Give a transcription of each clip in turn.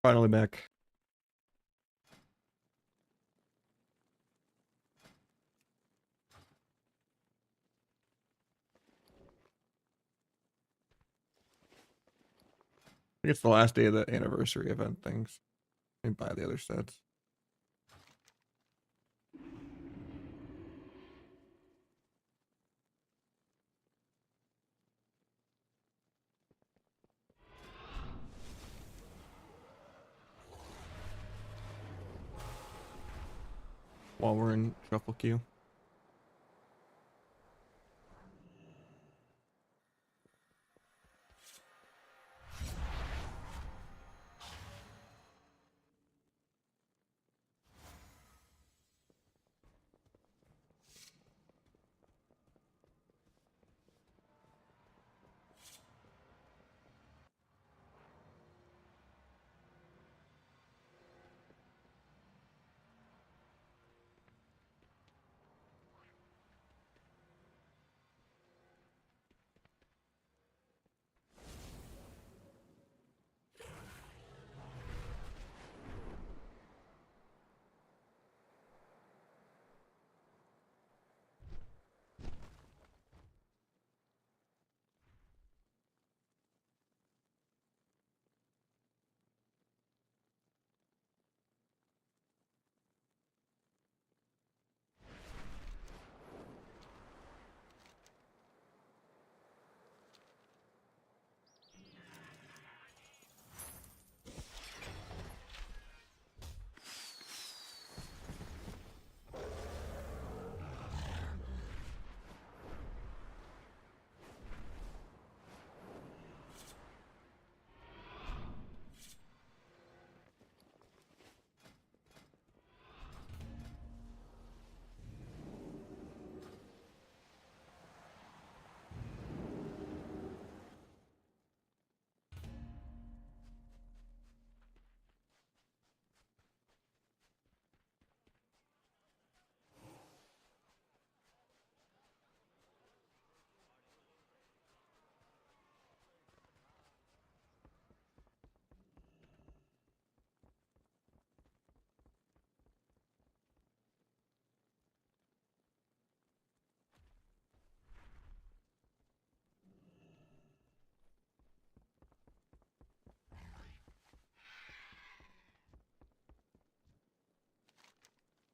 Finally back. I think it's the last day of the anniversary event things. And buy the other sets. While we're in shuffle queue.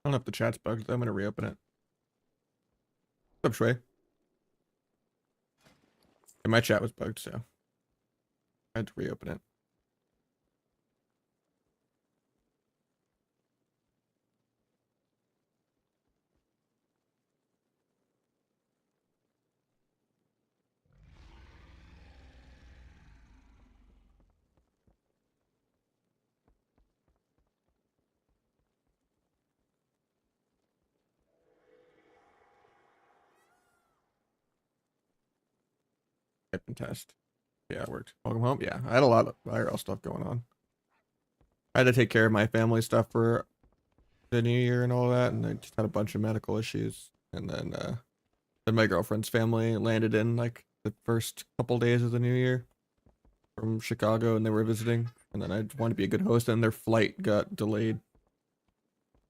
I don't know if the chat's bugged. I'm gonna reopen it. What's up, Shui? And my chat was bugged, so I had to reopen it. Type and test. Yeah, it worked. Welcome home. Yeah, I had a lot of IRL stuff going on. I had to take care of my family stuff for the new year and all that, and I just had a bunch of medical issues. And then my girlfriend's family landed in like the first couple days of the new year from Chicago, and they were visiting. And then I wanted to be a good host, and their flight got delayed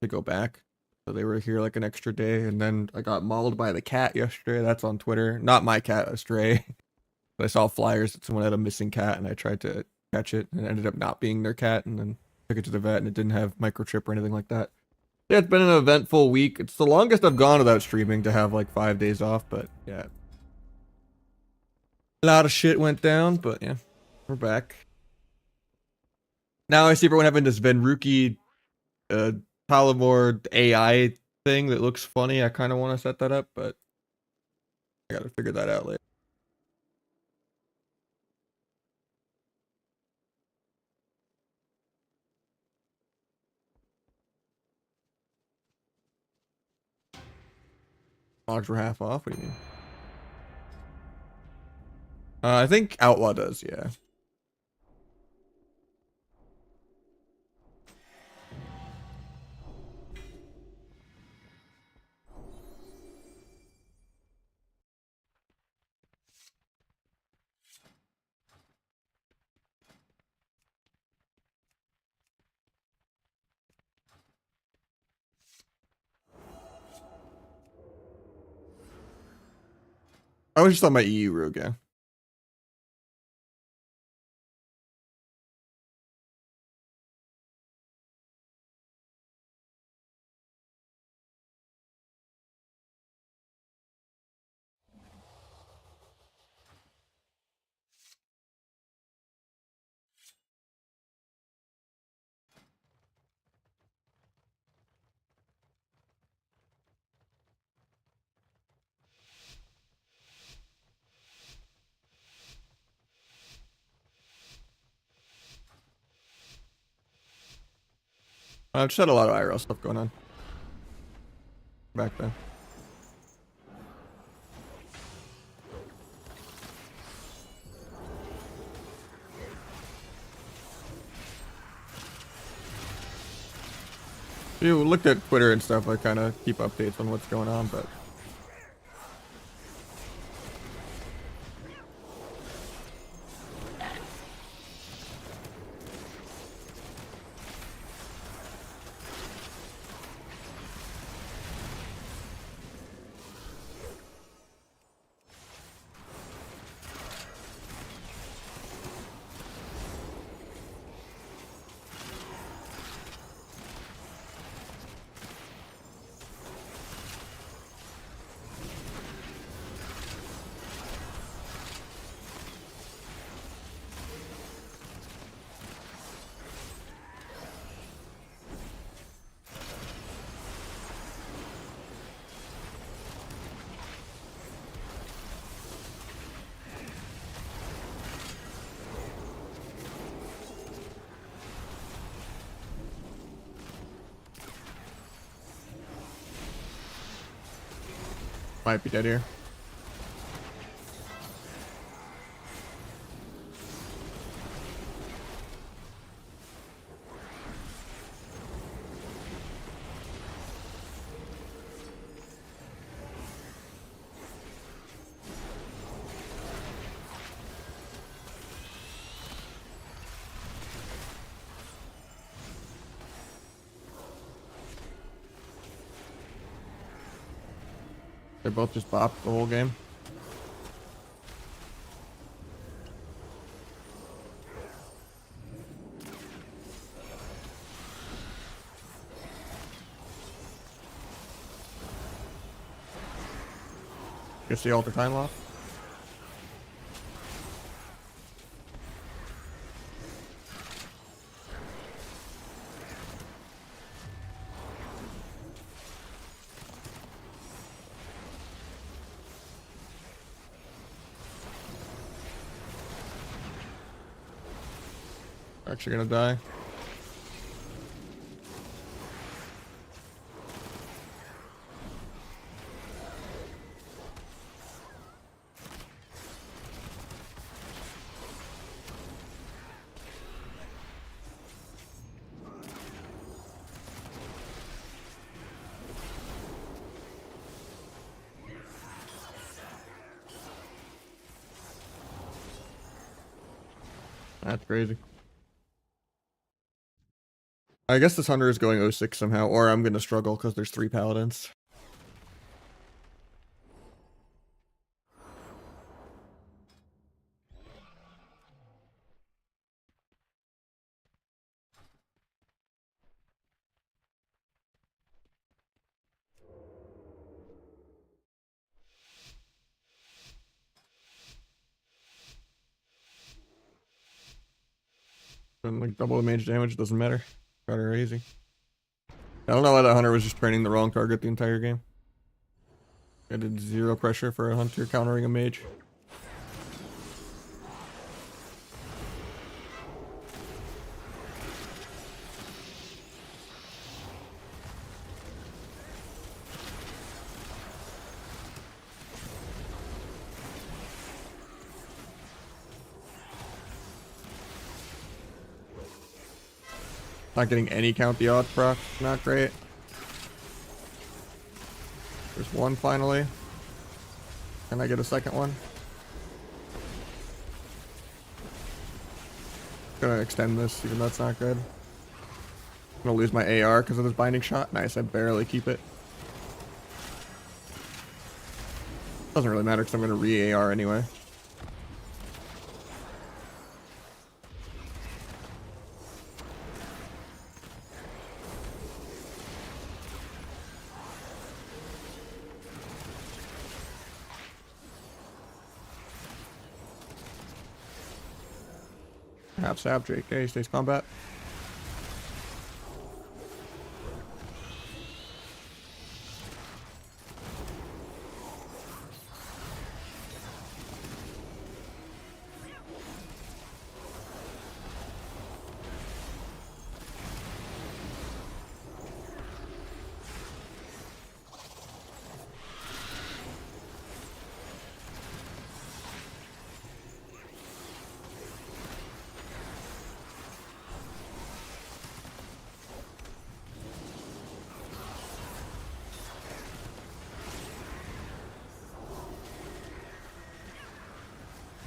to go back. So they were here like an extra day, and then I got mauled by the cat yesterday. That's on Twitter. Not my cat, a stray. But I saw flyers that someone had a missing cat, and I tried to catch it, and it ended up not being their cat, and then took it to the vet, and it didn't have microchip or anything like that. Yeah, it's been an eventful week. It's the longest I've gone without streaming to have like 5 days off, but yeah. A lot of shit went down, but yeah, we're back. Now I see everyone having this Venruki Palamore AI thing that looks funny. I kind of want to set that up, but I gotta figure that out later. Logs were half off. What do you mean? I think Outlaw does, yeah. was just on my EU rogue, yeah. I just had a lot of IRL stuff going on back then. If you looked at Twitter and stuff, I kind of keep updates on what's going on, but might be dead here. They both just bopped the whole game. Guess the alter time loss. Actually gonna die. That's crazy. I guess this hunter is going 06 somehow, or I'm gonna struggle because there's 3 paladins. And like double the mage damage, doesn't matter. Got her easy. I don't know why that hunter was just training the wrong target the entire game. I did 0 pressure for a hunter countering a mage. Not getting any count the odds proc, not great. There's one finally. Can I get a second one? Gonna extend this, even though that's not good. I'm gonna lose my AR because of this binding shot. Nice, I barely keep it. Doesn't really matter because I'm gonna re-AR anyway. Half sap, JK, stays combat.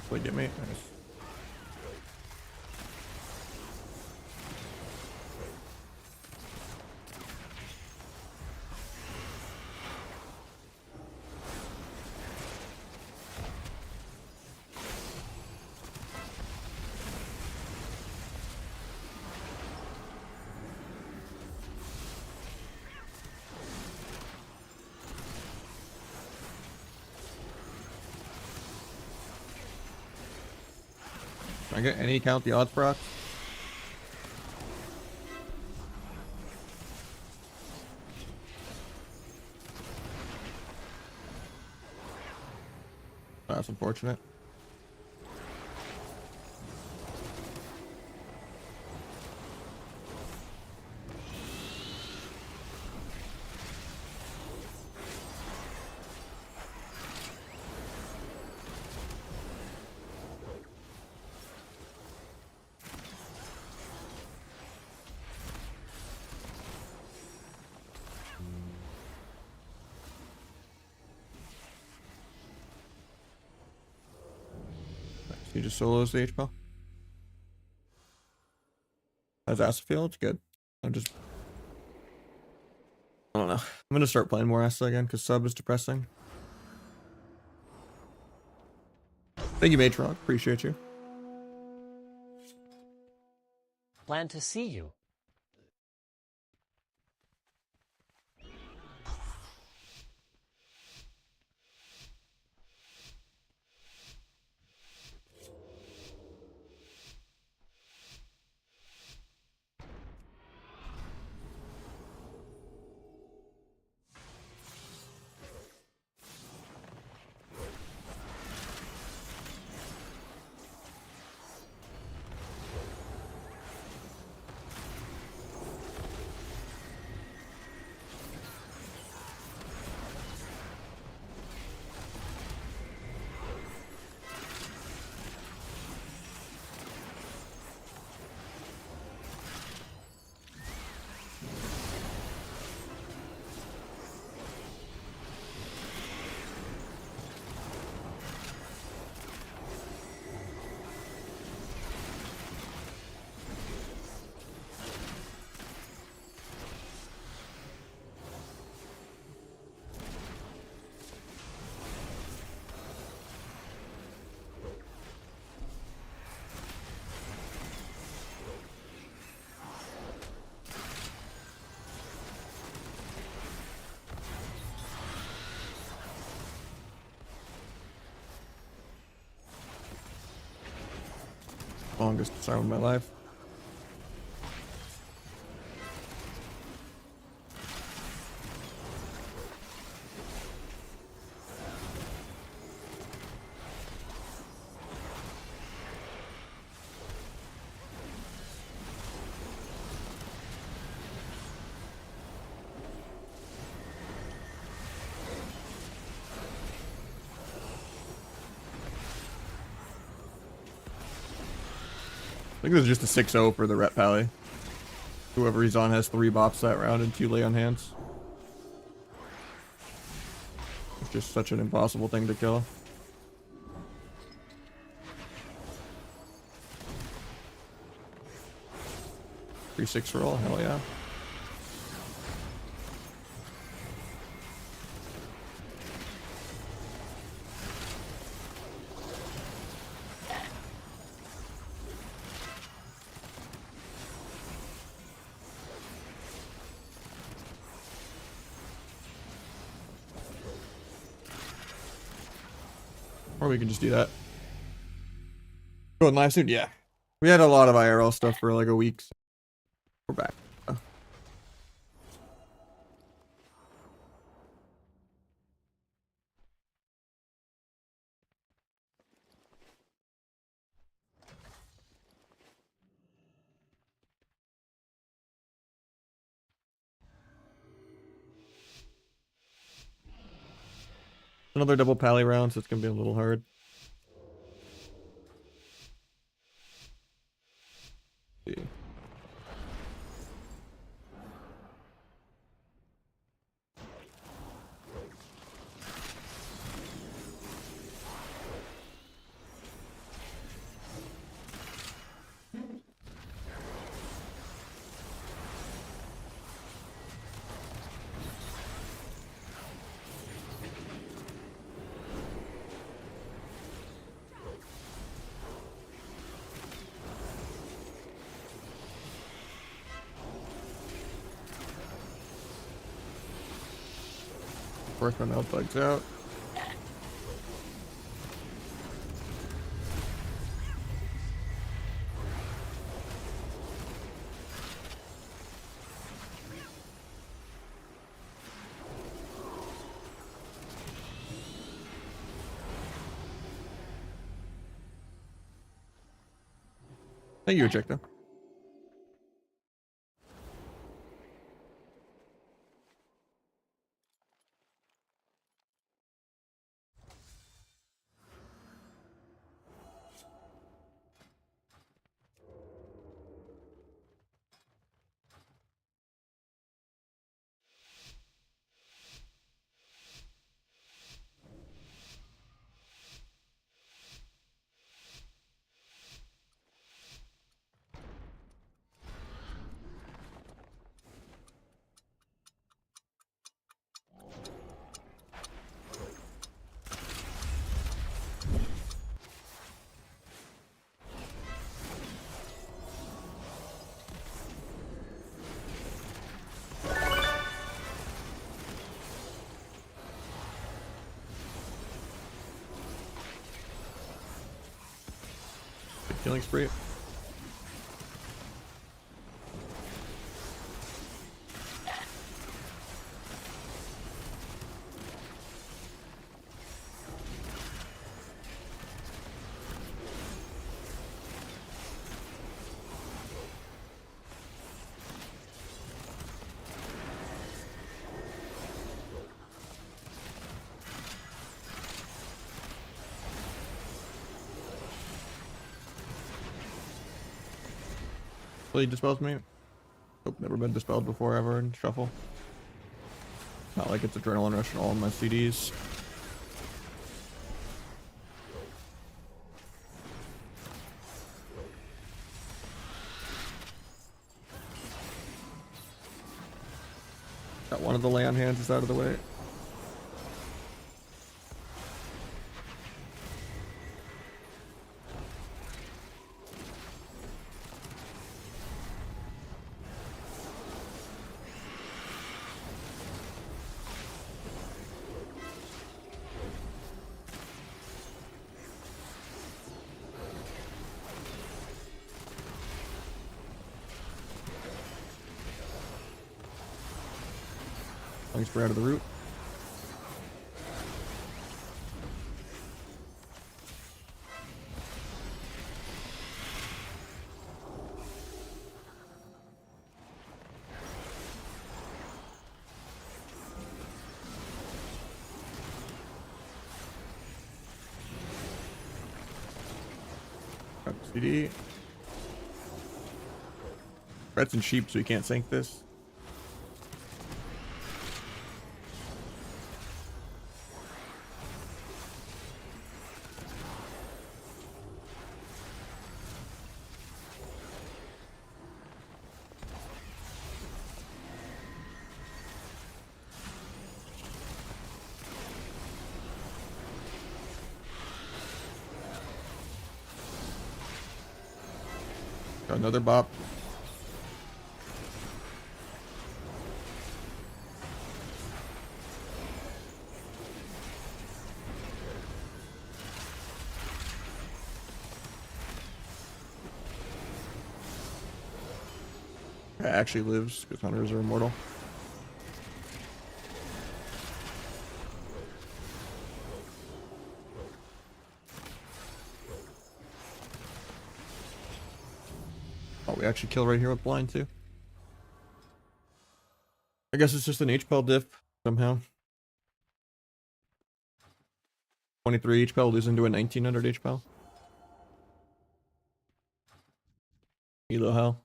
Wait, get me. Nice. Can I get any count the odds proc? That's unfortunate. He just solos the HPL. How's Acid feel? It's good. I don't know. I'm gonna start playing more Acid again because sub is depressing. Thank you, Matrock. Appreciate you. Glad to see you. Longest time of my life. I think this is just a 6-0 for the Rep Pally. Whoever he's on has 3 bops that round and 2 lay on hands. It's just such an impossible thing to kill. 3-6 roll, hell yeah. Or we can just do that. Going live soon? Yeah. We had a lot of IRL stuff for like a week. So we're back. Another double pally round, so it's gonna be a little hard. Let's see. Work my melt bugs out. Thank you, Ejecta. Big killing spree. Well, he dispels me. Oh, never been dispelled before ever in Shuffle. Not like it's Adrenaline Rush in all of my CDs. Got one of the lay on hands is out of the way. Thanks for out of the root. Got CD. Rats and sheep, so you can't sink this. Got another bop. guy actually lives, because hunters are immortal. Oh, we actually kill right here with blind too. I guess it's just an HPL diff somehow. 23 HPL losing to a 1900 HPL. Elo hell.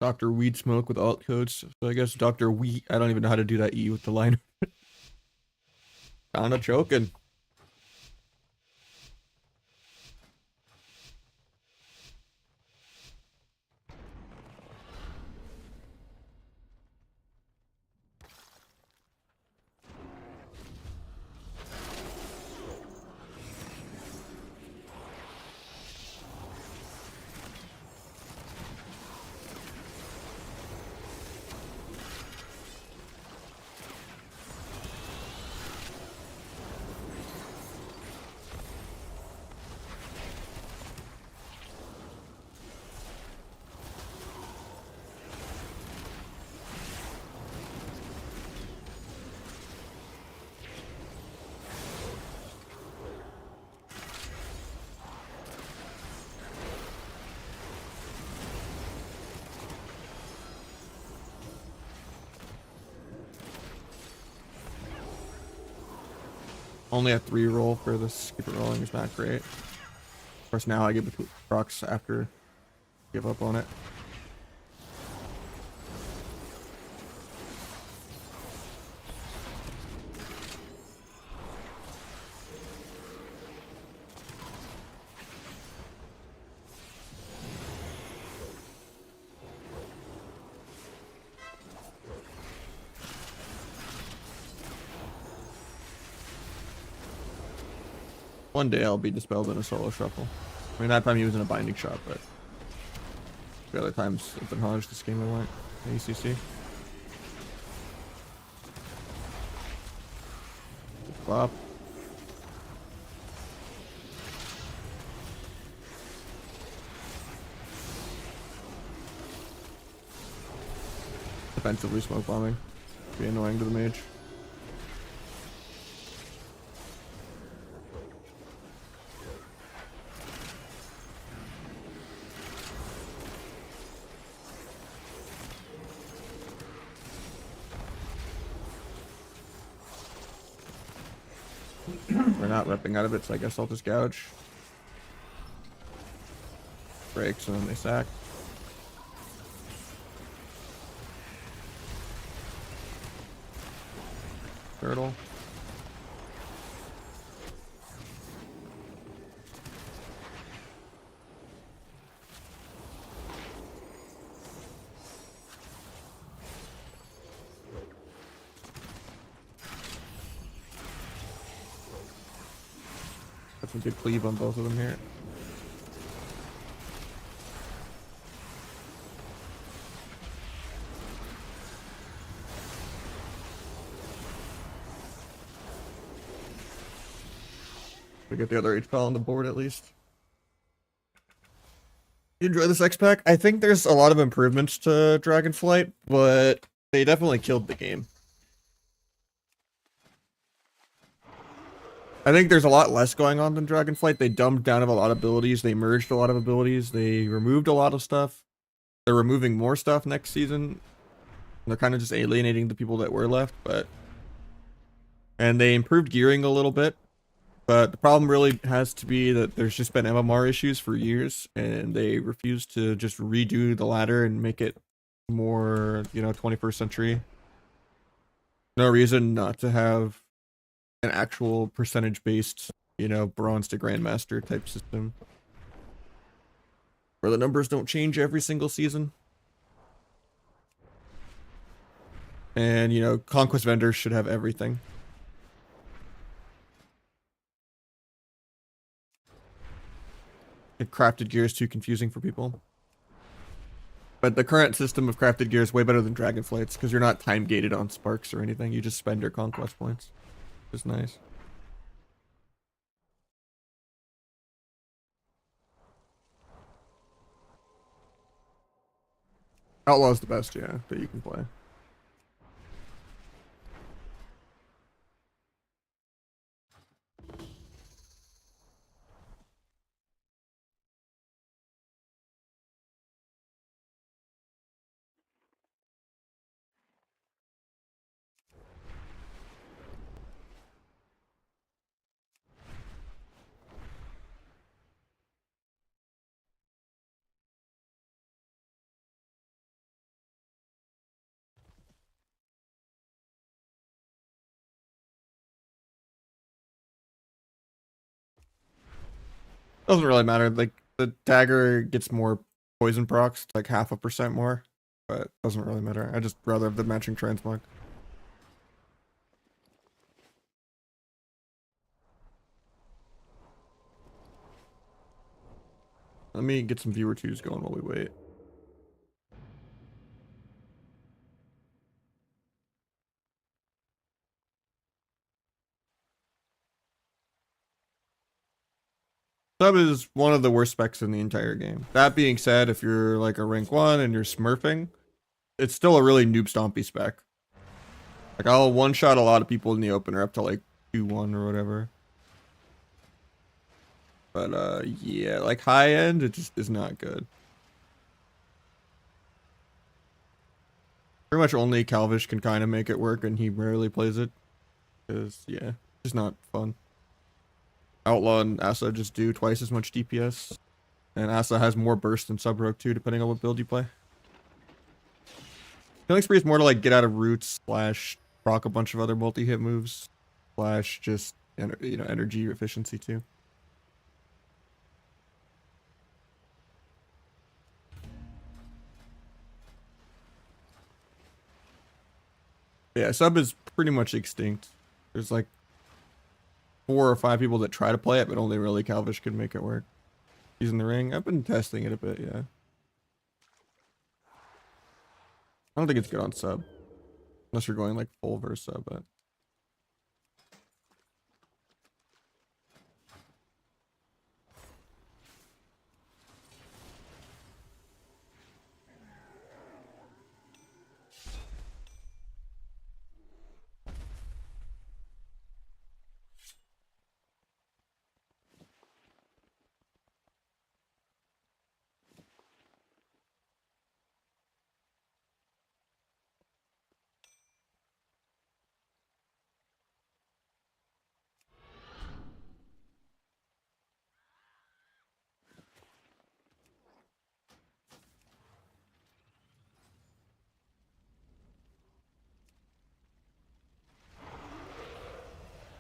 Dr. Weed Smoke with alt codes. So I guess Dr. Wheat. I don't even know how to do that E with the line. Kinda choking. Only a 3 roll for this. Keep it rolling is not great. Of course, now I give the procs after give up on it. One day I'll be dispelled in a solo shuffle. I mean, that time he was in a binding shot, but the other times it's been Nahj this game I went. ACC. Flop. Defensively smoke bombing. Be annoying to the mage. We're not repping out of it, so I guess I'll just gouge. Breaks and then they sack. Turtle. Got some good cleave on both of them here. We get the other HPL on the board at least. You enjoy this X pack? I think there's a lot of improvements to Dragonflight, but they definitely killed the game. I think there's a lot less going on than Dragonflight. They dumbed down a lot of abilities. They merged a lot of abilities. They removed a lot of stuff. They're removing more stuff next season. They're kind of just alienating the people that were left, but... And they improved gearing a little bit. But the problem really has to be that there's just been MMR issues for years, and they refuse to just redo the ladder and make it more, 21st century. No reason not to have an actual percentage-based, bronze to grandmaster type system. Where the numbers don't change every single season. And, conquest vendors should have everything. Crafted gear is too confusing for people. But the current system of crafted gear is way better than Dragonflight's because you're not time gated on sparks or anything. You just spend your conquest points. Which is nice. Outlaw's the best, yeah, that you can play. Doesn't really matter. Like the dagger gets more poison procs, like 0.5% more, but doesn't really matter. I just rather have the matching transmog. Let me get some viewer twos going while we wait. Sub is one of the worst specs in the entire game. That being said, if you're like a rank 1 and you're smurfing, it's still a really noob stompy spec. Like I'll one-shot a lot of people in the opener up to like 2-1 or whatever. But yeah, like high end, it just is not good. Pretty much only Calvish can kind of make it work, and he rarely plays it. Because, yeah, it's not fun. Outlaw and Asa just do twice as much DPS. And Asa has more burst than Sub Rogue too, depending on what build you play. Killing Spree is more to like get out of roots, slash proc a bunch of other multi-hit moves, slash just, you know, energy efficiency too. Yeah, Sub is pretty much extinct. There's like 4 or 5 people that try to play it, but only really Calvish can make it work. Using the ring, I've been testing it a bit, yeah. I don't think it's good on Sub. Unless you're going like full verse Sub, but.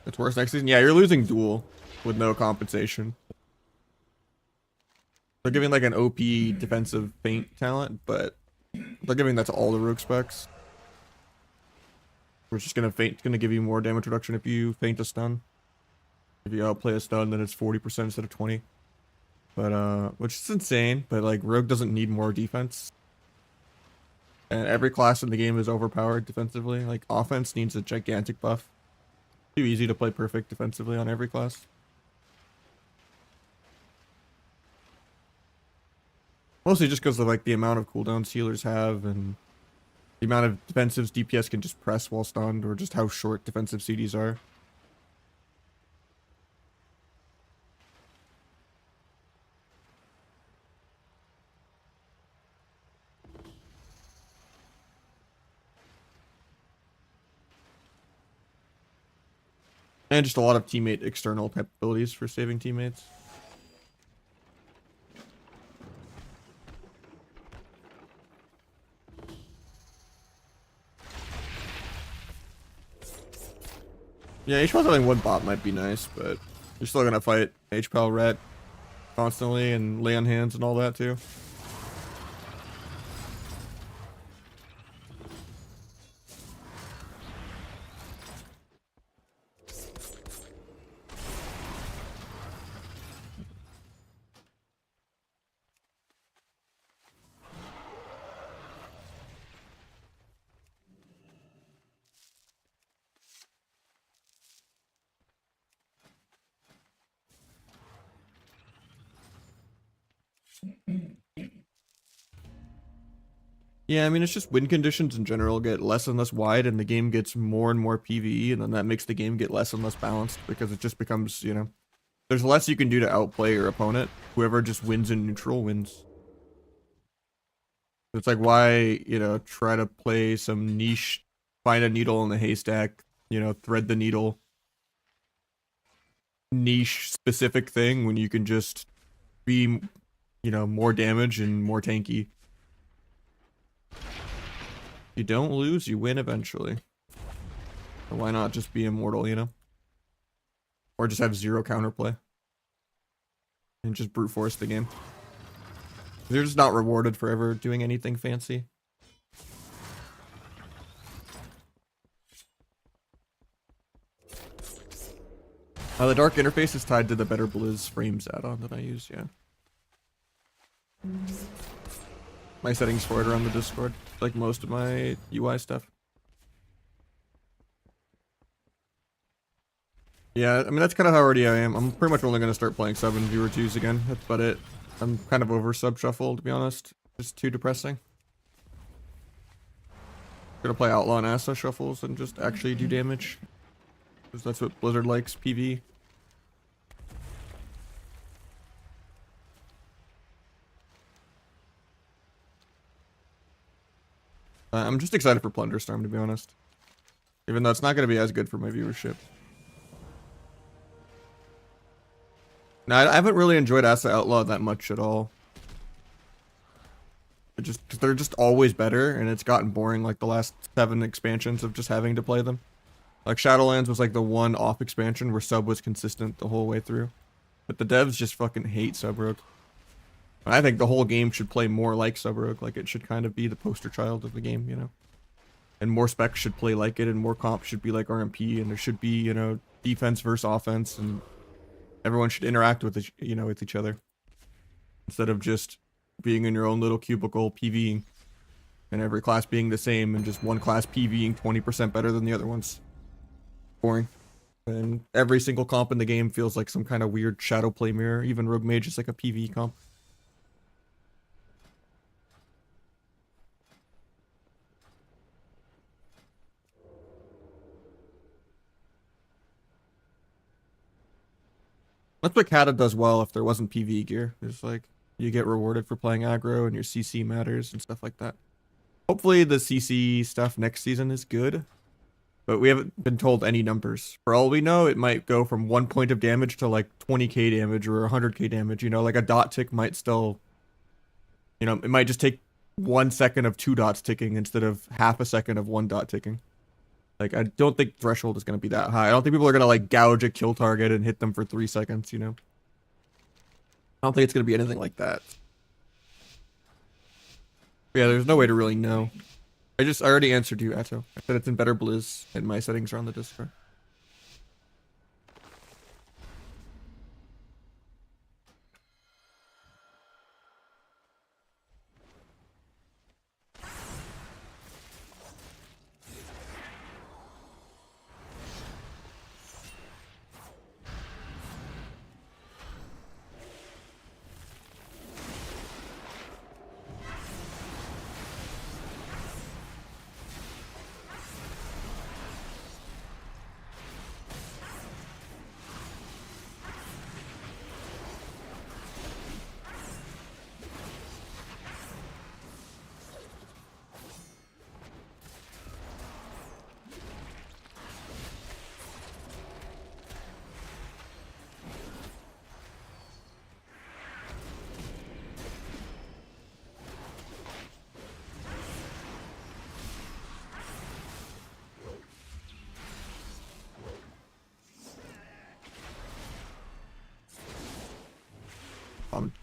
It's worse next season. Yeah, you're losing duel with no compensation. They're giving like an OP defensive feint talent, but they're giving that to all the rogue specs. We're just gonna feint, gonna give you more damage reduction if you feint a stun. If you outplay a stun, then it's 40% instead of 20. But which is insane. But like rogue doesn't need more defense, and every class in the game is overpowered defensively. Like offense needs a gigantic buff. Too easy to play perfect defensively on every class. Mostly just because of like the amount of cooldowns healers have and the amount of defensives DPS can just press while stunned, or just how short defensive CDs are. And just a lot of teammate external type abilities for saving teammates. Yeah, H-Pal having one bot might be nice, but you're still gonna fight H-Pal Ret constantly and lay on hands and all that too. Yeah, I mean, it's just win conditions in general get less and less wide, and the game gets more and more PvE, and then that makes the game get less and less balanced because it just becomes, you know, there's less you can do to outplay your opponent. Whoever just wins in neutral wins. It's like, why, you know, try to play some niche, find a needle in the haystack, you know, thread the needle, niche specific thing when you can just be, you know, more damage and more tanky. You don't lose, you win eventually. So why not just be immortal, you know? Or just have zero counterplay. And just brute force the game. You're just not rewarded for ever doing anything fancy. The dark interface is tied to the Better Blizz frames add-on that I use, yeah. My settings for it are on the Discord, like most of my UI stuff. Yeah, I mean, that's kind of how already I am. I'm pretty much only going to start playing sub and viewer 2s again. That's about it. I'm kind of over sub shuffle, to be honest. Just too depressing. Gonna play outlaw and Asa shuffles and just actually do damage. Because that's what Blizzard likes, PV. I'm just excited for Plunderstorm, to be honest. Even though it's not going to be as good for my viewership. No, I haven't really enjoyed Asa Outlaw that much at all. They're just always better, and it's gotten boring like the last 7 expansions of just having to play them. Like Shadowlands was like the one off expansion where sub was consistent the whole way through. But the devs just fucking hate Sub Rogue. I think the whole game should play more like Sub Rogue, like it should kind of be the poster child of the game, you know? And more specs should play like it, and more comp should be like RMP, and there should be, you know, defense versus offense, and everyone should interact with, you know, with each other. Instead of just being in your own little cubicle PvEing, and every class being the same, and just one class PvEing 20% better than the other ones. Boring. And every single comp in the game feels like some kind of weird shadow play mirror. Even Rogue Mage is like a PvE comp. That's what Kata does well if there wasn't PvE gear. There's like, you get rewarded for playing aggro and your CC matters and stuff like that. Hopefully the CC stuff next season is good, but we haven't been told any numbers. For all we know, it might go from 1 point of damage to like 20k damage or 100k damage. You know, like a dot tick might still, you know, it might just take 1 second of 2 dots ticking instead of half a second of 1 dot ticking. Like, I don't think threshold is going to be that high. I don't think people are going to, like, gouge a kill target and hit them for 3 seconds, you know? I don't think it's going to be anything like that. But yeah, there's no way to really know. I already answered you, Atto. I said it's in Better Blizz, and my settings are on the Discord.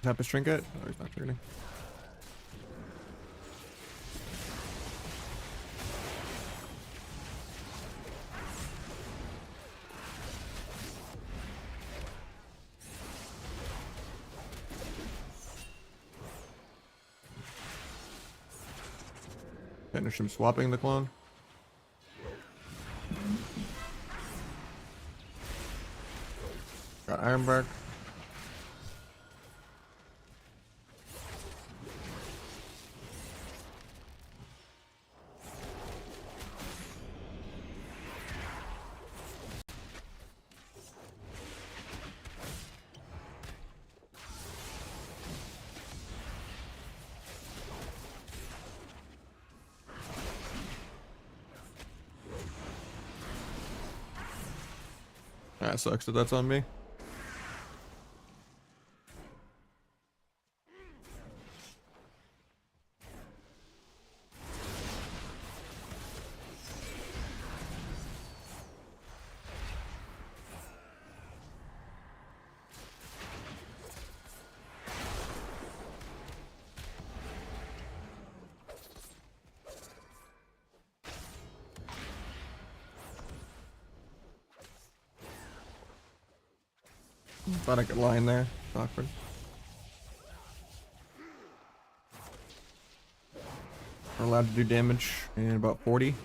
Tap his trinket? Oh, he's not turning. Finish him swapping the clone. Got Ironbark. That sucks that that's on me. Thought I could line there. It's awkward. We're allowed to do damage in about 40.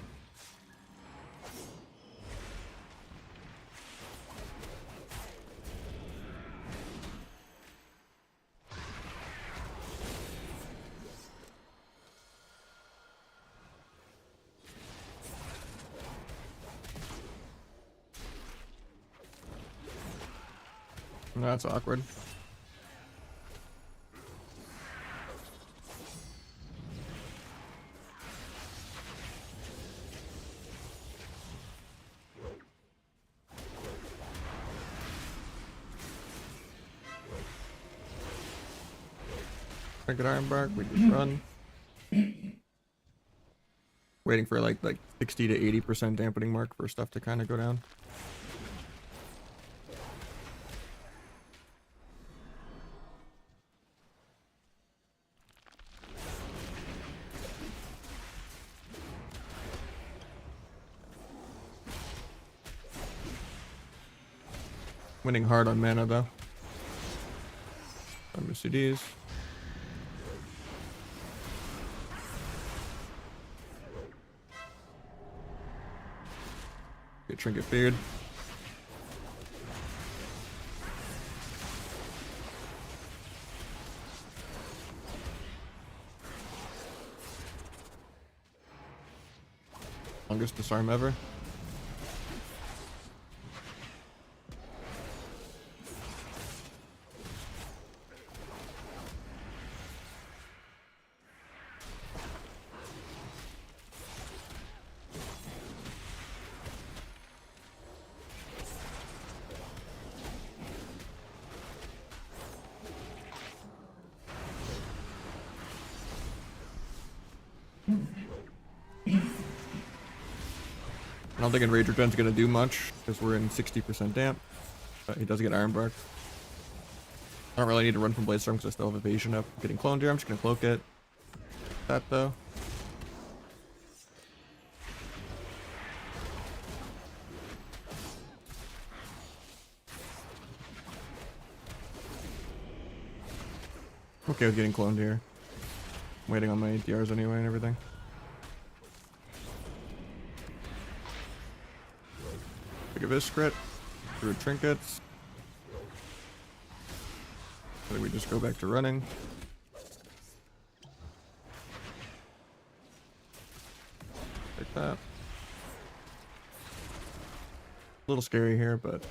That's awkward. Trinket Iron Bark, we just run. Waiting for like 60 to 80% dampening mark for stuff to kind of go down. Winning hard on mana though. MCDs. Get Trinket feared. Longest disarm ever. I don't think Enrage Regen's gonna do much because we're in 60% damp. But he does get Iron Bark. I don't really need to run from Bladestorm because I still have evasion up. Getting cloned here, I'm just gonna cloak it. That though. Okay with getting cloned here. I'm waiting on my DRs anyway and everything. Pick a Viscrit. Through trinkets. I think we just go back to running. Take that. A little scary here, but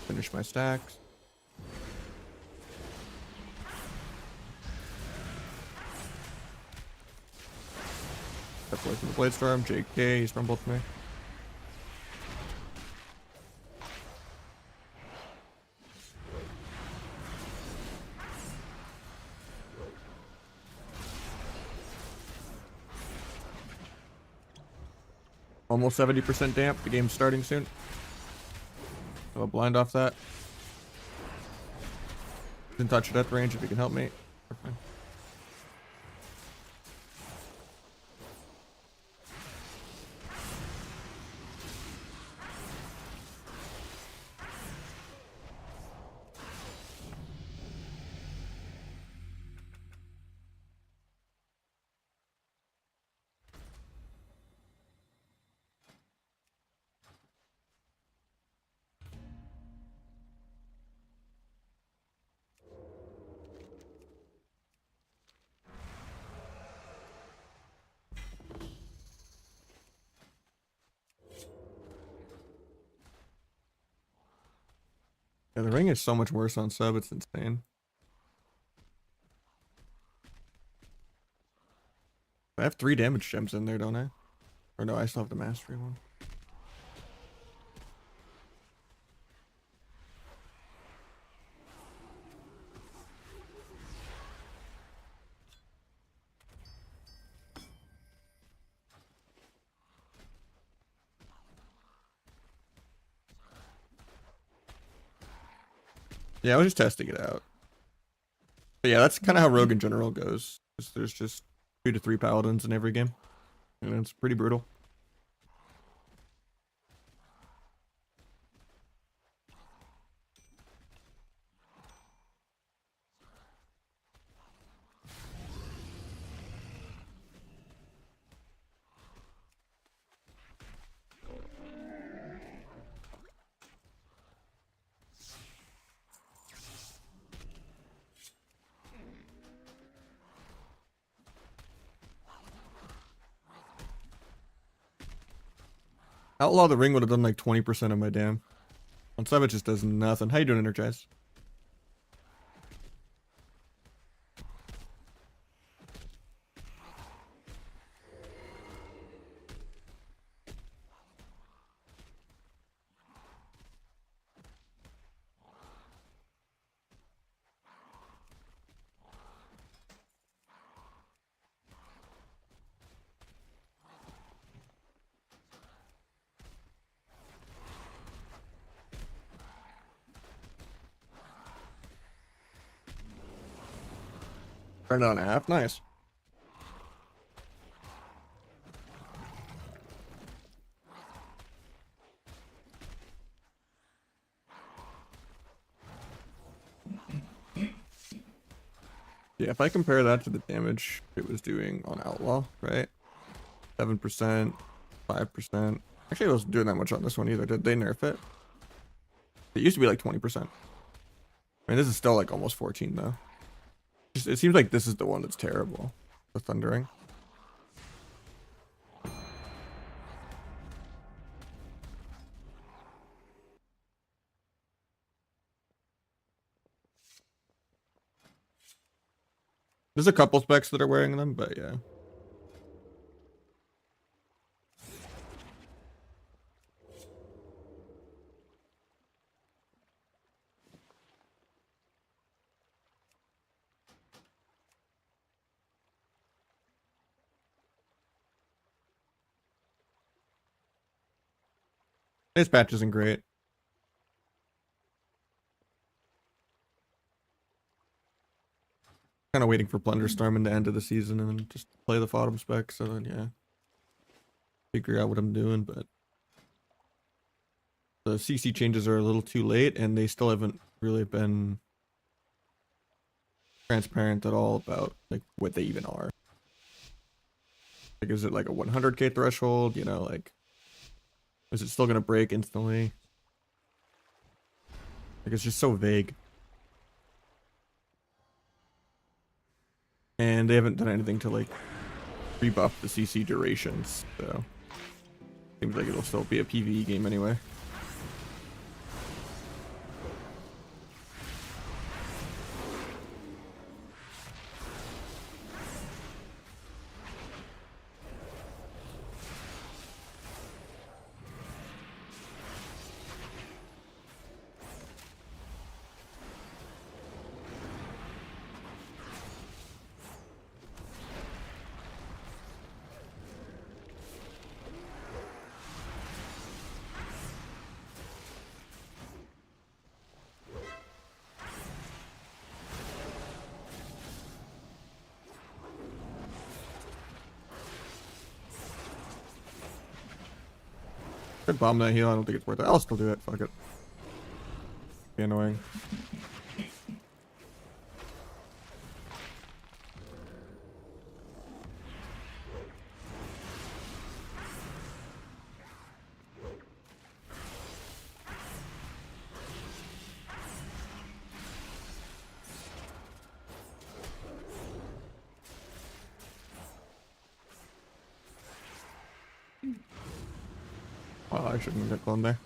finish my stacks. Step away from the Bladestorm. JK, he's from both me. Almost 70% damp. The game's starting soon. I'll blind off that. Didn't touch death range if you can help me. Okay. Yeah, the ring is so much worse on sub, it's insane. I have 3 damage gems in there, don't I? Or no, I still have the mastery one. Yeah, I was just testing it out. But yeah, that's kind of how Rogue in general goes. There's just 2 to 3 paladins in every game. And it's pretty brutal. Outlaw the Ring would have done like 20% of my dam. On sub it just does nothing. How you doing, Energize? Turned it on half. Nice. Yeah, if I compare that to the damage it was doing on Outlaw, right? 7%, 5%. Actually, it wasn't doing that much on this one either. Did they nerf it? It used to be like 20%. I mean, this is still like almost 14 though. It seems like this is the one that's terrible. The Thundering. There's a couple specs that are wearing them, but yeah. This patch isn't great. Kind of waiting for Plunderstorm in the end of the season and then just play the bottom spec. So then, yeah, figure out what I'm doing. But the CC changes are a little too late, and they still haven't really been transparent at all about like what they even are. Like, is it like a 100k threshold? You know, like, is it still gonna break instantly? Like, it's just so vague. And they haven't done anything to like rebuff the CC durations, so seems like it'll still be a PvE game anyway. Could bomb that heal. I don't think it's worth it. I'll still do it. Fuck it. Be annoying. Oh, I shouldn't have gone there.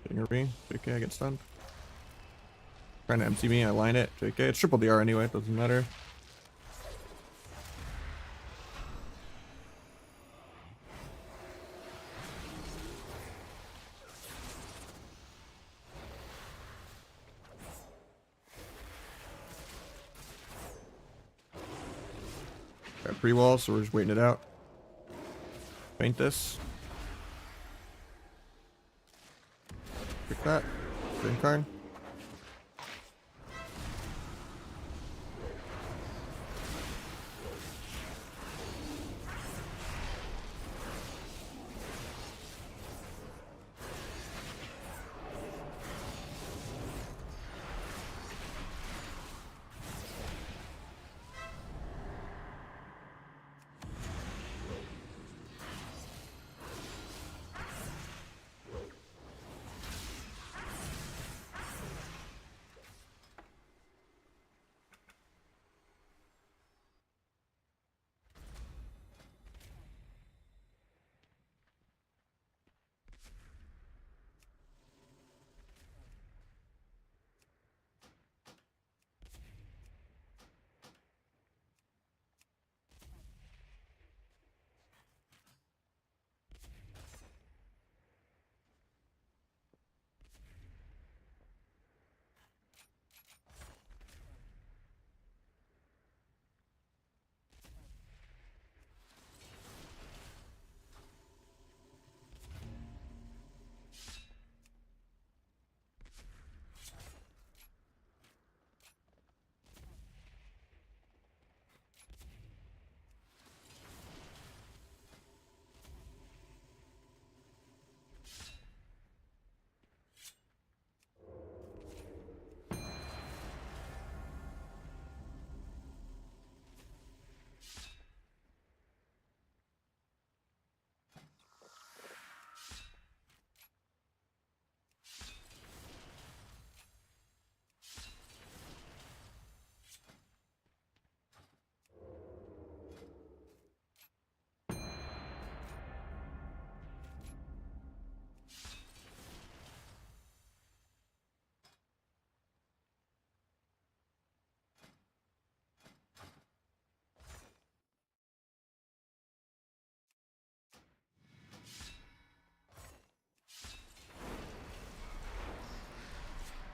Dinger me. JK, I get stunned. Trying to MC me, I line it. JK, it's triple DR anyway, it doesn't matter. Got pre-wall, so we're just waiting it out. Paint this. Pick that. Green card.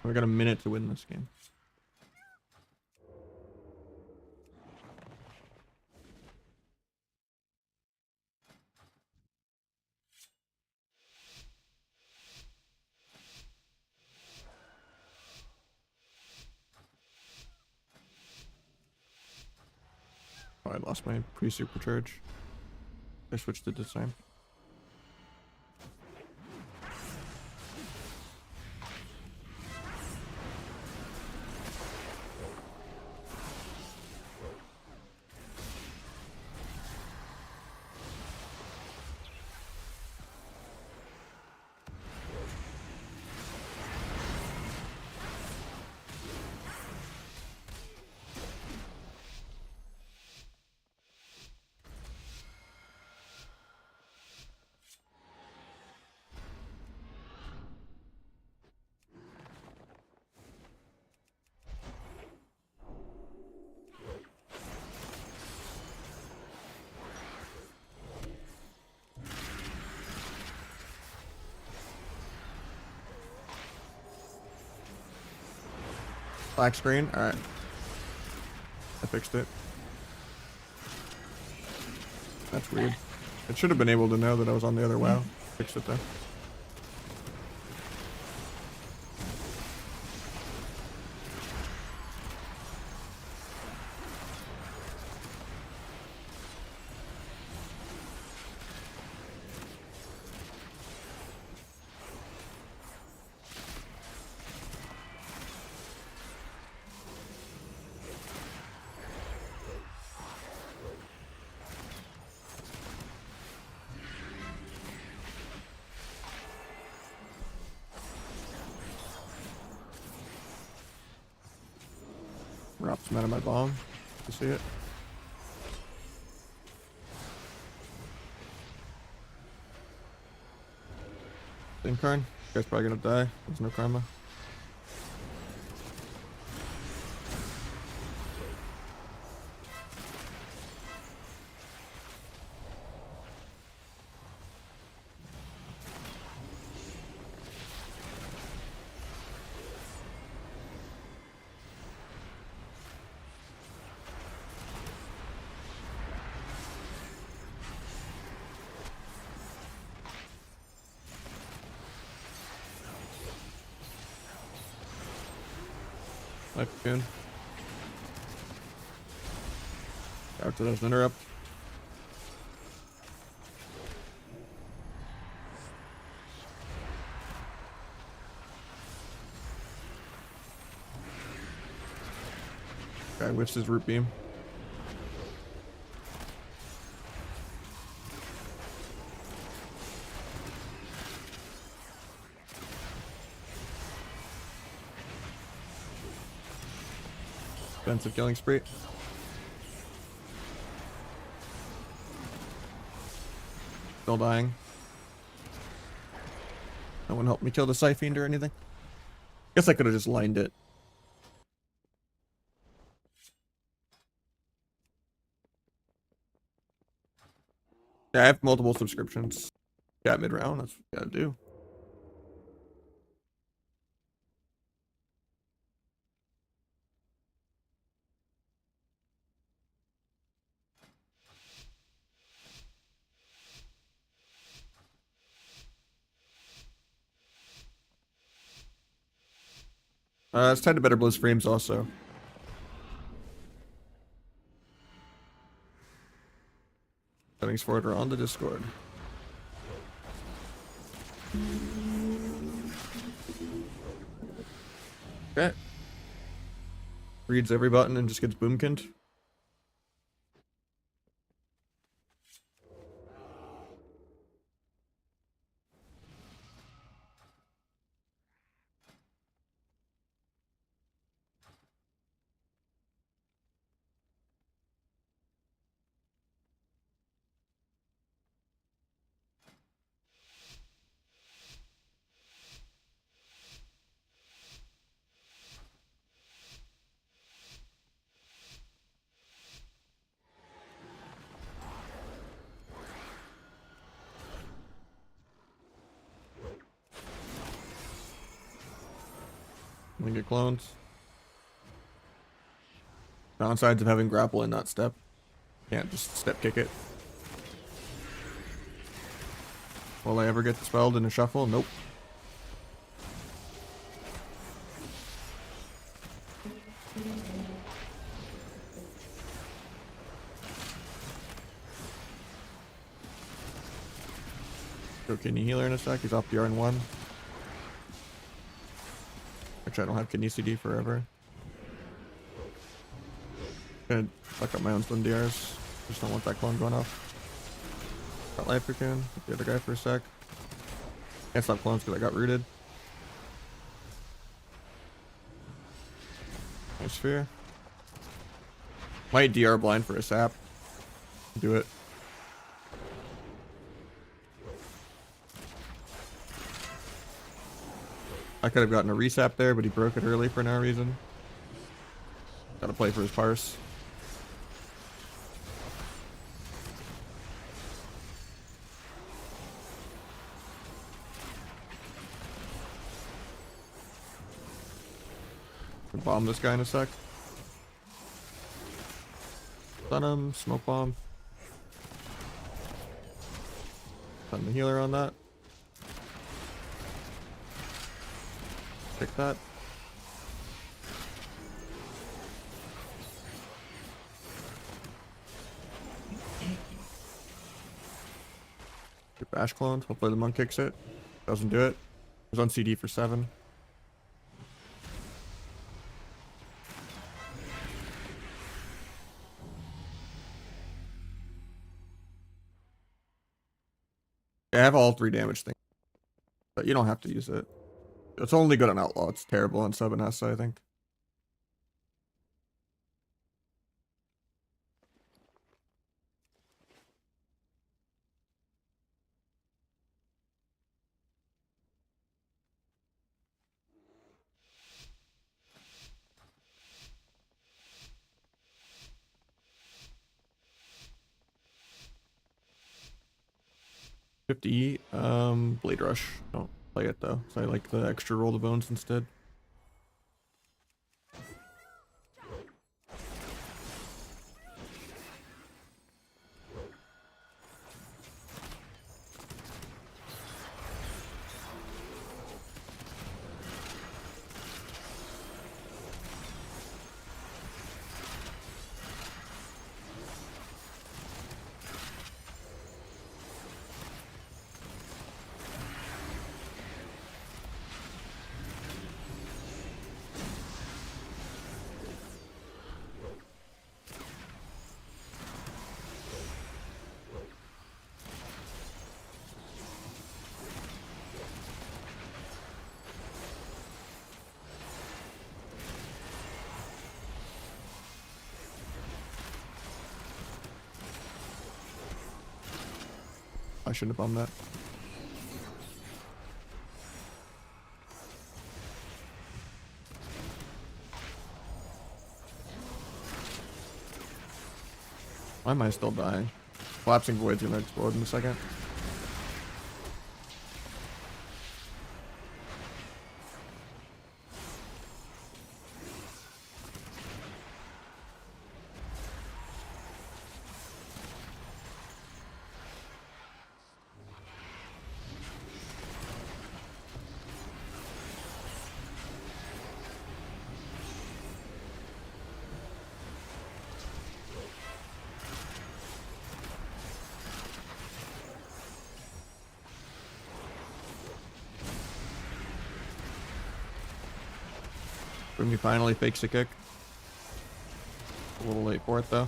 We got a minute to win this game. Oh, I lost my pre-supercharge. I switched it this time. Black screen? Alright. I fixed it. That's weird. It should have been able to know that I was on the other WoW. Fixed it though. Drop some out of my bomb. You see it? Incarn. Guy's probably gonna die. There's no karma. Life cocoon. After there's an interrupt. Guy whiffs his root beam. Defensive killing spree. Still dying. No one helped me kill the Scythe or anything. Guess I could have just lined it. Yeah, I have multiple subscriptions. Yeah, mid-round, that's what you gotta do. It's tied to Better Blizz frames also. Settings for it are on the Discord. Okay. Reads every button and just gets boomkinned. And then get clones. Downsides of having grapple and not step. Can't just step kick it. Will I ever get dispelled in a shuffle? Nope. Go kidney healer in a sec. He's off the RN1. Actually, I don't have kidney CD forever. Gonna fuck up my own slim DRs. Just don't want that clone going off. Got life cocoon. Hit the other guy for a sec. Can't stop clones because I got rooted. Nice sphere. Might DR blind for a sap. Do it. I could have gotten a resap there, but he broke it early for no reason. Gotta play for his parse. Bomb this guy in a sec. Stun him, smoke bomb. Stun the healer on that. Pick that. Get bash cloned. Hopefully the monk kicks it. Doesn't do it. It was on CD for 7. I have all 3 damage things, but you don't have to use it. It's only good on Outlaw. It's terrible on Sub and Hessa, I think. 50. Blade Rush. Don't play it though. So I like the extra roll the bones instead. I shouldn't have bombed that. Why am I still dying? Collapsing Void's gonna explode in a second. When he finally fakes a kick. A little late for it though.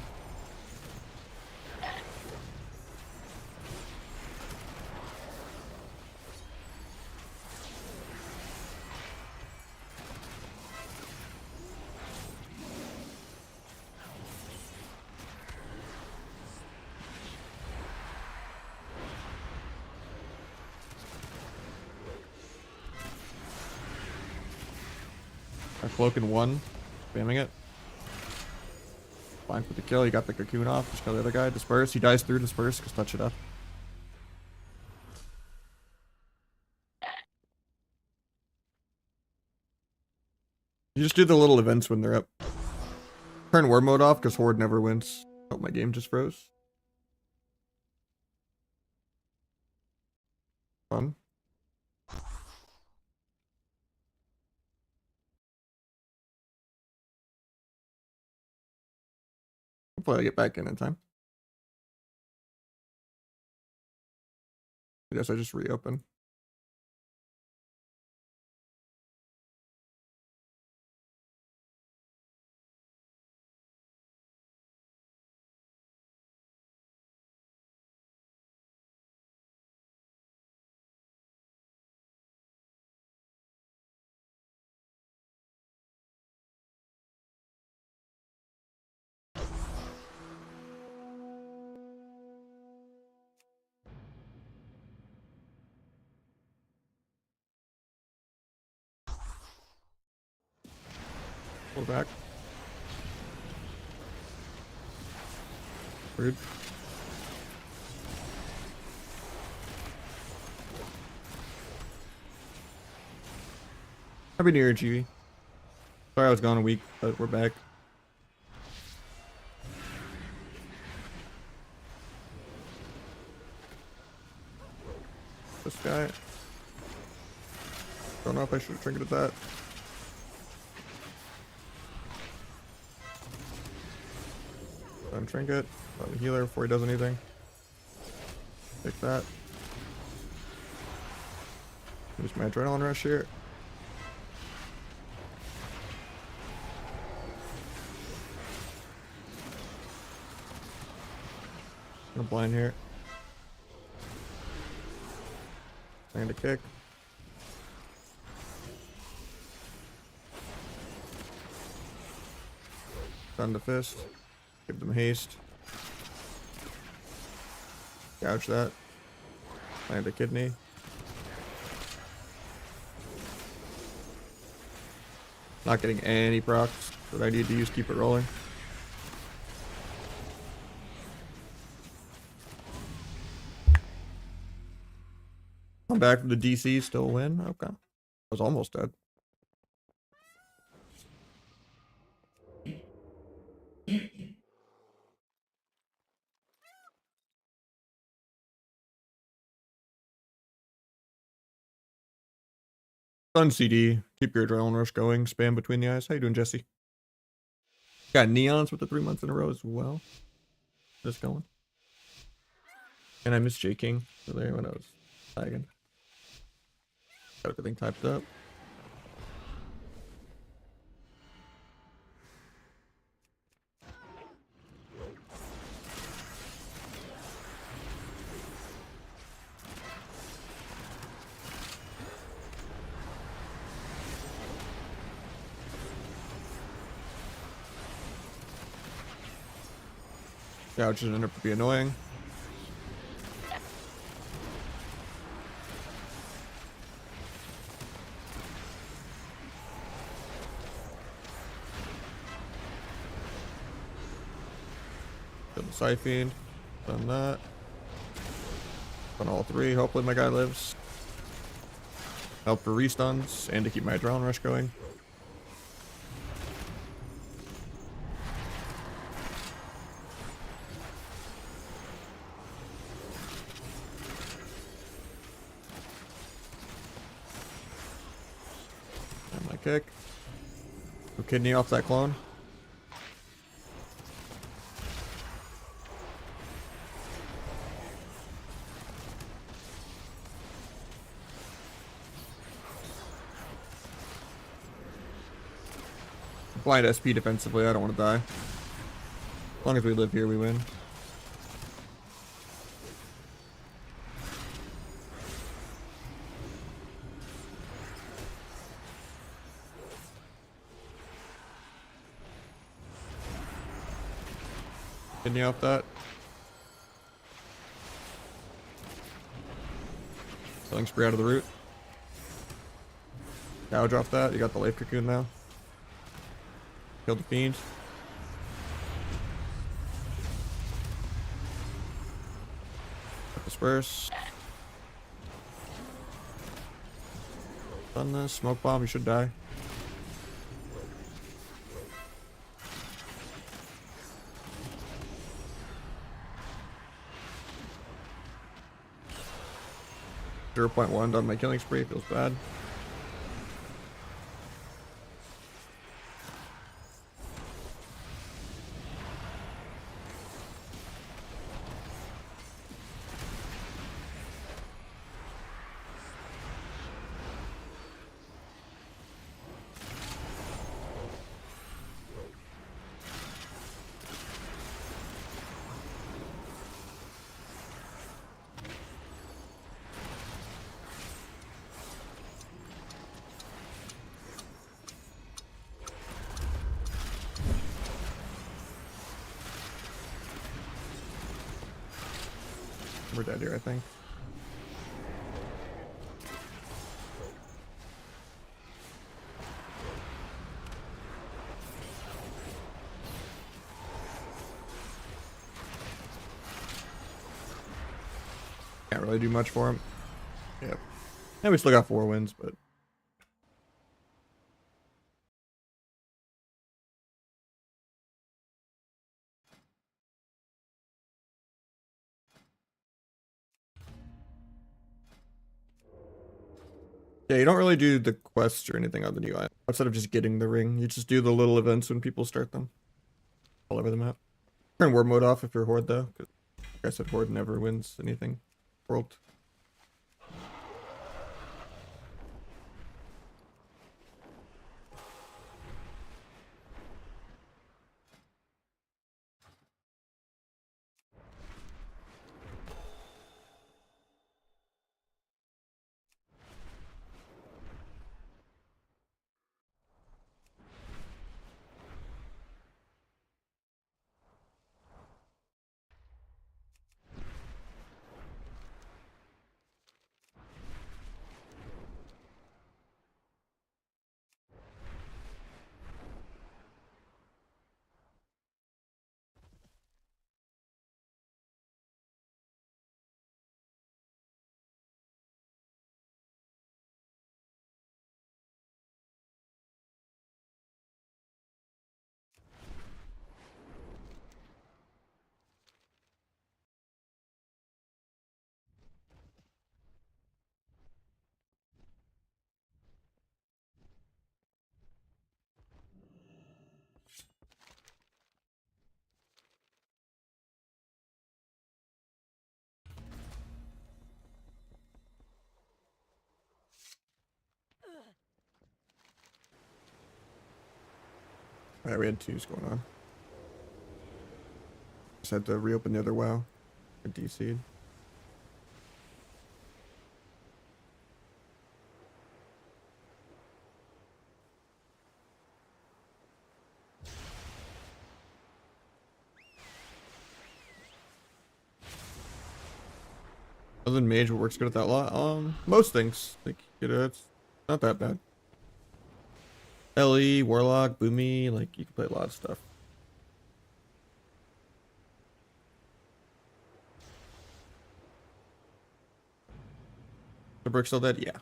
Our cloak in one, spamming it. Fine for the kill. He got the cocoon off. Just got the other guy. Disperse. He dies through disperse because touch it up. You just do the little events when they're up. Turn war mode off because horde never wins. Oh, my game just froze. Fun. Hopefully I get back in time. I guess I just reopen. Pull back. Rude. Happy New Year, GV. Sorry I was gone a week, but we're back. This guy. Don't know if I should have trinketed that. Trinket. Let the healer before he does anything. Take that. Use my adrenaline rush here. I'm blind here. Land a kick. Stun the fist. Give them haste. Gouge that. Land a kidney. Not getting any procs that I need to use. Keep it rolling. back from the DC, still win. Okay. I was almost dead. Fun CD. Keep your adrenaline rush going. Spam between the eyes. How you doing, Jesse? Got neons with the 3 months in a row as well. Just going. And I missed J King earlier when I was lagging. Got everything typed up. Yeah, which ended up to be annoying. Killed the Siphene. Done that. Done all 3. Hopefully my guy lives. Help for restuns and to keep my adrenaline rush going. And my kick. Go kidney off that clone. Blind SP defensively, I don't want to die. As long as we live here, we win. Kidney off that. Killing spree out of the root. Gouge off that. You got the life cocoon now. Killed the fiend. Disperse. Done this. Smoke bomb. You should die. .1 done my killing spree. Feels bad. We're dead here, I think. Can't really do much for him. Yep. And we still got 4 wins, but yeah, you don't really do the quests or anything on the new island. Instead of just getting the ring, you just do the little events when people start them. All over the map. Turn War mode off if you're Horde though, because like I said, Horde never wins anything. World. Alright, we had twos going on. Just had to reopen the other WoW. Or DC'd. Other than mage, what works good at that lot? Most things. Like, you know, it's not that bad. LE, Warlock, Boomy, like, you can play a lot of stuff. The brick still dead? Yeah.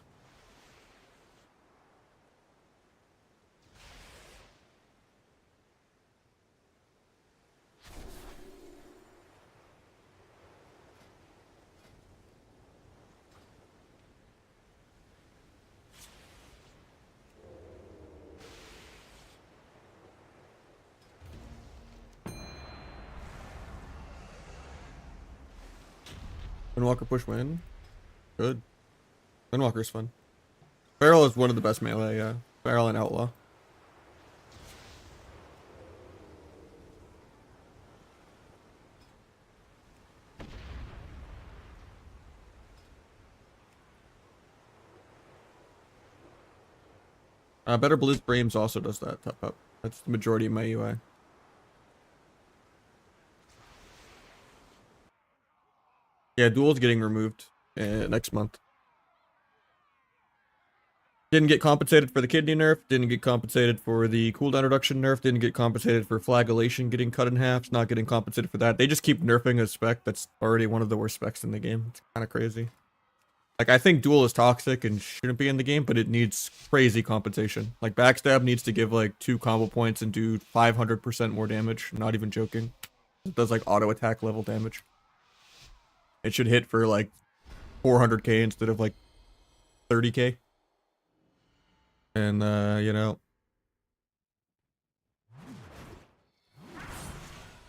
Windwalker push win. Good. Windwalker's fun. Barrel is one of the best melee, yeah. Barrel and Outlaw. Better Blitz Brames also does that top up. That's the majority of my UI. Yeah, Duel's getting removed next month. Didn't get compensated for the kidney nerf, didn't get compensated for the cooldown reduction nerf, didn't get compensated for flagellation getting cut in half, not getting compensated for that. They just keep nerfing a spec that's already one of the worst specs in the game. It's kind of crazy. Like, I think Duel is toxic and shouldn't be in the game, but it needs crazy compensation. Like, Backstab needs to give, like, 2 combo points and do 500% more damage. Not even joking. It does, like, auto attack level damage. It should hit for, like, 400k instead of, like, 30k. And, you know.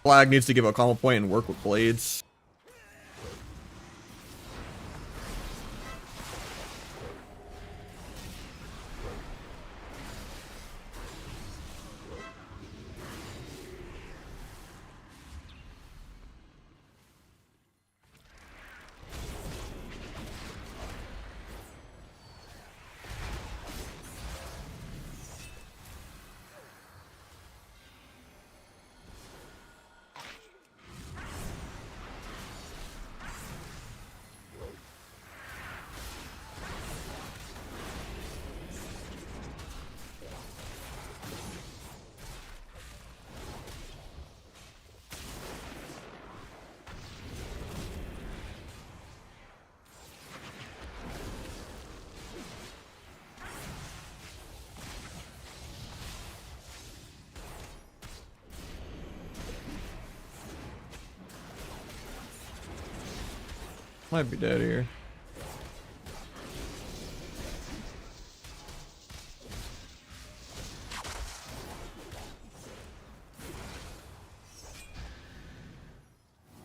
Flag needs to give a combo point and work with blades. Might be dead here.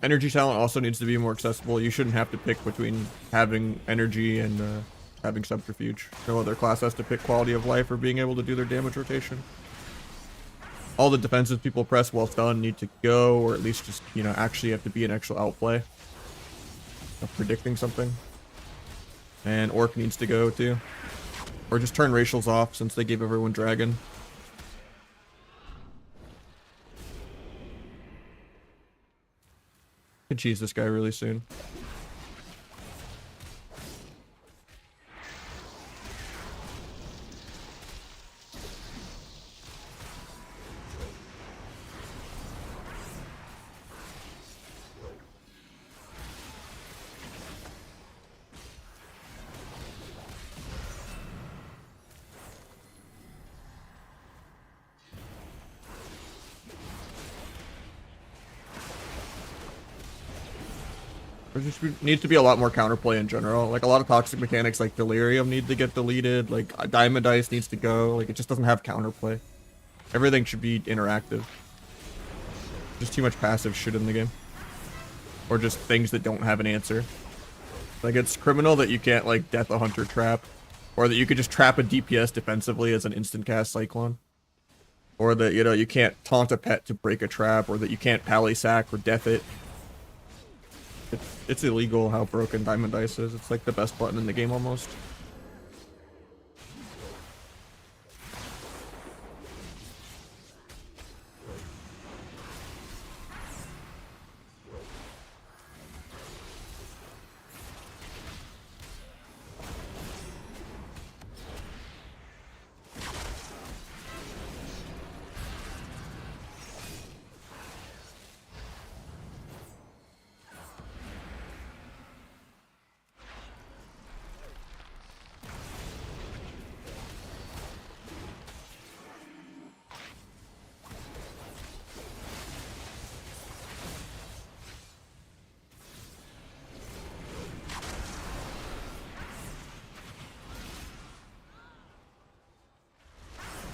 Energy talent also needs to be more accessible. You shouldn't have to pick between having energy and having subterfuge. No other class has to pick quality of life or being able to do their damage rotation. All the defenses people press while stunned need to go, or at least just, you know, actually have to be an actual outplay of predicting something. And Orc needs to go too. Or just turn racials off since they gave everyone dragon. Could cheese this guy really soon. There just needs to be a lot more counterplay in general. Like, a lot of toxic mechanics like Delirium need to get deleted. Like, Diamond Ice needs to go. Like, it just doesn't have counterplay. Everything should be interactive. Just too much passive shit in the game. Or just things that don't have an answer. Like, it's criminal that you can't, like, Death a Hunter trap. Or that you could just trap a DPS defensively as an instant cast Cyclone. Or that, you know, you can't taunt a pet to break a trap, or that you can't pally sack or death it. It's illegal how broken Diamond Dice is. It's like the best button in the game almost.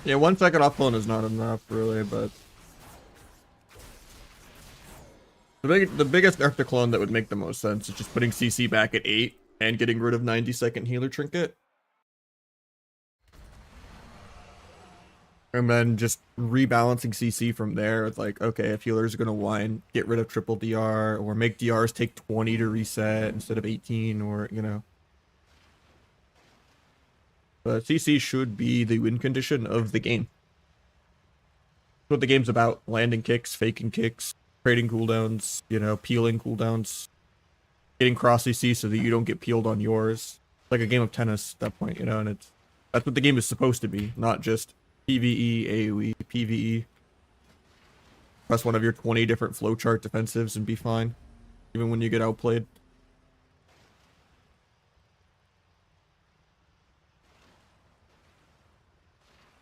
Yeah, 1 second offload is not enough, really, but the biggest nerf to clone that would make the most sense is just putting CC back at 8 and getting rid of 90-second healer trinket. And then just rebalancing CC from there. It's like, okay, if healers are going to whine, get rid of triple DR, or make DRs take 20 to reset instead of 18, or, you know. But CC should be the win condition of the game. That's what the game's about. Landing kicks, faking kicks, trading cooldowns, you know, peeling cooldowns, getting cross CC so that you don't get peeled on yours. It's like a game of tennis at that point, you know, and that's what the game is supposed to be, not just PvE, AoE, PvE. Press one of your 20 different flowchart defensives and be fine, even when you get outplayed.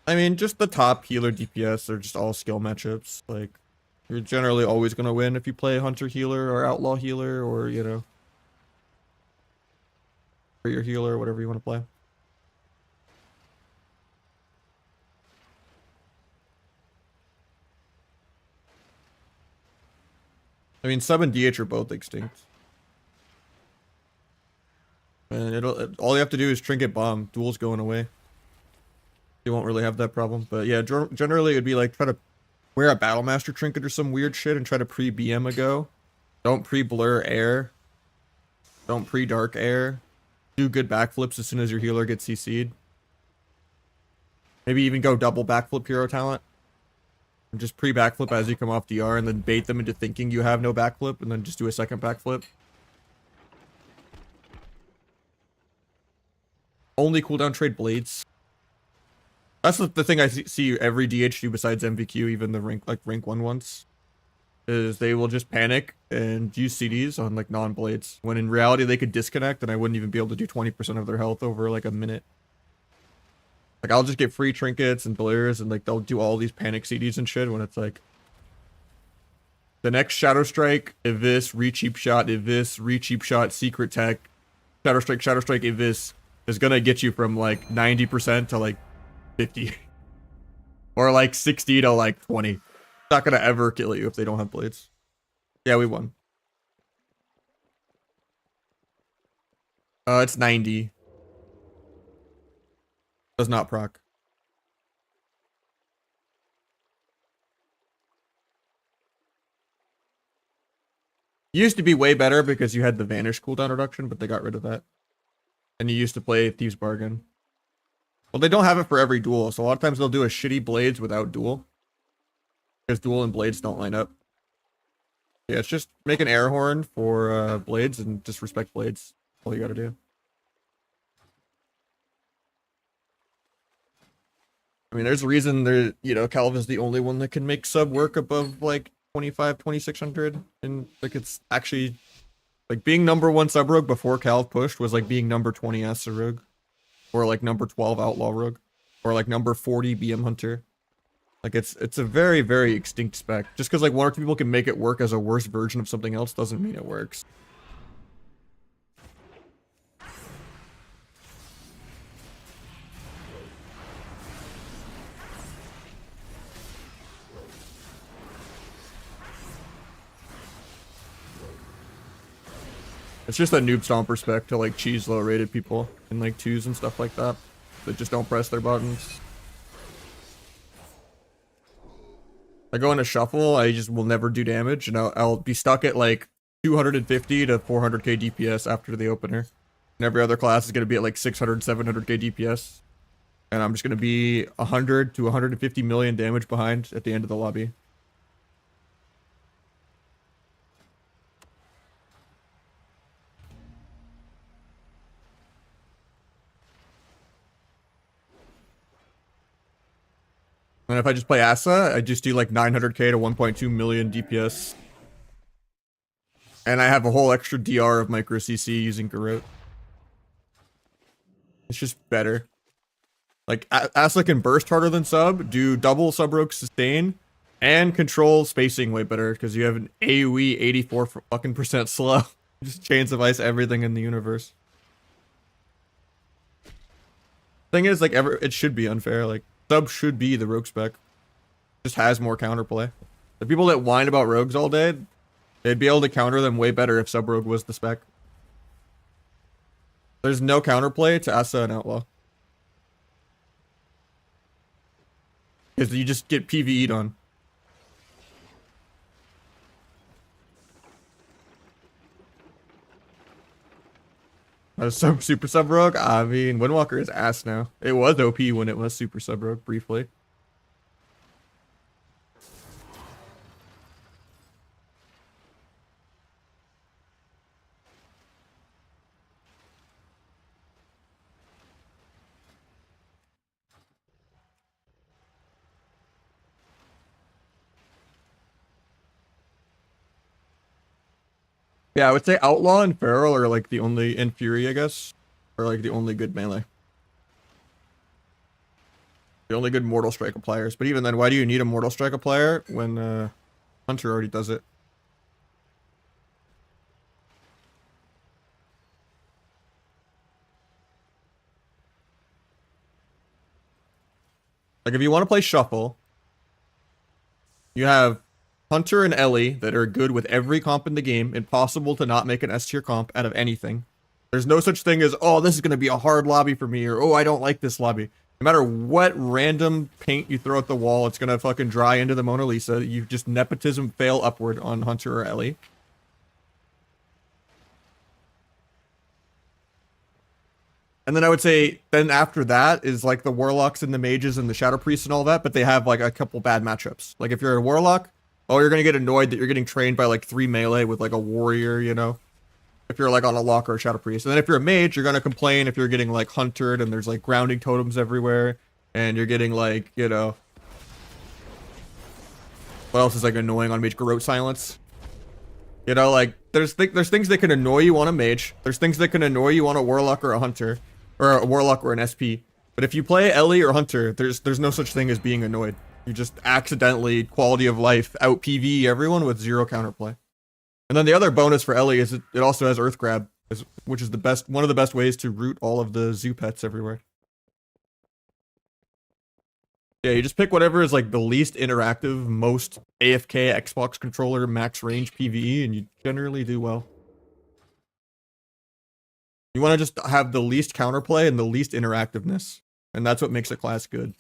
I mean, just the top healer DPS are just all skill matchups. Like, you're generally always going to win if you play Hunter Healer or Outlaw Healer or, you know, or your healer, whatever you want to play. I mean, sub and DH are both extinct. And all you have to do is Trinket Bomb. Duel's going away. You won't really have that problem. But yeah, generally it'd be like try to wear a Battle Master trinket or some weird shit and try to pre-BM a go. Don't pre-blur air. Don't pre-dark air. Do good backflips as soon as your healer gets CC'd. Maybe even go double backflip hero talent. And just pre-backflip as you come off DR and then bait them into thinking you have no backflip and then just do a second backflip. Only cooldown trade blades. That's the thing I see every DH do besides MVQ, even the rank 1 ones, is they will just panic and use CDs on like non-blades, when in reality they could disconnect and I wouldn't even be able to do 20% of their health over like a minute. Like I'll just get free trinkets and blurs and like they'll do all these panic CDs and shit when it's like the next Shadow Strike, Evis, re-cheap shot, Evis, re-cheap shot, secret tech, Shadow Strike, Evis is gonna get you from like 90% to like 50 or like 60 to like 20. It's not gonna ever kill you if they don't have blades. Yeah, we won. It's 90. Does not proc. Used to be way better because you had the vanish cooldown reduction, but they got rid of that. And you used to play Thieves Bargain. Well, they don't have it for every duel, so a lot of times they'll do a shitty blades without duel. Because duel and blades don't line up. Yeah, it's just make an air horn for blades and just respect blades. That's all you gotta do. I mean, there's a reason there, you know, Calv is the only one that can make sub work above like 2600. And like it's actually like being number 1 sub rogue before Calv pushed was like being number 20 S rogue. Or like number 12 Outlaw Rogue. Or like number 40 BM Hunter. Like it's a very, very extinct spec. Just because like 1 or 2 people can make it work as a worse version of something else doesn't mean it works. It's just a noob stomper spec to like cheese low rated people in like 2s and stuff like that. That just don't press their buttons. I go into shuffle, I just will never do damage, and I'll be stuck at like 250 to 400k DPS after the opener. And every other class is going to be at like 600, 700k DPS. And I'm just going to be 100 to 150 million damage behind at the end of the lobby. And if I just play Asa, I just do like 900k to 1.2 million DPS. And I have a whole extra DR of micro CC using Garrote. It's just better. Like, Asa can burst harder than sub, do double sub rogue sustain, and control spacing way better because you have an AoE 84 fucking percent slow. Just chains of ice everything in the universe. Thing is, like, it should be unfair. Like, sub should be the rogue spec. Just has more counterplay. The people that whine about rogues all day, they'd be able to counter them way better if sub rogue was the spec. There's no counterplay to Asa and Outlaw. Because you just get PvE'd on. Super sub rogue? I mean, Windwalker is ass now. It was OP when it was super sub rogue briefly. Yeah, I would say Outlaw and Feral are like the only, and Fury, I guess, are like the only good melee. The only good Mortal Strike appliers. But even then, why do you need a Mortal Strike applier when Hunter already does it? Like, if you want to play Shuffle, you have Hunter and Ellie that are good with every comp in the game. Impossible to not make an S tier comp out of anything. There's no such thing as, oh, this is going to be a hard lobby for me, or, oh, I don't like this lobby. No matter what random paint you throw at the wall, it's going to fucking dry into the Mona Lisa. You just nepotism fail upward on Hunter or Ellie. And then I would say, then after that is like the Warlocks and the Mages and the Shadow Priests and all that, but they have like a couple bad matchups. Like if you're a Warlock, oh, you're going to get annoyed that you're getting trained by like 3 melee with like a Warrior, you know? If you're like on a Lock or a Shadow Priest. And then if you're a Mage, you're going to complain if you're getting like hunted and there's like grounding totems everywhere. And you're getting like, you know... What else is like annoying on Mage? Garrote Silence. You know, like, there's things that can annoy you on a Mage. There's things that can annoy you on a Warlock or a Hunter. Or a Warlock or an SP. But if you play Ellie or Hunter, there's no such thing as being annoyed. You just accidentally, quality of life, out PvE everyone with 0 counterplay. And then the other bonus for Ellie is it also has Earth Grab, which is one of the best ways to root all of the zoo pets everywhere. Yeah, you just pick whatever is like the least interactive, most AFK Xbox controller max range PvE, and you generally do well. You want to just have the least counterplay and the least interactiveness, and that's what makes a class good.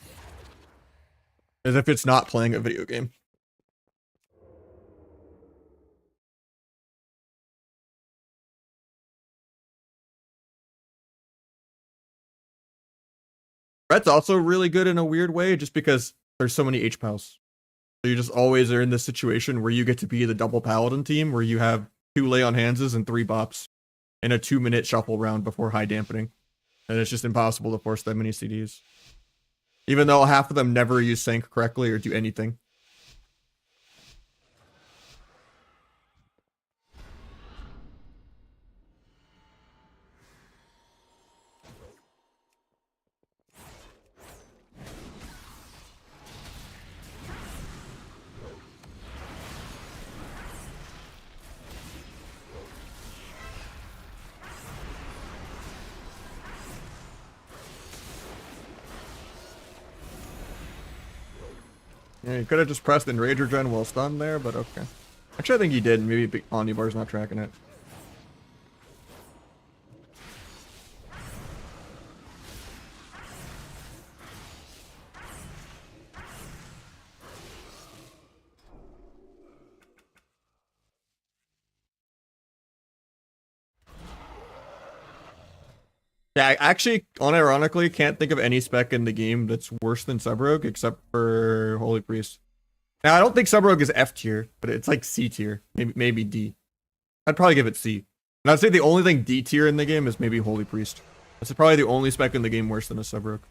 As if it's not playing a video game. Red's also really good in a weird way, just because there's so many H-Pals. So you just always are in this situation where you get to be the double Paladin team, where you have 2 Lay on Handses and 3 Bops in a 2-minute shuffle round before high dampening. And it's just impossible to force that many CDs. Even though half of them never use sync correctly or do anything. Yeah, you could have just pressed Enrage Regen while stunned there, but okay. Actually, I think he did. Maybe Omnibar's not tracking it. Yeah, I actually, unironically, can't think of any spec in the game that's worse than Sub Rogue except for Holy Priest. Now, I don't think Sub Rogue is F tier, but it's like C tier, maybe D. I'd probably give it C. And I'd say the only thing D tier in the game is maybe Holy Priest. That's probably the only spec in the game worse than a Sub Rogue.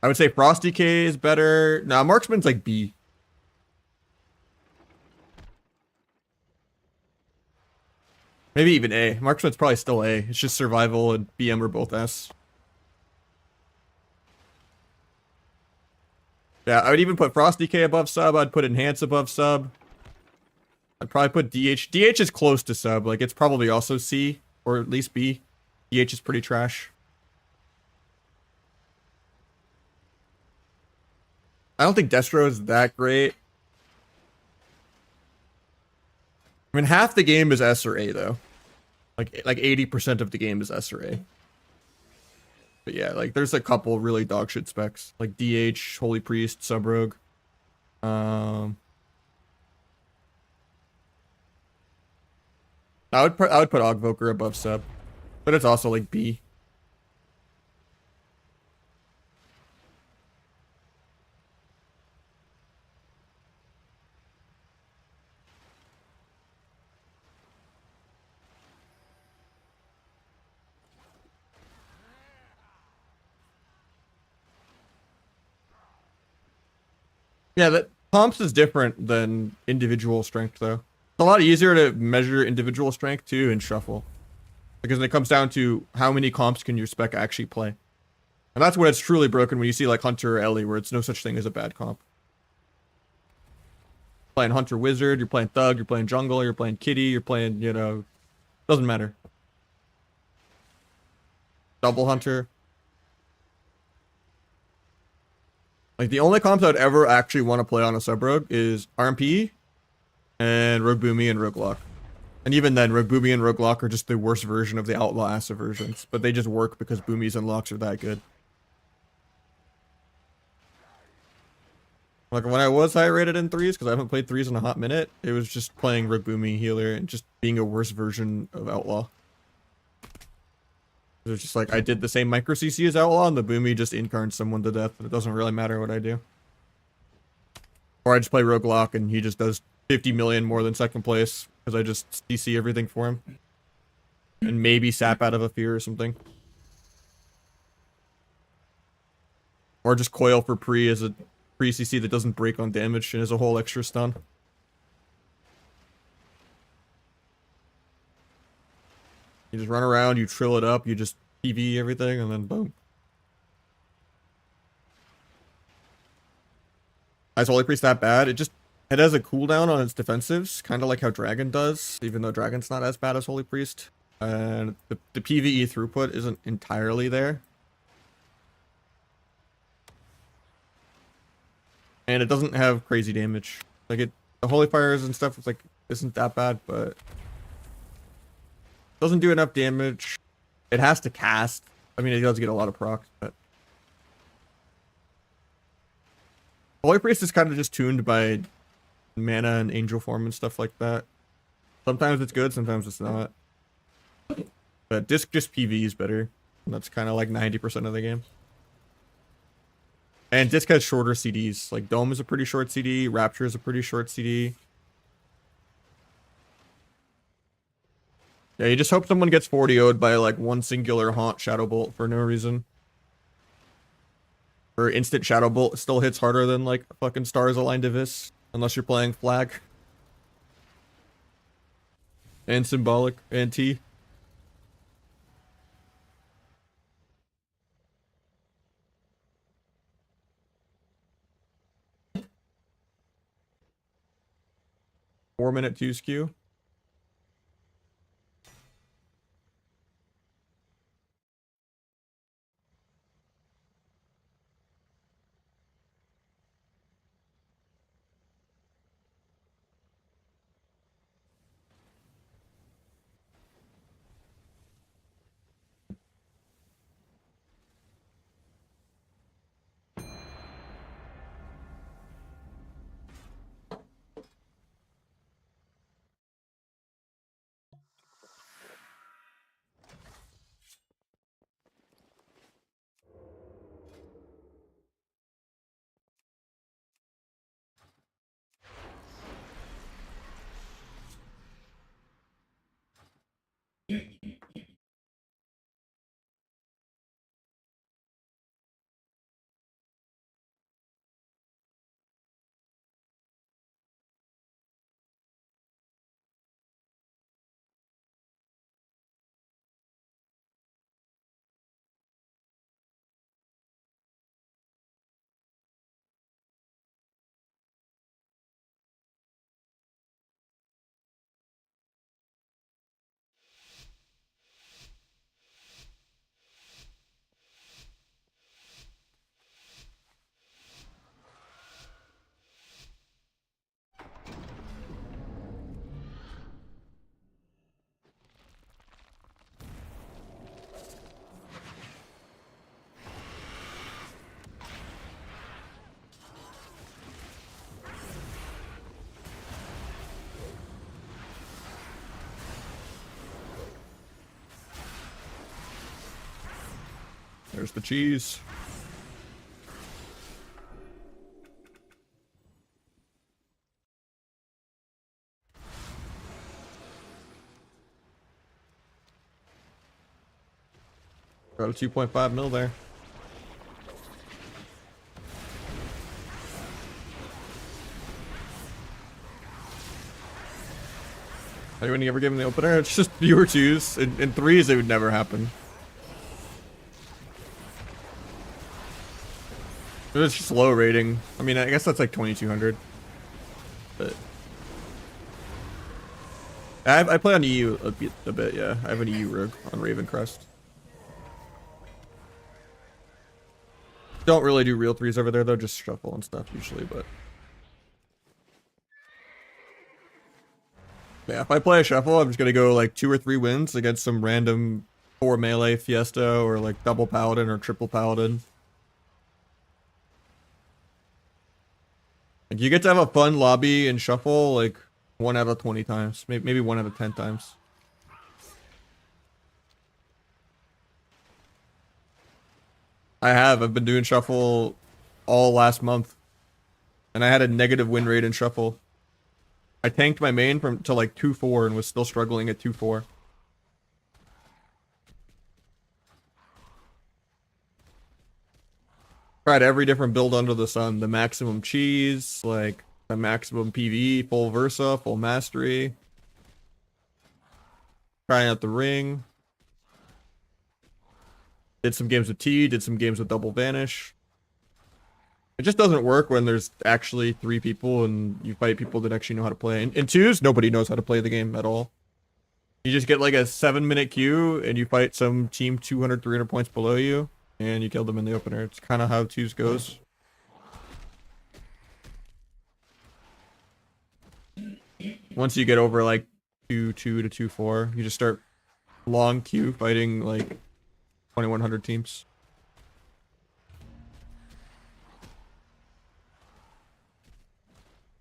I would say Frosty K is better. Nah, Marksman's like B. Maybe even A. Marksman's probably still A. It's just Survival and BM are both S. Yeah, I would even put Frosty K above Sub. I'd put Enhance above Sub. I'd probably put DH. DH is close to Sub. Like, it's probably also C, or at least B. DH is pretty trash. I don't think Destro is that great. I mean, half the game is S or A, though. Like 80% of the game is S or A. But yeah, like, there's a couple really dog shit specs. Like DH, Holy Priest, Sub Rogue. I would put Ogvoker above Sub. But it's also like B. Yeah, that comps is different than individual strength, though. It's a lot easier to measure individual strength, too, in Shuffle. Because it comes down to how many comps can your spec actually play. And that's when it's truly broken, when you see, like, Hunter or Ellie, where it's no such thing as a bad comp. Playing Hunter Wizard, you're playing Thug, you're playing Jungle, you're playing Kitty, you're playing, you know... Doesn't matter. Double Hunter. Like, the only comps I'd ever actually want to play on a Sub Rogue is RMP and Rogue Boomy and Rogue Lock. And even then, Rogue Boomy and Rogue Lock are just the worst version of the Outlaw Asa versions. But they just work because Boomies and Locks are that good. Like, when I was high rated in 3s, because I haven't played 3s in a hot minute, it was just playing Rogue Boomy healer and just being a worse version of Outlaw. It was just like, I did the same micro CC as Outlaw, and the Boomy just incarns someone to death, and it doesn't really matter what I do. Or I just play Rogue Lock, and he just does 50 million more than second place, because I just CC everything for him. And maybe sap out of a fear or something. Or just coil for pre as a pre-CC that doesn't break on damage and is a whole extra stun. You just run around, you trill it up, you just PV everything, and then boom. Is Holy Priest that bad? It has a cooldown on its defensives, kind of like how Dragon does, even though Dragon's not as bad as Holy Priest. And the PvE throughput isn't entirely there. And it doesn't have crazy damage. Like, the Holy Fires and stuff is like, isn't that bad, but doesn't do enough damage. It has to cast. I mean, it does get a lot of procs, but Holy Priest is kind of just tuned by mana and angel form and stuff like that. Sometimes it's good, sometimes it's not. But Disc just PV is better. And that's kind of like 90% of the game. And Disc has shorter CDs. Like, Dome is a pretty short CD. Rapture is a pretty short CD. Yeah, you just hope someone gets 40-0'd by, like, one singular Haunt Shadow Bolt for no reason. Or instant Shadow Bolt still hits harder than, like, fucking Stars Aligned Divis. Unless you're playing Flag. And Symbolic. And T. Four-minute 2 skew. There's the cheese. Got a 2.5 mil there. Anyone ever give him the opener? It's just fewer twos. In threes, it would never happen. It's just low rating. I mean, I guess that's like 2200. But I play on EU a bit, yeah. I have an EU rogue on Raven Crest. Don't really do real threes over there though, just shuffle and stuff usually, but yeah, if I play a shuffle, I'm just gonna go like 2 or 3 wins against some random 4 melee Fiesta or like double paladin or triple paladin. Like you get to have a fun lobby and shuffle like 1 out of 20 times, maybe 1 out of 10 times. I've been doing shuffle all last month, and I had a negative win rate in shuffle. I tanked my main to like 2-4 and was still struggling at 2-4. Tried every different build under the sun. The maximum cheese, like the maximum PV, full Versa, full mastery. Trying out the ring. Did some games with T, did some games with double vanish. It just doesn't work when there's actually 3 people and you fight people that actually know how to play. In twos, nobody knows how to play the game at all. You just get like a 7-minute queue and you fight some team 200, 300 points below you and you kill them in the opener. It's kind of how twos goes. Once you get over like 2-2 to 2-4, you just start long queue fighting like 2100 teams.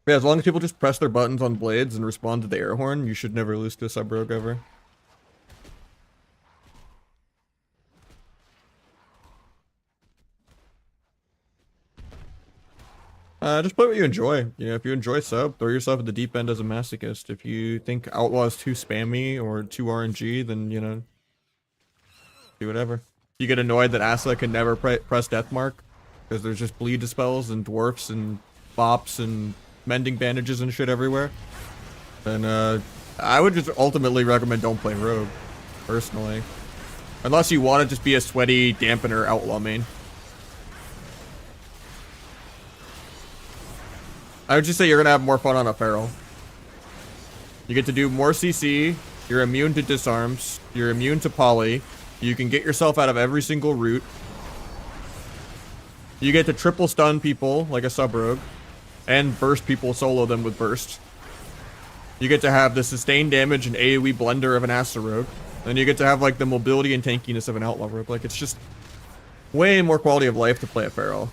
Yeah, as long as people just press their buttons on blades and respond to the air horn, you should never lose to a sub rogue ever. Just play what you enjoy. You know, if you enjoy sub, throw yourself at the deep end as a masochist. If you think outlaw is too spammy or too RNG, then, you know, do whatever. You get annoyed that Asa can never press Deathmark because there's just bleed dispels and dwarfs and bops and mending bandages and shit everywhere. Then I would just ultimately recommend don't play rogue, personally. Unless you want to just be a sweaty dampener outlaw main. I would just say you're gonna have more fun on a feral. You get to do more CC, you're immune to disarms, you're immune to poly, you can get yourself out of every single route. You get to triple stun people like a sub rogue, and burst people, solo them with burst. You get to have the sustained damage and AoE blender of an Asa rogue, and you get to have like the mobility and tankiness of an outlaw rogue. Like it's just way more quality of life to play a feral.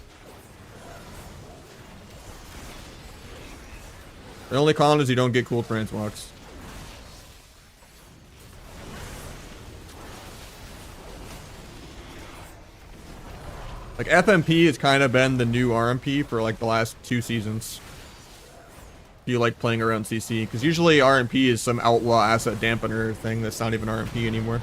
The only con is you don't get cool transmogs. Like FMP has kind of been the new RMP for like the last 2 seasons. If you like playing around CC, because usually RMP is some outlaw asset dampener thing that's not even RMP anymore.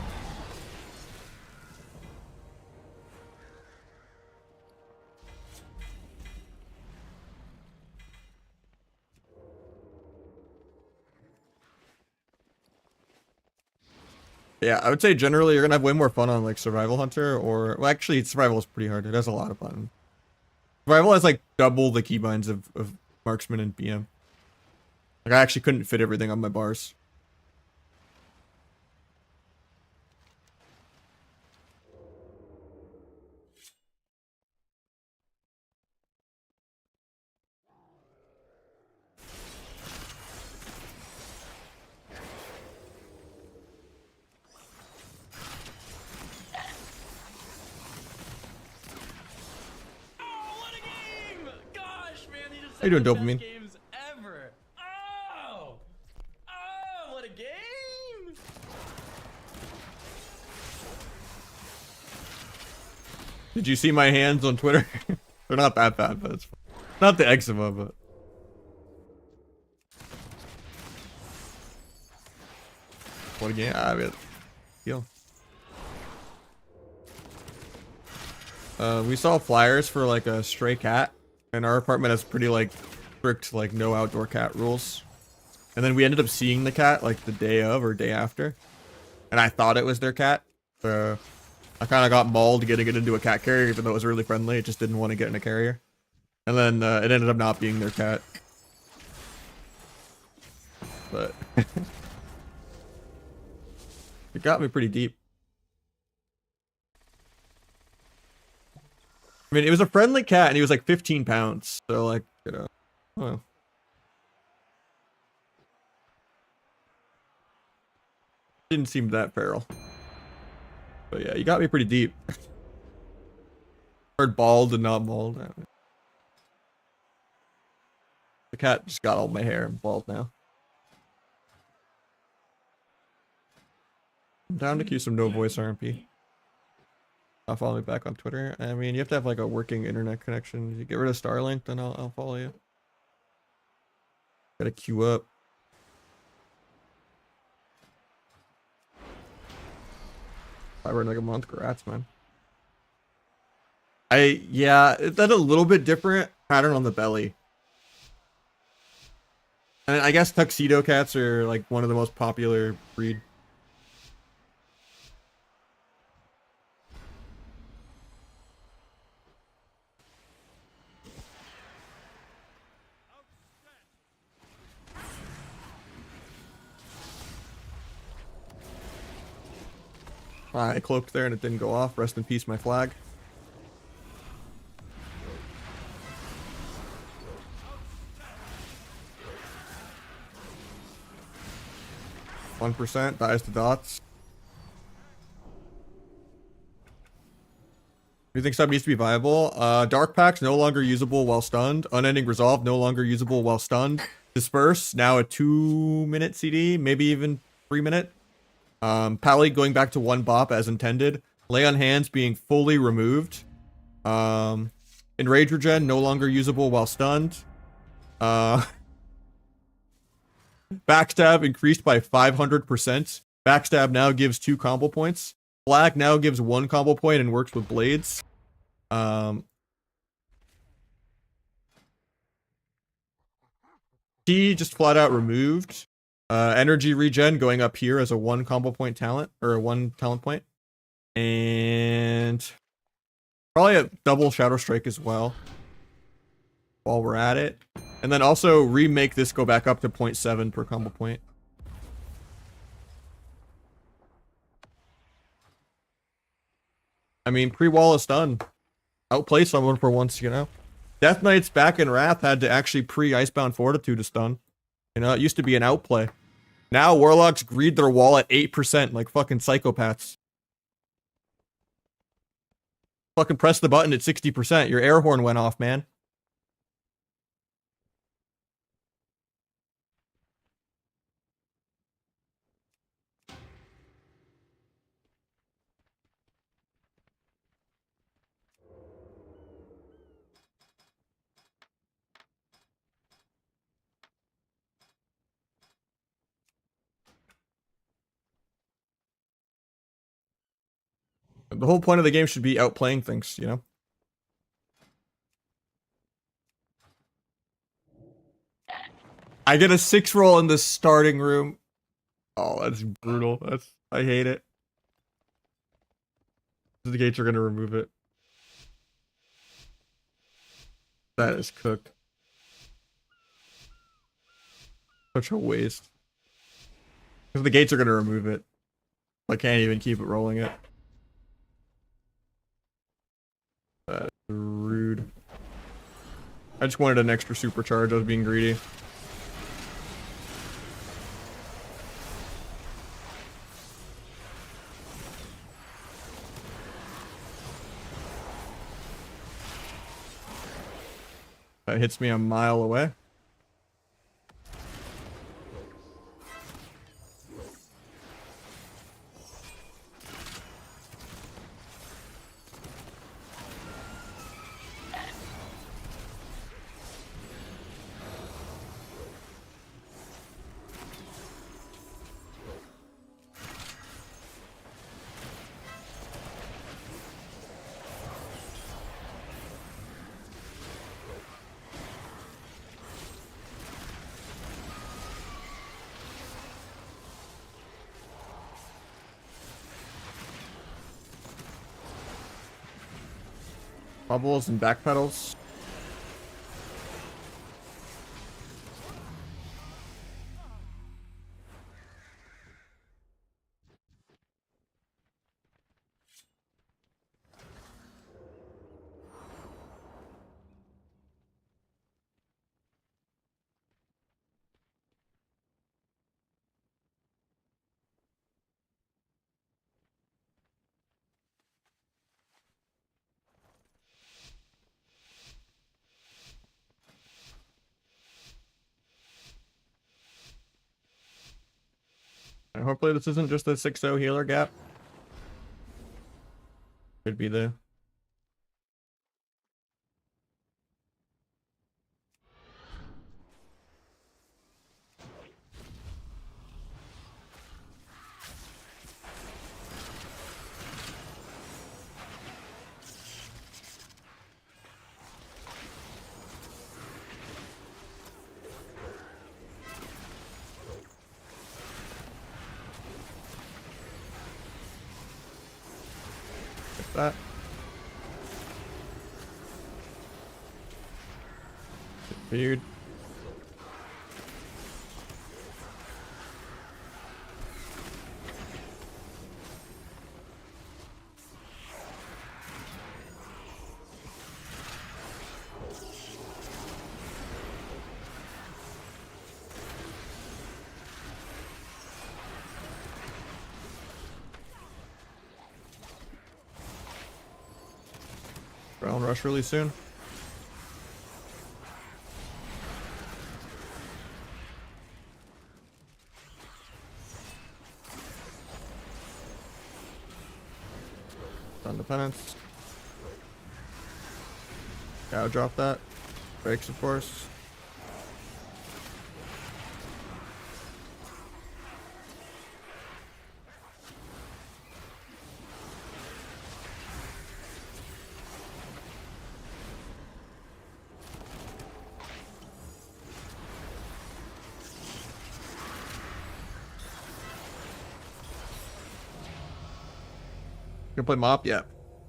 Yeah, I would say generally you're gonna have way more fun on like Survival Hunter or, well, actually Survival is pretty hard. It has a lot of fun. Survival has like double the keybinds of Marksman and BM. Like I actually couldn't fit everything on my bars. How you doing, dopamine? Games ever. Oh, what a game! you see my hands on Twitter? They're not that bad, but it's not the eczema, but. What again? I mean, heal. We saw flyers for like a stray cat, and our apartment has pretty like strict like no outdoor cat rules. And then we ended up seeing the cat like the day of or day after, and I thought it was their cat. So I kind of got mauled getting it into a cat carrier, even though it was really friendly. It just didn't want to get in a carrier, and then it ended up not being their cat. But it got me pretty deep. I mean, it was a friendly cat, and he was like 15 pounds. So, like, you know, well. Didn't seem that feral. But yeah, you got me pretty deep. Heard bald and not mauled. The cat just got all my hair and bald now. I'm down to queue some no voice RMP. I'll follow me back on Twitter. I mean, you have to have like a working internet connection. If you get rid of Starlink, then I'll follow you. Gotta queue up. I in like a month. Congrats, man. Yeah, it's a little bit different pattern on the belly. And I guess tuxedo cats are like one of the most popular breed. I cloaked there and it didn't go off. Rest in peace, my flag. %, dies to dots. Do you think sub needs to be viable? Dark Packs no longer usable while stunned. Unending Resolve no longer usable while stunned. Disperse now a 2-minute CD, maybe even 3-minute. Pally going back to 1 bop as intended. Lay on Hands being fully removed. Enrage Regen no longer usable while stunned. Backstab increased by 500%. Backstab now gives 2 combo points. Flag now gives 1 combo point and works with blades. T just flat out removed. Energy regen going up here as a 1 combo point talent, or a 1 talent point. And probably a double Shadow Strike as well, while we're at it. And then also remake this go back up to 0.7 per combo point. I mean, pre-wall is done. Outplay someone for once, you know. Death Knights back in Wrath had to actually pre-Icebound Fortitude to stun. You know, it used to be an outplay. Now Warlocks greed their wall at 8% like fucking psychopaths. Fucking press the button at 60%. Your air horn went off, man. The whole point of the game should be outplaying things, you know? I get a 6 roll in the starting room. Oh, that's brutal. I hate it. The gates are gonna remove it. That is cooked. Such a waste. Because the gates are gonna remove it. I can't even keep it rolling it. That's rude. I just wanted an extra supercharge. I was being greedy. That hits me a mile away. Bubbles and back pedals. And hopefully this isn't just a 6-0 healer gap. Could be the that. Weird. Ground rush really soon. Independence. Cow drop that. Breaks, of course. Gonna play Mop? Yeah.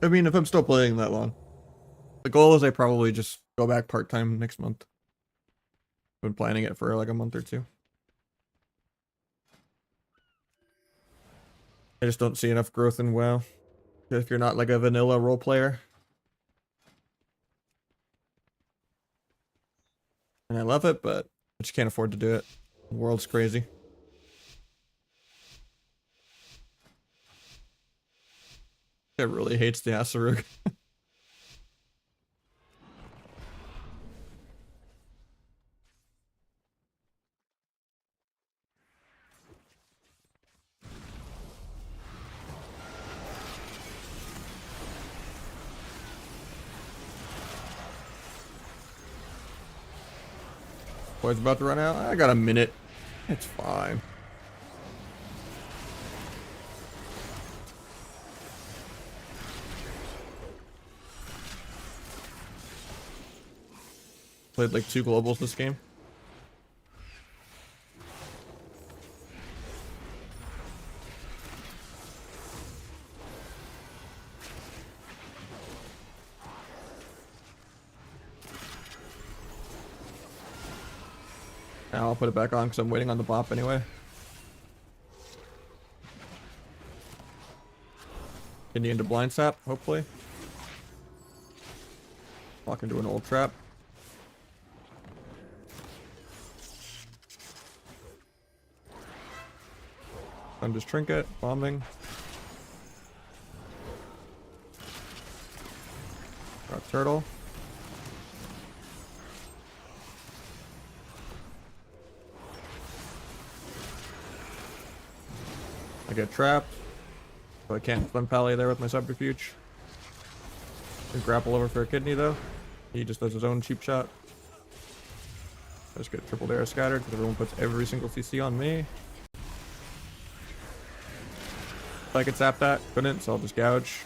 I mean, if I'm still playing that long. The goal is I probably just go back part-time next month. Been planning it for like a month or two. I just don't see enough growth in WoW. If you're not like a vanilla role player. And I love it, but I just can't afford to do it. The world's crazy. It really hates the Asarug. Boy's about to run out. I got a minute. It's fine. Played like 2 globals this game. Now I'll put it back on because I'm waiting on the bop anyway. Getting into blind sap, hopefully. Walk into an old trap. I'm just trinket, bombing. Got turtle. I get trapped, so I can't flim pally there with my subterfuge. Can grapple over for a kidney though. He just does his own cheap shot. I just get triple arrow scattered because everyone puts every single CC on me. If I could sap that, couldn't, so I'll just gouge.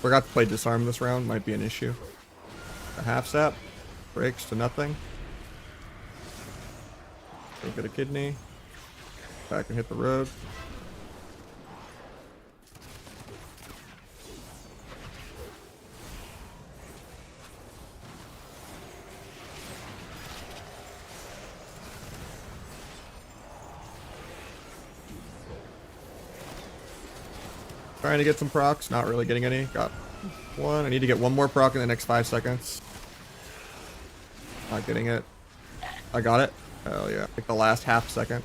Forgot to play disarm this round, might be an issue. A half sap breaks to nothing. Go get a kidney. Back and hit the road. Trying to get some procs, not really getting any. Got one. I need to get one more proc in the next 5 seconds. Not getting it. I got it. Hell yeah. Like the last half second.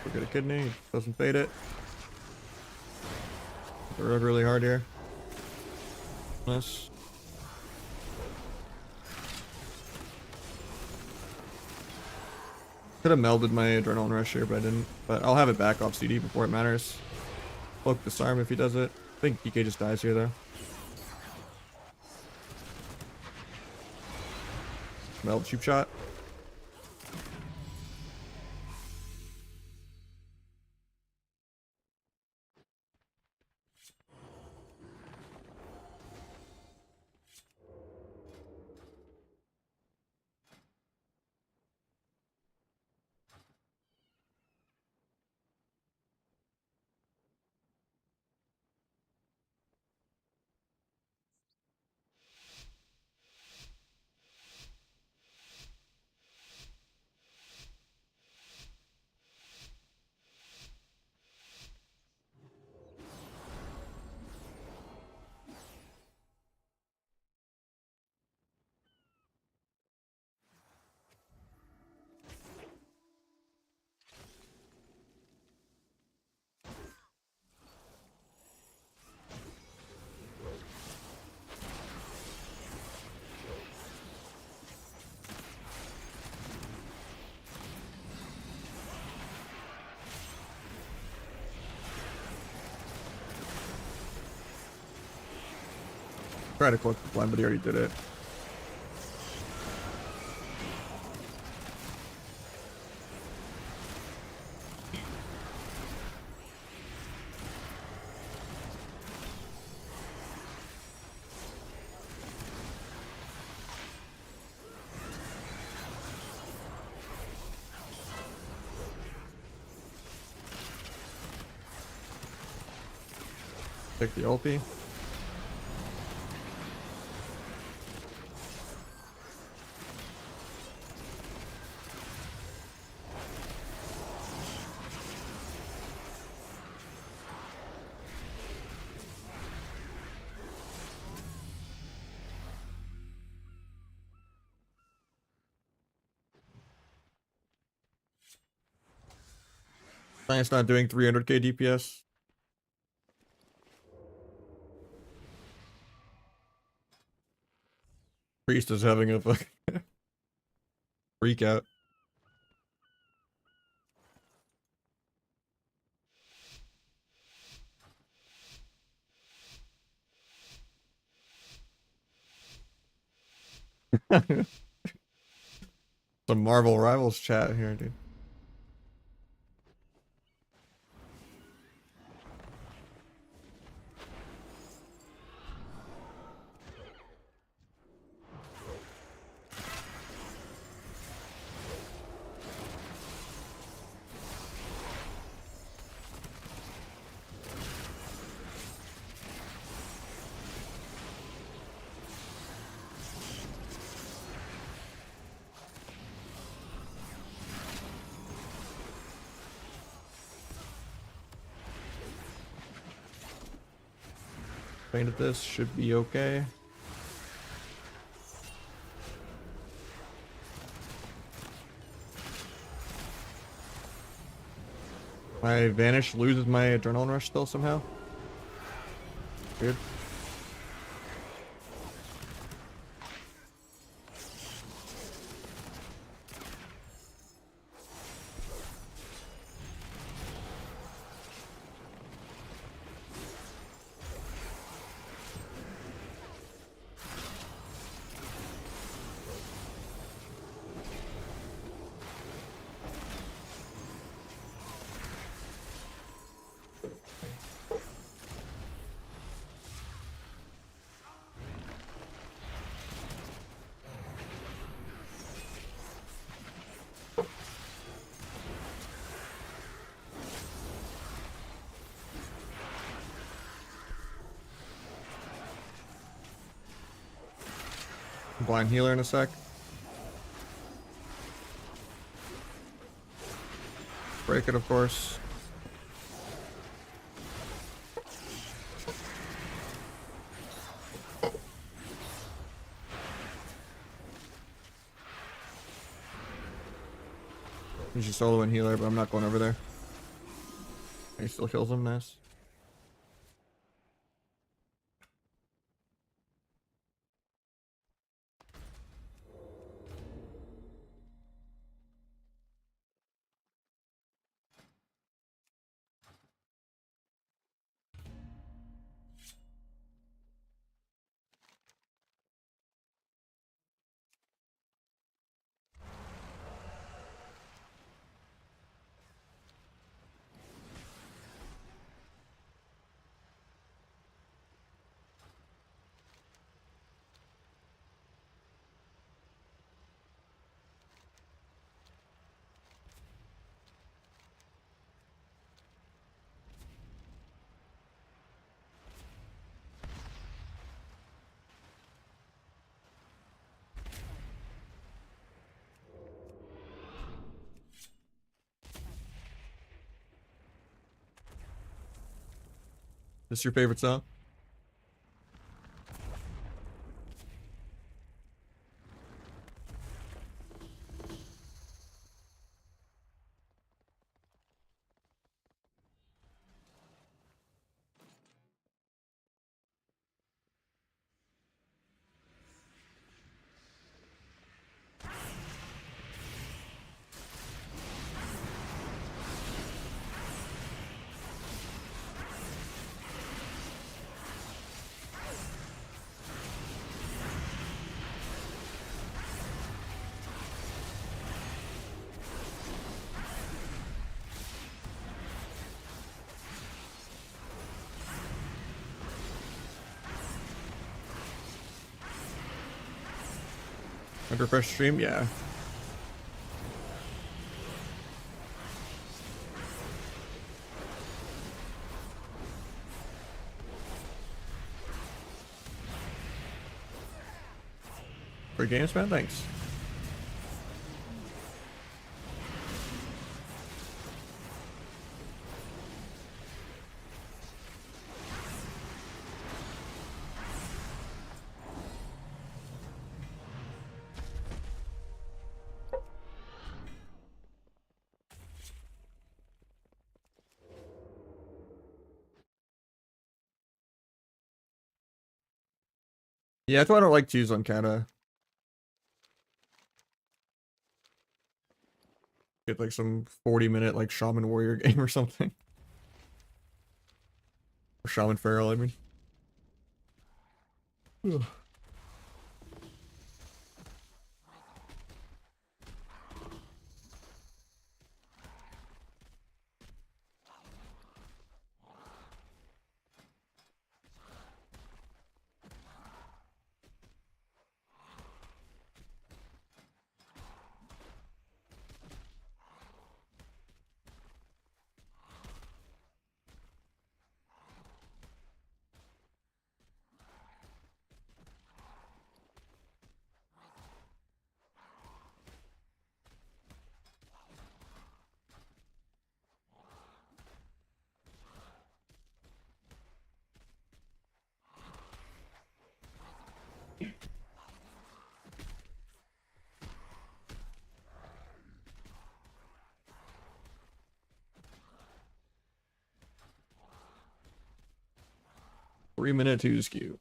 We'll get a kidney. Doesn't fade it. The road really hard here. This. Could have melded my adrenaline rush here, but I didn't. But I'll have it back off CD before it matters. Cloak disarm if he does it. I think DK just dies here though. Meld cheap shot. Try to cloak the blind, but he already did it. Take the ulti. It's not doing 300k DPS. Priest is having a fucking freak out. Some Marvel Rivals chat here, dude. Painted this should be okay. My Vanish loses my Adrenaline Rush still somehow. Weird. Blind healer in a sec. Break it, of course. He's just solo and healer, but I'm not going over there. He still kills him, nice. This your favorite song? Under fresh stream, yeah. Great games, man. Thanks. Yeah, that's why I don't like to use on Kata. Get like some 40-minute like Shaman Warrior game or something. Or Shaman Feral, I mean. Ugh. Three-minute 2 skew.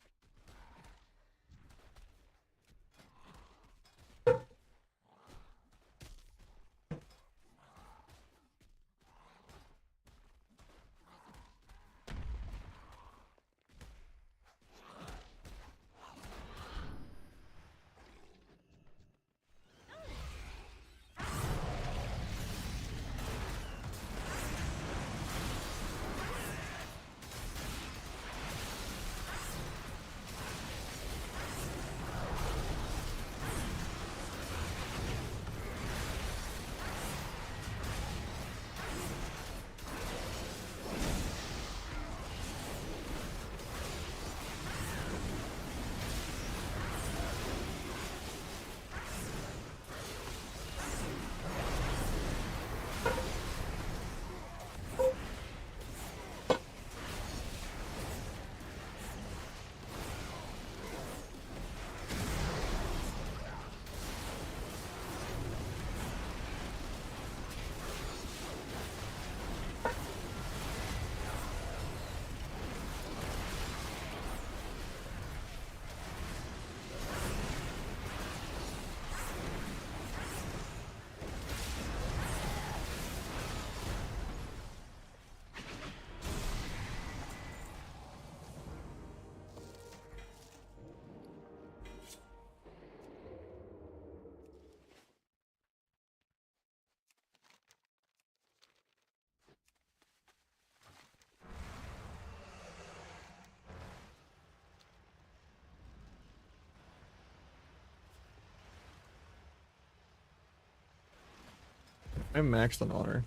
I'm maxed on honor.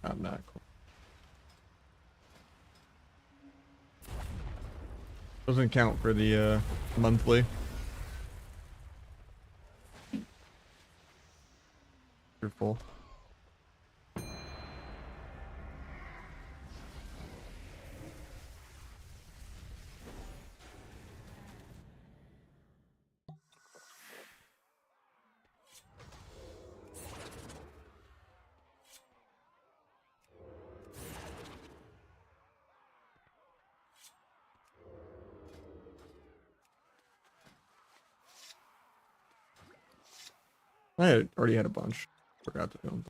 I'm not. Cool. Doesn't count for the monthly. You're full. Already had a bunch. Forgot to film.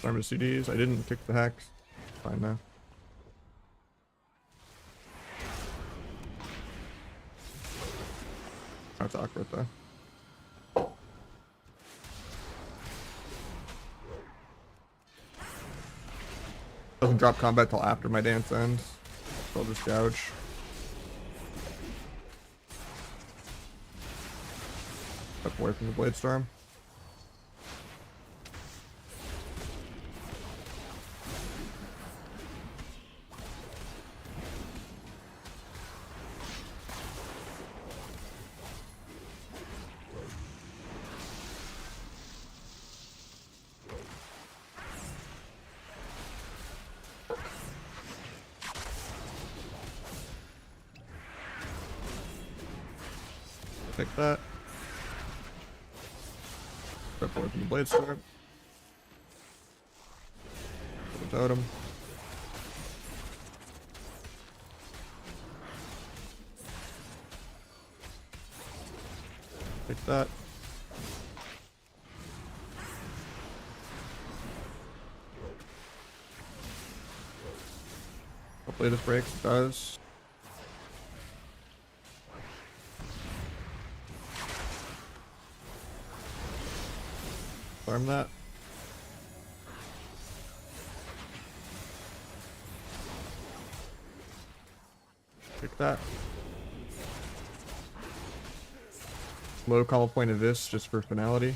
Armor CDs. I didn't kick the hacks. Fine now. That's awkward though. Doesn't drop combat till after my dance ends. So I'll just gouge. Step away from the Blade Storm. Take that. Step away from the Blade Storm. Put the totem. Take that. Hopefully this breaks. It does. Farm that. Take that. Low call point of this just for finality.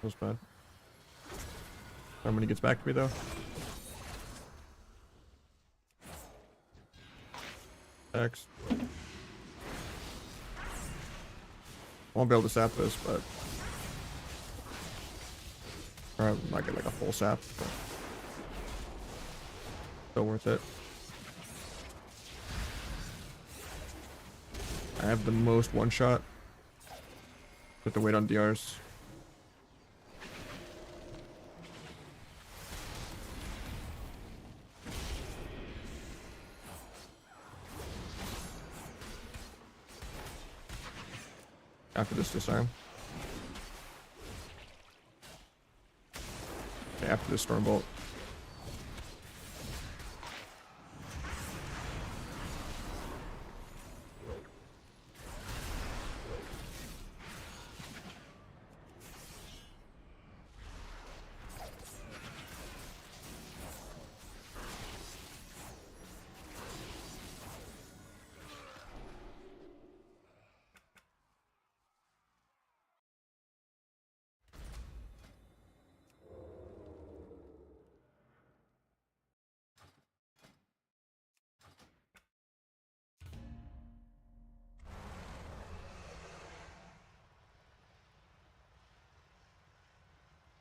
Was bad. When he gets back to me though. X. Won't be able to sap this, but or I might get like a full sap, but still worth it. I have the most one shot. Have to wait on DRs. After this disarm. Okay, after this storm bolt.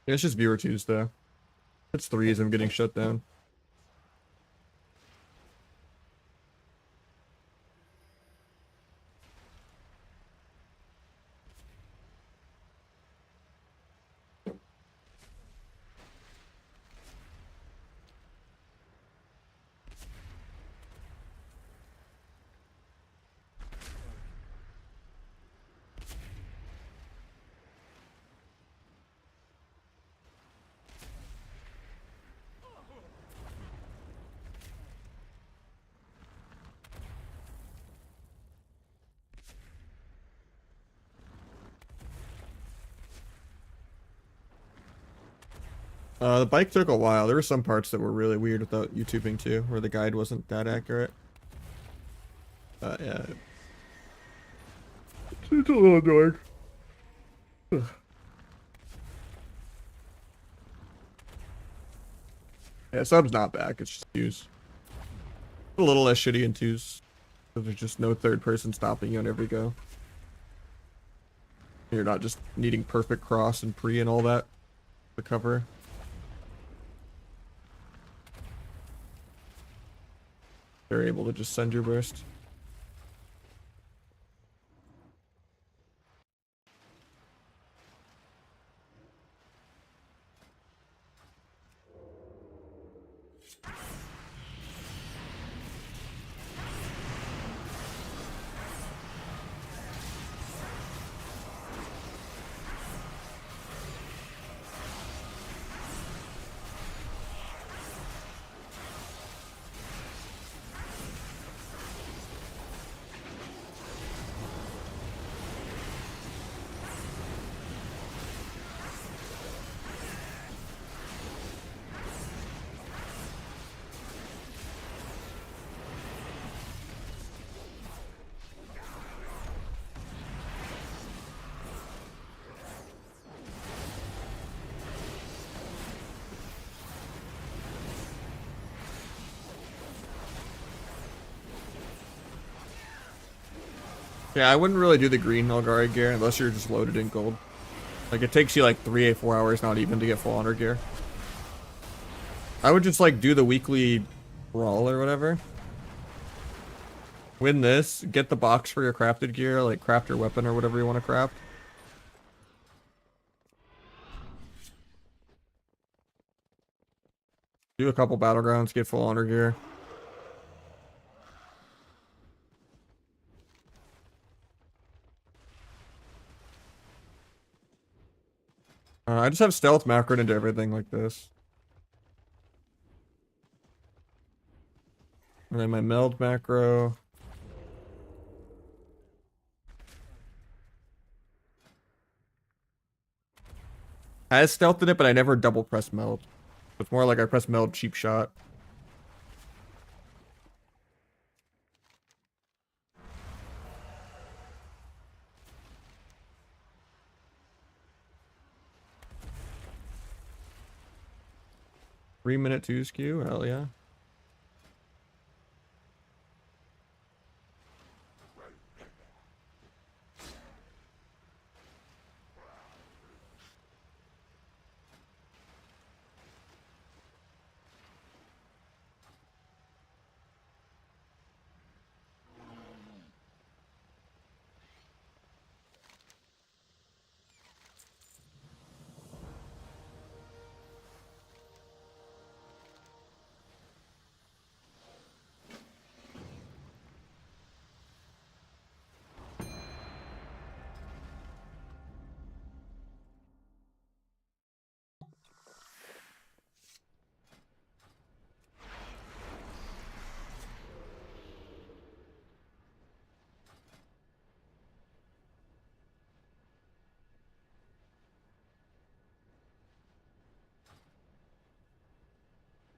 Yeah, it's just viewer twos though. It's threes. I'm getting shut down. The bike took a while. There were some parts that were really weird without YouTubing too, where the guide wasn't that accurate. Yeah. It's a little annoying. Yeah, sub's not back. It's just twos. A little less shitty in twos. Because there's just no third person stopping you on every go. You're not just needing perfect cross and pre and all that to cover. They're able to just send your burst. Yeah, I wouldn't really do the green Elgari gear unless you're just loaded in gold. Like, it takes you like 3-4 hours not even to get full honor gear. I would just like do the weekly brawl or whatever. Win this, get the box for your crafted gear, like craft your weapon or whatever you want to craft. Do a couple battlegrounds, get full honor gear. I just have stealth macroed into everything like this. And then my meld macro. Has stealth in it, but I never double press meld. It's more like I press meld cheap shot. Three-minute 2 skew, hell yeah.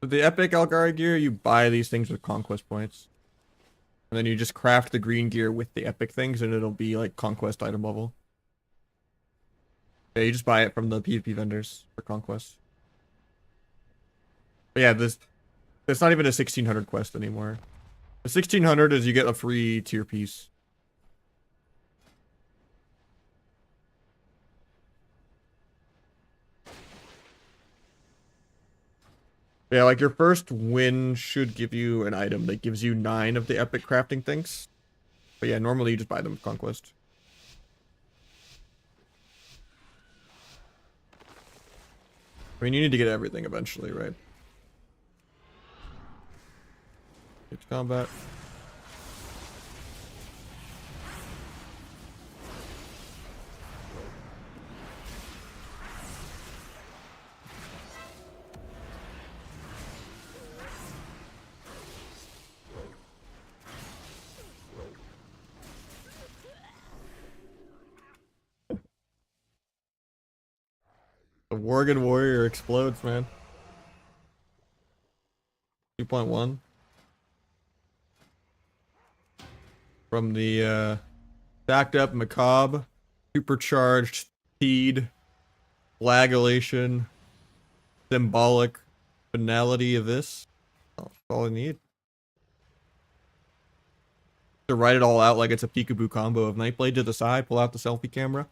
With the epic Elgari gear, you buy these things with conquest points. And then you just craft the green gear with the epic things and it'll be like conquest item level. Yeah, you just buy it from the PvP vendors for conquest. But yeah, it's not even a 1600 quest anymore. The 1600 is you get a free tier piece. Yeah, like your first win should give you an item that gives you 9 of the epic crafting things. But yeah, normally you just buy them with Conquest. I mean, you need to get everything eventually, right? Get to combat. The Worgen Warrior explodes, man. 2.1. From the stacked up Macabre, supercharged Teed, flagellation, symbolic finality of this. Oh, that's all I need. To write it all out like it's a peekaboo combo of Nightblade to the side, pull out the selfie camera.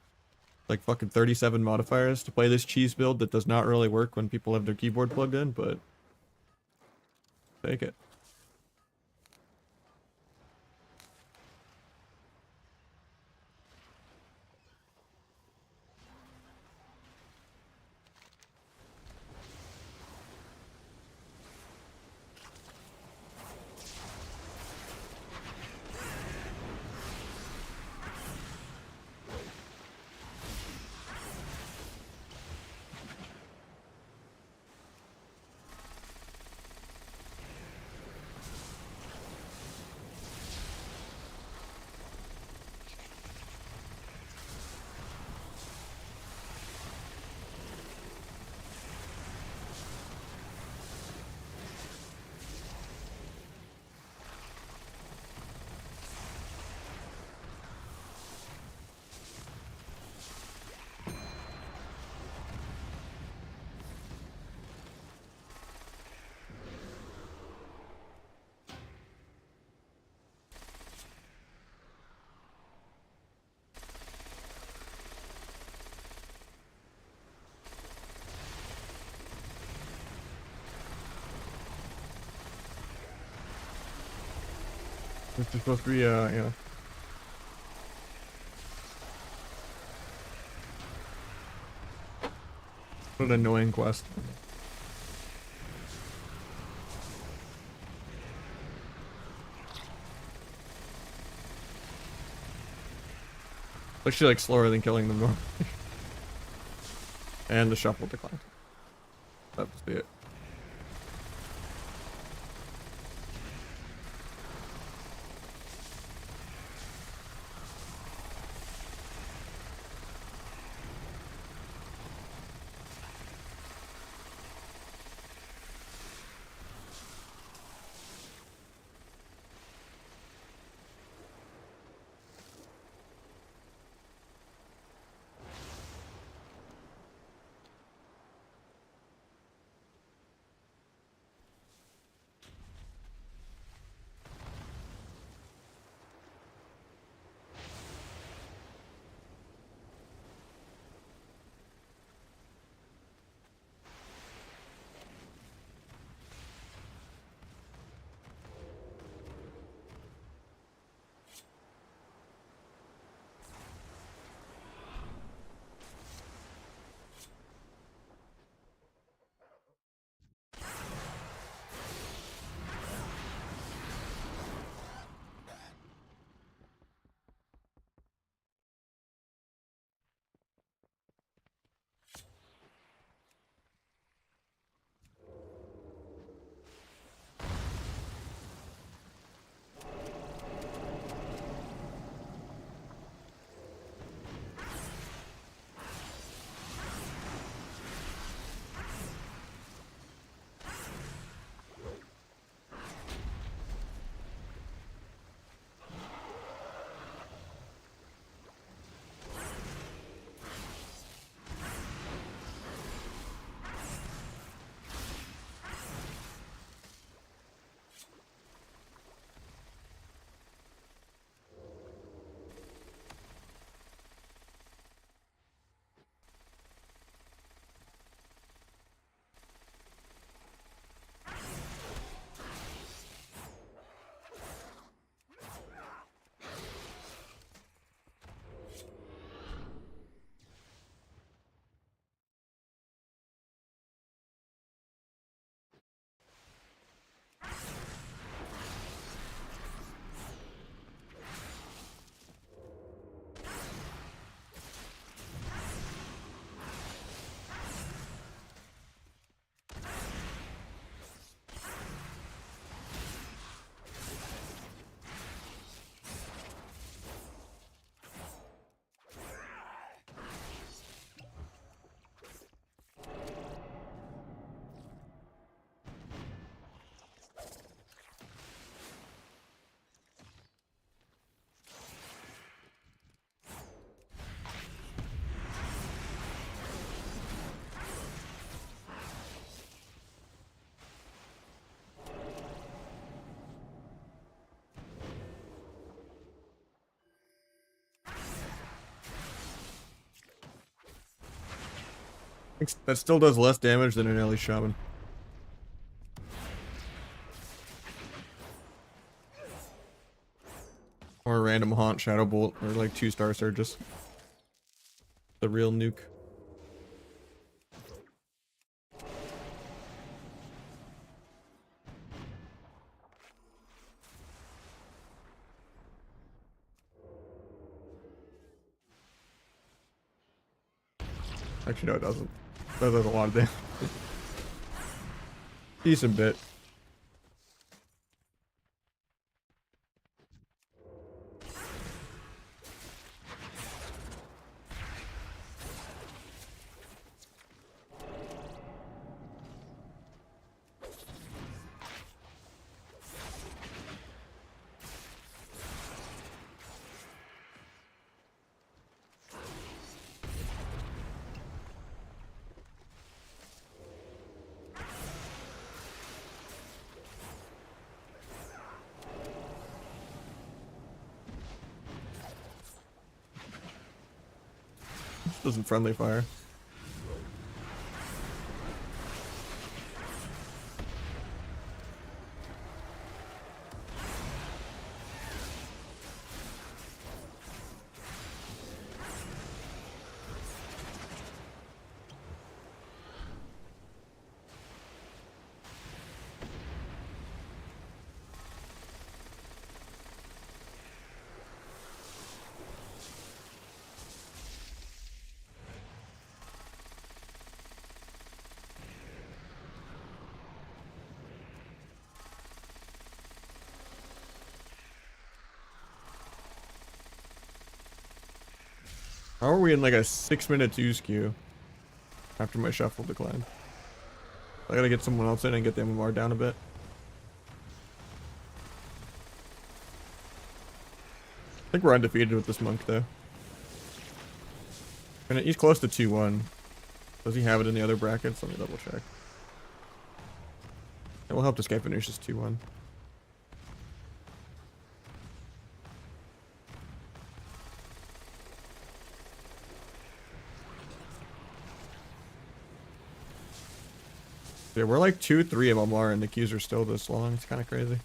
Like fucking 37 modifiers to play this cheese build that does not really work when people have their keyboard plugged in, but take it. This is supposed to be, what an annoying quest. Actually, like slower than killing them normally. And the shuffle declined. That must be it. That still does less damage than an Ellie Shaman. Or a random Haunt Shadow Bolt, or like 2-star Surges. The real nuke. Actually, no, it doesn't. That does a lot of damage. Decent bit. Doesn't friendly fire. How are we in like a 6-minute 2 queue after my shuffle declined? I gotta get someone else in and get the MMR down a bit. I think we're undefeated with this monk though. And he's close to 2-1. Does he have it in the other brackets? Let me double check. It will help this guy finish his 2-1. Yeah, we're like 2-3 MMR and the queues are still this long. It's kind of crazy.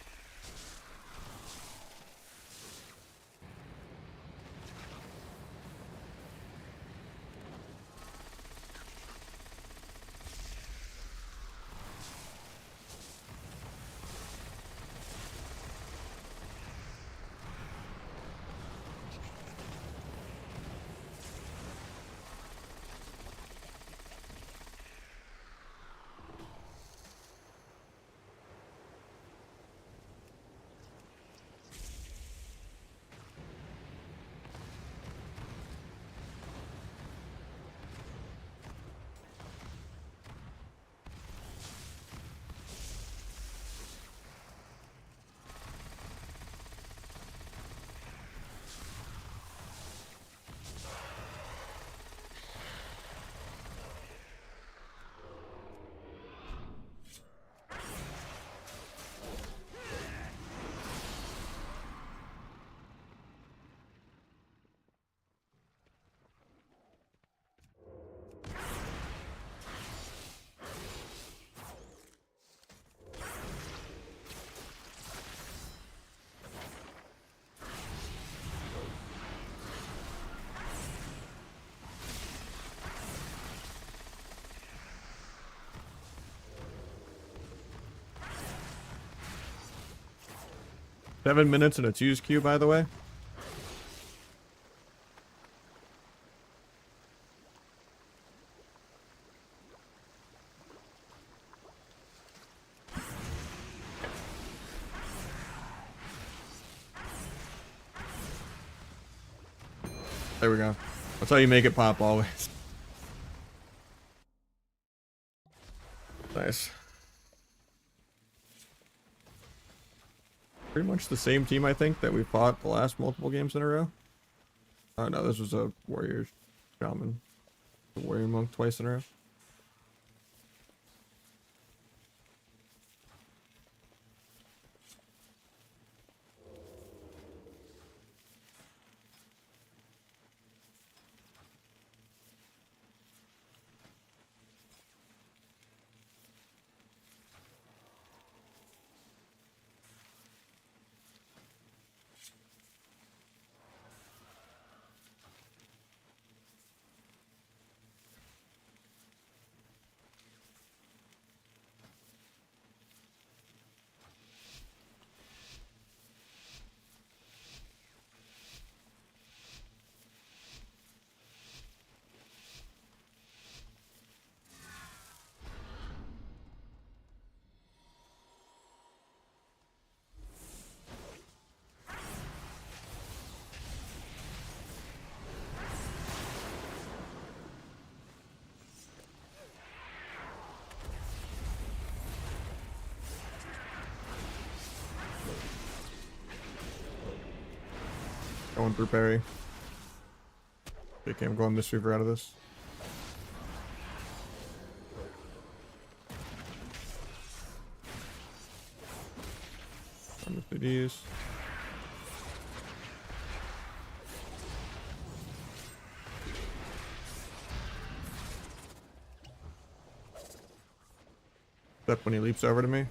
Seven minutes in a 2's queue, by the way. There we go. That's how you make it pop always. Nice. Pretty much the same team, I think, that we fought the last multiple games in a row. Oh no, this was a warrior shaman. A warrior monk twice in a row. Going through parry. Okay, I'm going Mistweaver out of this. Run through these. Except when he leaps over to me.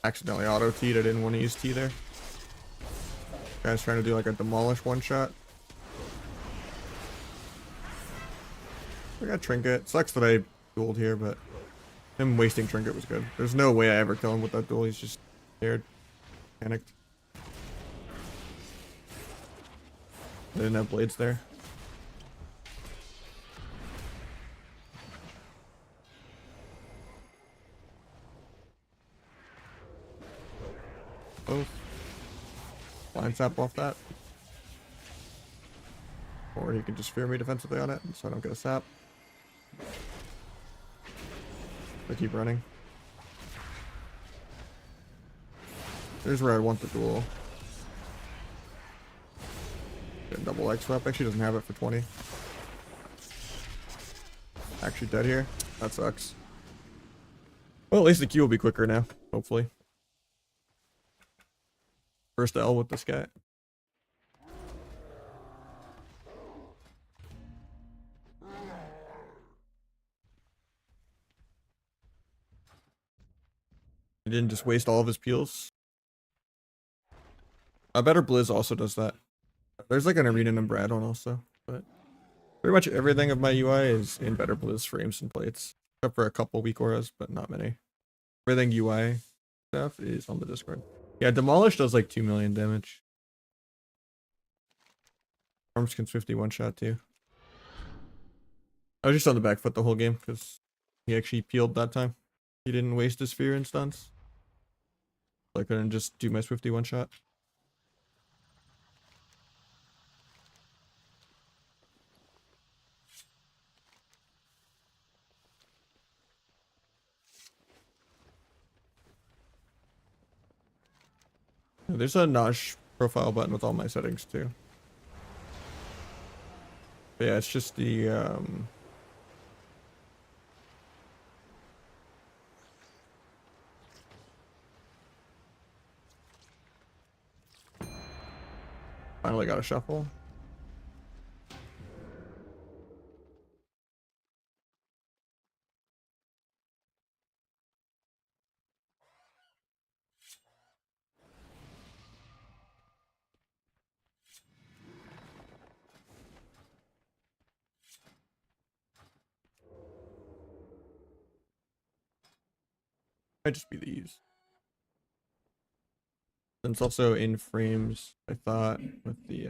Accidentally auto-T'd. I didn't want to use T there. Guy's trying to do like a demolish one shot. I got Trinket. Sucks that I dueled here, but him wasting Trinket was good. There's no way I ever kill him with that duel. He's just scared. Panicked. I didn't have blades there. Both. Blind sap off that. Or he can just fear me defensively on it, so I don't get a sap. I keep running. There's where I want the duel. Get a double X swap. Actually doesn't have it for 20. Actually dead here. That sucks. Well, at least the Q will be quicker now, hopefully. First L with this guy. He didn't just waste all of his peels. A better Blizz also does that. There's like an arena number add-on also, but pretty much everything of my UI is in better Blizz frames and plates, except for a couple weak auras, but not many. Everything UI stuff is on the Discord. Yeah, Demolish does like 2 million damage. Arms can 51 shot too. I was just on the back foot the whole game because he actually peeled that time. He didn't waste his fear and stuns. So I couldn't just do my Swifty one shot. There's a Nahj profile button with all my settings too. But yeah, it's just the finally got a shuffle. Might just be these. And it's also in frames, I thought, with the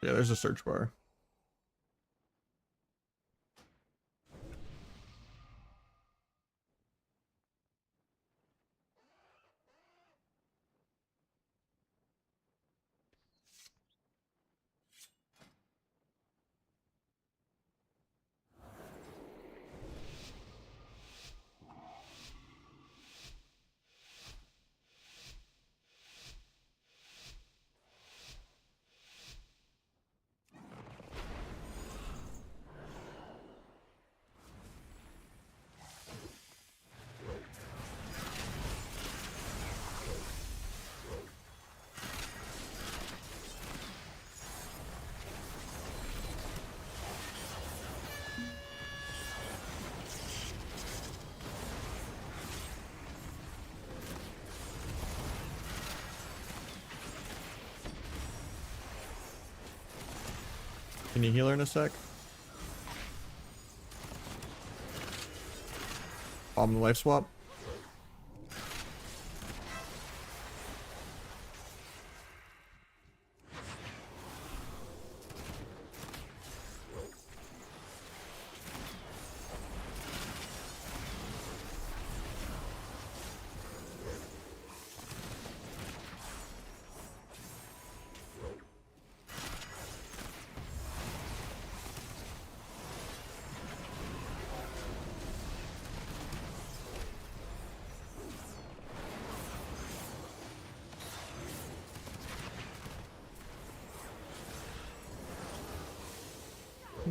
yeah, there's a search bar. Can you heal her in a sec? Bomb the life swap.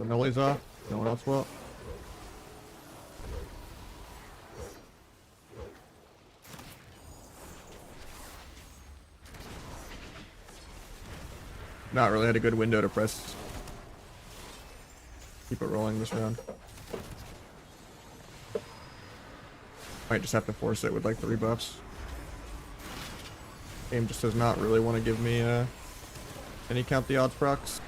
The nullies off. No one else will. Not really had a good window to press. Keep it rolling this round. Might just have to force it with like the rebuffs. Game just does not really want to give me any count the odds procs.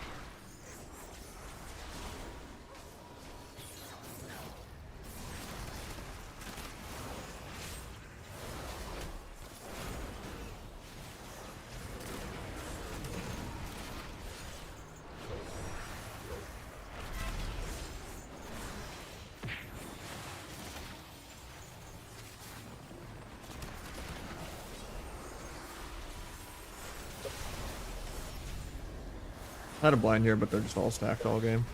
I had a blind here, but they're just all stacked all game.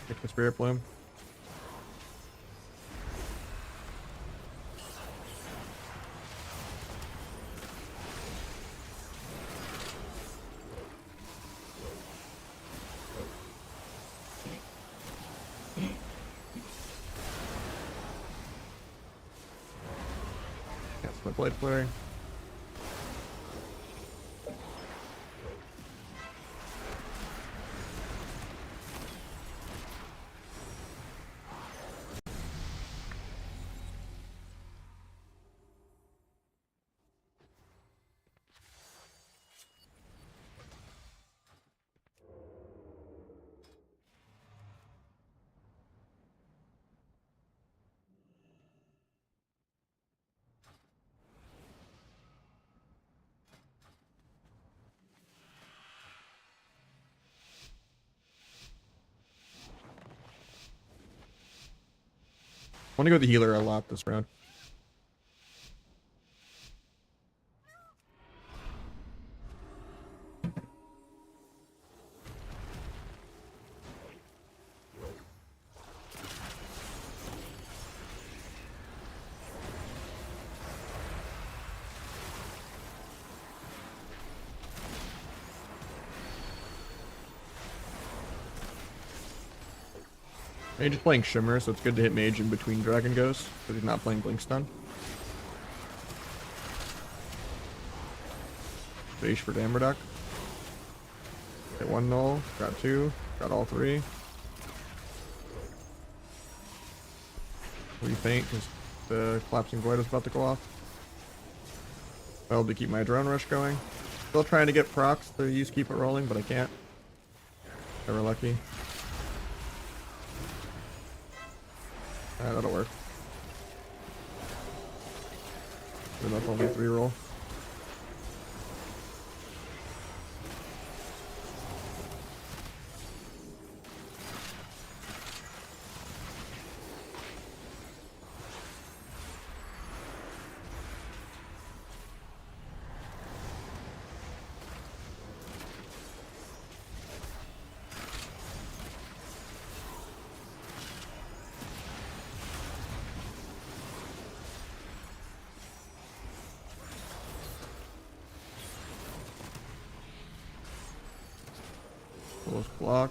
Pick the Spirit Plume. My blade flaring. I want to go the healer a lot this round. Mage is playing Shimmer, so it's good to hit Mage in between Dragon Ghosts, because he's not playing Blink Stun. Base for Damberduck. Hit one null, got two, got all three. What do you think? Because the Collapsing Void is about to go off. Well, to keep my drone rush going. Still trying to get procs to use Keep It Rolling, but I can't. Never lucky. That'll work. Enough only 3 roll. Close block.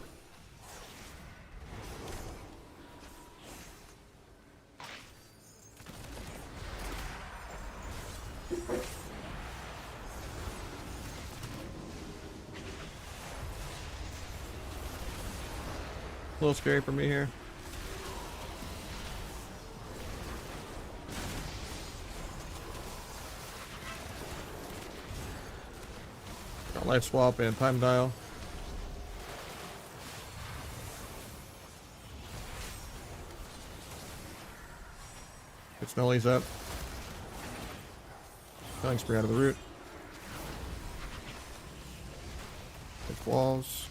A little scary for me here. Got life swap and time dial. It's Nullies up. Killing spree out of the root. Hits walls.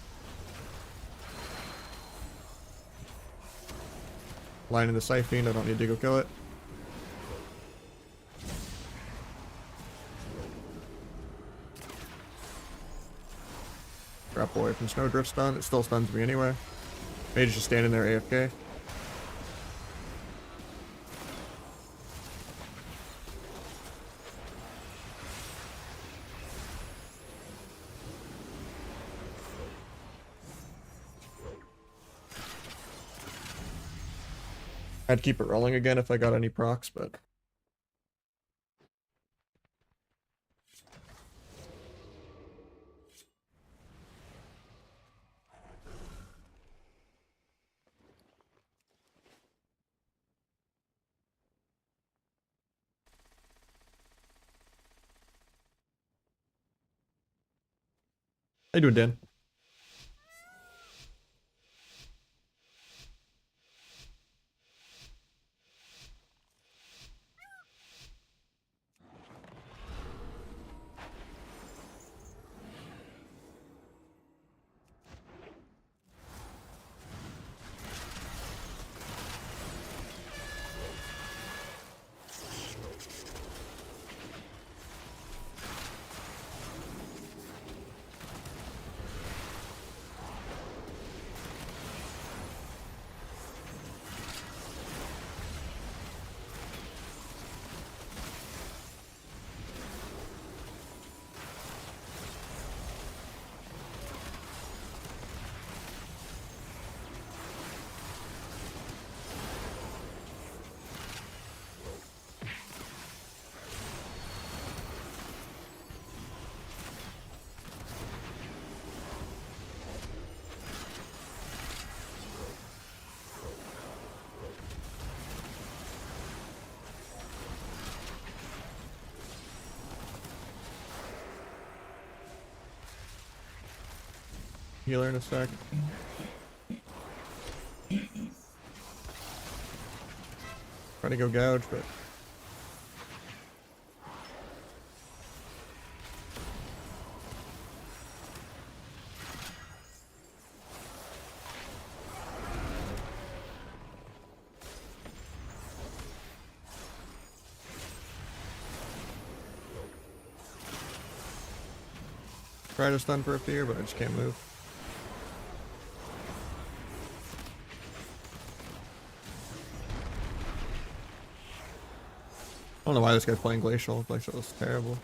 Line in the Siphene, I don't need to go kill it. Grapple away from Snowdrift stun, it still stuns me anyway. Mage is just standing there AFK. I'd keep it rolling again if I got any procs, but how you doing, Dan? Healer in a sec. Trying to go gouge, but try to stun for a fear, but I just can't move. I don't know why this guy's playing Glacial. Glacial is terrible.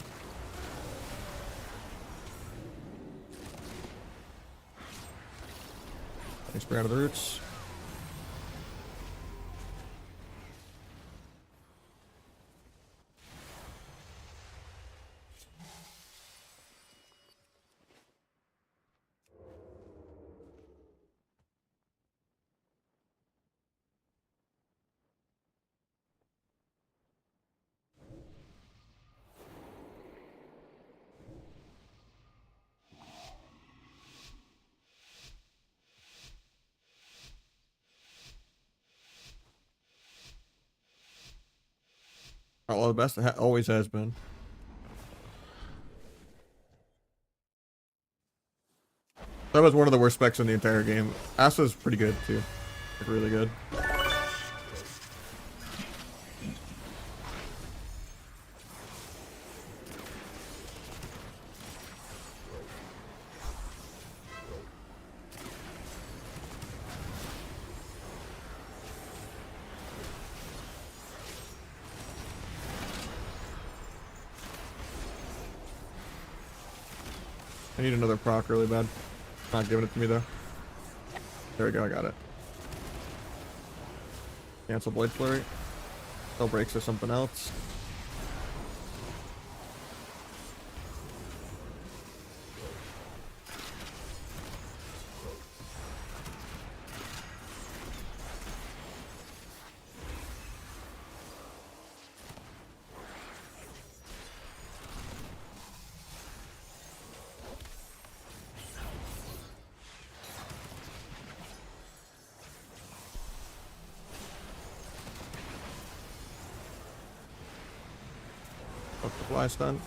Nice spray out of the roots. Oh, well, the best it always has been. That was one of the worst specs in the entire game. Asa's pretty good too. Like, really good. I need another proc really bad. Not giving it to me though. There we go, I got it. Cancel Blade Flurry. Spell breaks or something else. Up the fly stun.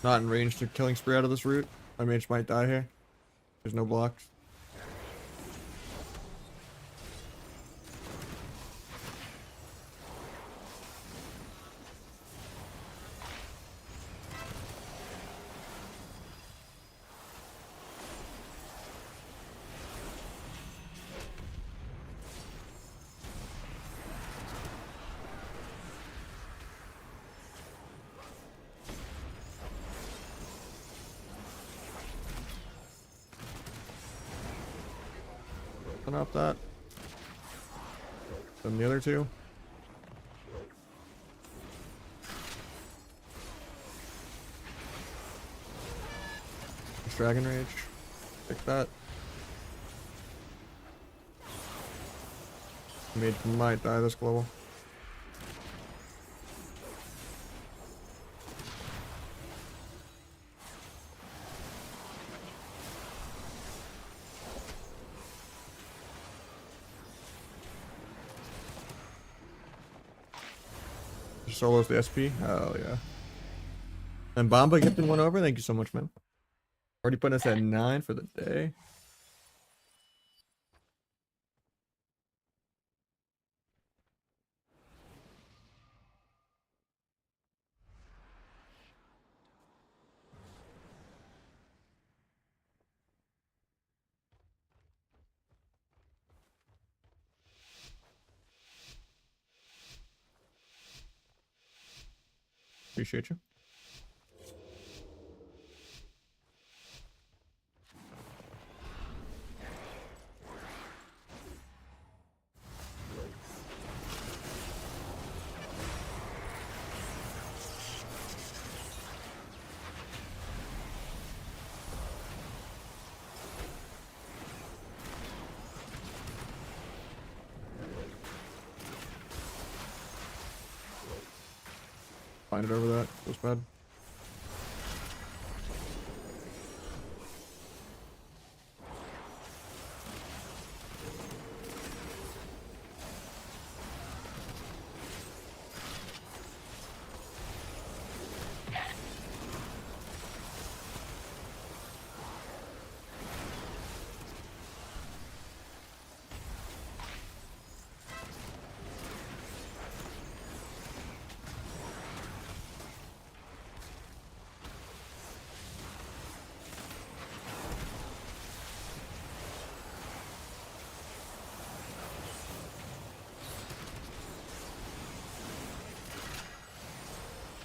Not in range to killing spree out of this route. My mage might die here. There's no blocks. nothing off that. Then the other two. Dragon Rage. Take that. Mage might die this global. Solos the SP. Hell yeah. And Bomba gifting one over. Thank you so much, man. Already putting us at 9 for the day. Appreciate you. Find it over that. Feels bad.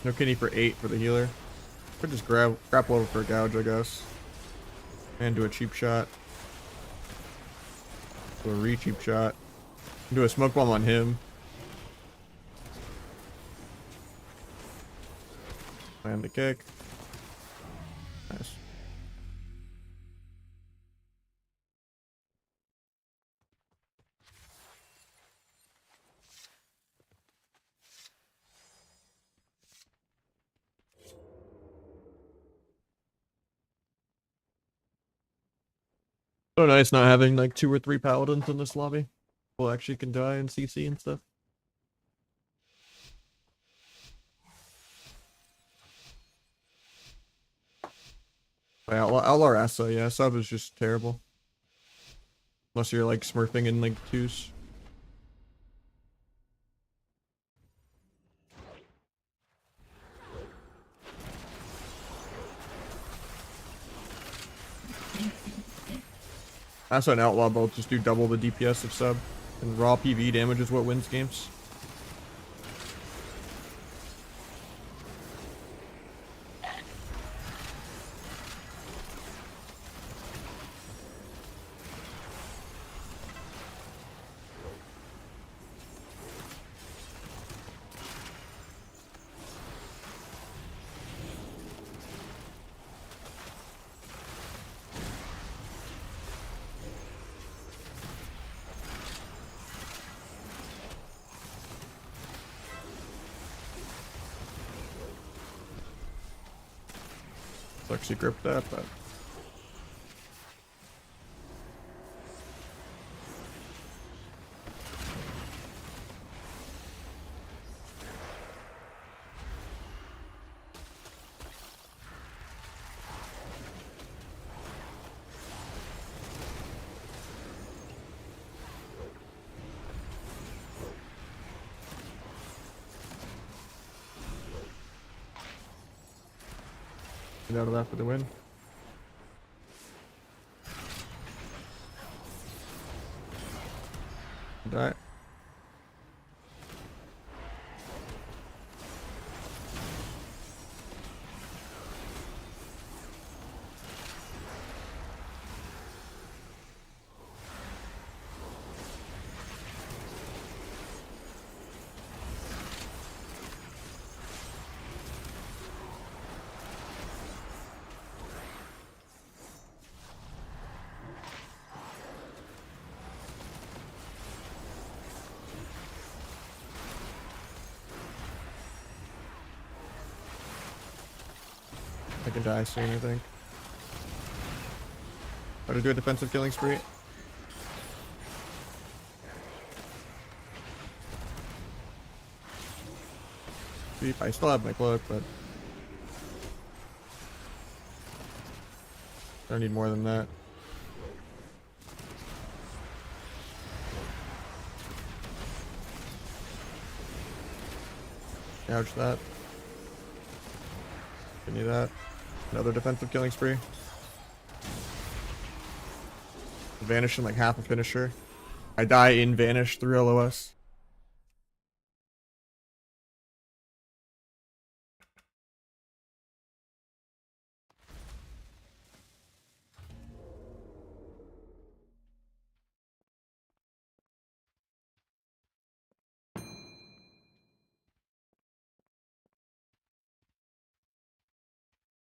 No kitty for 8 for the healer. Could just grapple over for a gouge, I guess. And do a cheap shot. Do a re-cheap shot. Do a smoke bomb on him. Land the kick. Nice. So nice not having like 2 or 3 paladins in this lobby. People actually can die in CC and stuff. Outlaw Asa, yeah, sub is just terrible. Unless you're like smurfing in like 2s. Asa and Outlaw both just do double the DPS of sub. And raw PV damage is what wins games. Let's actually grip that, but get out of that for the win. Die. I can die soon, I think. Try to do a defensive killing spree. Sweep. I still have my cloak, but I don't need more than that. Gouge that. Give me that. Another defensive killing spree. Vanish in like half a finisher. I die in Vanish through LOS.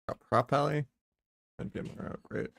Got prop pally and get more out. Great.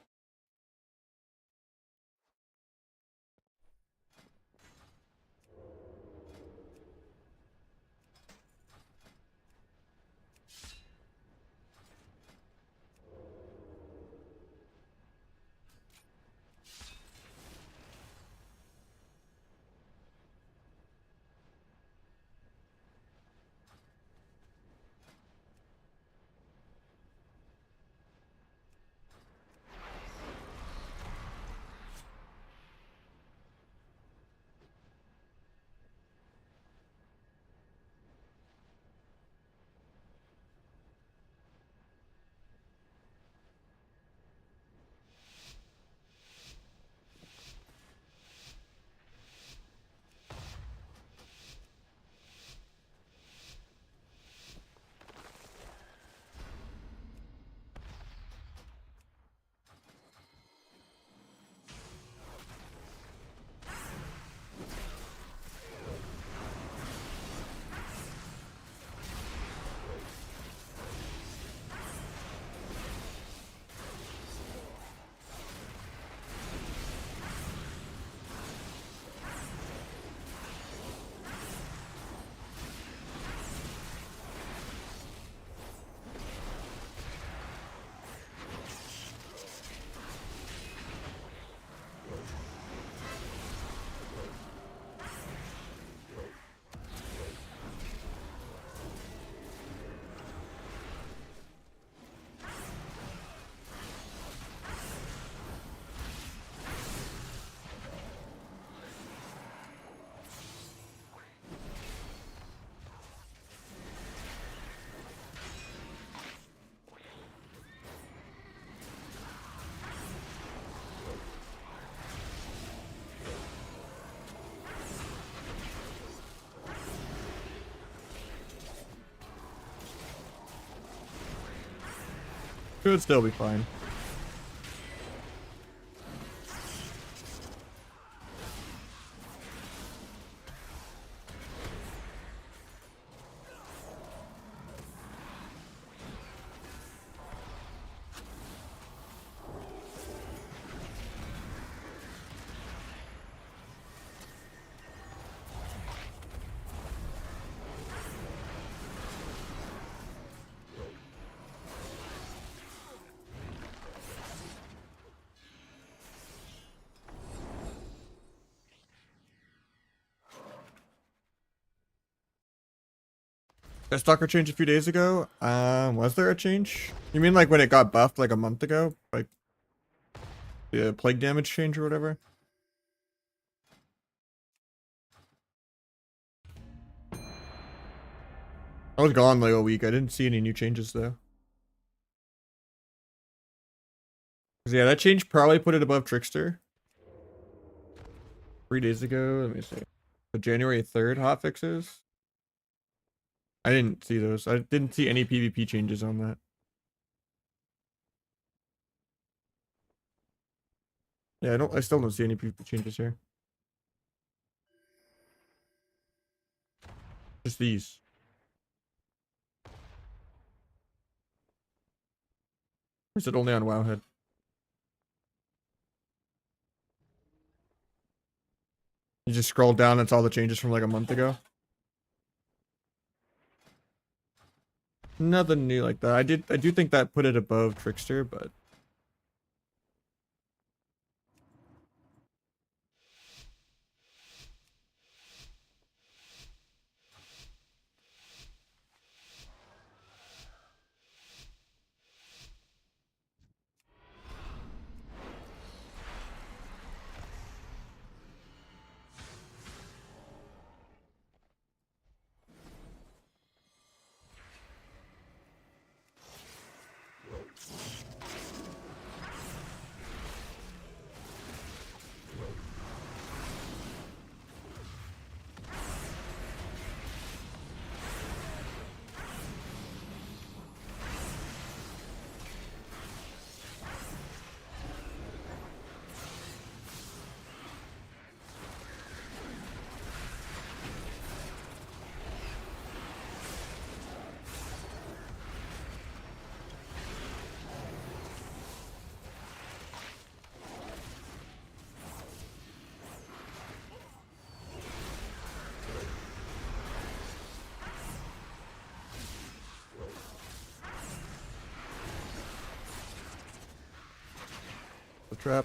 Should still be fine. That stalker change a few days ago. Was there a change? You mean like when it got buffed like a month ago? Like the plague damage change or whatever? I was gone like a week. I didn't see any new changes though. 'Cause, yeah, that change probably put it above Trickster. 3 days ago. Let me see. The January 3rd hotfixes. I didn't see those. I didn't see any PvP changes on that. Yeah, I still don't see any PvP changes here. Just these. Or is it only on Wowhead? You just scroll down, it's all the changes from like a month ago. Nothing new like that. I do think that put it above Trickster, but the trap.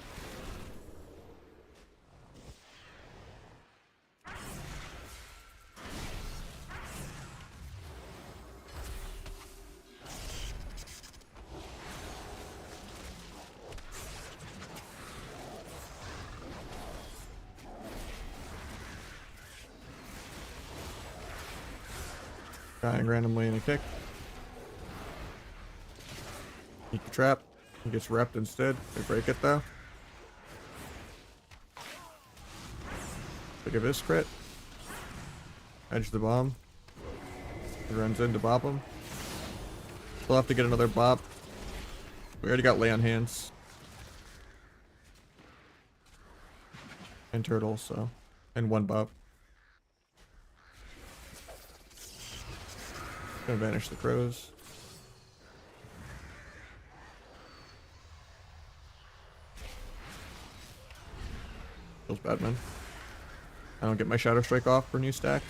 Dying randomly in a kick. Eat the trap. He gets repped instead. They break it though. Look at this crit. Edge the bomb. He runs in to bop him. We'll have to get another bop. We already got lay on hands. And turtle, so. And one bop. Gonna banish the crows. Feels bad, man. I don't get my Shadow Strike off for new stacks.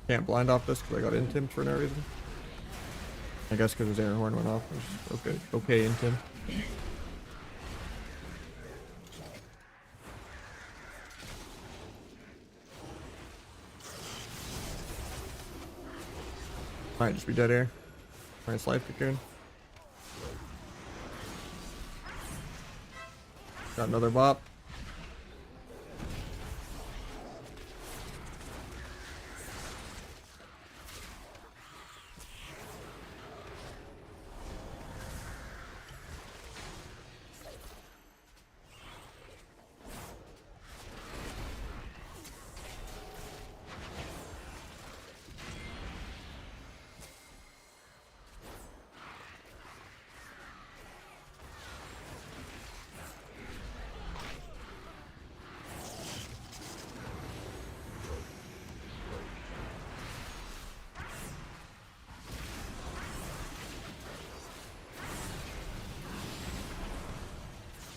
Can't blind off this because I got intimed for no reason. I guess because his air horn went off. Okay, okay, intim. Might just be dead air. Nice life cocoon. Got another bop.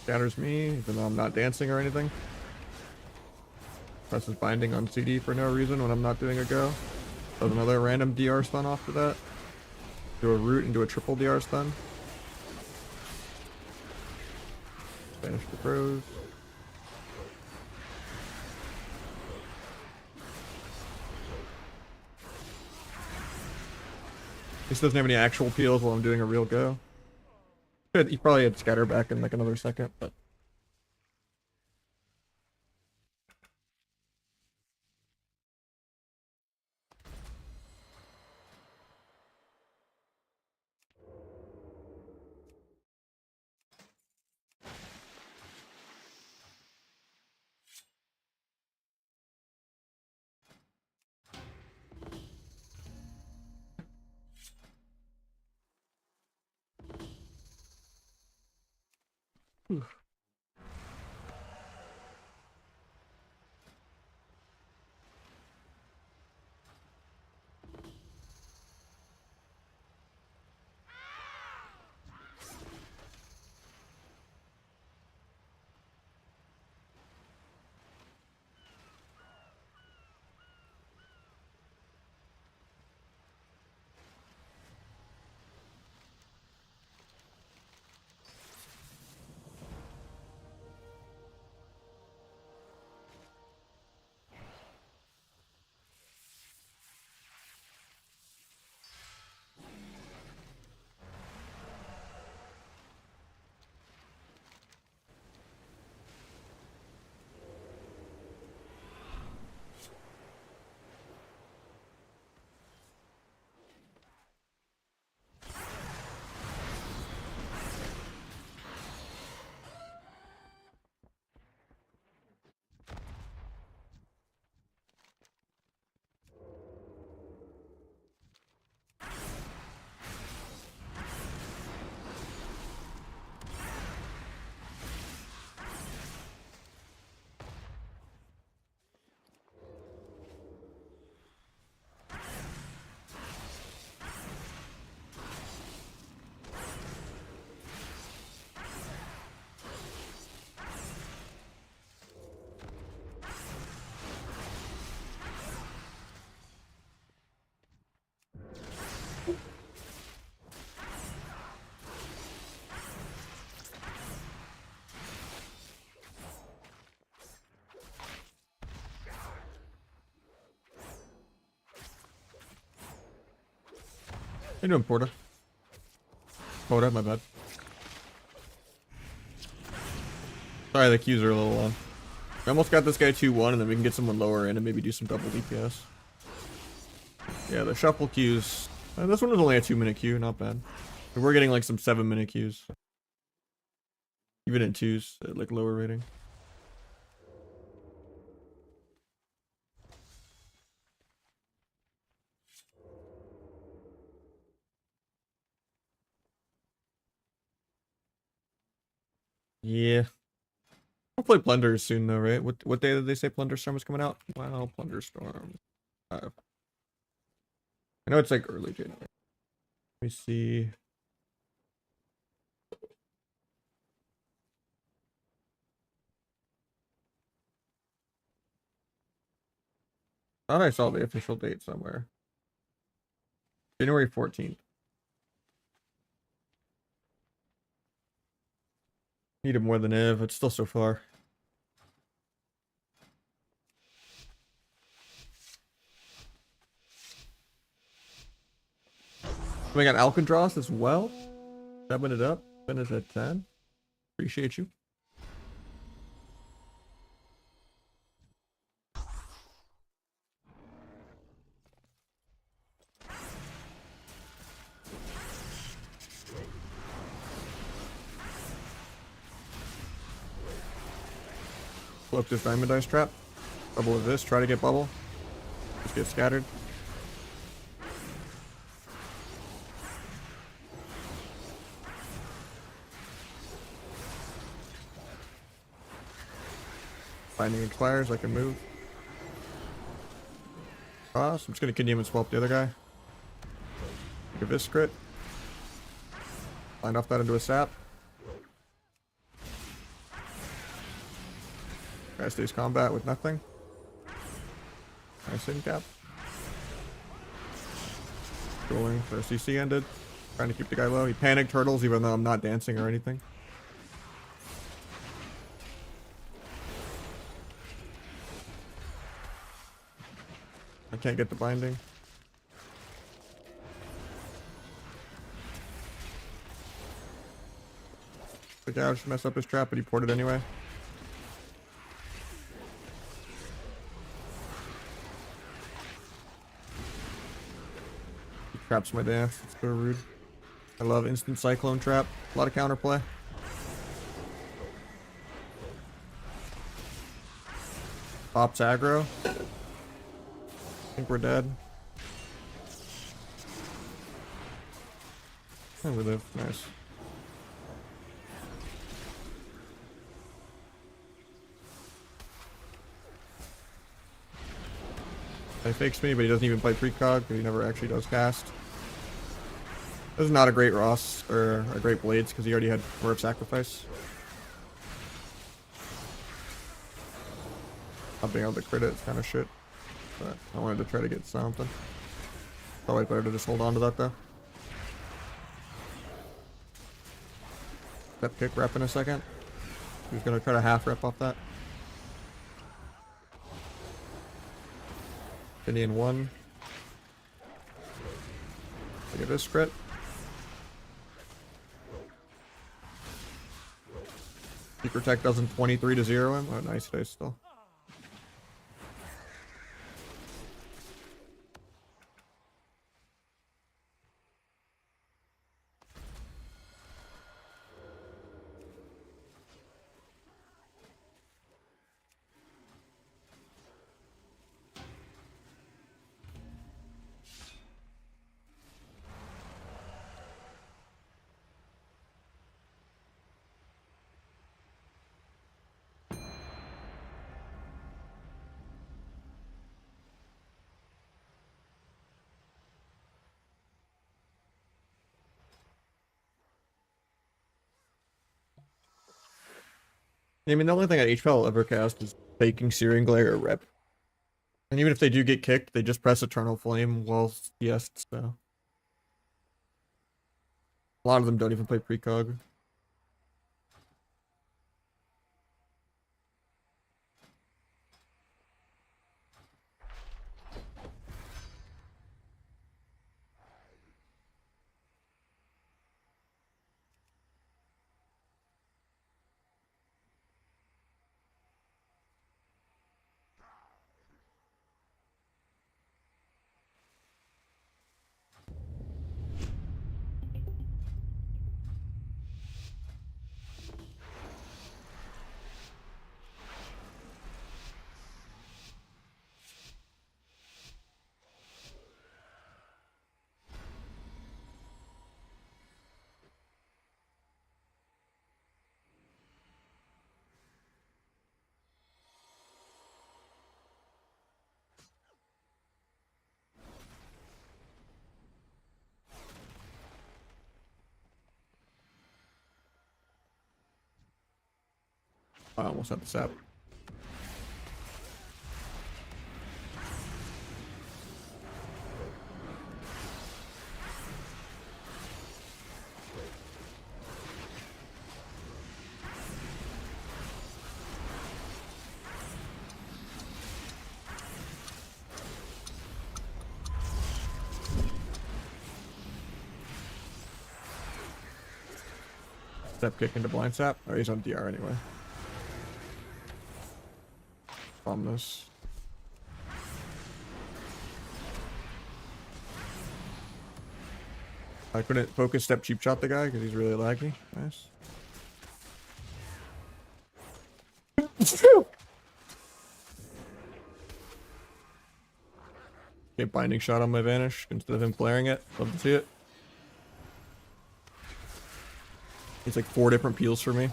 Scatters me, even though I'm not dancing or anything. Presses binding on CD for no reason when I'm not doing a go. Does another random DR stun off to that. Do a root and do a triple DR stun. Banish the crows. This doesn't have any actual peels while I'm doing a real go. He probably had scatter back in like another second, but How you doing, Porta? Porta, my bad. Sorry, the queues are a little long. We almost got this guy 2-1, and then we can get someone lower in and maybe do some double DPS. Yeah, the shuffle queues. This one was only a 2-minute queue, not bad. But we're getting like some 7-minute queues. Even in 2s, at like lower rating. Yeah. I'll play Plunder soon though, right? What day did they say Plunder Storm was coming out? Wow, Plunder Storm. I know it's like early January. Let me see. Thought I saw the official date somewhere. January 14th. Needed more than Ev. It's still so far. We got Alcatraz as well. Stepping it up. Finish at 10. Appreciate you. Pull up this diamond dice trap. Double of this. Try to get bubble. Just get scattered. Binding expires. I can move. Cross. I'm just gonna kidney him and swap the other guy. Take a Vis crit. Line off that into a sap. Guy stays combat with nothing. Nice in cap. Dueling for CC ended. Trying to keep the guy low. He panicked turtles even though I'm not dancing or anything. I can't get the binding. The guy should mess up his trap, but he ported anyway. He traps my dance. It's so rude. I love instant cyclone trap. A lot of counterplay. Pops aggro. I think we're dead. And we live. Nice. He fakes me, but he doesn't even play precog, because he never actually does cast. This is not a great Ross, or a great Blades, because he already had Roar of Sacrifice. Not being able to crit it is kind of shit. But I wanted to try to get something. Probably better to just hold on to that though. Step kick rep in a second. He's gonna try to half rep off that. Indian 1. Look at this crit. Secret Tech doesn't 23 to 0 him. Oh, nice dice still. I mean, the only thing that HPL will ever cast is faking Searing Glare or Rep. And even if they do get kicked, they just press Eternal Flame while yes, so. A lot of them don't even play precog. I almost had the sap. Step kick into blind sap. Oh, he's on DR anyway. Bomb this. I couldn't focus step cheap shot the guy because he's really laggy. Nice. Okay, binding shot on my vanish instead of him flaring it. Love to see it. It's like 4 different peels for me.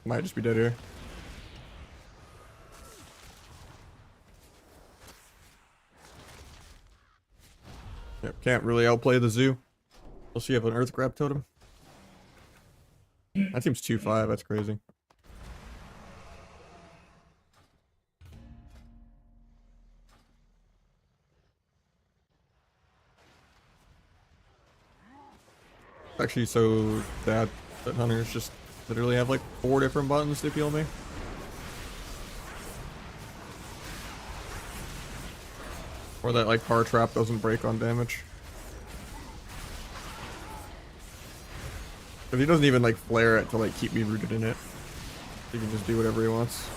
Might just be dead here. Yep, can't really outplay the zoo. We'll see if an earth grab totem. That seems 2-5, that's crazy. Actually so bad that hunters just literally have like 4 different buttons to peel me. Or that like power trap doesn't break on damage. If he doesn't even like flare it to like keep me rooted in it, he can just do whatever he wants.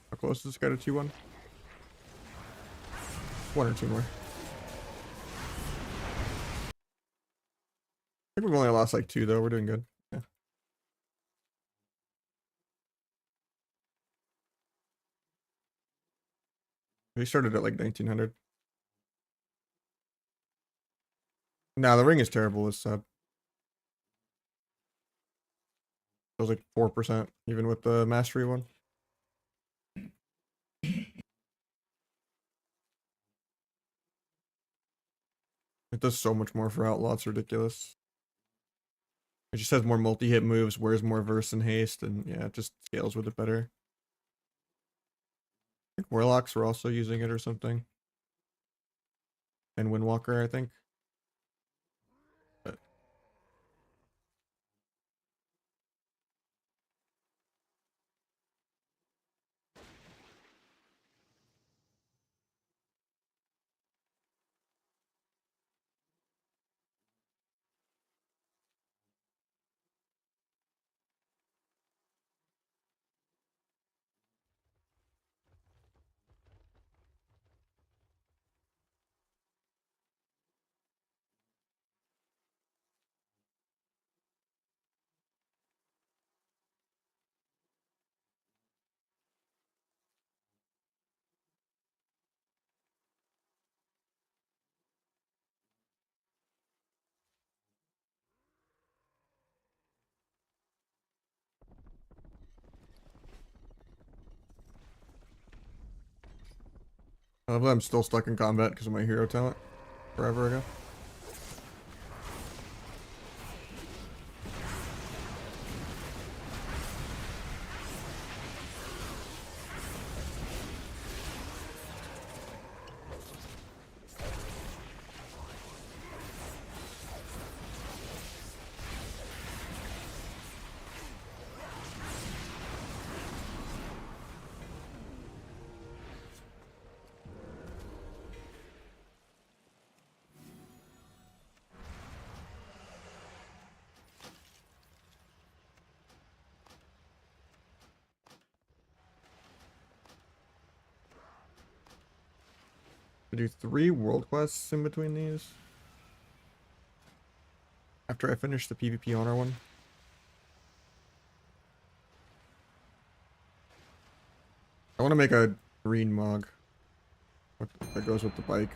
How close is this guy to 2-1? 1 or 2 more. I think we've only lost like 2 though. We're doing good. Yeah. We started at like 1900. Nah, the ring is terrible. It's sad. It was like 4%, even with the mastery one. It does so much more for outlaw, it's ridiculous. It just has more multi-hit moves, wears more verse and haste, and yeah, it just scales with it better. I think Warlocks were also using it or something. And Windwalker, I think. But I love that I'm still stuck in combat because of my hero talent forever ago. I do 3 world quests in between these. After I finish the PvP honor one. I want to make a green mug. That goes with the bike.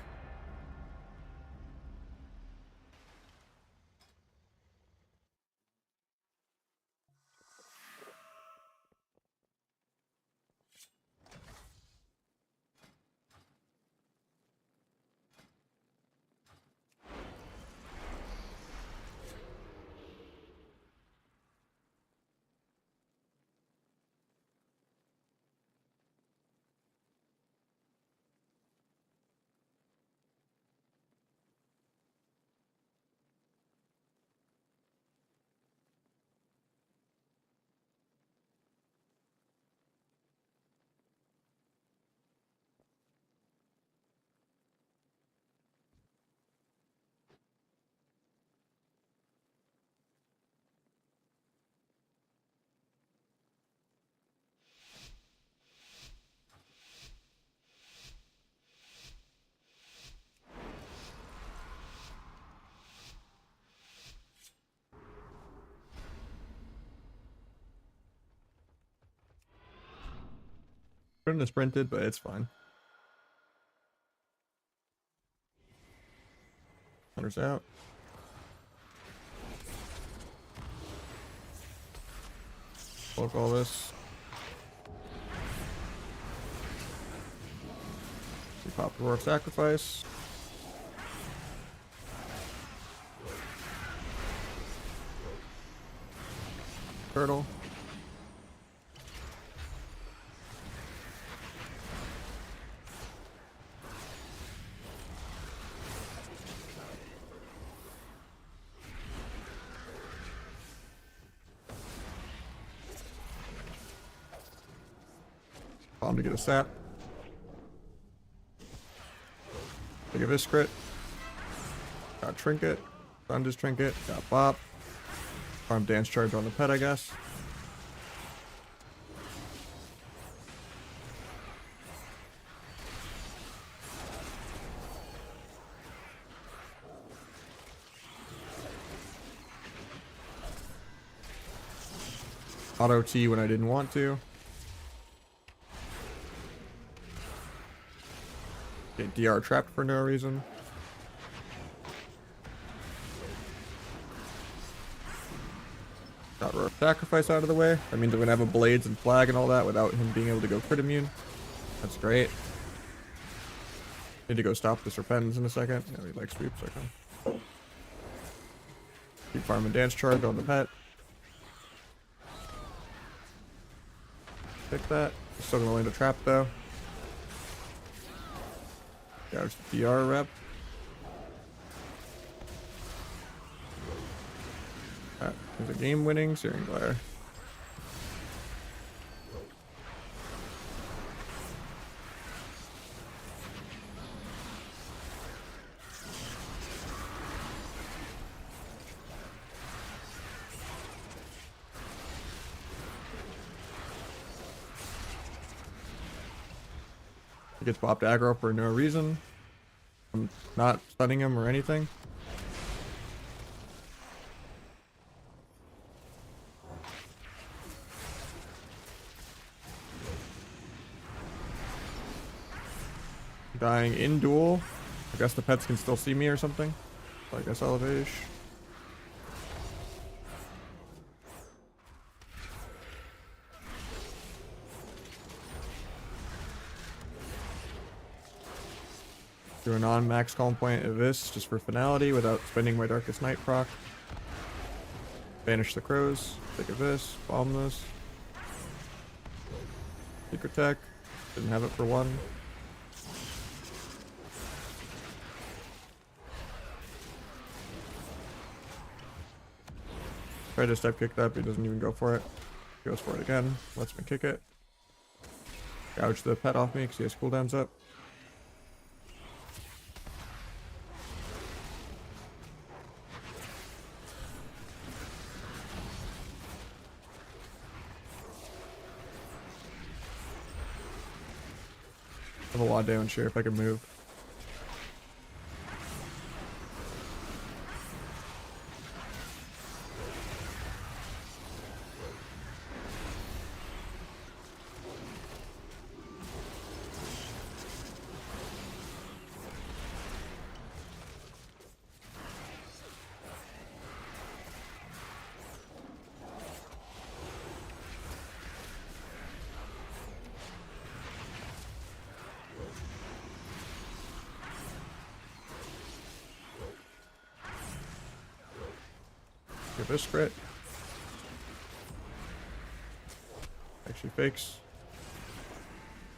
Couldn't have sprinted, but it's fine. Hunter's out. Bulk all this. We pop the Roar of Sacrifice. Turtle. Bomb to get a sap. Take a Vis crit. Got Trinket. Thunder's Trinket. Got Bop. Farm Dance Charge on the pet, I guess. Auto T when I didn't want to. Get DR trapped for no reason. Got Roar of Sacrifice out of the way. That means I'm gonna have a Blades and Flag and all that without him being able to go crit immune. That's great. Need to go stop the Serpens in a second. Yeah, we like sweeps, okay. Keep farming Dance Charge on the pet. Pick that. Still gonna land a trap though. Gouge the DR rep. There's a game winning Searing Glare. He gets popped aggro for no reason. I'm not stunning him or anything. Dying in duel. I guess the pets can still see me or something. So I guess Elevation. Do a non-max calm point of this just for finality without spending my Darkest Night proc. Banish the crows. Take a this. Bomb this. Secret tech. Didn't have it for one. Try to step kick that, but he doesn't even go for it. He goes for it again. Lets me kick it. Gouge the pet off me because he has cooldowns up. I have a lot down here if I can move. Give this crit. Actually fakes.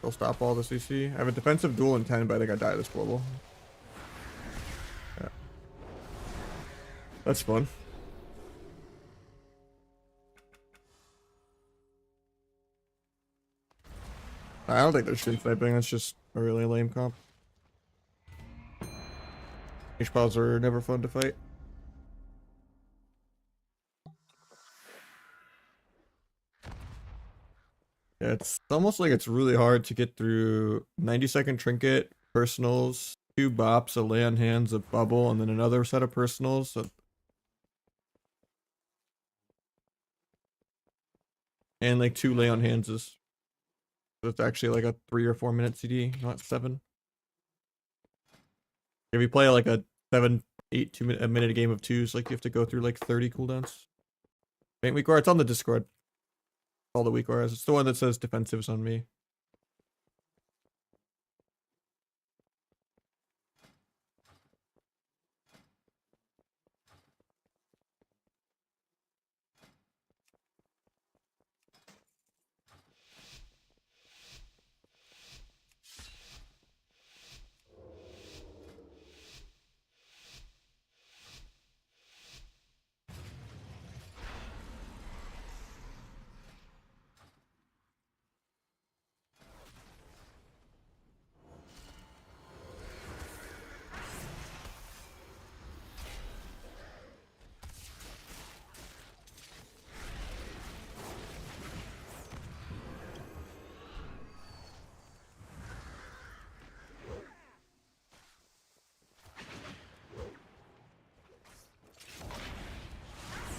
He'll stop all the CC. I have a defensive duel in 10, but I think I die this global. Yeah. That's fun. I don't think they're stream sniping, that's just a really lame comp. H-Pods are never fun to fight. Yeah, it's almost like it's really hard to get through 90-second trinket, personals, 2 bops, a lay on hands, a bubble, and then another set of personals. So... and like 2 lay on hands is... so it's actually like a 3 or 4 minute CD, not 7. If you play like a 7, 8, 2 minute, a minute game of 2s, like you have to go through like 30 cooldowns. Faint weak aura, it's on the Discord. All the weak auras. It's the one that says defensives on me.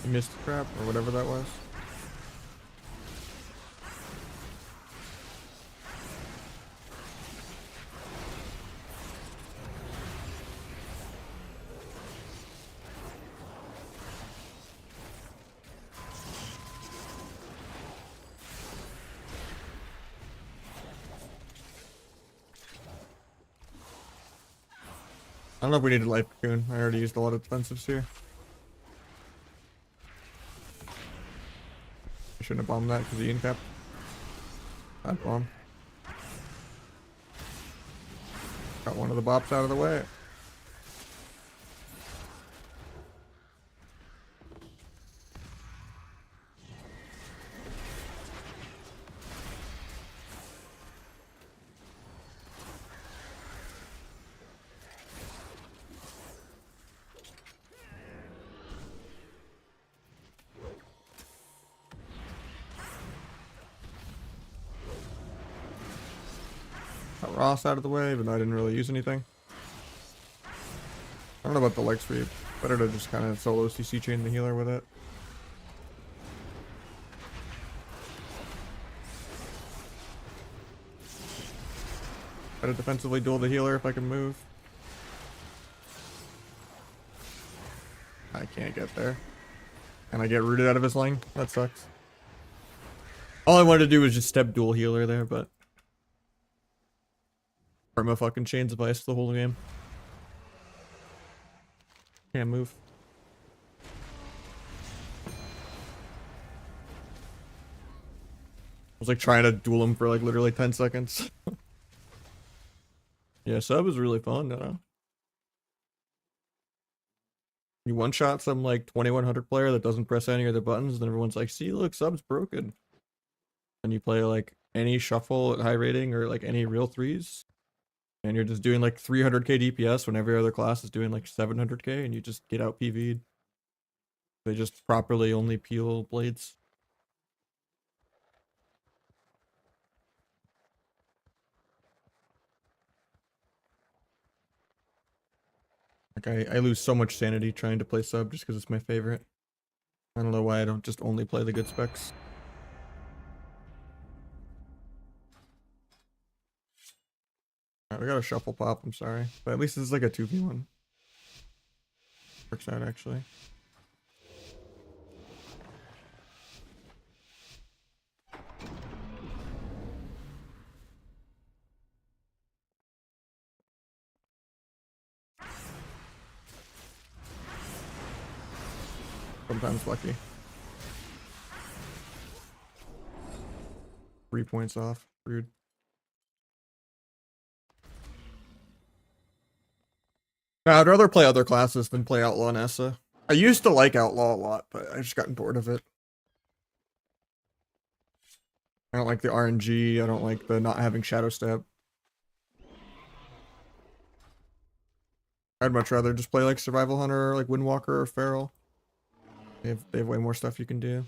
Mist trap or whatever that was. I don't know if we need a life cocoon. I already used a lot of defensives here. I shouldn't have bombed that because the incap. Bad bomb. Got one of the bops out of the way. Got Ross out of the way, even though I didn't really use anything. I don't know about the leg sweep. Better to just kind of solo CC chain the healer with it. Better defensively duel the healer if I can move. I can't get there. And I get rooted out of his lane. That sucks. All I wanted to do was just step dual healer there, but... Perma fucking chains of ice the whole game. Can't move. I was like trying to duel him for like literally 10 seconds. Yeah, sub is really fun, you know? You one-shot some like 2100 player that doesn't press any of their buttons, and then everyone's like, see, look, sub's broken. And you play like any shuffle at high rating or like any real threes, and you're just doing like 300k DPS when every other class is doing like 700k, and you just get out PV'd. They just properly only peel blades. Like I lose so much sanity trying to play sub just because it's my favorite. I don't know why I don't just only play the good specs. Alright, we got a shuffle pop, I'm sorry. But at least this is like a 2v1. Works out actually. Sometimes lucky. 3 points off. Rude. Nah, I'd rather play other classes than play Outlaw and Essa. I used to like Outlaw a lot, but I just gotten bored of it. I don't like the RNG. I don't like the not having Shadow Step. I'd much rather just play like Survival Hunter or like Windwalker or Feral. They have way more stuff you can do.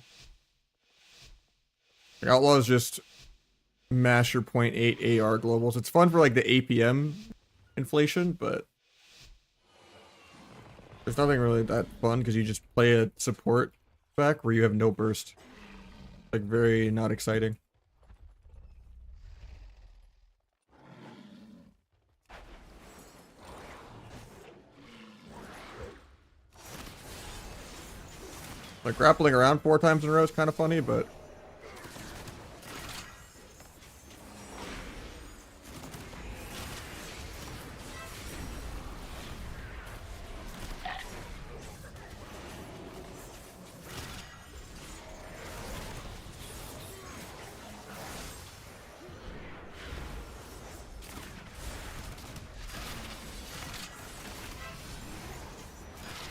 Like, Outlaw is just mash your .8 AR globals. It's fun for like the APM inflation, but there's nothing really that fun because you just play a support back where you have no burst. Like very not exciting. Like grappling around 4 times in a row is kind of funny, but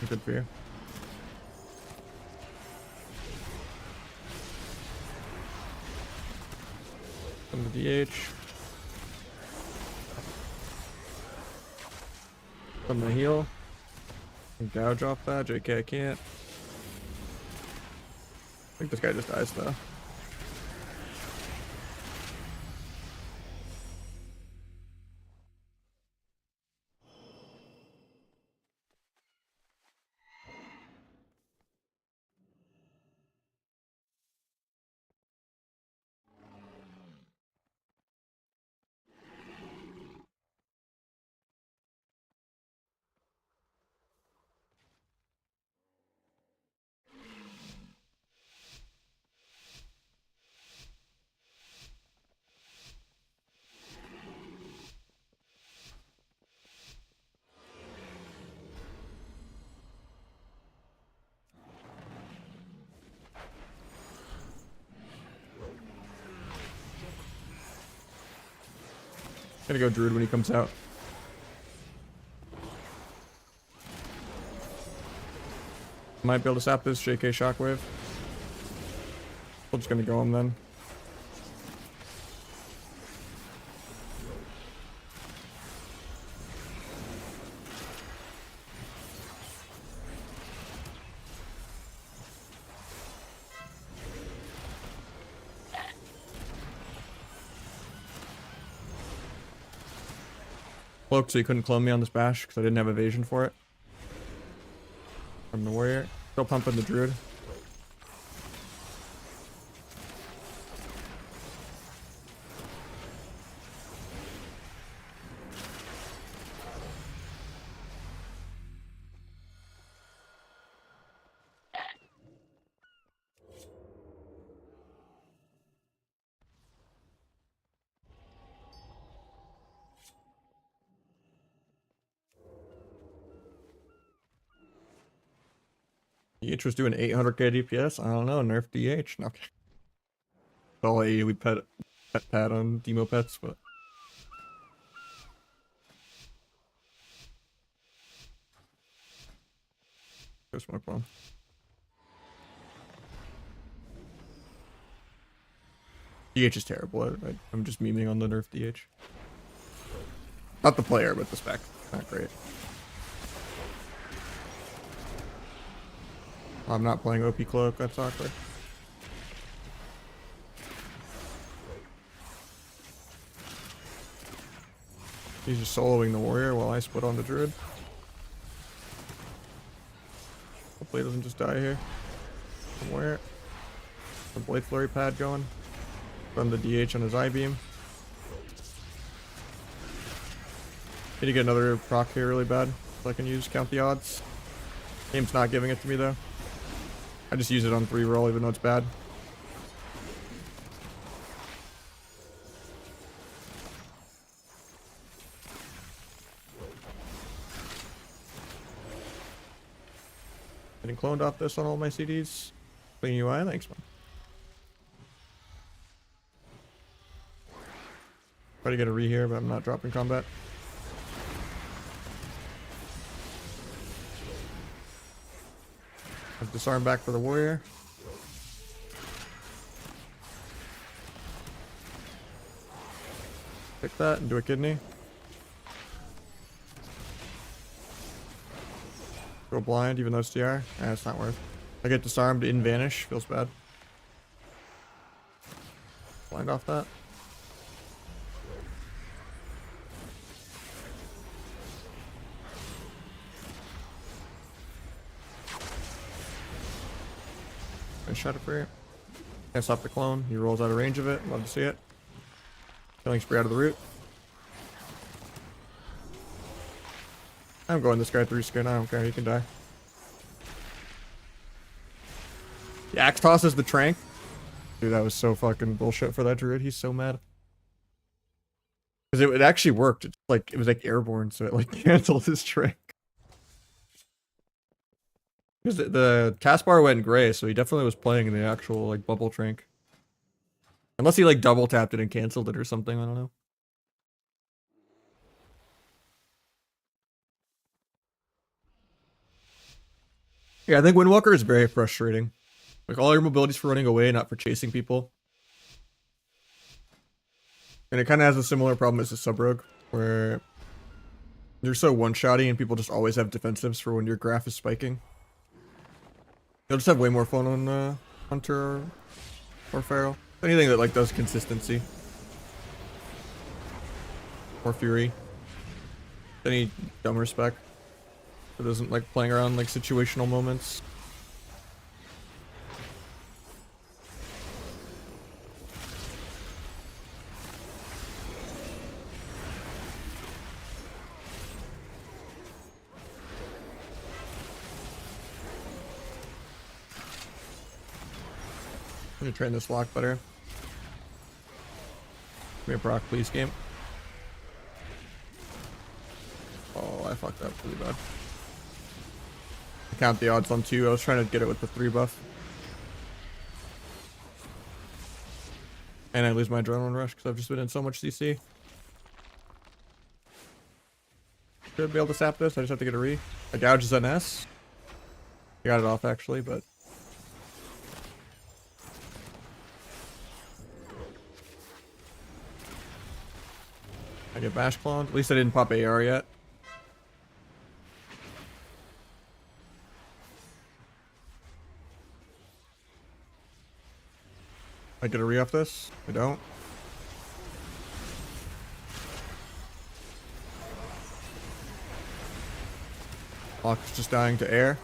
good for you. From the DH. From the heal. And gouge off that. JK, I can't. I think this guy just dies though. Gonna go Druid when he comes out. Might be able to stop this JK Shockwave. We're just gonna go him then. Cloaked so he couldn't clone me on this bash because I didn't have evasion for it. I'm the warrior. Still pumping the druid. DH was doing 800k DPS. I don't know. Nerf DH. No. All AE we pet pad on demo pets, but go smoke bomb. DH is terrible. I'm just memeing on the nerf DH. Not the player, but the spec. Not great. I'm not playing OP Cloak. That's awkward. He's just soloing the warrior while I split on the druid. Hopefully he doesn't just die here. The warrior. The blade flurry pad going. Run the DH on his I-beam. Need to get another proc here really bad so I can use count the odds. Game's not giving it to me though. I just use it on 3 roll even though it's bad. Getting cloned off this on all my CDs. Clean UI, thanks man. Try to get a re here, but I'm not dropping combat. I've disarmed back for the warrior. Pick that and do a kidney. Go blind, even though it's TR. It's not worth. I get disarmed in vanish. Feels bad. Blind off that. I shot it for you. Can't stop the clone. He rolls out of range of it. Love to see it. Killing spree out of the root. I'm going this guy 3 skin. I don't care. He can die. The axe tosses the trank. Dude, that was so fucking bullshit for that druid. He's so mad. Because it actually worked. It's like, it was like airborne, so it like canceled his trank. Because the cast bar went gray, so he definitely was playing in the actual like bubble trank. Unless he like double tapped it and canceled it or something, I don't know. Yeah, I think Windwalker is very frustrating. Like all your mobility's for running away, not for chasing people. And it kind of has a similar problem as a sub rogue, where you're so one-shotty and people just always have defensives for when your graph is spiking. You'll just have way more fun on Hunter or Feral. Anything that like does consistency. Or Fury. Any dumb respect. That isn't like playing around like situational moments. I'm gonna train this lock better. Give me a proc, please, game. Oh, I fucked up really bad. I count the odds on 2. I was trying to get it with the 3 buff. And I lose my adrenaline rush because I've just been in so much CC. Should be able to sap this. I just have to get a re. I gouge is an S. I got it off actually, but. I get bash cloned. At least I didn't pop AR yet. I get a re off this? I don't. Lock's just dying to air.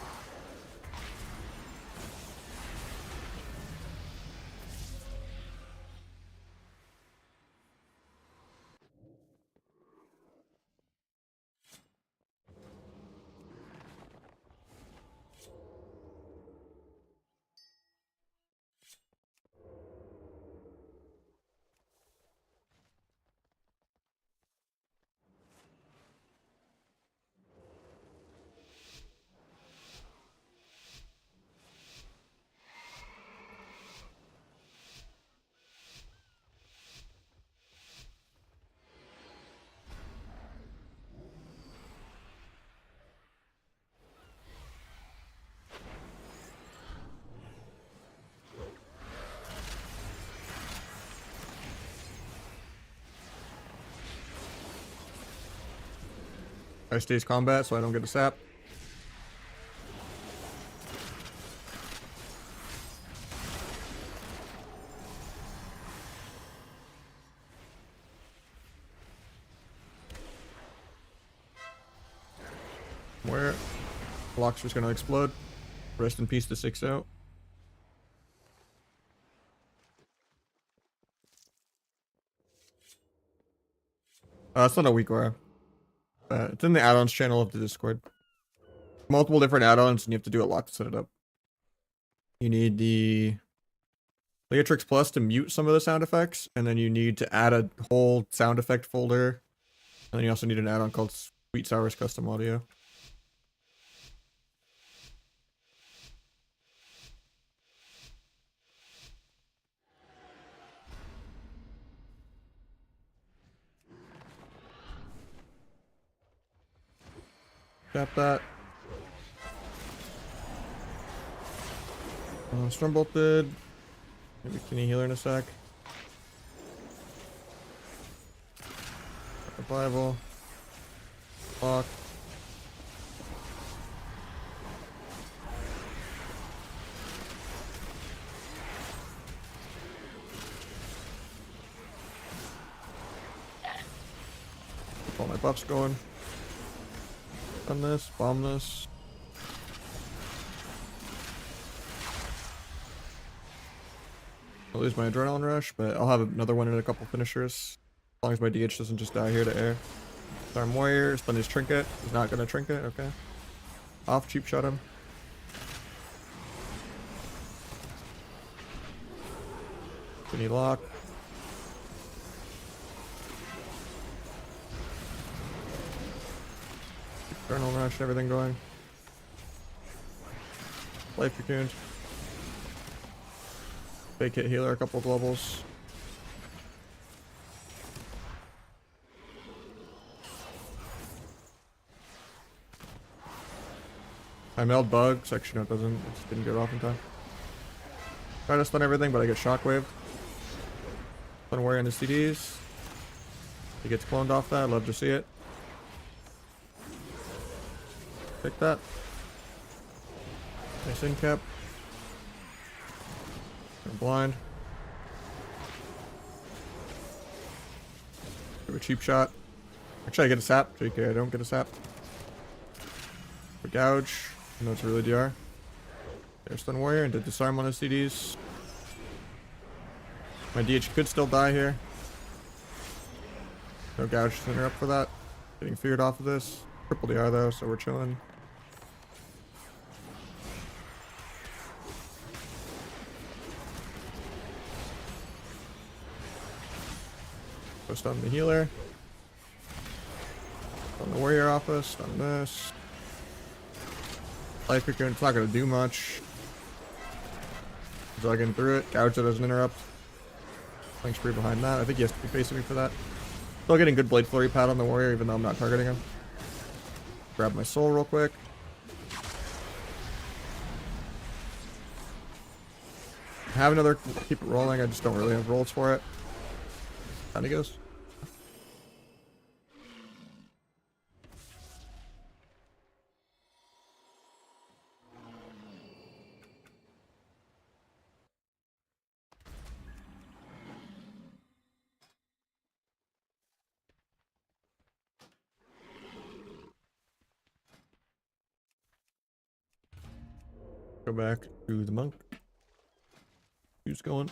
I stays combat so I don't get a sap. Where? Block's just gonna explode. Rest in peace to 6-0. It's not a weak aura. It's in the add-ons channel of the Discord. Multiple different add-ons, and you have to do a lot to set it up. You need the Leatrix Plus to mute some of the sound effects, and then you need to add a whole sound effect folder. And then you also need an add-on called Sweet Sour's Custom Audio. Tap that. Storm bolted. Maybe can you healer in a sec? Revival. Lock. Keep all my buffs going. Done this. Bomb this. I'll lose my adrenaline rush, but I'll have another one in a couple finishers. As long as my DH doesn't just die here to air. Disarm warrior, stun his trinket. He's not gonna trinket, okay. Off, cheap shot him. Any lock. Adrenaline rush and everything going. Life cocooned. Fake hit healer, a couple of globals. I mailed bugs. Actually, no, it doesn't. It just didn't get off in time. Try to stun everything, but I get shockwaved. Stun warrior on the CDs. He gets cloned off that. I'd love to see it. Take that. Nice in cap. I'm blind. Give a cheap shot. Actually, I get a sap. JK, I don't get a sap. A gouge. I know it's really DR. There's stun warrior and did disarm on his CDs. My DH could still die here. No gouge to interrupt for that. Getting feared off of this. Triple DR though, so we're chilling. Go stun the healer. Stun the warrior off us. Stun this. Life cocoon, it's not gonna do much. Jogging through it. Gouge that doesn't interrupt. Flank spree behind that. I think he has to be facing me for that. Still getting good blade flurry pad on the warrior, even though I'm not targeting him. Grab my soul real quick. I have another, keep it rolling. I just don't really have rolls for it. Down he goes. Go back to the monk. Who's going?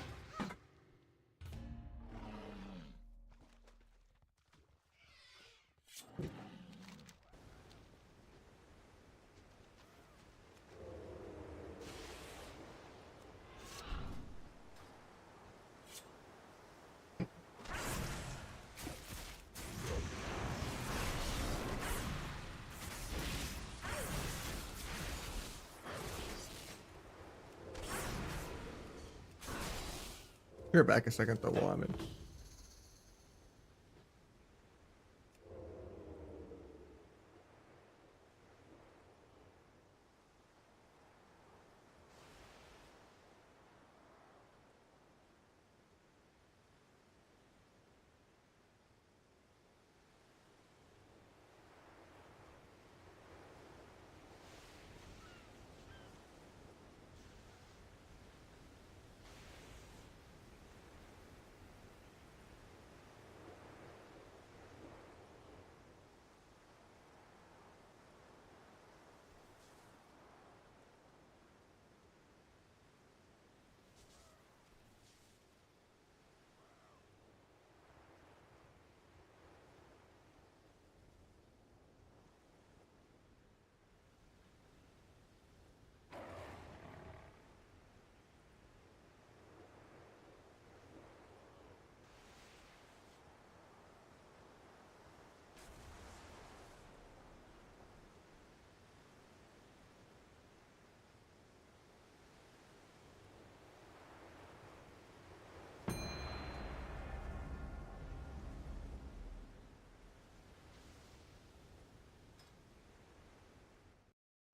Here, back a second though while I'm in.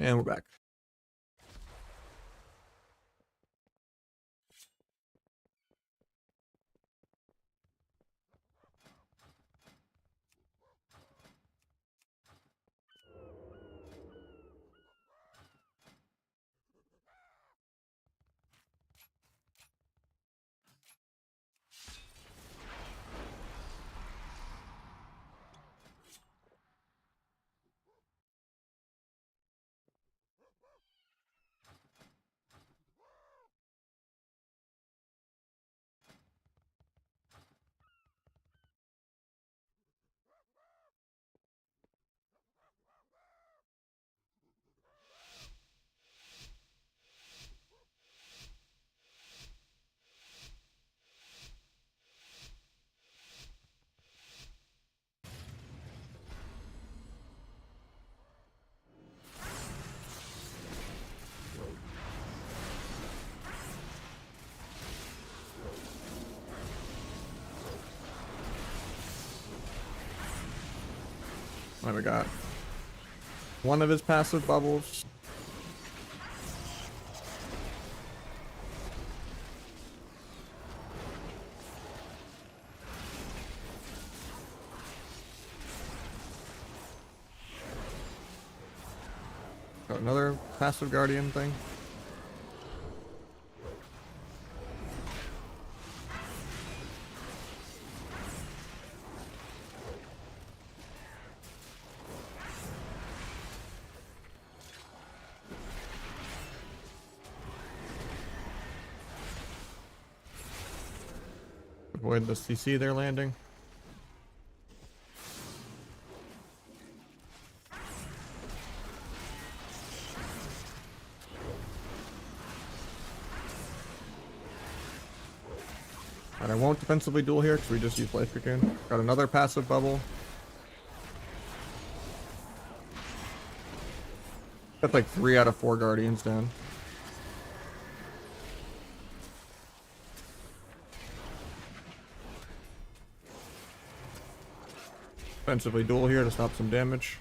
And we're back. What we got? One of his passive bubbles. Got another passive guardian thing. Avoid the CC they're landing. And I won't defensively duel here because we just use Life Cocoon. Got another passive bubble. That's like 3 out of 4 guardians down. Defensively duel here to stop some damage.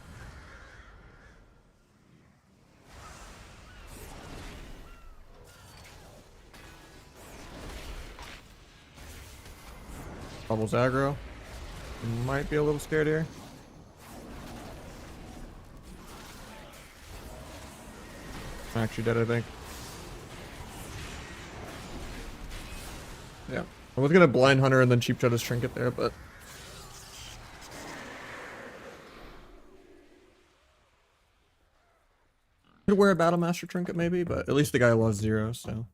Bubbles aggro. Might be a little scared here. I'm actually dead, I think. Yeah. I was gonna blind hunter and then cheap shot his trinket there, but could wear a battle master trinket maybe, but at least the guy lost 0, so.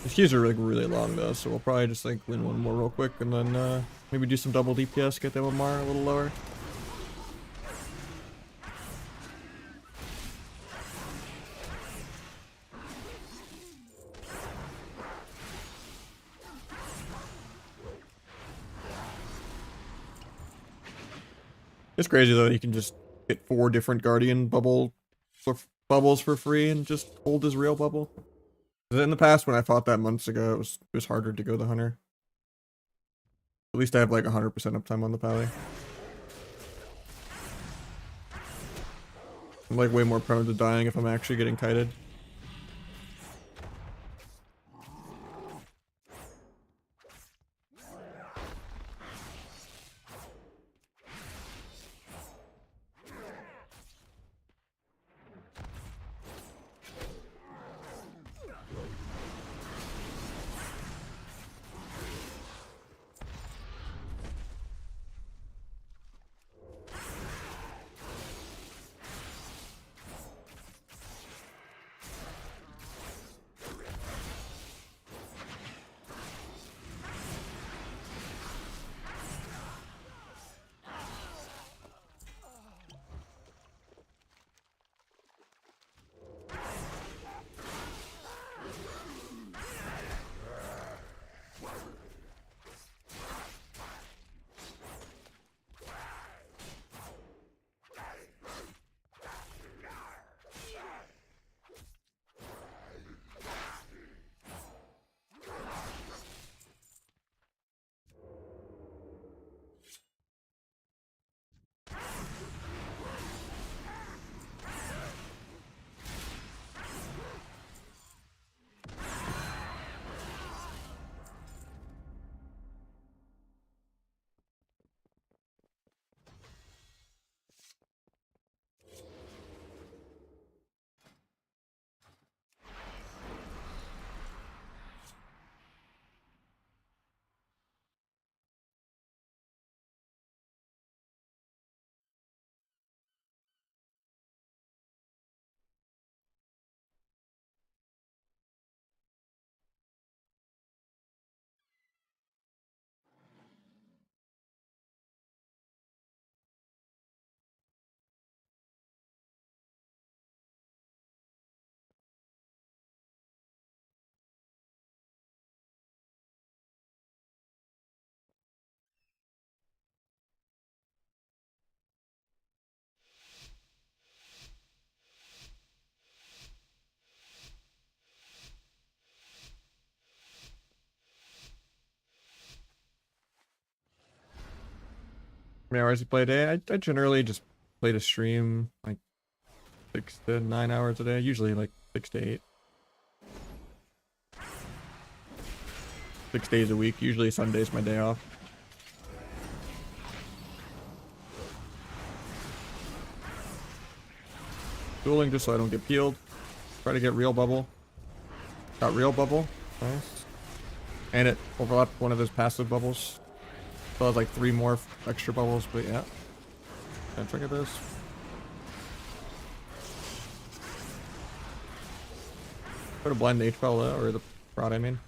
His queues are like really long though, so we'll probably just like win one more real quick and then maybe do some double DPS, get the MMR a little lower. It's crazy though, you can just get 4 different guardian bubbles for free and just hold his real bubble. In the past, when I fought that months ago, it was harder to go the hunter. At least I have like 100% uptime on the pally. I'm like way more prone to dying if I'm actually getting kited. many hours you play a day? I generally just play to stream like 6 to 9 hours a day. Usually like 6 to 8. 6 days a week. Usually Sunday's my day off. Dueling just so I don't get peeled. Try to get real bubble. Got real bubble. Nice. And it overlapped one of his passive bubbles. So I was like 3 more extra bubbles, but yeah. Can't trigger this. Put a blind H-Bell or the prod, I mean.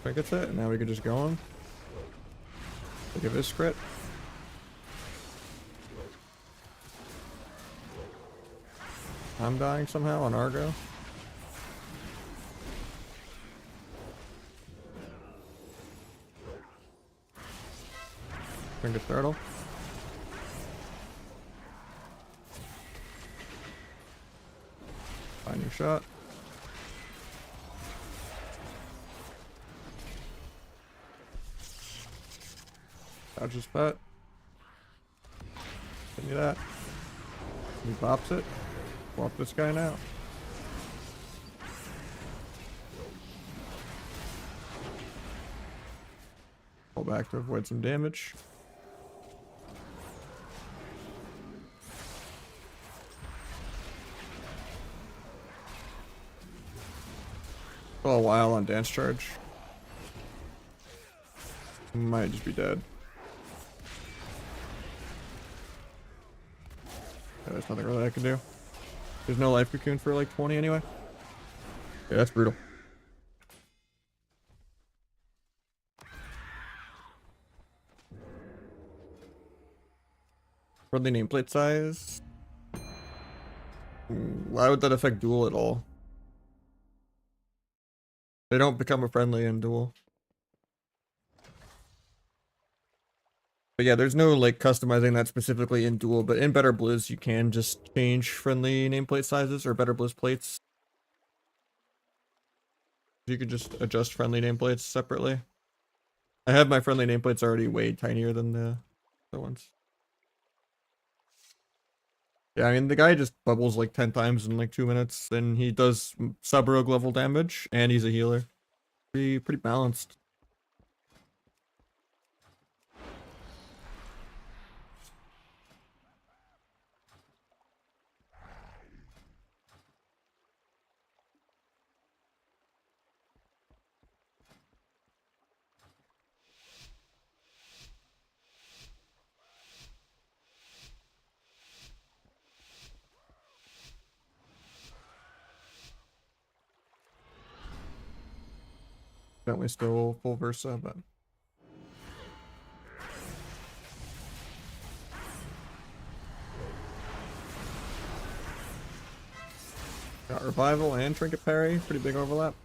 Trinkets it, and now we can just go on. Look at this crit. I'm dying somehow on Argo. Trinket turtle. Find your shot. Dodge his pet. Give me that. He pops it. Swap this guy now. Pull back to avoid some damage. Still a while on dance charge. Might just be dead. Yeah, there's nothing really I can do. There's no life cocoon for like 20 anyway. Yeah, that's brutal. Friendly nameplate size. Why would that affect duel at all? They don't become a friendly in duel. But yeah, there's no like customizing that specifically in duel, but in Better Blizz you can just change friendly nameplate sizes or Better Blizz plates. You could just adjust friendly nameplates separately. I have my friendly nameplates already way tinier than the other ones. Yeah, I mean the guy just bubbles like 10 times in like 2 minutes, and he does sub-rogue level damage, and he's a healer. Pretty balanced. Definitely still full Versa, but got revival and trinket parry. Pretty big overlap.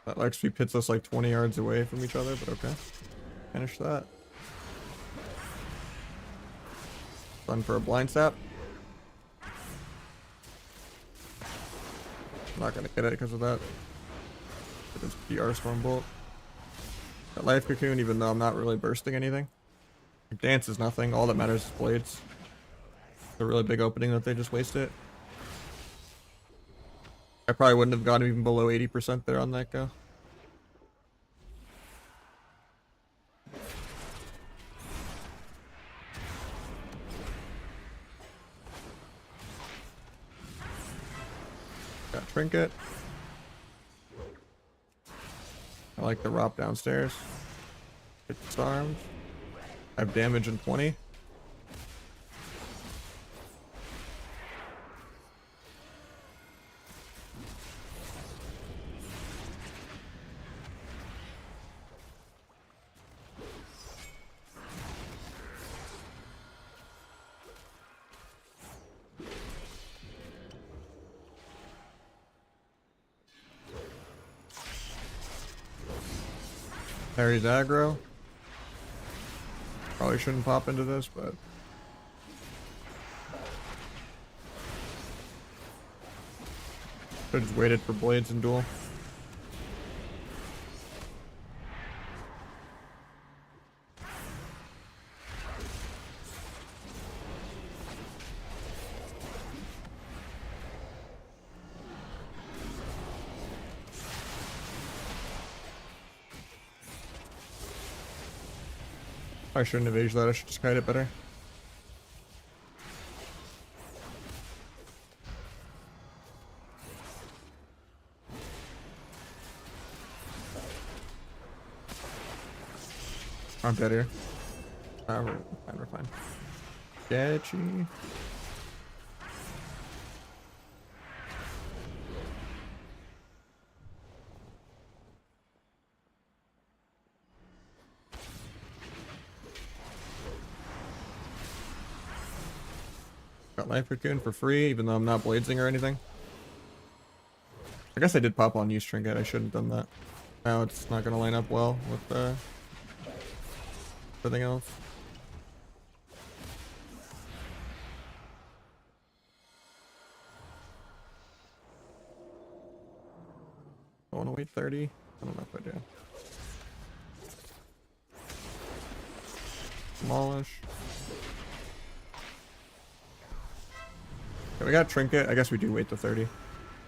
That leg sweep hits us like 20 yards away from each other, but okay. Finish that. Run for a blind sap. Not gonna get it because of that. It is PR storm bolt. That life cocoon, even though I'm not really bursting anything. Dance is nothing. All that matters is blades. It's a really big opening that they just wasted. I probably wouldn't have gotten even below 80% there on that go. Got trinket. I like the ROP downstairs. Get disarmed. I have damage in 20. Harry's aggro. Probably shouldn't pop into this, but I just waited for blades and duel. I shouldn't have aged that. I should just kite it better. I'm dead here. We're fine. Sketchy. Got life cocoon for free, even though I'm not bladesing or anything. I guess I did pop on use trinket. I shouldn't have done that. Now it's not gonna line up well with everything else. I want to wait 30. I don't know if I do. Demolish. Okay, we got trinket. I guess we do wait to 30.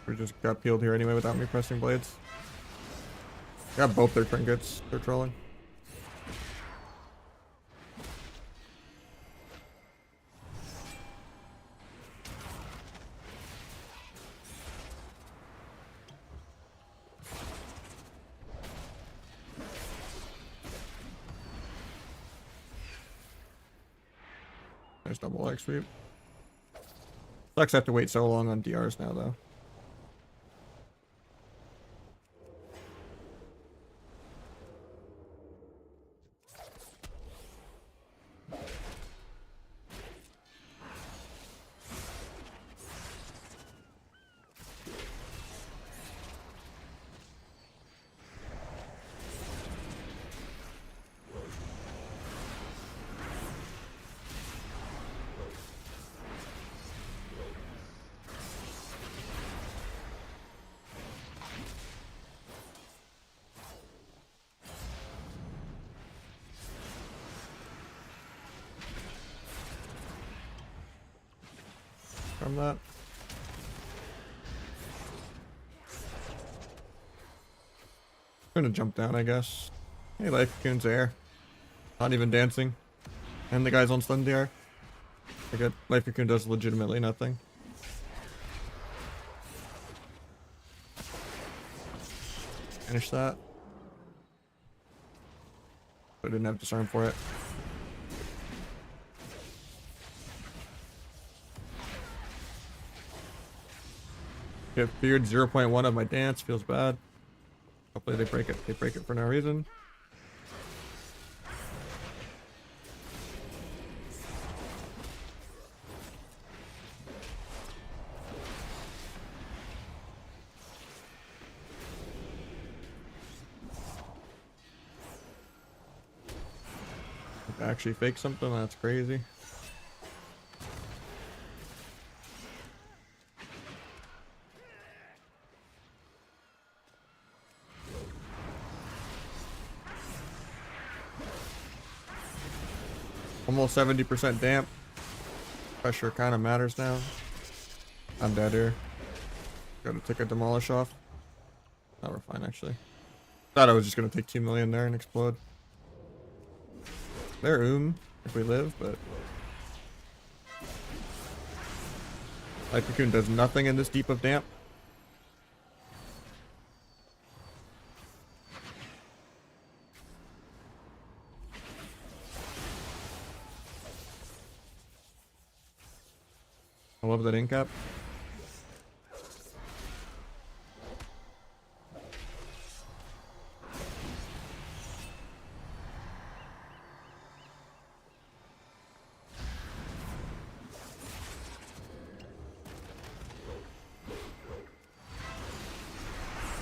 We just got peeled here anyway without me pressing blades. Got both their trinkets. They're trolling. There's double leg sweep. Sucks I have to wait so long on DRs now though. From that. I'm gonna jump down, I guess. Hey, life cocoon's air. Not even dancing. And the guy's on stun DR. I get life cocoon does legitimately nothing. Finish that. But I didn't have disarm for it. Get feared 0.1 of my dance, feels bad. Hopefully they break it. They break it for no reason. Actually fake something, that's crazy. Almost 70% damp. Pressure kind of matters now. I'm dead here. Gotta take a demolish off. Oh, we're fine actually. Thought I was just gonna take 2 million there and explode. They're if we live, but Life Cocoon does nothing in this deep of damp. I love that incap.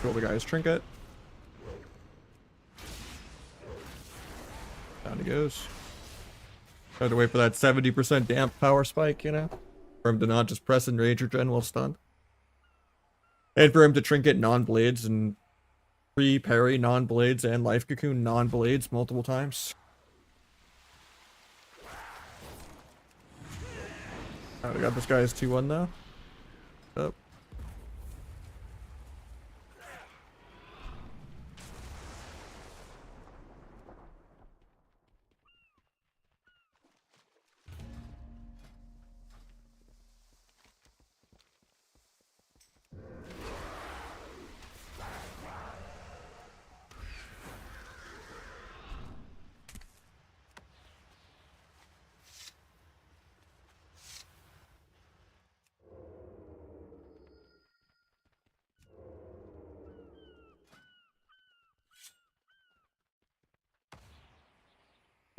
Kill the guy's trinket. Down he goes. Had to wait for that 70% damp power spike, you know? For him to not just press and rage or gen while stunned. And for him to trinket non-blades and pre-parry non-blades and life cocoon non-blades multiple times. Alright, we got this guy as 2-1 now. Oh.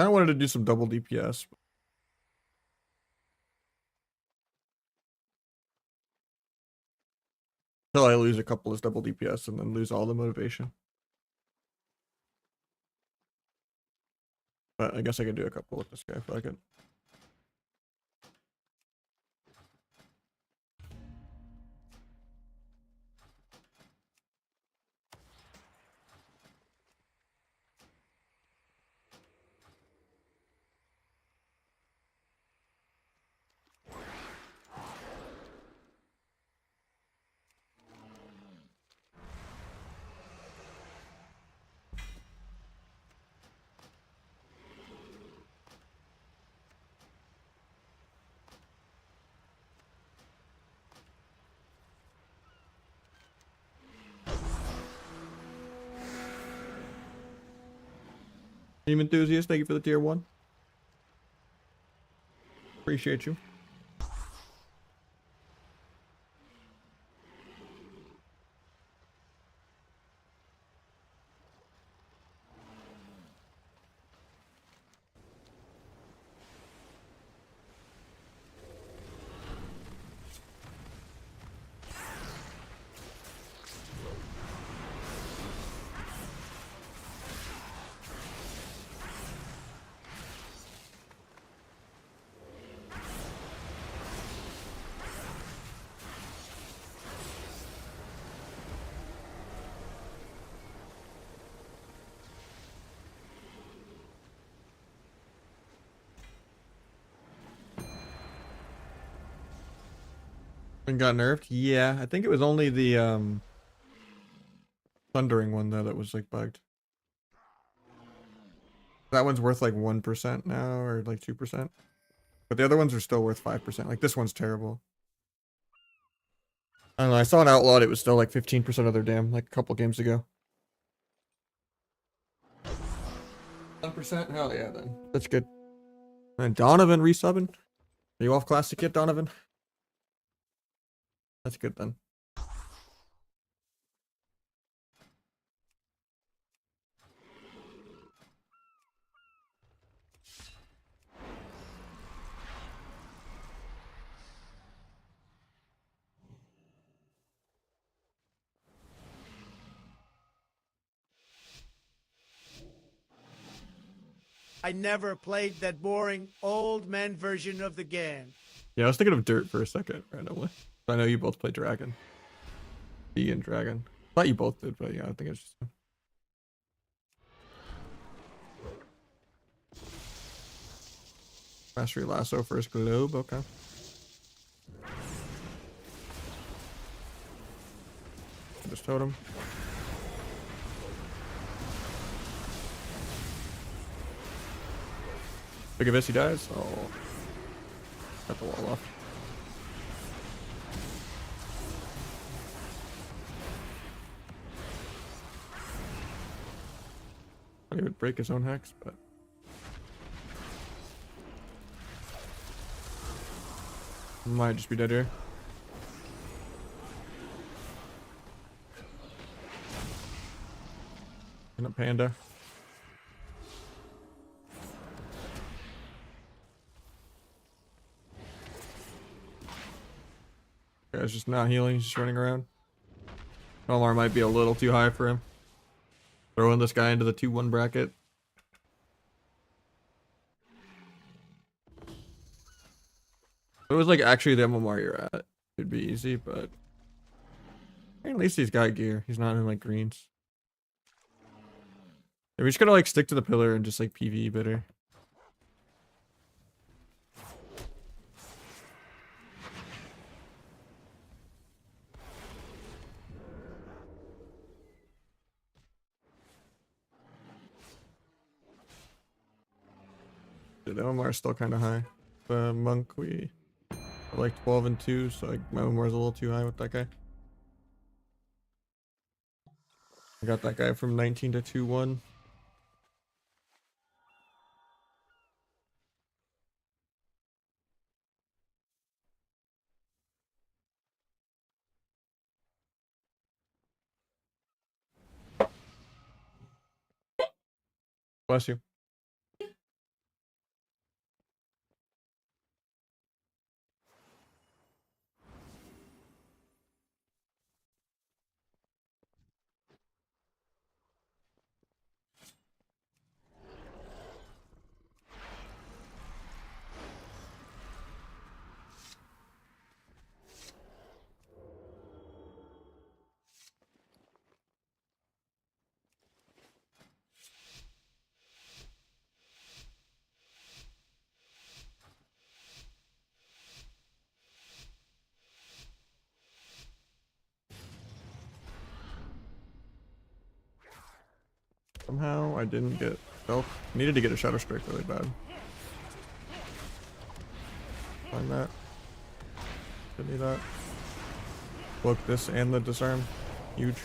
I wanted to do some double DPS. Until I lose a couple as double DPS and then lose all the motivation. But I guess I can do a couple with this guy if I could. Team Enthusiast, thank you for the tier 1. Appreciate you. And got nerfed? Yeah, I think it was only the thundering one though that was like bugged. That one's worth like 1% now or like 2%. But the other ones are still worth 5%. Like this one's terrible. I don't know, I saw an outlawed, it was still like 15% of their dam like a couple games ago. 10%? Hell yeah then. That's good. And Donovan resubbing? Are you off classic yet, Donovan? That's good then. I never played that boring old man version of the game. Yeah, I was thinking of Dirt for a second randomly. I know you both play Dragon. B and Dragon. Thought you both did, but yeah, I think it's just. Mastery Lasso first globe, okay. Just totem. Look at this, he dies. Oh. Got the wall off. He would break his own hex, but. Might just be dead here. And a panda. Guy's just not healing, he's just running around. Omar might be a little too high for him. Throwing this guy into the 2-1 bracket. If it was like actually the MMR you're at, it'd be easy, but At least he's got gear. He's not in like greens. Yeah, we just gotta like stick to the pillar and just like PvE better. Dude, MMR is still kind of high. Monk, we are like 12 and 2, so like my MMR is a little too high with that guy. I got that guy from 19 to 2-1. Bless you. Somehow I didn't get stealth. Needed to get a Shadow Strike really bad. Find that. Didn't need that. Cloak this and the disarm. Huge.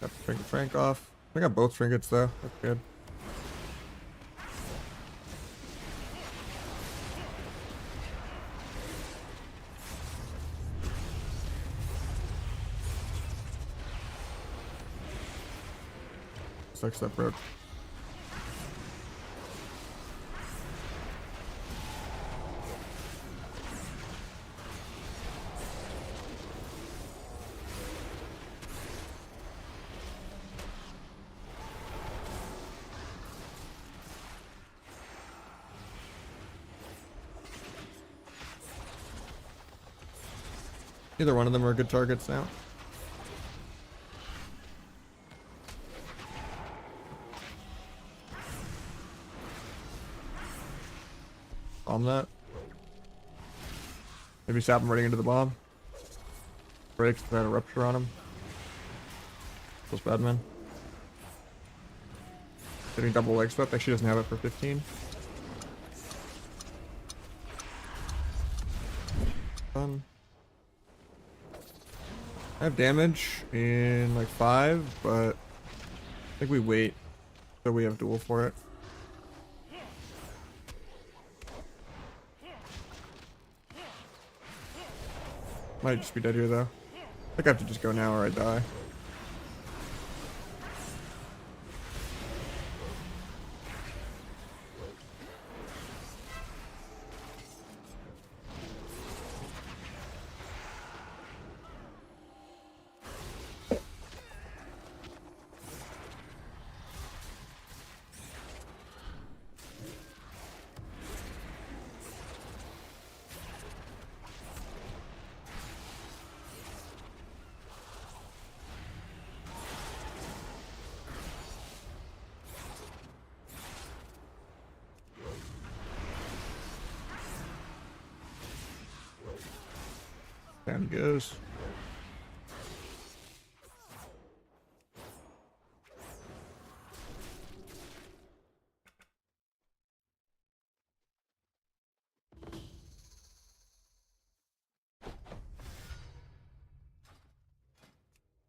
Got the Trinket Frank off. I got both trinkets though. That's good. Sucks that broke. Either one of them are good targets now. Bomb that. Maybe sap him running into the bomb. Breaks, try to rupture on him. Feels bad, man. Getting double leg swept. Actually doesn't have it for 15. Fun. I have damage in like 5, but I think we wait so we have duel for it. Might just be dead here though. I think I have to just go now or I die. Down he goes.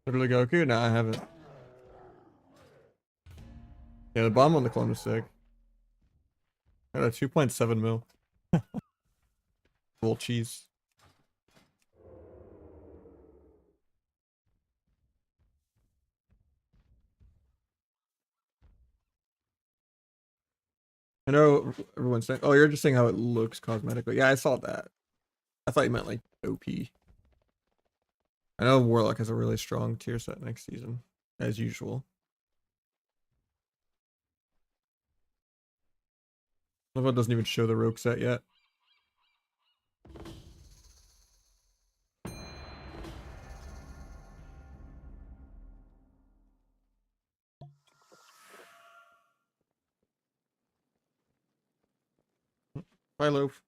Literally Goku? Nah, I haven't. Yeah, the bomb on the clone is sick. Got a 2.7 mil. Full cheese. I know everyone's saying, oh, you're just saying how it looks cosmetically. Yeah, I saw that. I thought you meant like OP. I know Warlock has a really strong tier set next season, as usual. Love how it doesn't even show the rogue set yet. Bye, Loaf.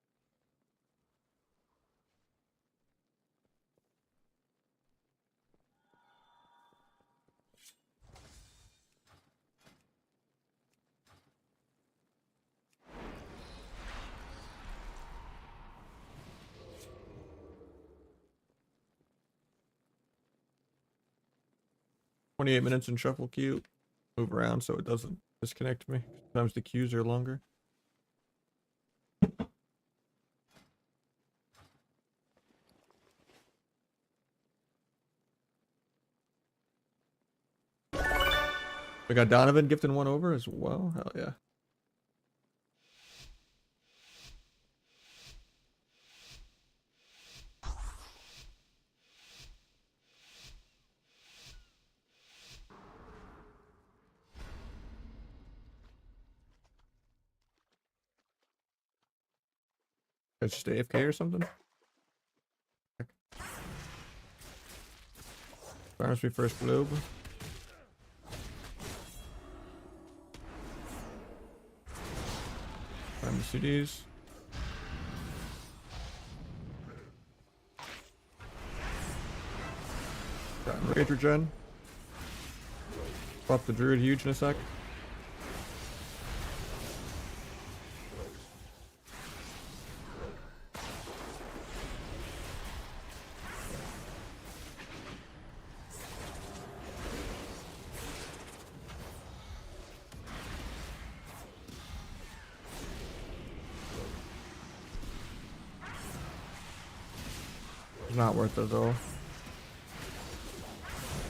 "28 minutes in shuffle queue." Move around so it doesn't disconnect me. Sometimes the queues are longer. We got Donovan gifting one over as well. Hell yeah. It's just AFK or something. Farms me first globe. Farm the CDs. Got Rager Gen. Swap the Druid huge in a sec. It's not worth it though.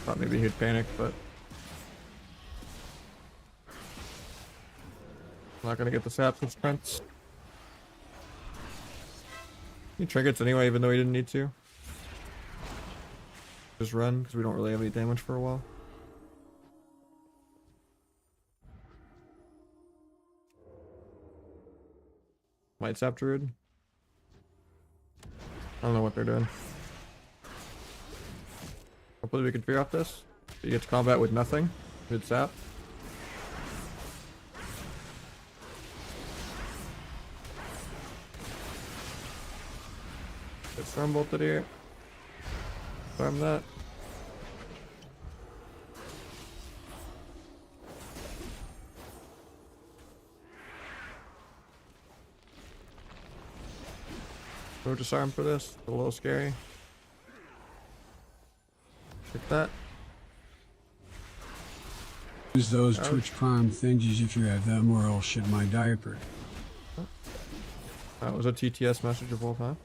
Thought maybe he'd panic, but not gonna get the sap suspense. He trinkets anyway, even though he didn't need to. Just run, because we don't really have any damage for a while. Might sap druid. I don't know what they're doing. Hopefully we can figure out this. You get to combat with nothing. Good sap. Get storm bolted here. Farm that. Go disarm for this. A little scary. Take that. Use those Twitch Prime thingies if you have them, or I'll shit my diaper. That was a TTS message of all time.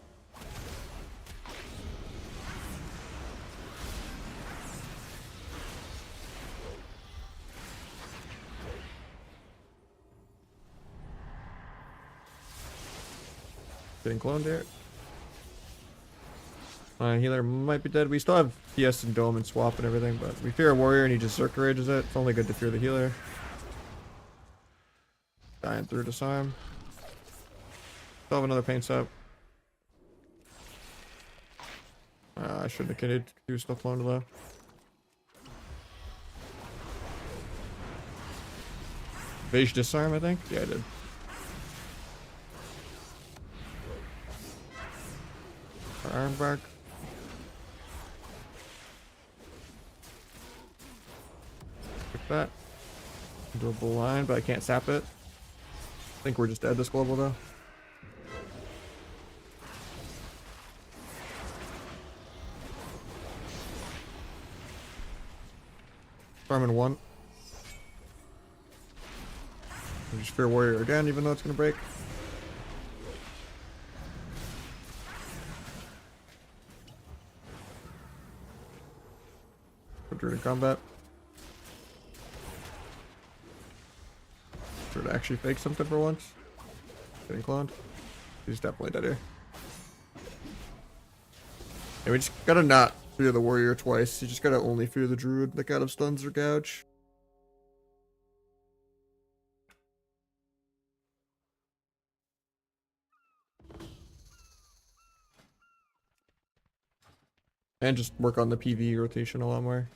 Getting cloned here. Healer might be dead. We still have PS and Dome and Swap and everything, but we fear a warrior and he just Zerk rages it. It's only good to fear the healer. Dying through disarm. Still have another paint sap. I shouldn't have kidded. He was still cloned to low. Beige disarm, I think? Yeah, I did. Arm bark. Like that. Do a bull line, but I can't sap it. I think we're just dead this global though. Farming one. Just fear warrior again, even though it's gonna break. Put Druid in combat. Druid actually fake something for once. Getting cloned. He's definitely dead here. Yeah, we just gotta not fear the warrior twice. You just gotta only fear the druid that got of stuns or gouge. And just work on the PV rotation a lot more.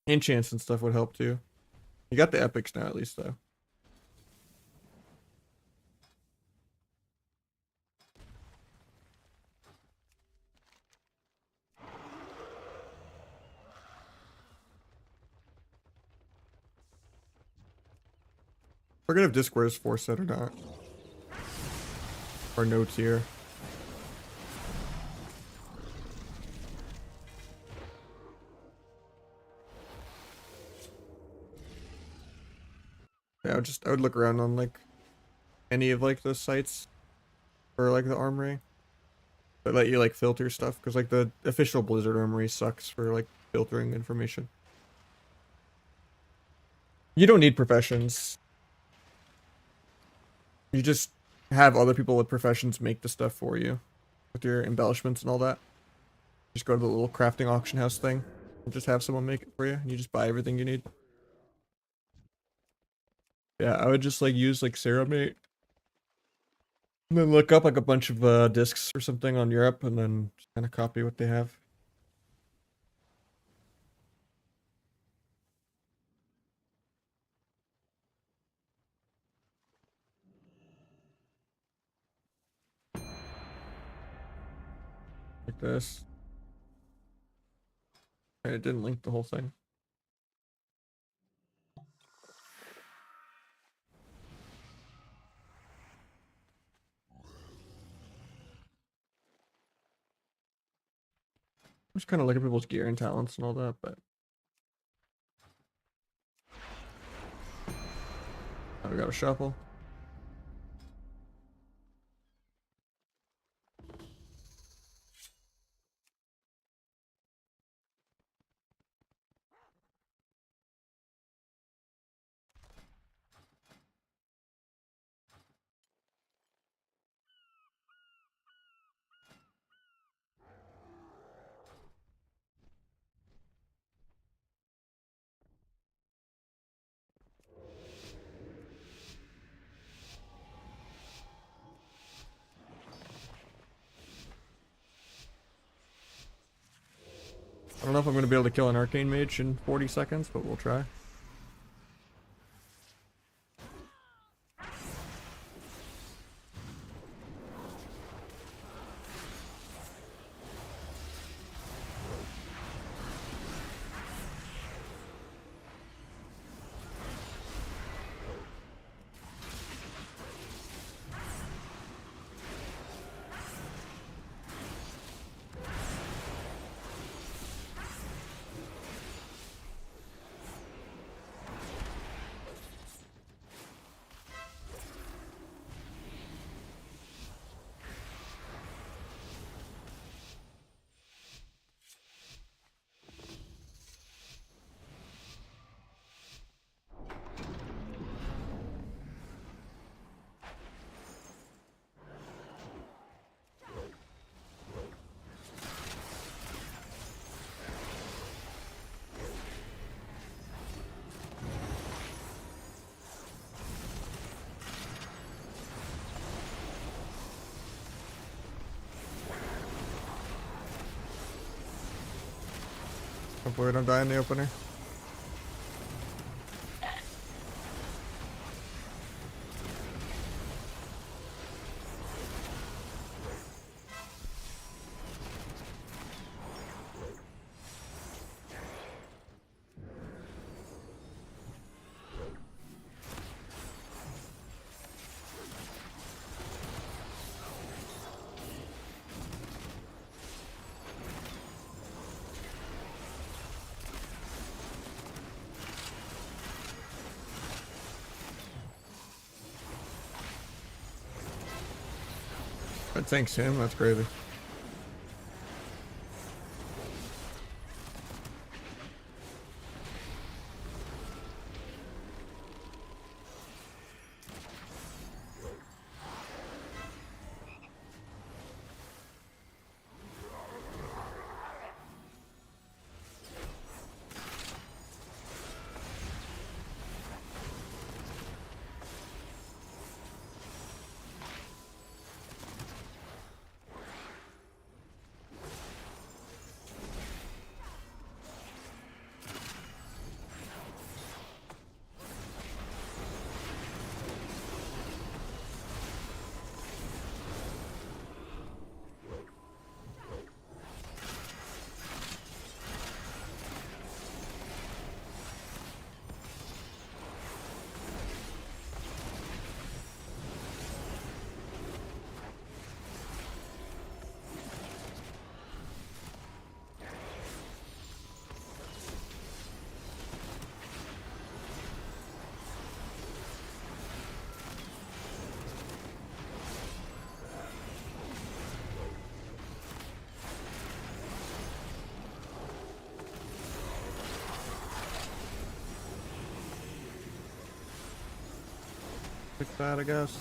Enchants and stuff would help too. You got the epics now at least though. Forget if Discord is 4 set or not. Or no tier. Yeah, I would look around on like any of like those sites for like the armory that let you like filter stuff, because like the official Blizzard armory sucks for like filtering information. You don't need professions. You just have other people with professions make the stuff for you with your embellishments and all that. Just go to the little crafting auction house thing and just have someone make it for you, and you just buy everything you need. Yeah, I would just like use like Ceramate and then look up like a bunch of discs or something on Europe and then just kind of copy what they have. Like this. And it didn't link the whole thing. Just kind of look at people's gear and talents and all that, but oh, we got a shuffle. I don't know if I'm going to be able to kill an arcane mage in 40 seconds, but we'll try. Hopefully we don't die in the opener. That tanks him, that's crazy. fix that, I guess.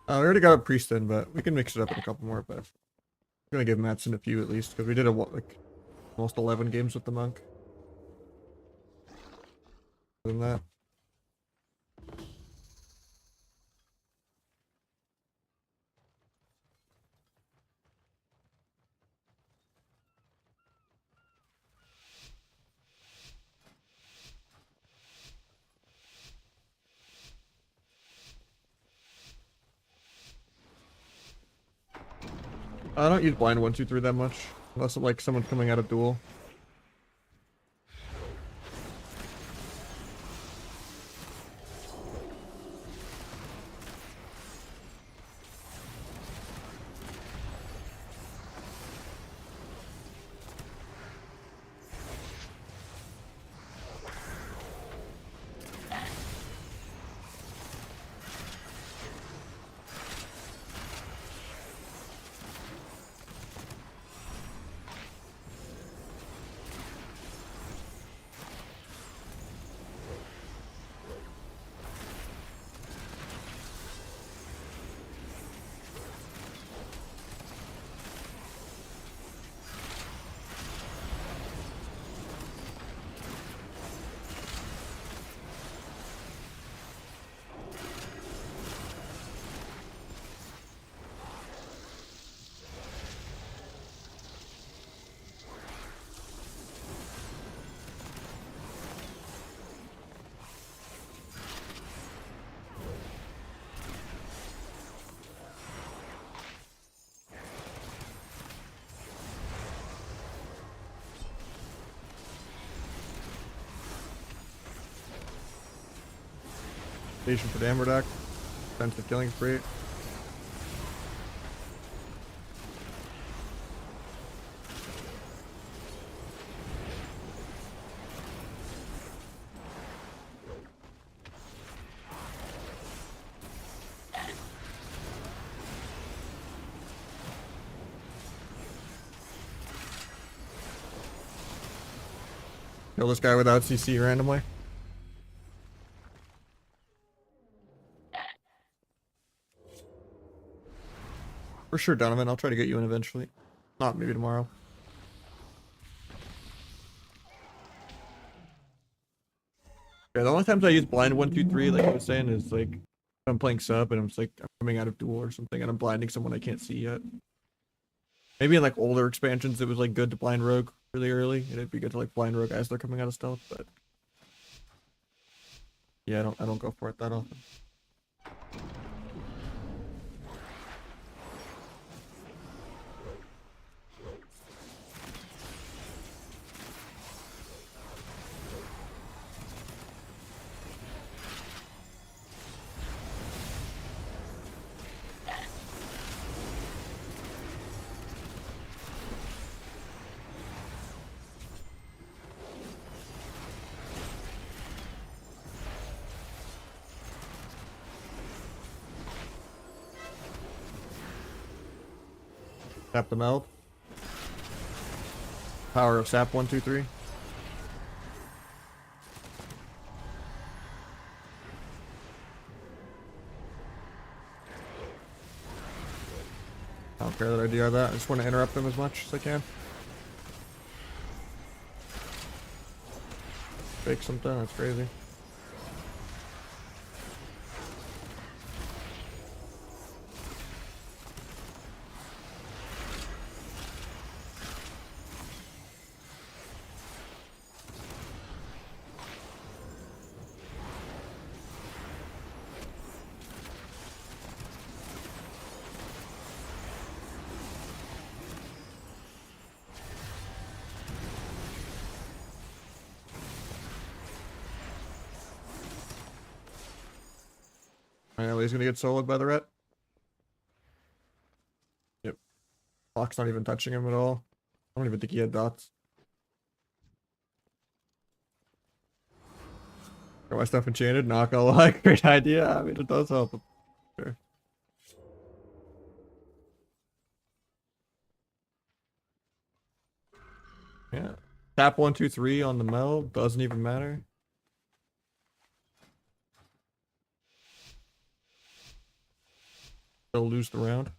We already got a priest in, but we can mix it up in a couple more. But I'm gonna give Matson a few at least because we did like almost 11 games with the monk. Other than that. I don't use blind 1, 2, 3 that much unless like someone's coming out of duel. Station for the Amberdack. Defensive killing spree. Kill this guy without CC randomly. For sure, Donovan. I'll try to get you in eventually. Not maybe tomorrow. Yeah, the only times I use blind 1, 2, 3, like I was saying, is like if I'm playing sub and I'm like I'm coming out of duel or something and I'm blinding someone I can't see yet. Maybe in like older expansions it was like good to blind rogue really early, and it'd be good to like blind rogue as they're coming out of stealth, but yeah, I don't go for it that often. Tap the meld. Power of sap 1, 2, 3. I don't care that I DR that. I just want to interrupt them as much as I can. Fake something, that's crazy. Alright, he's gonna get soloed by the ret. Yep. Clock's not even touching him at all. I don't even think he had dots. Got my stuff enchanted, not gonna lie, great idea. I mean, it does help. Sure. Yeah. Tap 1, 2, 3 on the metal. Doesn't even matter. Still lose the round.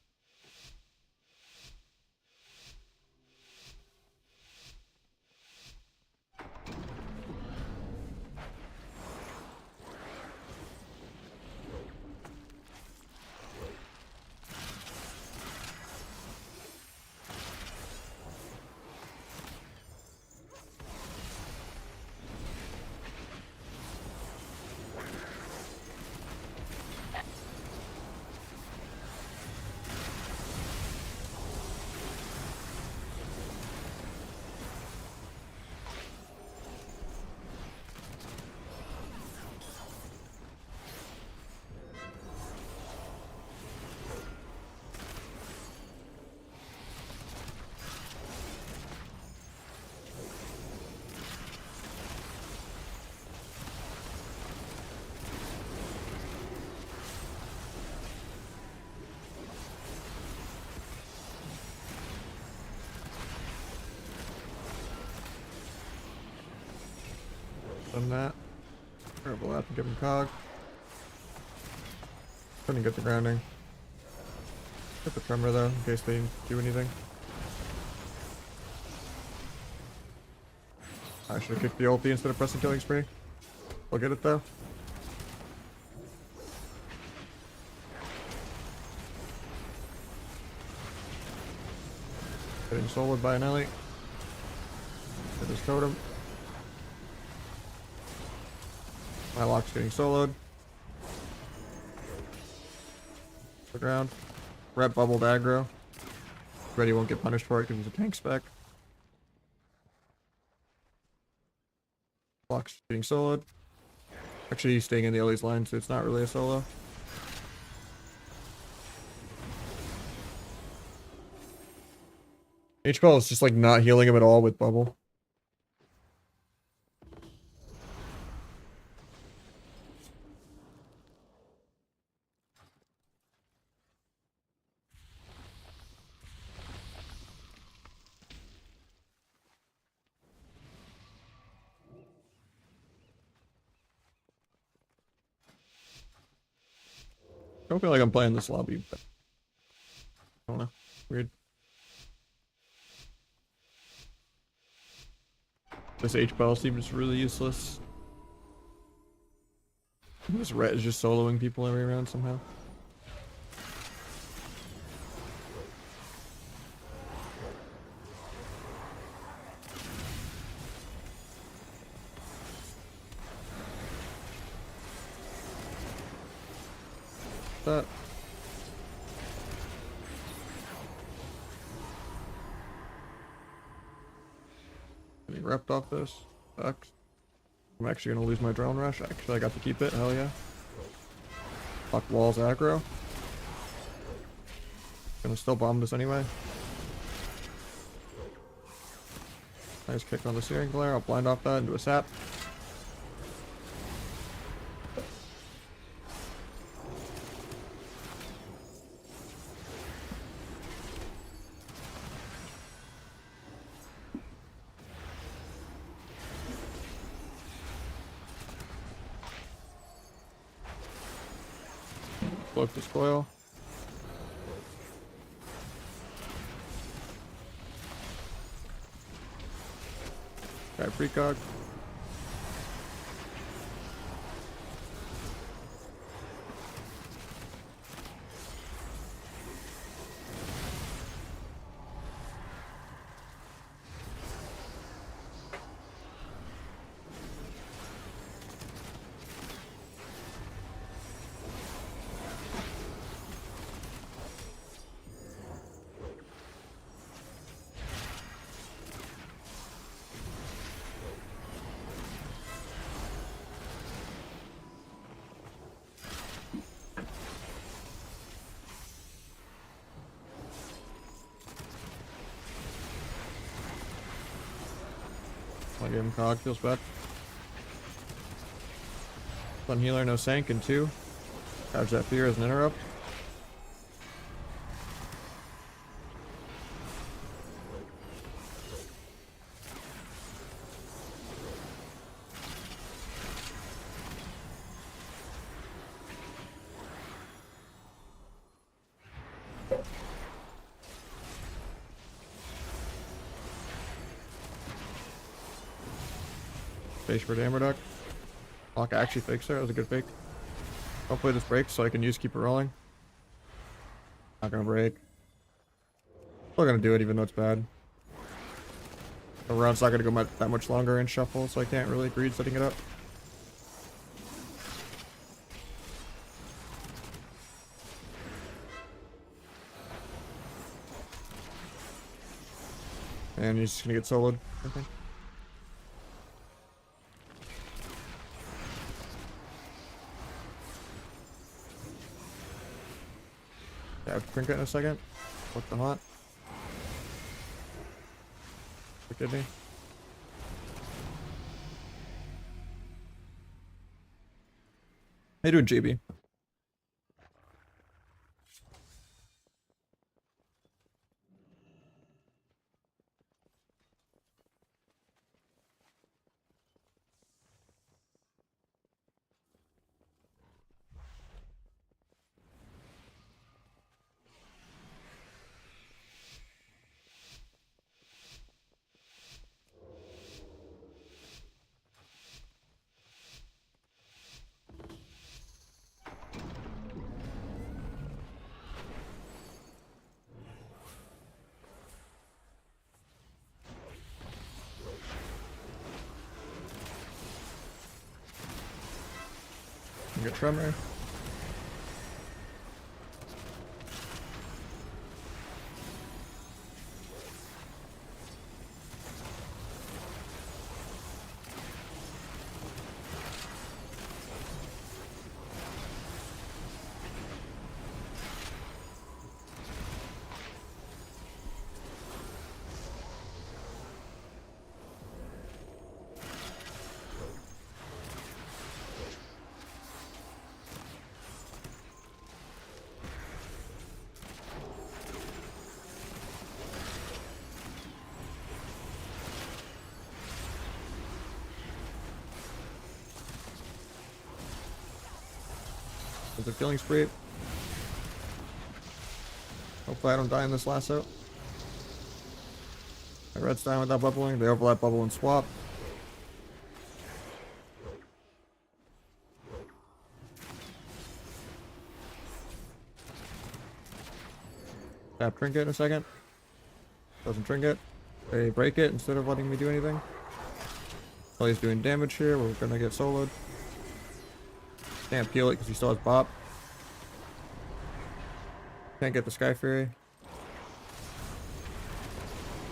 Done that. Terrible up and give him cog. Couldn't get the grounding. Get the tremor though, in case they do anything. I should have kicked the ulti instead of pressing killing spree. We'll get it though. Getting soloed by an elite. Hit his totem. My lock's getting soloed. The ground. Rep bubbled aggro. Ready won't get punished for it because he's a tank spec. Lock's getting soloed. Actually, he's staying in the Ellie's line, so it's not really a solo. H-Ball is just like not healing him at all with bubble. I don't feel like I'm playing this lobby, but I don't know. Weird. This H-Ball seems really useless. This Ret is just soloing people every round somehow. That. Getting repped off this. Sucks. I'm actually gonna lose my drone rush. Actually, I got to keep it. Hell yeah. Fuck walls aggro. Gonna still bomb this anyway. Nice kick on the searing glare. I'll blind off that into a sap. Cloak the spoil. Guy precog. I gave him cog, feels bad. Fun healer, no sank, and 2. Dodge that fear as an interrupt. Face for damage duck. Lock actually fakes there. That was a good fake. Hopefully this breaks so I can use keep it rolling. Not gonna break. Still gonna do it even though it's bad. The round's not gonna go that much longer in shuffle, so I can't really greed setting it up. And he's just gonna get soloed, I think. Yeah, trinket in a second. Look the haunt. Forgive me. How you doing, JB? You get tremor. Is it feeling spree? Hopefully I don't die in this lasso. My red's dying without bubbling. They overlap bubble and swap. Tap trinket in a second. Doesn't trinket. They break it instead of letting me do anything. While he's doing damage here, we're gonna get soloed. Can't peel it because he still has bop. Can't get the Sky Fury.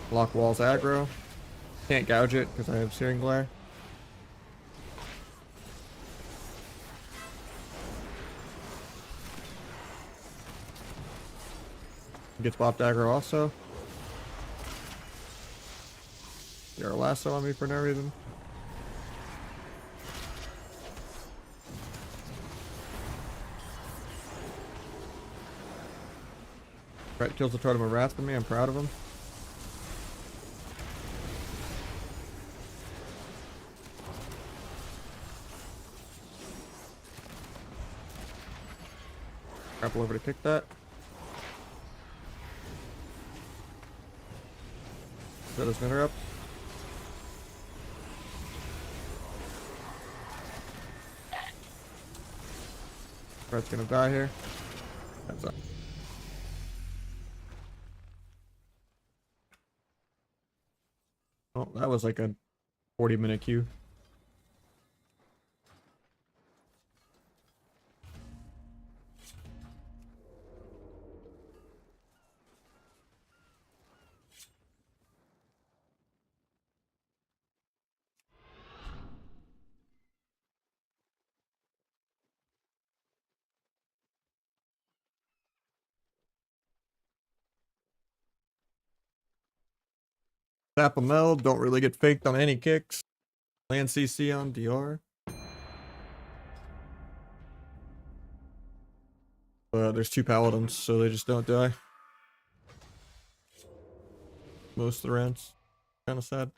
Lock walls aggro. Can't gouge it because I have Searing Glare. Gets bopped aggro also. You're a lasso on me for no reason. Right, kills the Totem of Wrath for me. I'm proud of him. Grapple over to kick that. Set his Knitter up. Red's gonna die here. That's up. Oh, that was like a 40-minute queue. Tap a meld, don't really get faked on any kicks. Land CC on DR. But there's 2 paladins, so they just don't die. Most of the rounds. Kind of sad.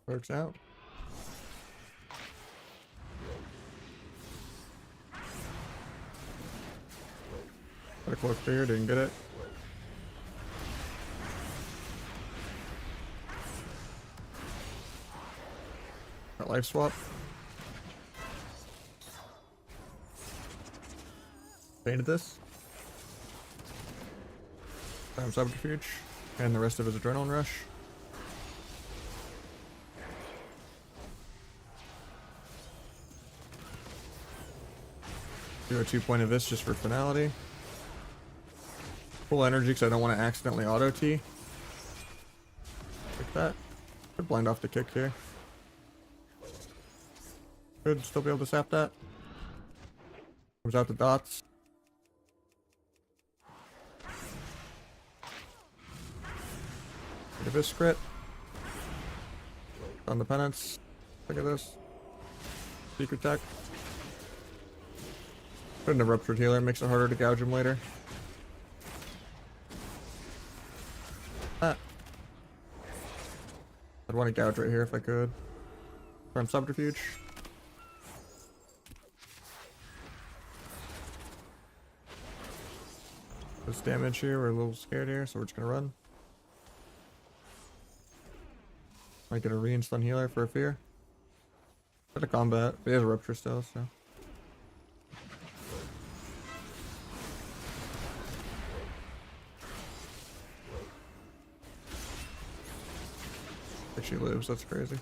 Works out. Got a cloak here, didn't get it. Got life swap. Painted this. Time subterfuge. And the rest of his adrenaline rush. Do a 2 point of this just for finality. Full energy because I don't want to accidentally auto T. Like that. Could blind off the kick here. Could still be able to sap that. Comes out the dots. Get a Vis crit. On the penance. Look at this. Secret tech. Put in a ruptured healer, makes it harder to gouge him later. Ah. I'd want to gouge right here if I could. From subterfuge. This damage here, we're a little scared here, so we're just gonna run. Might get a re-stun healer for a fear. Bit of combat, but he has a rupture still, so. She lives, that's crazy.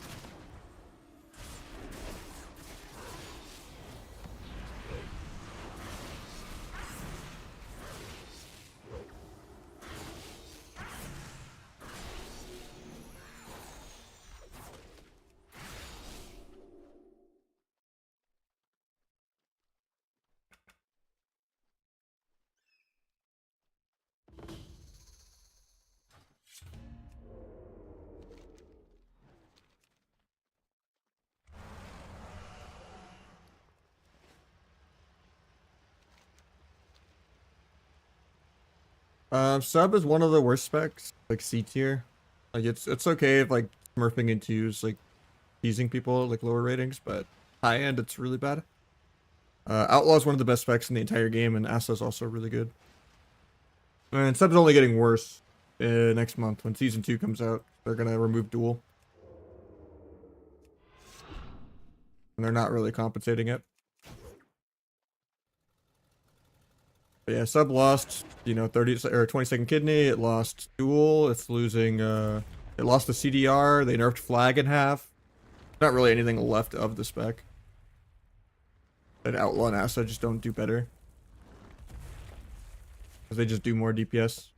Sub is one of the worst specs, like C tier. Like it's okay if like smurfing into is like teasing people at, like lower ratings, but high end it's really bad. Outlaw is one of the best specs in the entire game, and Asa is also really good. And sub's only getting worse next month when season 2 comes out. They're gonna remove duel, and they're not really compensating it. But yeah, sub lost, you know, 30 or 22nd kidney. It lost duel. It's losing. It lost the CDR. They nerfed flag in half. Not really anything left of the spec. And Outlaw and Asa just don't do better because they just do more DPS.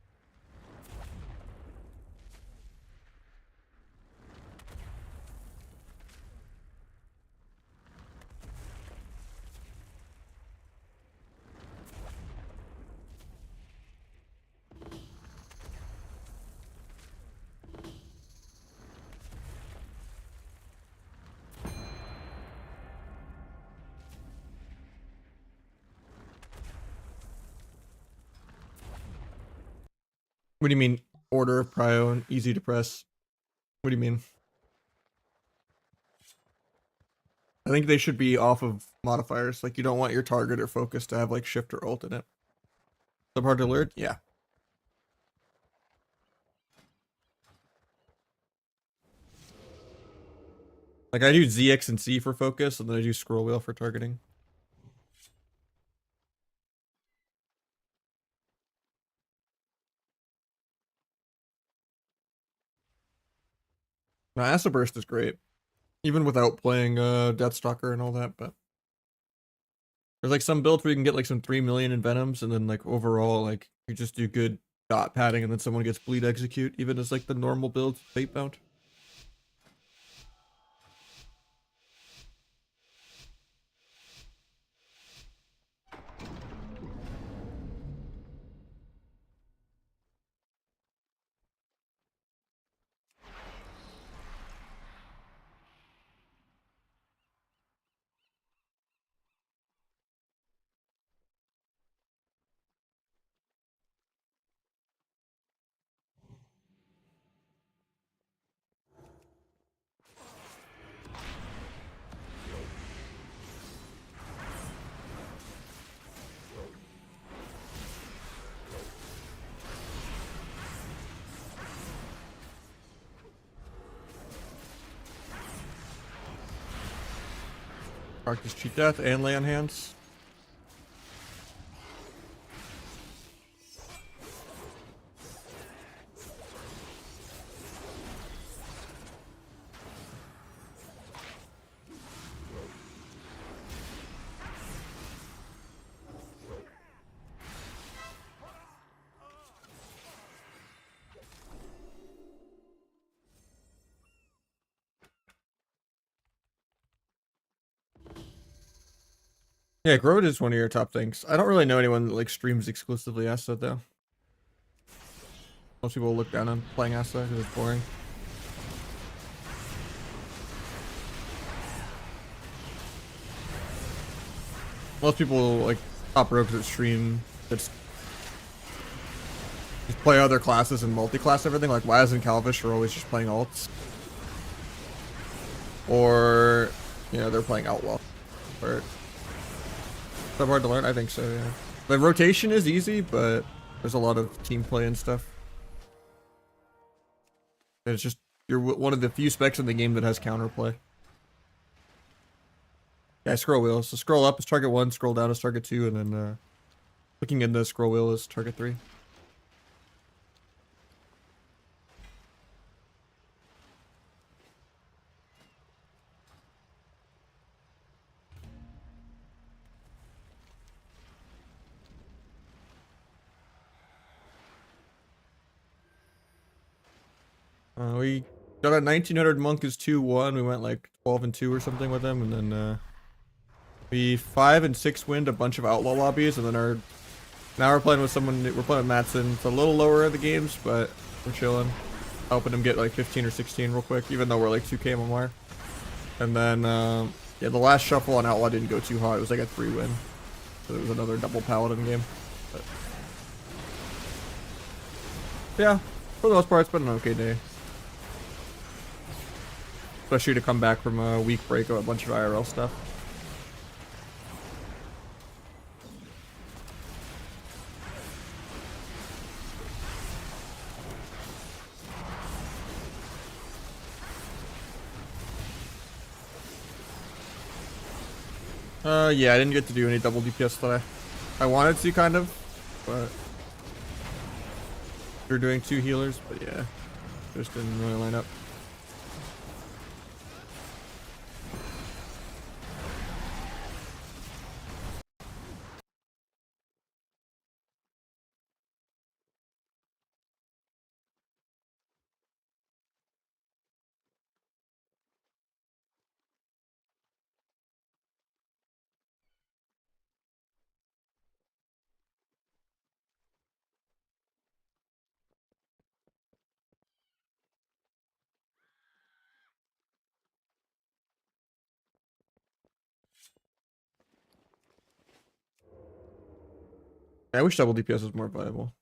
What do you mean order of prio and easy to press? What do you mean? I think they should be off of modifiers. Like you don't want your target or focus to have like shift or ult in it. Sub hard to alert? Yeah. Like I do ZX and C for focus, and then I do scroll wheel for targeting. No, Acid Burst is great. Even without playing Deathstalker and all that, but there's like some builds where you can get like some 3 million in Venoms, and then like overall like you just do good dot padding, and then someone gets bleed execute, even as like the normal build fate bound. Practice cheat death and lay on hands. Yeah, Growth is one of your top things. I don't really know anyone that like streams exclusively Asa though. Most people look down on playing Asa because it's boring. Most people like top rogues that stream just play other classes and multi-class everything. Like Waz and Calvish are always just playing alts, or you know they're playing Outlaw. Or is that hard to learn? I think so. Yeah. The rotation is easy, but there's a lot of team play and stuff. And it's just you're one of the few specs in the game that has counterplay. Yeah, scroll wheel. So scroll up is target 1, scroll down is target 2, and then clicking in the scroll wheel is target 3. We got a 1900 monk is 2-1. We went like 12-2 or something with them, and then we 5 and 6 winned a bunch of outlaw lobbies, and then now we're playing with someone. We're playing with Matson. It's a little lower in the games, but we're chilling, helping him get like 15 or 16 real quick, even though we're like 2k MMR. And then yeah, the last shuffle on outlaw didn't go too hot. It was like a 3-win, so it was another double paladin game. But yeah, for the most part, it's been an okay day. Especially to come back from a week break of a bunch of IRL stuff. Yeah, I didn't get to do any double DPS today. I wanted to kind of, but we're doing 2 healers, but yeah, just didn't really line up. I wish double DPS was more viable.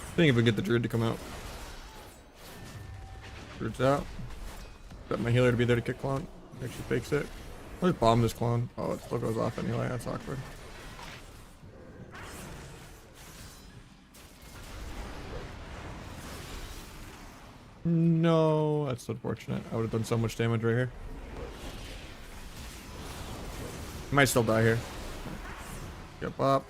I think if we get the druid to come out. Druid's out. Got my healer to be there to kick clone. Actually fakes it. I'll just bomb this clone. Oh, it still goes off anyway. That's awkward. No, that's unfortunate. I would have done so much damage right here. I might still die here. Get up.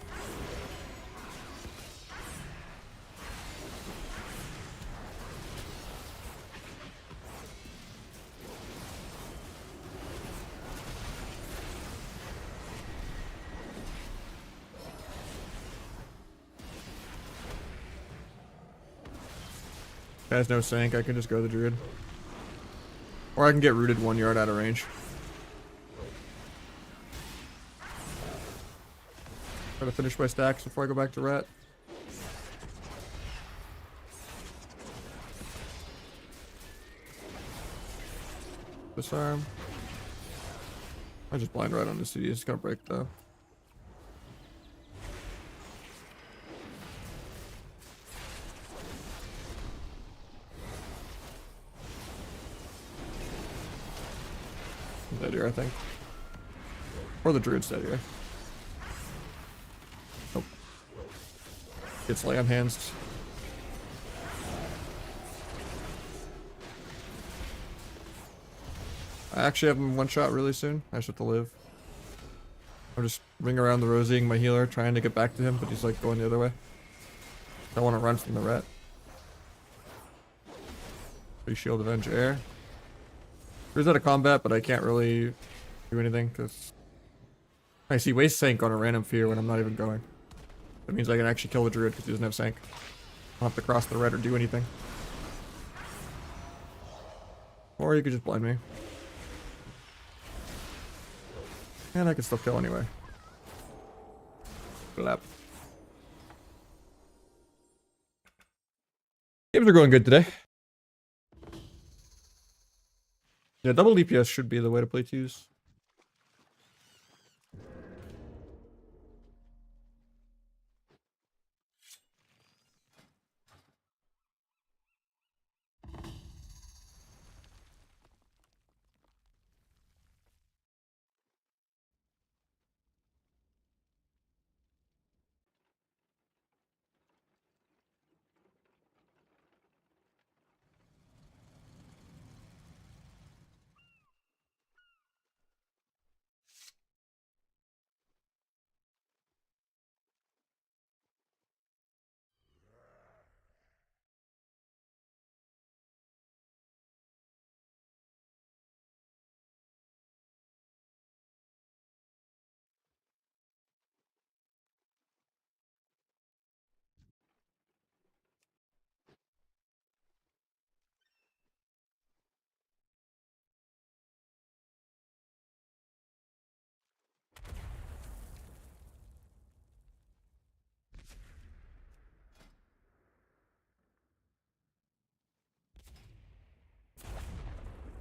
Has no sank, I can just go the druid. Or I can get rooted 1 yard out of range. Gotta finish my stacks before I go back to ret. Disarm. I just blind right on the city. It's gonna break though. Dead here, I think. Or the druid's dead here. Nope. Gets lay on hands. I actually have him one shot really soon. I just have to live. I'm just ring around the Rosying my healer, trying to get back to him, but he's like going the other way. I want to run from the ret. Free shield avenge air. There's out of combat, but I can't really do anything because I see waste sank on a random fear when I'm not even going. That means I can actually kill the druid because he doesn't have sank. I don't have to cross the red or do anything. Or you could just blind me. And I can still kill anyway. Blap. Games are going good today. Yeah, double DPS should be the way to play twos.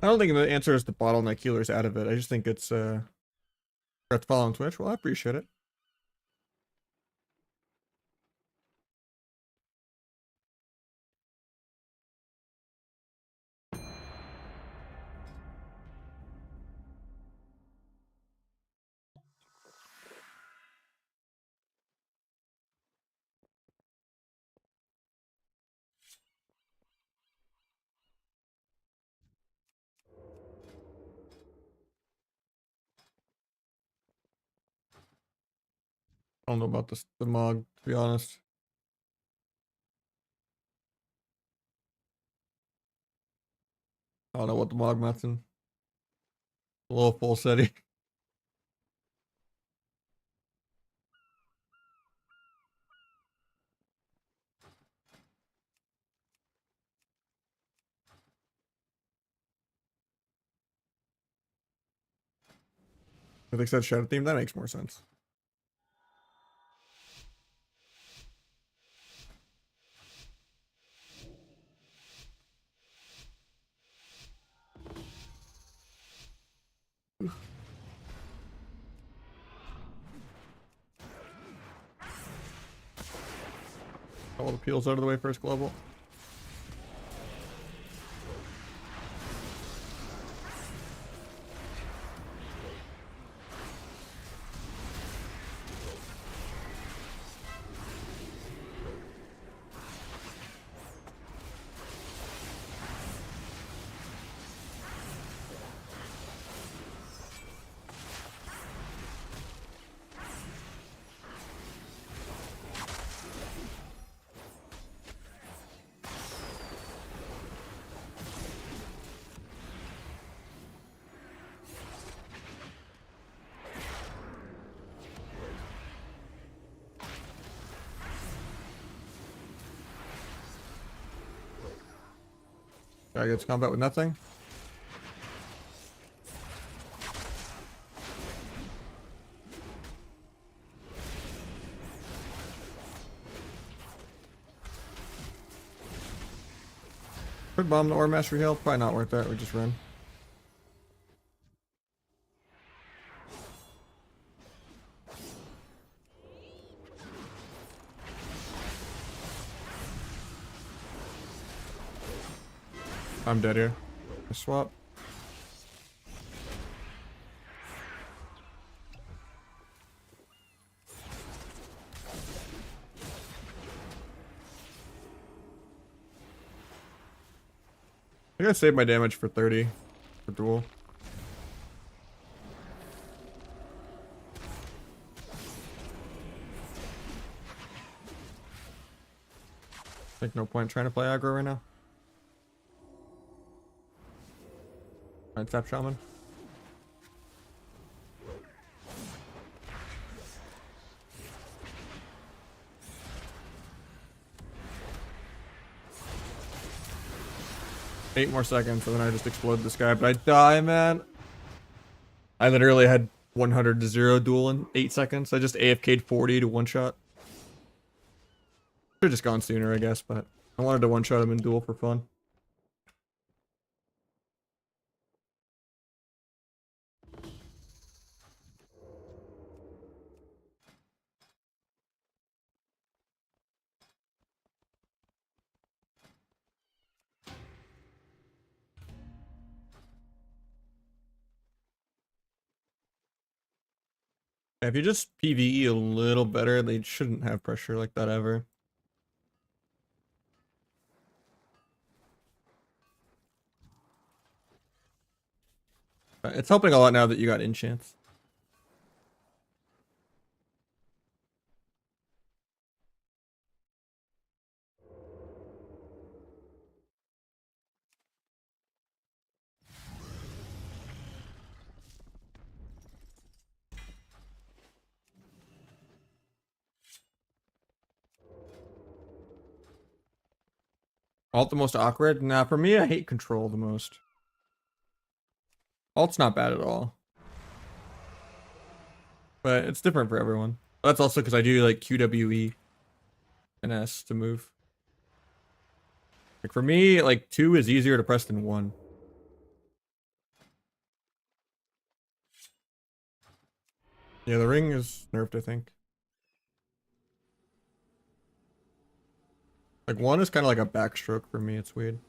I don't think the answer is to bottleneck healers out of it. I just think it's got to follow on Twitch. Well, I appreciate it. I don't know about the Mog, to be honest. I don't know what the Mog Method. A little full city. If they said shadow theme, that makes more sense. All the peels out of the way first global. Guy gets combat with nothing. Could bomb the Ore Mastery Hill. Probably not worth it. We just run. I'm dead here. I swap. I gotta save my damage for 30 for duel. Like no point trying to play aggro right now. Alright, tap shaman. Eight more seconds, and then I just explode this guy, but I die, man. I literally had 100 to 0 duel in 8 seconds. I just AFK'd 40 to one shot. Should've just gone sooner, I guess, but I wanted to one shot him in duel for fun. Yeah, if you just PvE a little better, they shouldn't have pressure like that ever. It's helping a lot now that you got enchants. Alt the most awkward? Nah, for me, I hate control the most. Alt's not bad at all. But it's different for everyone. That's also because I do like QWE and S to move. Like for me, like 2 is easier to press than 1. Yeah, the ring is nerfed, I think. Like 1 is kind of like a backstroke for me, it's weird.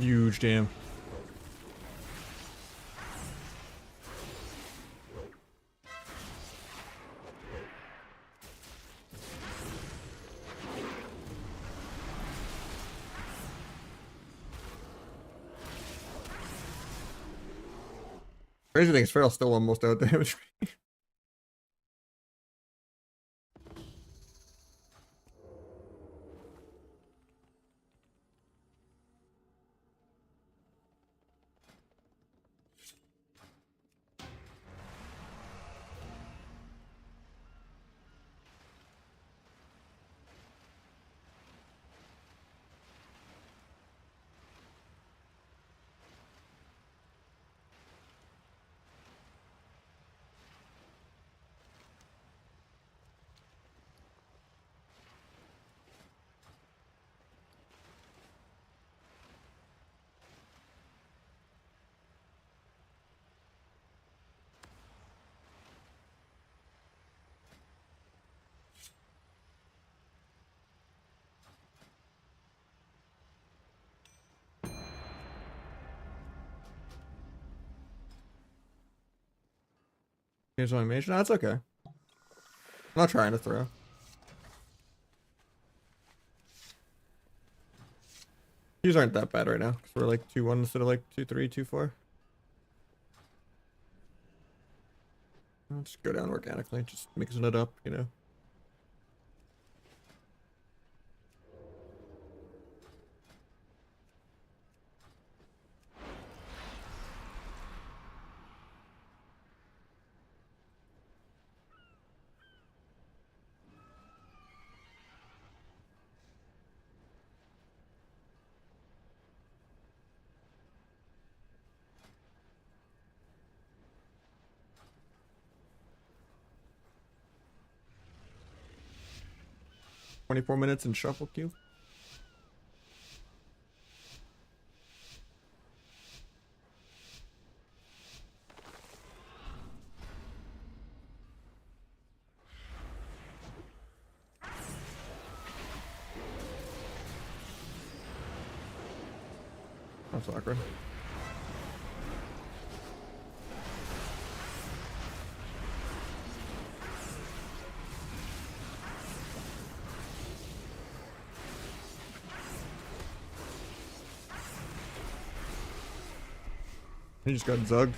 Huge damn. Crazy thing is Farrell's still almost out damage. Here's animation. No, that's okay. I'm not trying to throw. These aren't that bad right now because we're like 2-1 instead of like 2-3, 2-4. I'll just go down organically, just mixing it up, you know. $24 minutes in shuffle queue. That's awkward. He just got zugged.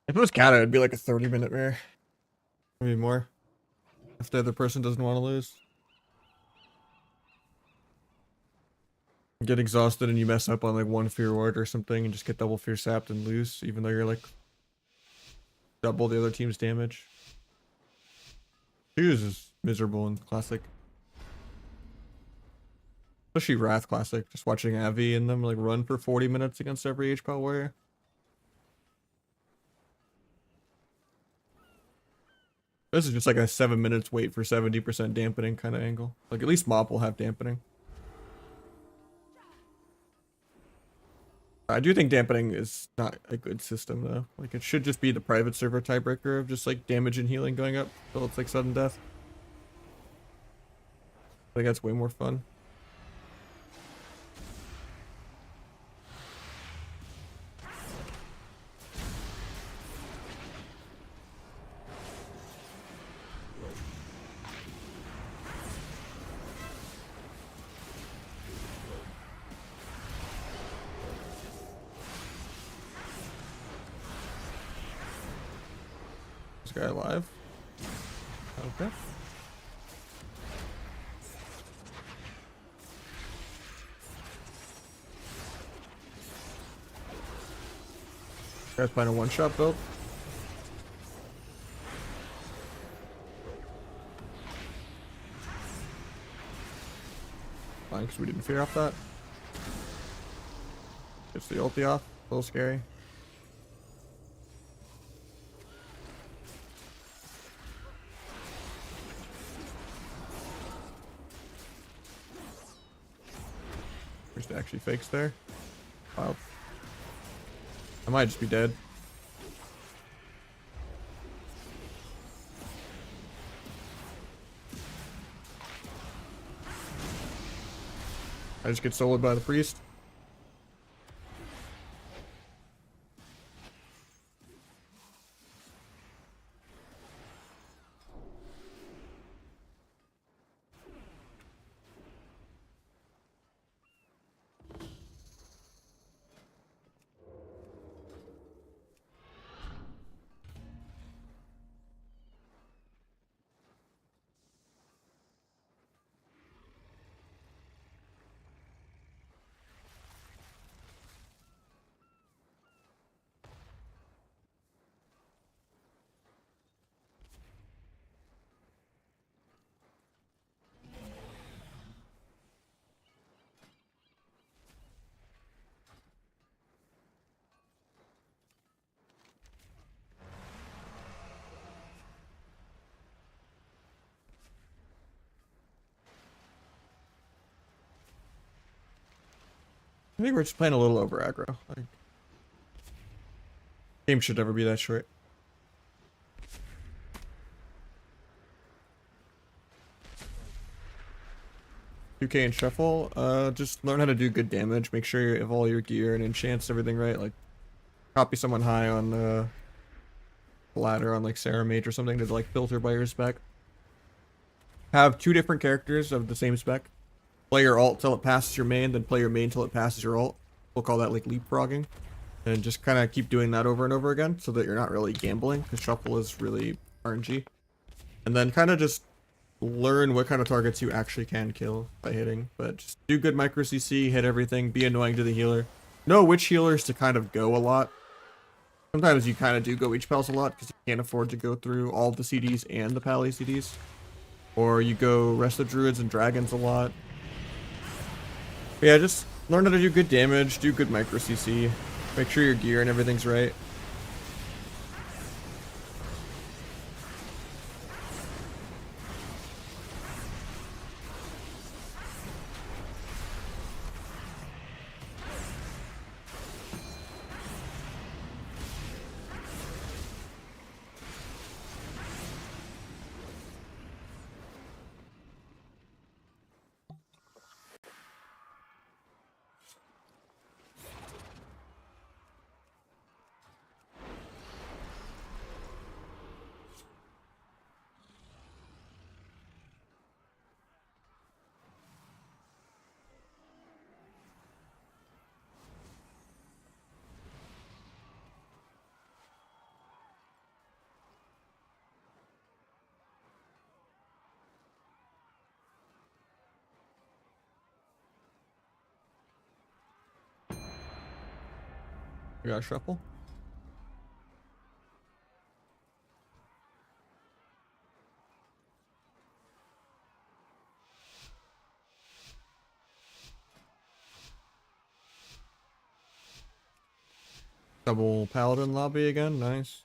If it was Kata, it'd be like a 30-minute rare. Maybe more. If the other person doesn't want to lose. Get exhausted and you mess up on like one fear ward or something and just get double fear sapped and lose, even though you're like double the other team's damage. Fuse is miserable in Classic. Especially Wrath Classic, just watching Avi and them like run for 40 minutes against every HP warrior. This is just like a 7 minutes wait for 70% dampening kind of angle. Like at least Mop will have dampening. I do think dampening is not a good system though. Like it should just be the private server tiebreaker of just like damage and healing going up until it's like sudden death. I think that's way more fun. This guy alive? Okay. Guy's playing a one-shot build. Fine, because we didn't fear off that. Gets the ulti off. A little scary. First actually fakes there. Wow. I might just be dead. I just get soloed by the priest. I think we're just playing a little over aggro. Like, game should never be that short. UK and shuffle. Just learn how to do good damage. Make sure you have all your gear and enchants everything right. Like, copy someone high on the ladder on like Sarah Mage or something to like filter by your spec. Have two different characters of the same spec. Play your ult till it passes your main, then play your main till it passes your ult. We'll call that like leapfrogging. And just kind of keep doing that over and over again so that you're not really gambling, because shuffle is really RNG. And then kind of just learn what kind of targets you actually can kill by hitting. But just do good micro CC, hit everything, be annoying to the healer. Know which healers to kind of go a lot. Sometimes you kind of do go H-Pals a lot because you can't afford to go through all the CDs and the Pally CDs. Or you go Rest of Druids and Dragons a lot. But yeah, just learn how to do good damage, do good micro CC, make sure your gear and everything's right. We got a shuffle. Double paladin lobby again, nice.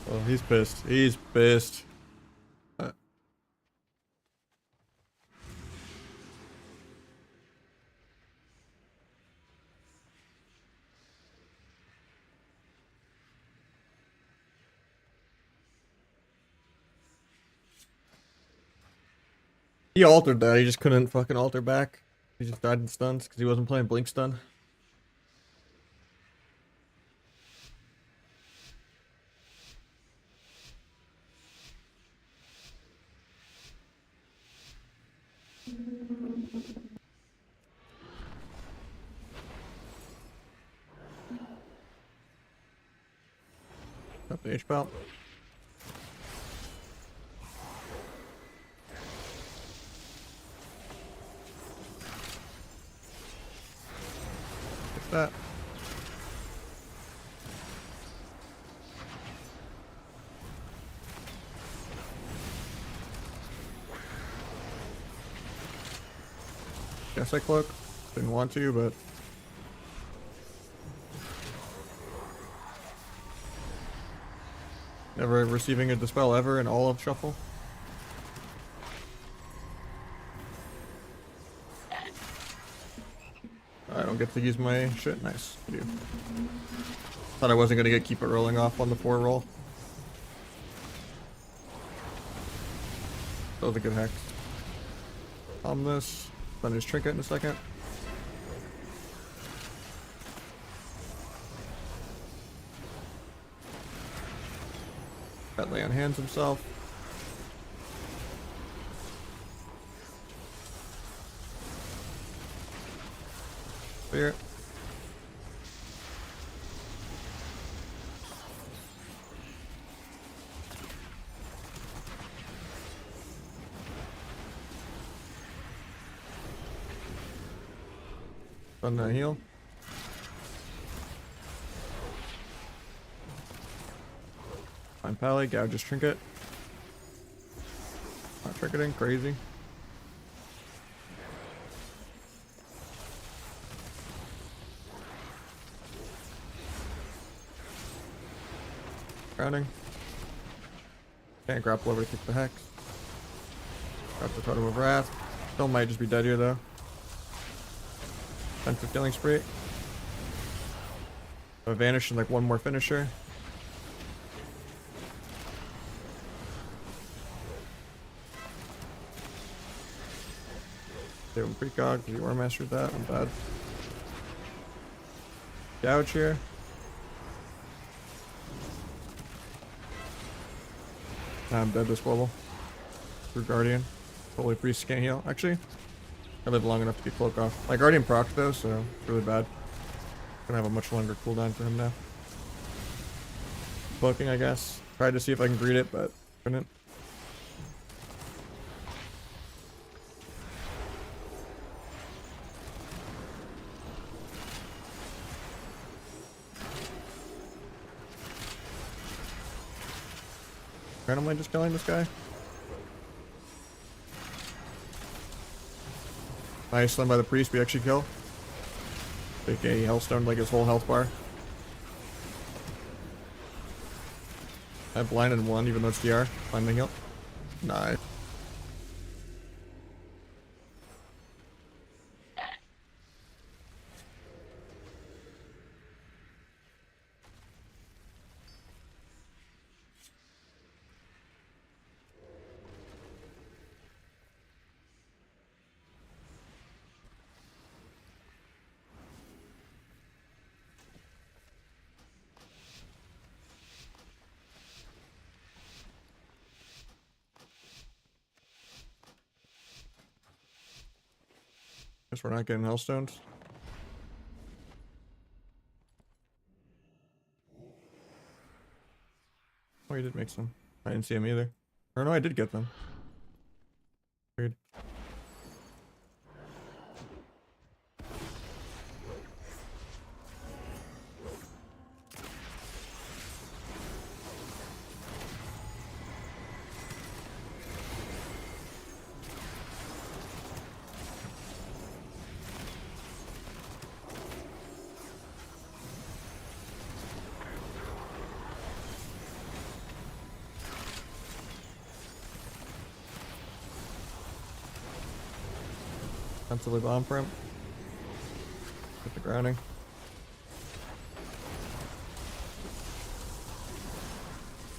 Oh, he's pissed. He's pissed. He altered that. He just couldn't fucking alter back. He just died in stuns because he wasn't playing blink stun. Up the H-Bout. Get that. Guess I cloak. Didn't want to, but never receiving a dispel ever in all of shuffle. I don't get to use my shit. Nice. I do. Thought I wasn't gonna keep it rolling off on the 4 roll. That was a good hex. This. Then his trinket in a second. That lay on hands himself. Clear. Run that heal. Find Pally, gouge his trinket. Not trinketing, crazy. Crowning. Can't grapple over to kick the hex. Got the Totem of Wrath. Still might just be dead here though. Defensive killing spree. So vanish and like one more finisher. They were precog because you War Mastered that. I'm bad. Gouge here. I'm dead this level. Through Guardian. Holy Priest can't heal. Actually, I live long enough to get cloak off. My Guardian proc though, so it's really bad. Gonna have a much longer cooldown for him now. Cloaking, I guess. Tried to see if I can greet it, but couldn't. Randomly just killing this guy. Nice, slain by the priest, we actually kill. Take a Hellstone like his whole health bar. I blinded one, even though it's DR. Find the heal. Nice. Guess we're not getting hellstones. Oh, you did make some. I didn't see them either. Or no, I did get them. Weird. Defensively bomb for him. Get the grounding.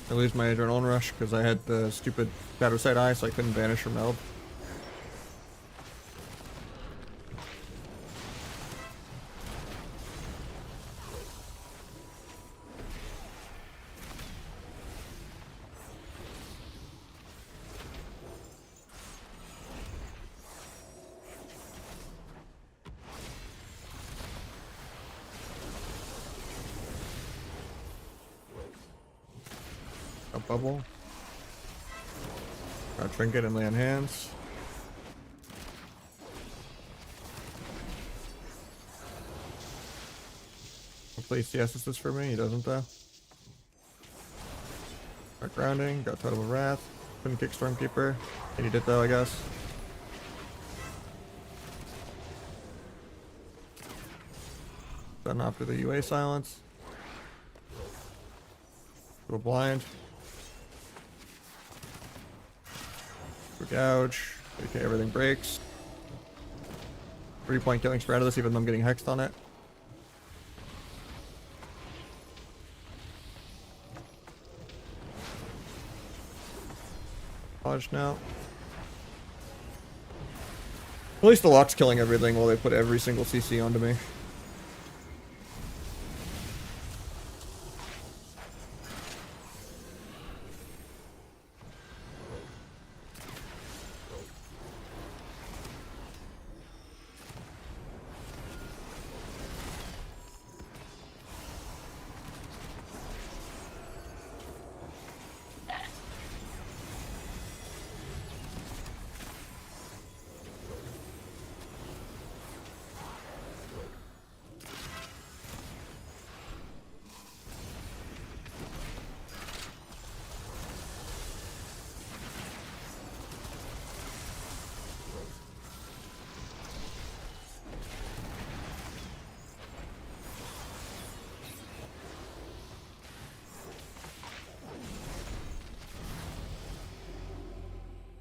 I lose my adrenaline rush because I had the stupid shadow sight eye, so I couldn't vanish or meld. A bubble. Got trinket and lay on hands. Hopefully he CS's this for me. He doesn't though. Got grounding. Got totem of wrath. Couldn't kick Stormkeeper. And he did though, I guess. Done after the UA silence. Go blind. Go gouge. Okay, everything breaks. 3-point killing spread of this, even though I'm getting hexed on it. Dodge now. At least the lock's killing everything while they put every single CC onto me.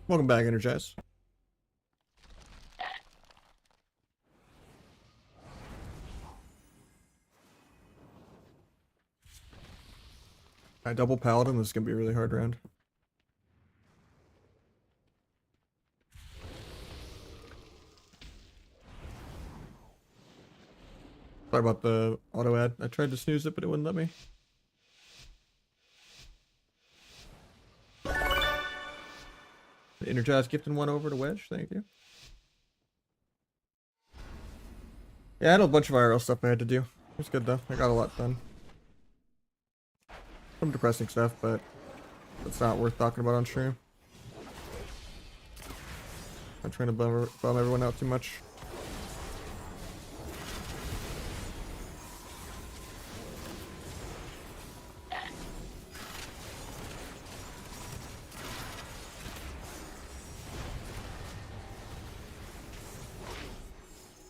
Welcome back, Energize. I double paladin. This is gonna be a really hard round. Sorry about the auto ad. I tried to snooze it, but it wouldn't let me. Energize gifting one over to Wedge. Thank you. Yeah, I had a bunch of IRL stuff I had to do. It was good though. I got a lot done. Some depressing stuff, but it's not worth talking about on stream. I'm trying to bum everyone out too much.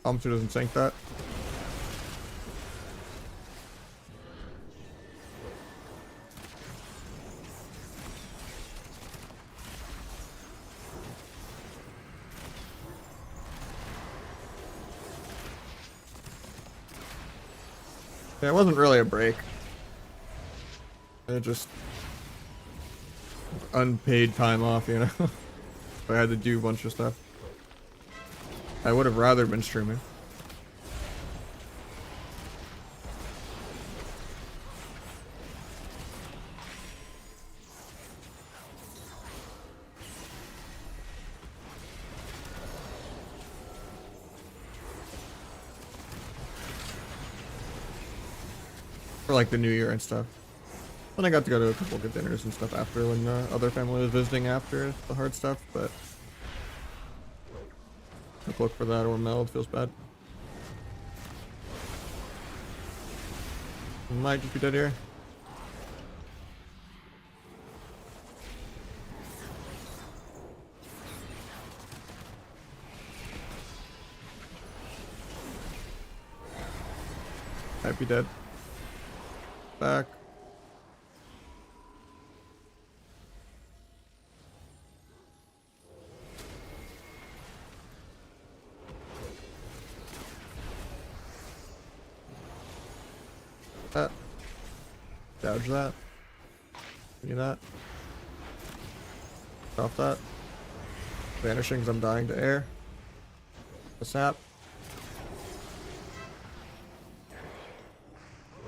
Almsu doesn't sink that. Yeah, it wasn't really a break. It just unpaid time off, you know. I had to do a bunch of stuff. I would have rather been streaming. like the new year and stuff. And I got to go to a couple good dinners and stuff after when other family was visiting after the hard stuff, but I'll look for that or meld, feels bad. Might just be dead here. Might be dead. Back. That. Dodge that. Give me that. Off that. Vanishing because I'm dying to air. The sap.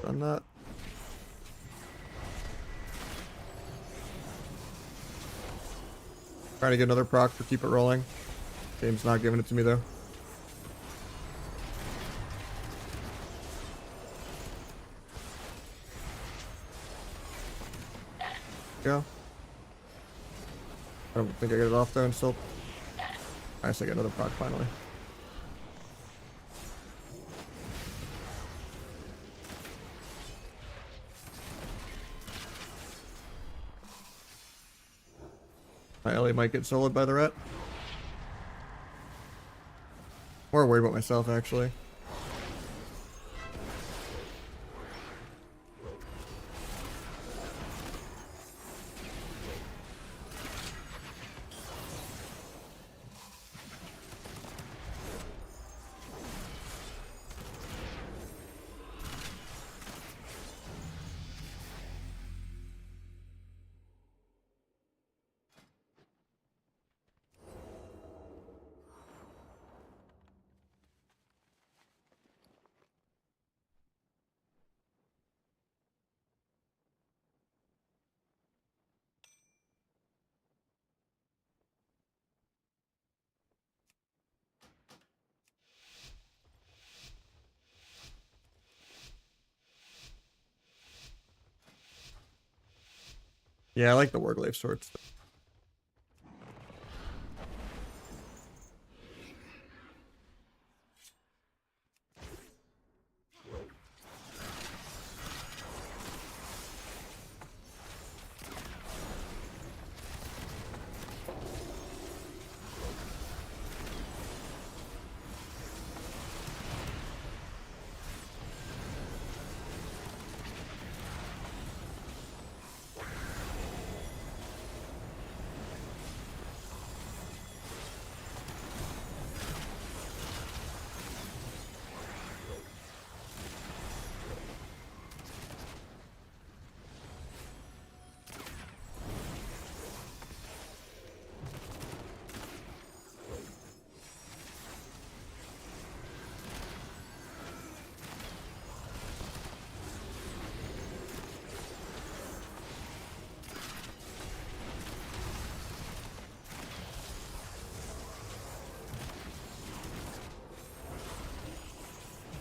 Done that. Trying to get another proc for keep it rolling. Game's not giving it to me though. Go. I don't think I get it off there and still. Nice, I get another proc finally. My Ellie might get soloed by the ret. More worried about myself actually. Yeah, I like the Warglaive swords.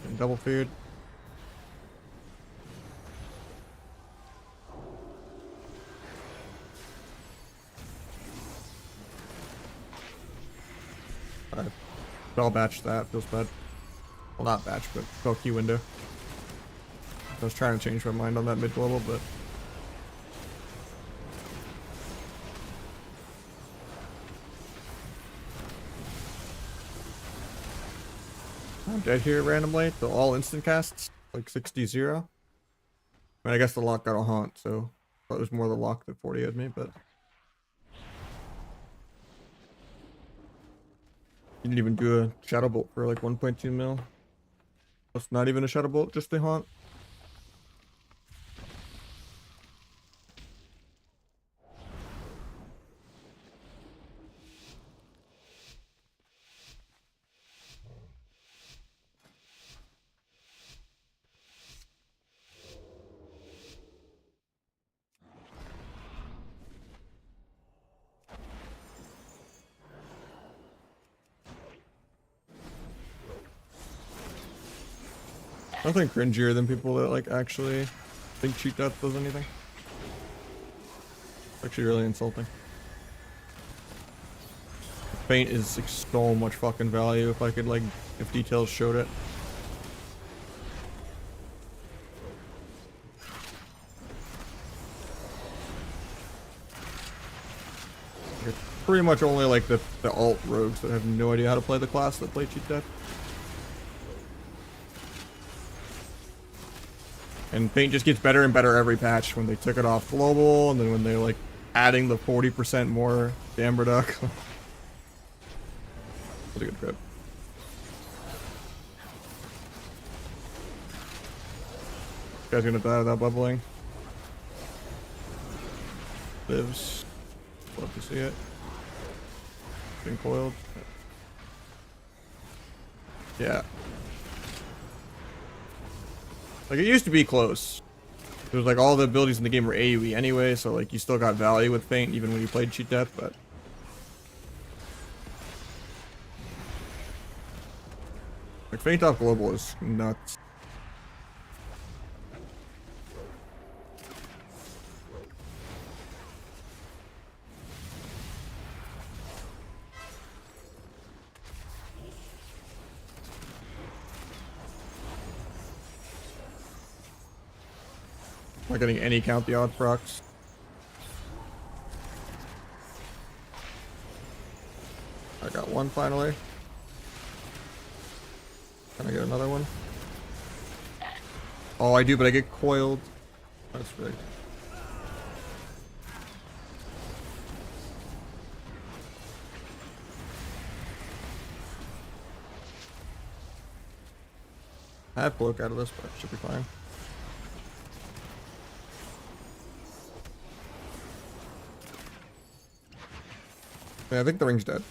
And double feed. I'll batch that, feels bad. Well, not batch, but spell key window. I was trying to change my mind on that mid global, but I'm dead here randomly. So all instant casts, like 60-0. I mean, I guess the lock got a haunt, so it was more the lock that 40'd me, but you didn't even do a shadow bolt for like 1.2 mil. That's not even a shadow bolt, just the haunt. Nothing cringier than people that like actually think cheat death does anything. Actually really insulting. Paint is like so much fucking value if I could like, if details showed it. It's pretty much only like the alt rogues that have no idea how to play the class that play cheat death. And paint just gets better and better every patch when they took it off global, and then when they like adding the 40% more damn reduction. That's a good trip. Guy's gonna die without bubbling. Lives. Love to see it. Being coiled. Yeah. Like, it used to be close. It was like all the abilities in the game were AoE anyway, so like you still got value with Feint even when you played cheat death, but like Feint off global is nuts. Not getting any count the odd procs. I got one finally. Can I get another one? Oh, I do, but I get coiled. That's rigged. I have bloke out of this, but it should be fine. Yeah, I think the ring's dead.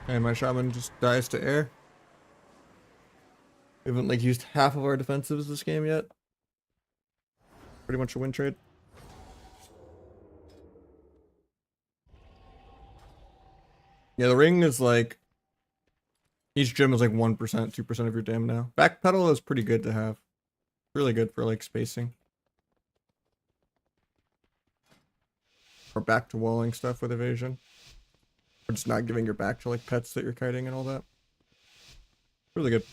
And my shaman just dies to air. We haven't like used half of our defensives this game yet. Pretty much a win trade. Yeah, the ring is like each gem is like 1%, 2% of your dam now. Backpedal is pretty good to have. Really good for like spacing. Or back to walling stuff with evasion. Or just not giving your back to like pets that you're kiting and all that. Really good.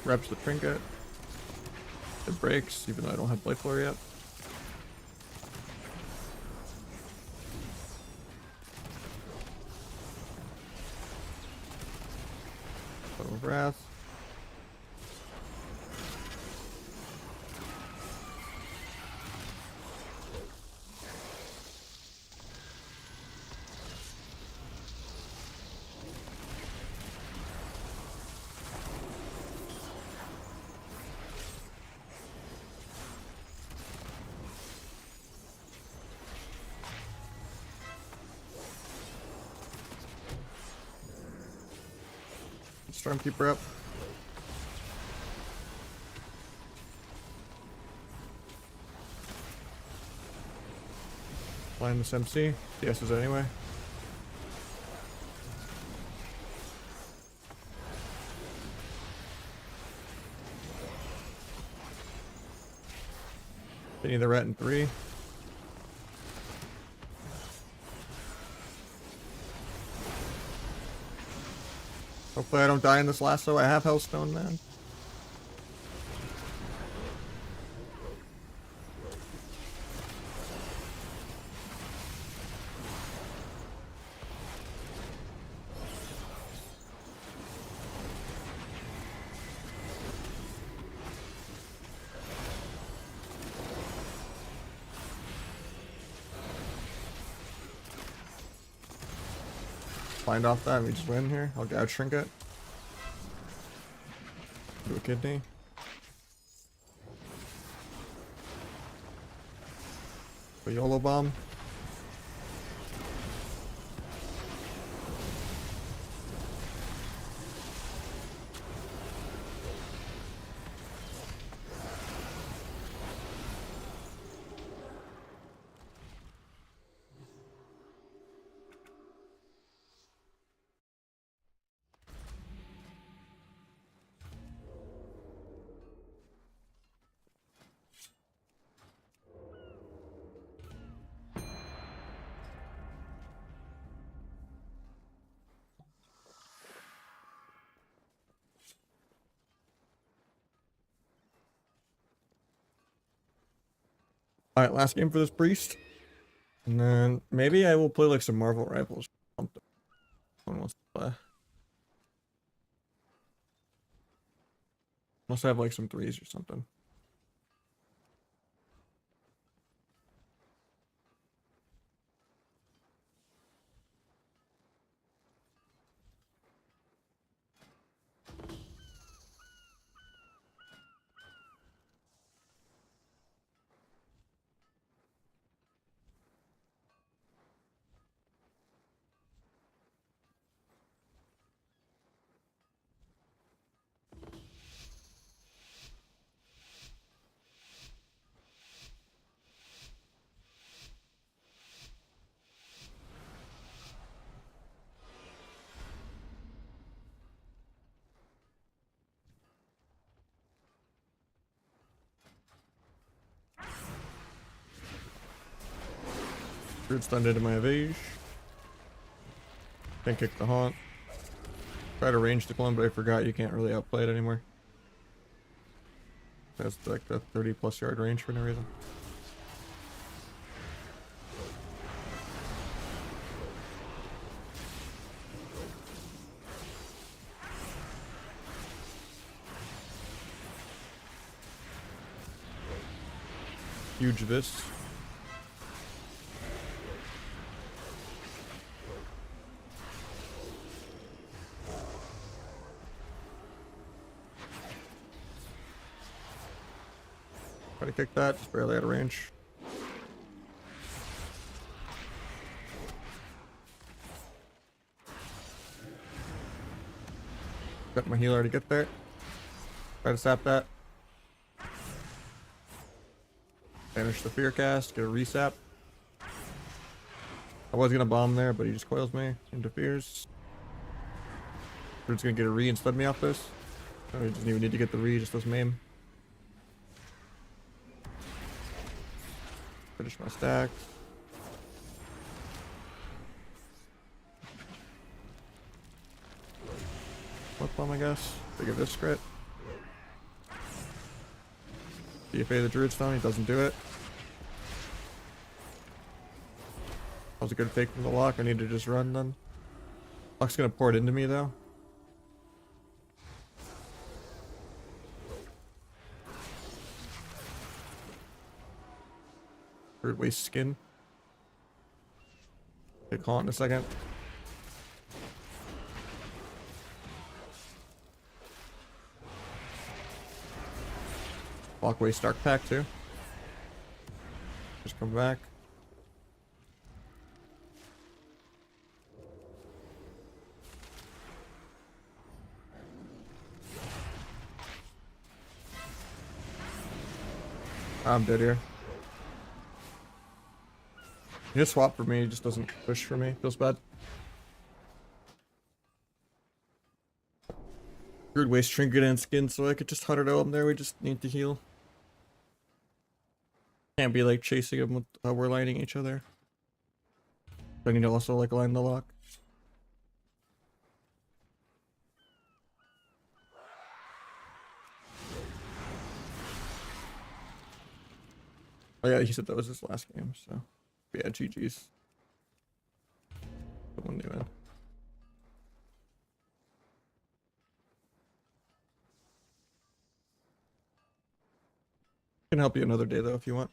Reps the trinket. It breaks, even though I don't have Blade Floor yet. Total Wrath. Stormkeeper up. Blind this MC. DS is anyway. Getting the rat in 3. Hopefully I don't die in this lasso. I have Hellstone, man. Find off that and we just win here. I'll get a trinket. Do a kidney. A YOLO bomb. Alright, last game for this priest. And then maybe I will play like some Marvel Rivals or something. Someone wants to play. Must have like some 3s or something. Druid stunned into my evade. Can't kick the haunt. Try to range the clone, but I forgot you can't really outplay it anymore. That's like the 30+ yard range for no reason. Huge this. Try to kick that, just barely out of range. Got my healer to get there. Try to sap that. Banish the fear cast, get a resap. I was gonna bomb there, but he just coils me, interferes. Druid's gonna get a re and stun me off this. Oh, he doesn't even need to get the re, just does maim. Finish my stack. Flip bomb, I guess. They give this crit. DFA the Druid Stone, he doesn't do it. That was a good take from the lock, I need to just run then. Lock's gonna pour it into me though. Druid waste skin. Take haunt in a second. Block waste Dark Pack too. Just come back. I'm dead here. He just swapped for me, he just doesn't push for me. Feels bad. Druid waste trinket and skin, so I could just 100 him there. We just need to heal. Can't be like chasing them with we're lining each other. I need to also like line the lock. Oh yeah, he said that was his last game, so yeah, GG's. Someone new in. Can help you another day though if you want.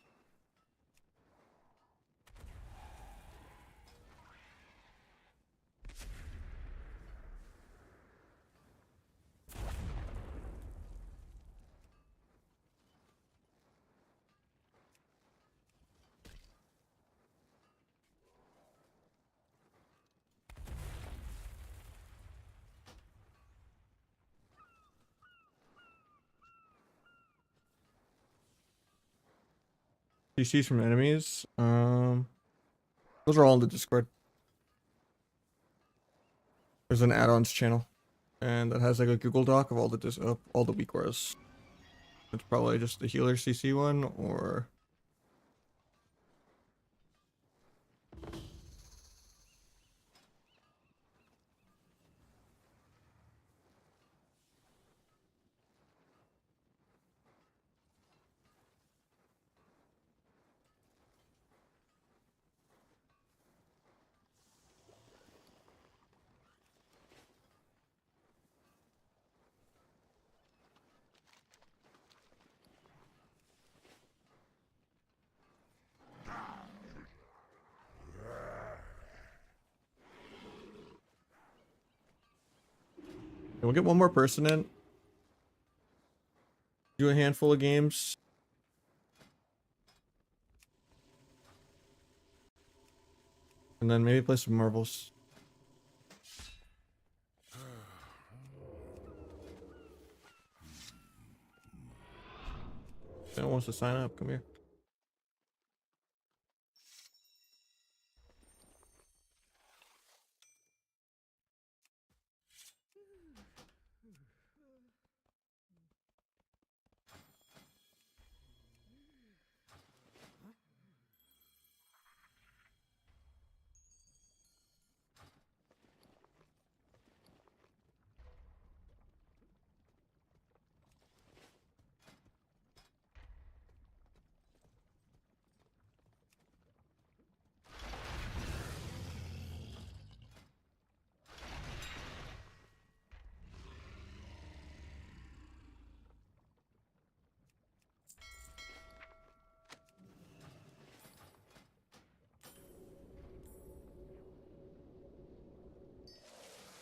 PCs from enemies. Those are all in the Discord. There's an add-ons channel, and that has like a Google Doc of all the all the weak auras. It's probably just the healer CC one, or we'll get one more person in. Do a handful of games. And then maybe play some marbles. If anyone wants to sign up, come here.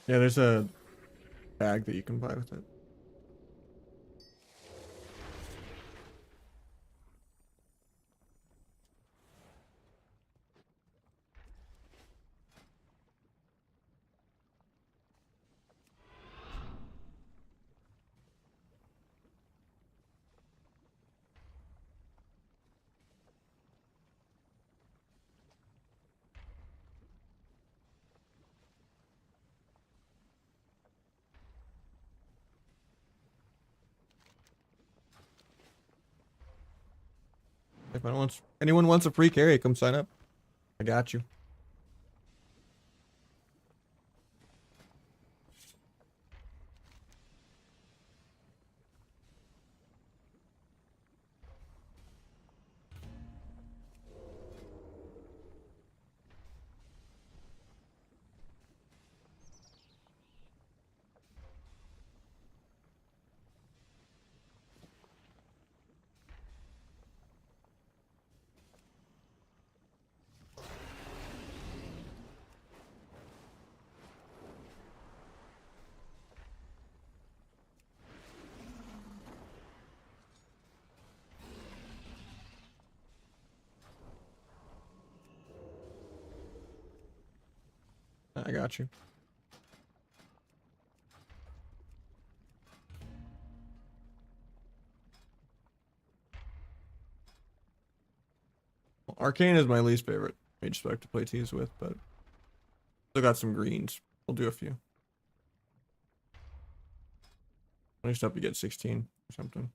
Yeah, there's a bag that you can buy with it. If anyone wants a free carry, come sign up. I got you. I got you. Well, Arcane is my least favorite mage spec to play teas with, but still got some greens. We'll do a few. Next up, you get 16 or something.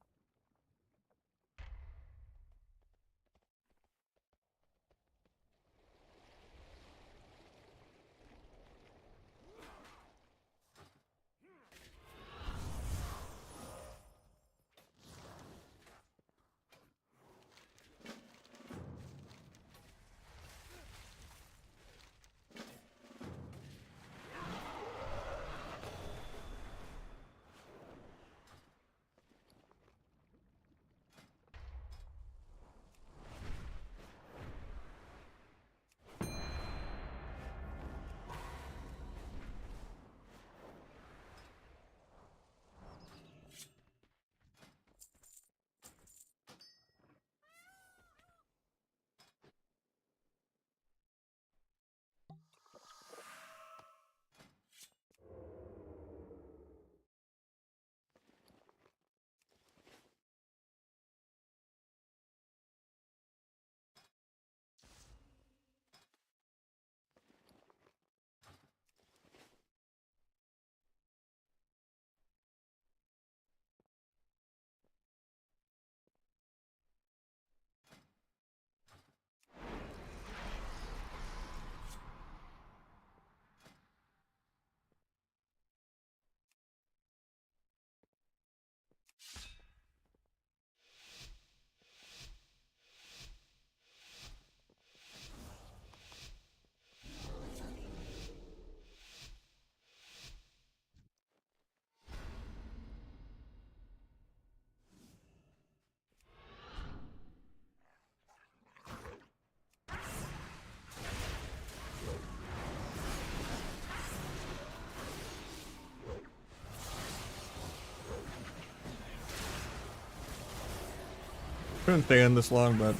Couldn't stay in this long, but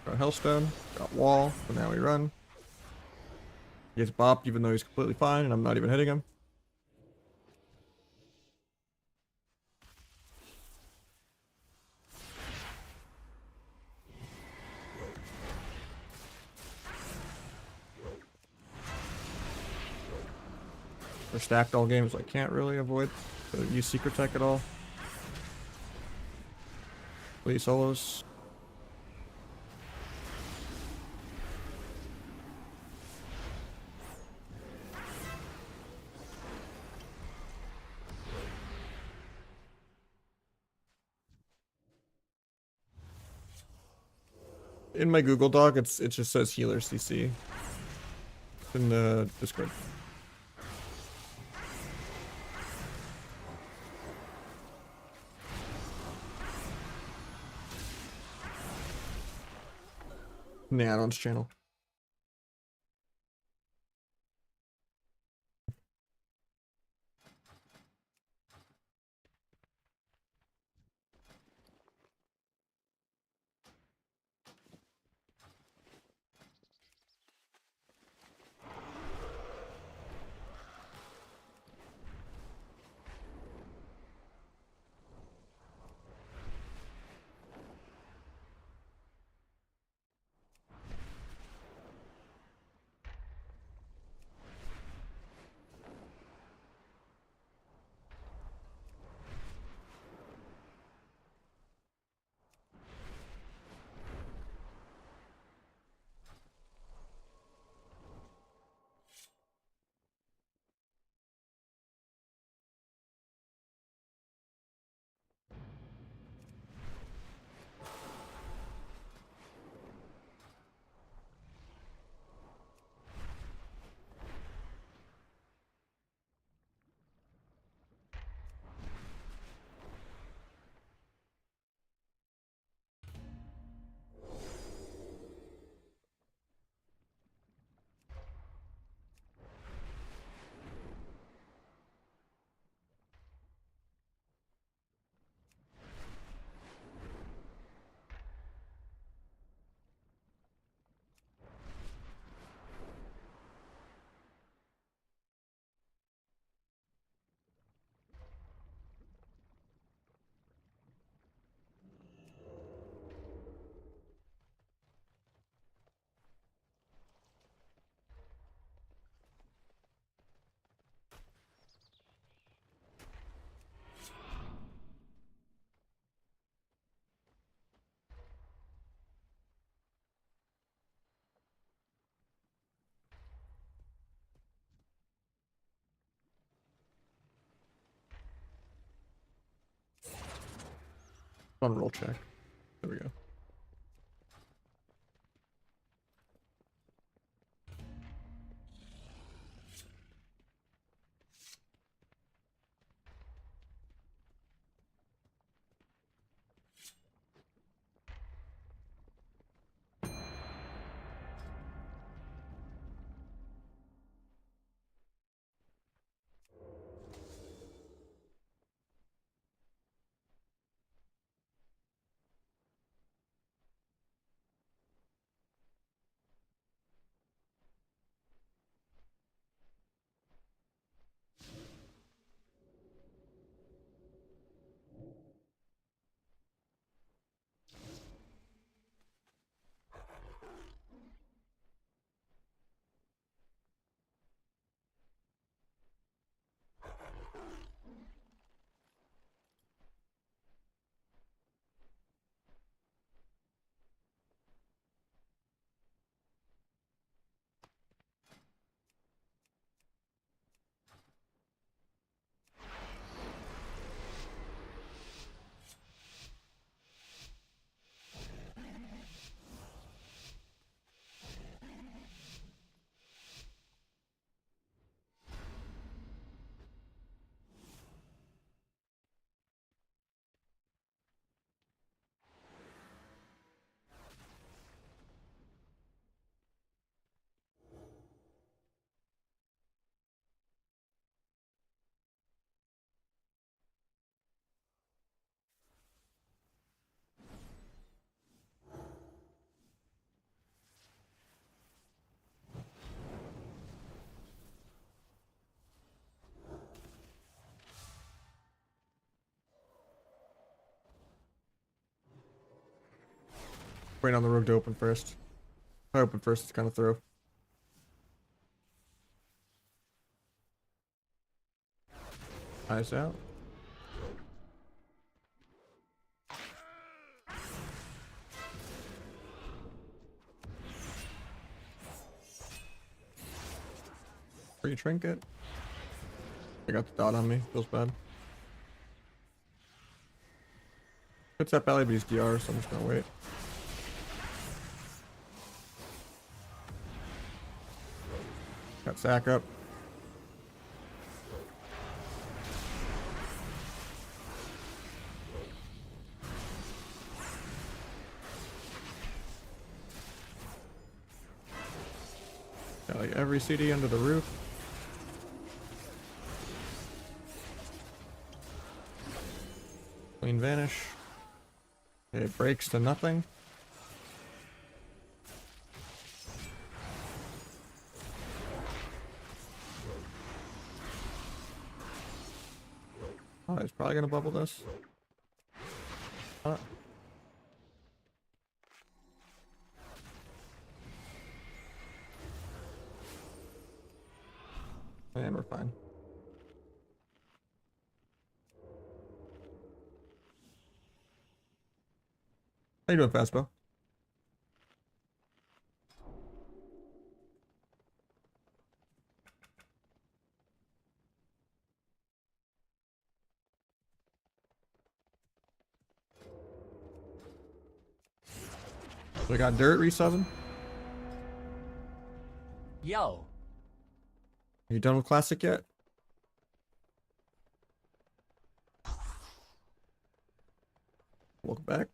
got Hellstone, got Wall, so now we run. He gets bopped even though he's completely fine, and I'm not even hitting him. They're stacked all games, so I can't really avoid use secret tech at all. Please solos. In my Google Doc, it just says healer CC. It's in the Discord. In the add-ons channel. On roll check. There we go. Wait on the rogue to open first. If I open first, it's kind of throw. Eyes out. Free trinket. I got the dot on me. Feels bad. Puts that belly beast DR, so I'm just gonna wait. Got sack up. Got like every CD under the roof. Clean vanish. It breaks to nothing. Oh, he's probably gonna bubble this. And we're fine. How you doing, Fastbo? We got dirt resubbing. Yo. Are you done with classic yet? Welcome back.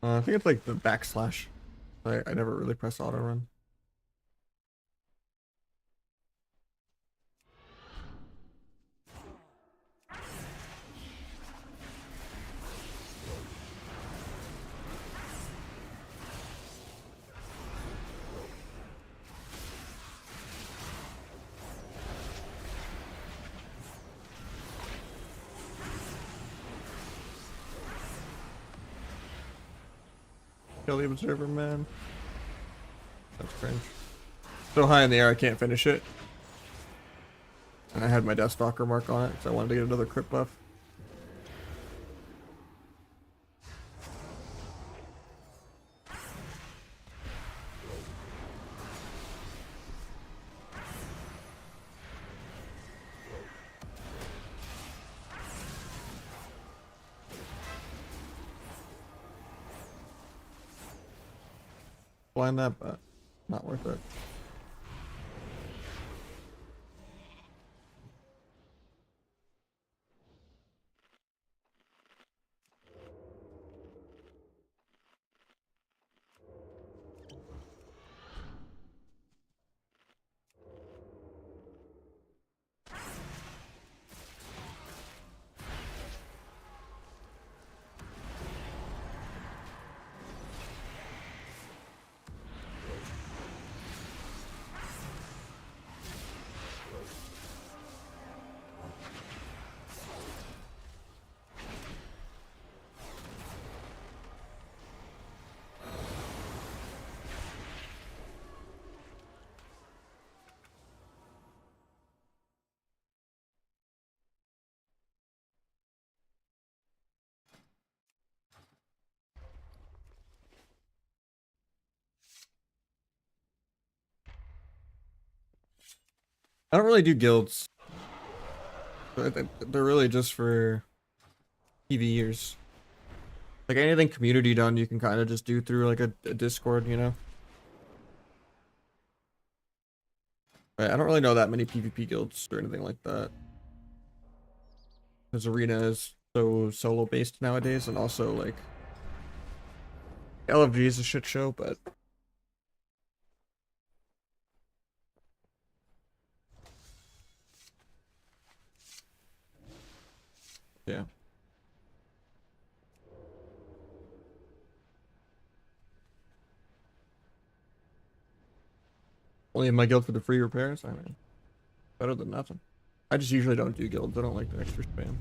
I think it's like the backslash. I never really press auto run. Kill the observer, man. That's cringe. So high in the air, I can't finish it. And I had my Deathstalker mark on it, so I wanted to get another crit buff. Blind that, but not worth it. I don't really do guilds. They're really just for PvEers. Like anything community done, you can kind of just do through like a Discord, you know? Right, I don't really know that many PvP guilds or anything like that. Because Arena is so solo based nowadays, and also like LFG is a shit show, but yeah. Only in my guild for the free repairs. I mean, better than nothing. I just usually don't do guilds. I don't like the extra spam.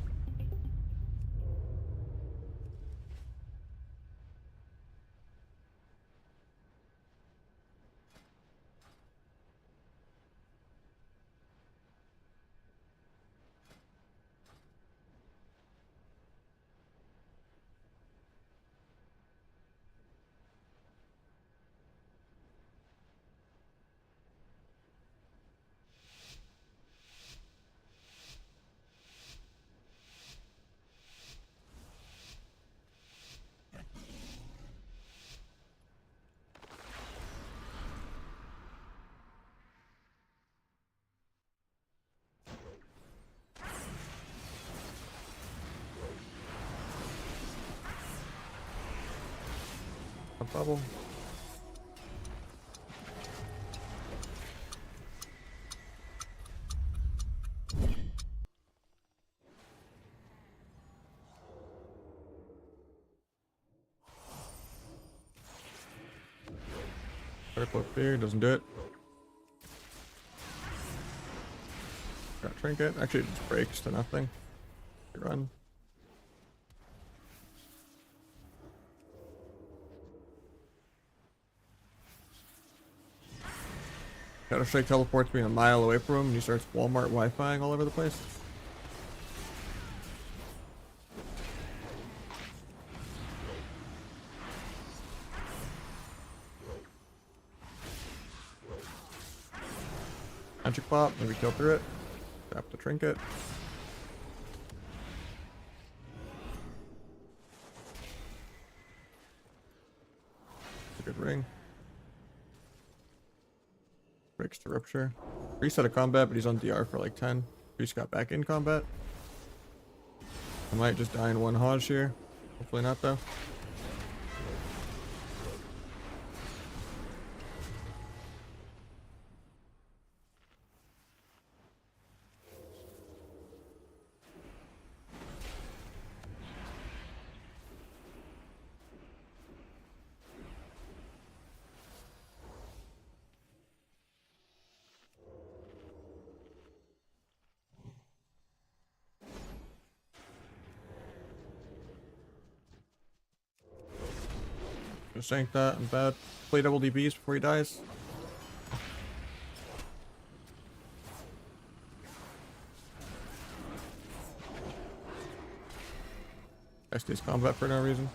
A bubble. Purple up here, doesn't do it. Got trinket. Actually, it just breaks to nothing. Run. Shadow Strike teleports me a mile away from him and he starts Walmart Wi-Fiing all over the place. Magic pop, maybe kill through it. Tap the trinket. It's a good ring. Breaks the rupture. Reset of combat, but he's on DR for like 10. Priest got back in combat. I might just die in one Nahj here. Hopefully not though. Just sank that. I'm bad. Play double DBs before he dies. I stays combat for no reason.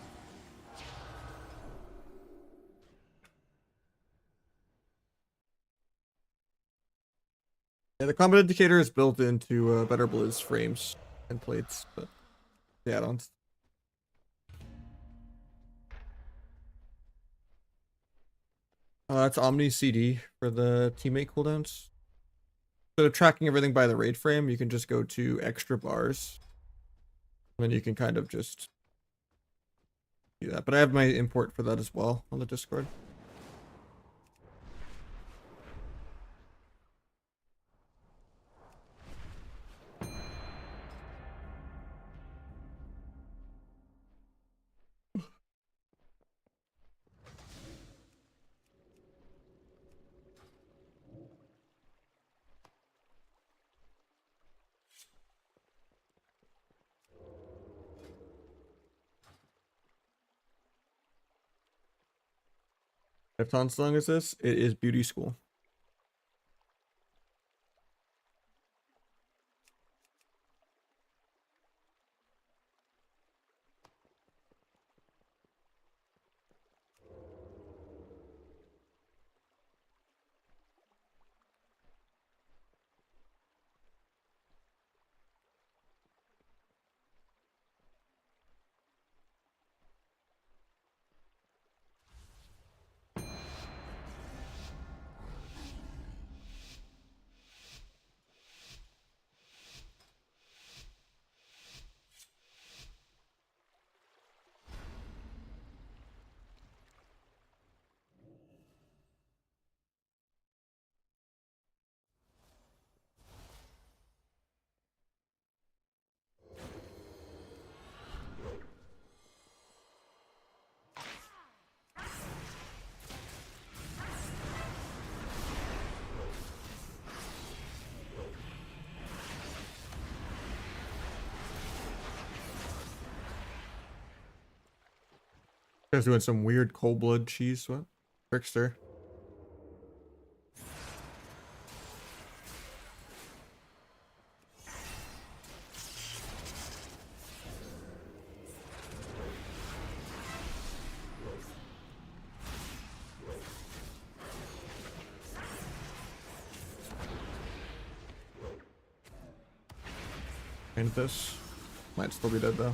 Yeah, the combat indicator is built into Better Blizz frames and plates, but the add-ons. It's Omni CD for the teammate cooldowns. Instead of tracking everything by the raid frame, you can just go to extra bars. And then you can kind of just do that. But I have my import for that as well on the Discord. If Ton's long as this, it is beauty school. Guy's doing some weird cold blood cheese. What? Trickster. Paint this. Might still be dead though.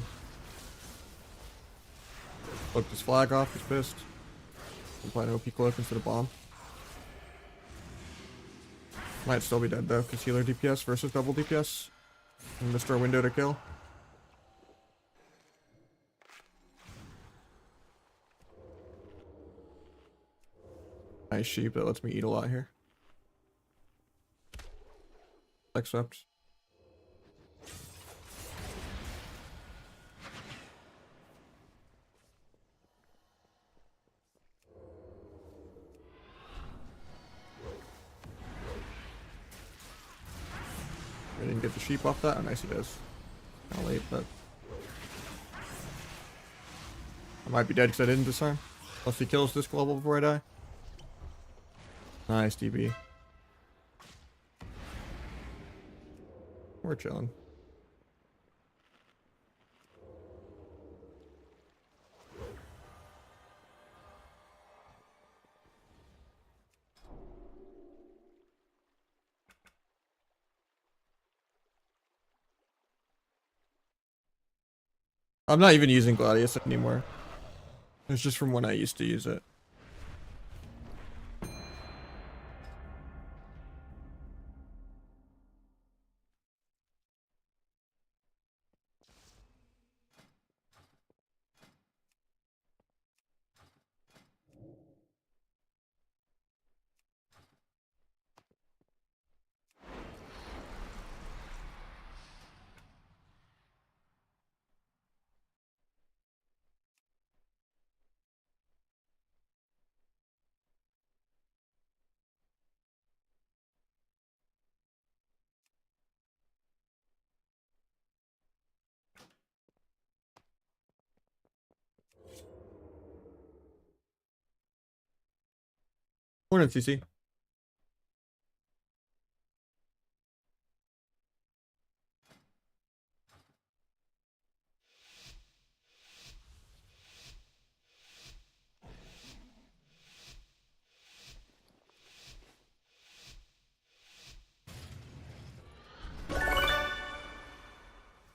Flipped his flag off, he's pissed. Apply an OP cloak instead of bomb. Might still be dead though, because healer DPS versus double DPS. And missed our window to kill. Nice sheep, that lets me eat a lot here. Flex swept. I didn't get the sheep off that. Oh, nice, he does. Kinda late, but I might be dead because I didn't this time. Unless he kills this global before I die. Nice, DB. We're chilling. I'm not even using Gladius anymore. It's just from when I used to use it. Morning, CC.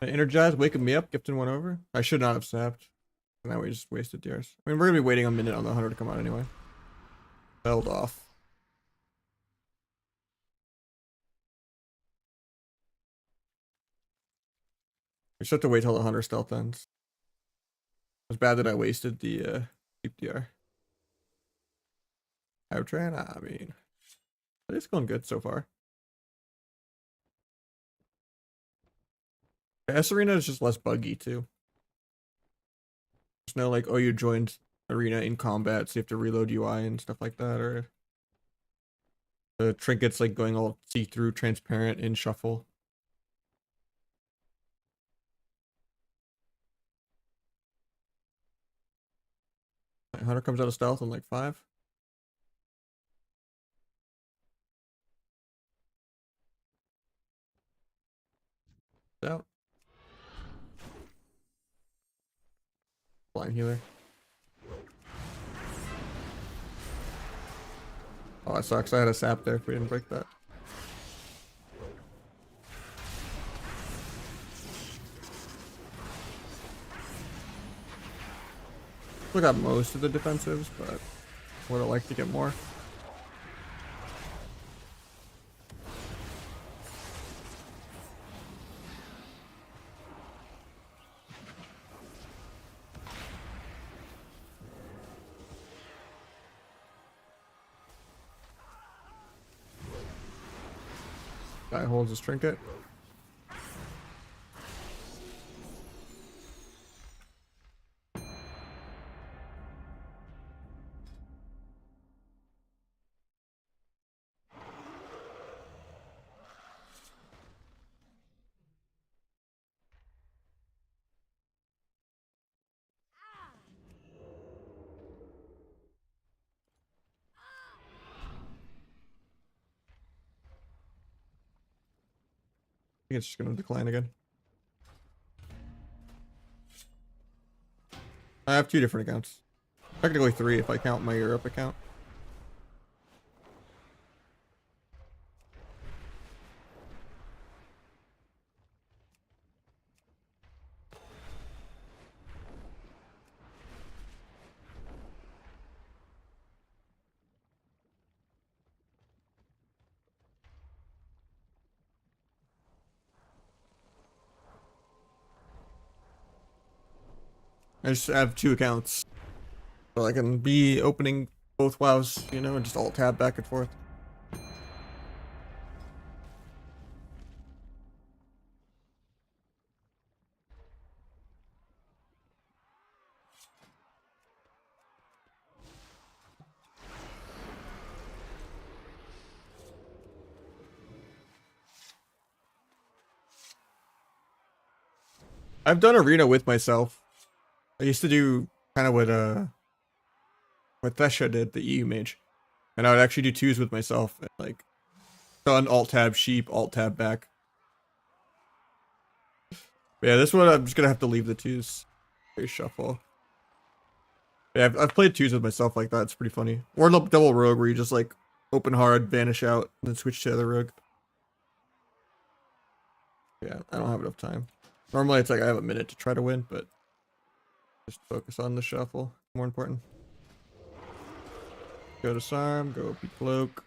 Energized, waking me up, gifting one over. I should not have snapped. Now we just wasted DRs. I mean, we're gonna be waiting a minute on the 100 to come out anyway. Held off. We just have to wait till the 100 stealth ends. It was bad that I wasted the deep DR. Outran? I mean, it's going good so far. S Arena is just less buggy too. There's no like, oh, you joined Arena in combat, so you have to reload UI and stuff like that, or the trinkets like going all see-through, transparent in shuffle. Hunter comes out of stealth in like 5. Out. Blind healer. Oh, that sucks. I had a sap there if we didn't break that. Still got most of the defensives, but would have liked to get more. Guy holds his trinket. think it's just gonna decline again. I have 2 different accounts. Technically 3 if I count my Europe account. I just have 2 accounts. So I can be opening both WoWs, you know, and just alt tab back and forth. I've done arena with myself. I used to do kind of what Thesha did, the EU mage. And I would actually do 2s with myself and like done alt tab sheep, alt tab back. But yeah, this one I'm just gonna have to leave the 2s. Shuffle. Yeah, I've played 2s with myself like that. It's pretty funny. Or double rogue where you just like open hard, vanish out, and then switch to the other rogue. Yeah, I don't have enough time. Normally it's like I have a minute to try to win, but just focus on the shuffle. More important. Go to Sarm, go be cloak.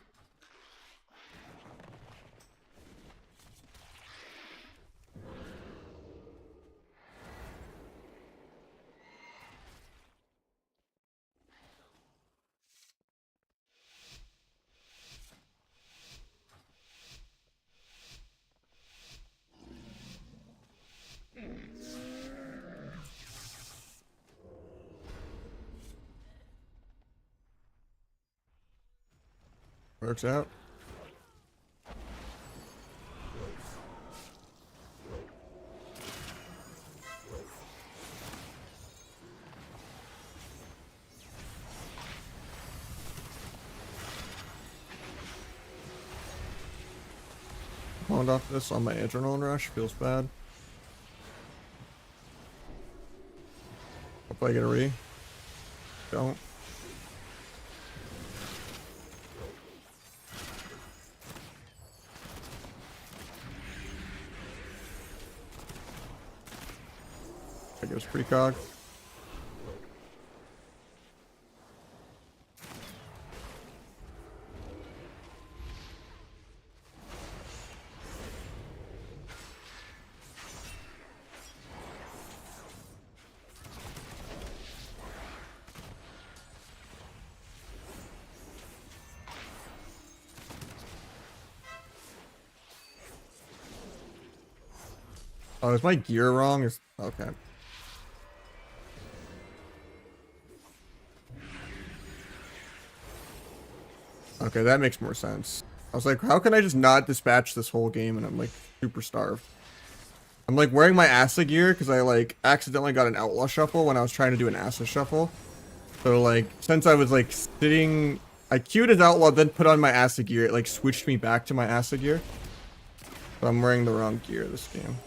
Works out. Pawned off this on my adrenaline rush. Feels bad. Hope I get a re. Don't. I guess precog. Oh, is my gear wrong? Is okay. Okay, that makes more sense. I was like, how can I just not dispatch this whole game and I'm like super starved? I'm like wearing my Asa gear because I like accidentally got an outlaw shuffle when I was trying to do an Asa shuffle. So like since I was like sitting, I queued as outlaw, then put on my Asa gear. It like switched me back to my Asa gear. So I'm wearing the wrong gear this game.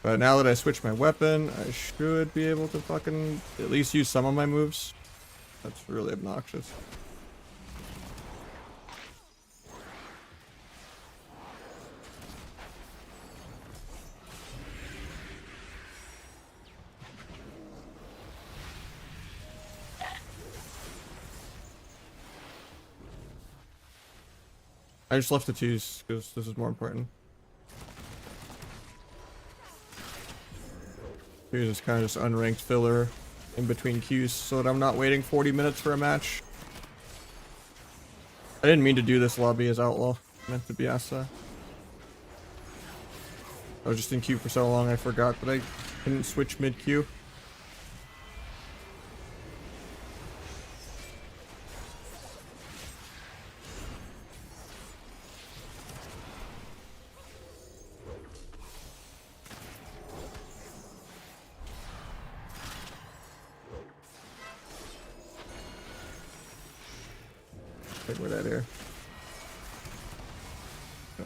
But now that I switched my weapon, I should be able to fucking at least use some of my moves. That's really obnoxious. I just left the 2s because this is more important. 2s is kind of just unranked filler in between queues so that I'm not waiting 40 minutes for a match. I didn't mean to do this lobby as outlaw. I meant to be Asa. I was just in queue for so long I forgot that I couldn't switch mid-queue. Take away that here. No.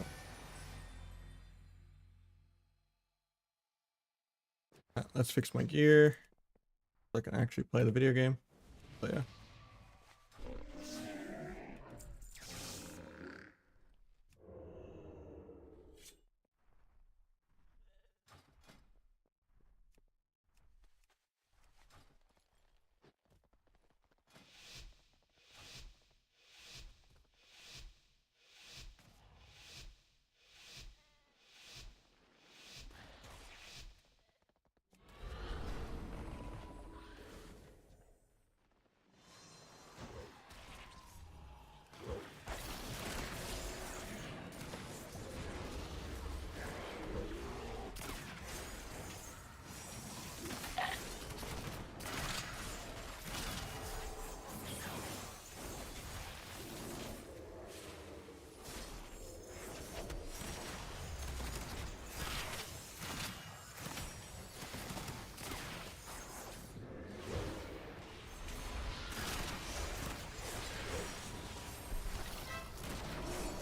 let's fix my gear so I can actually play the video game. But yeah.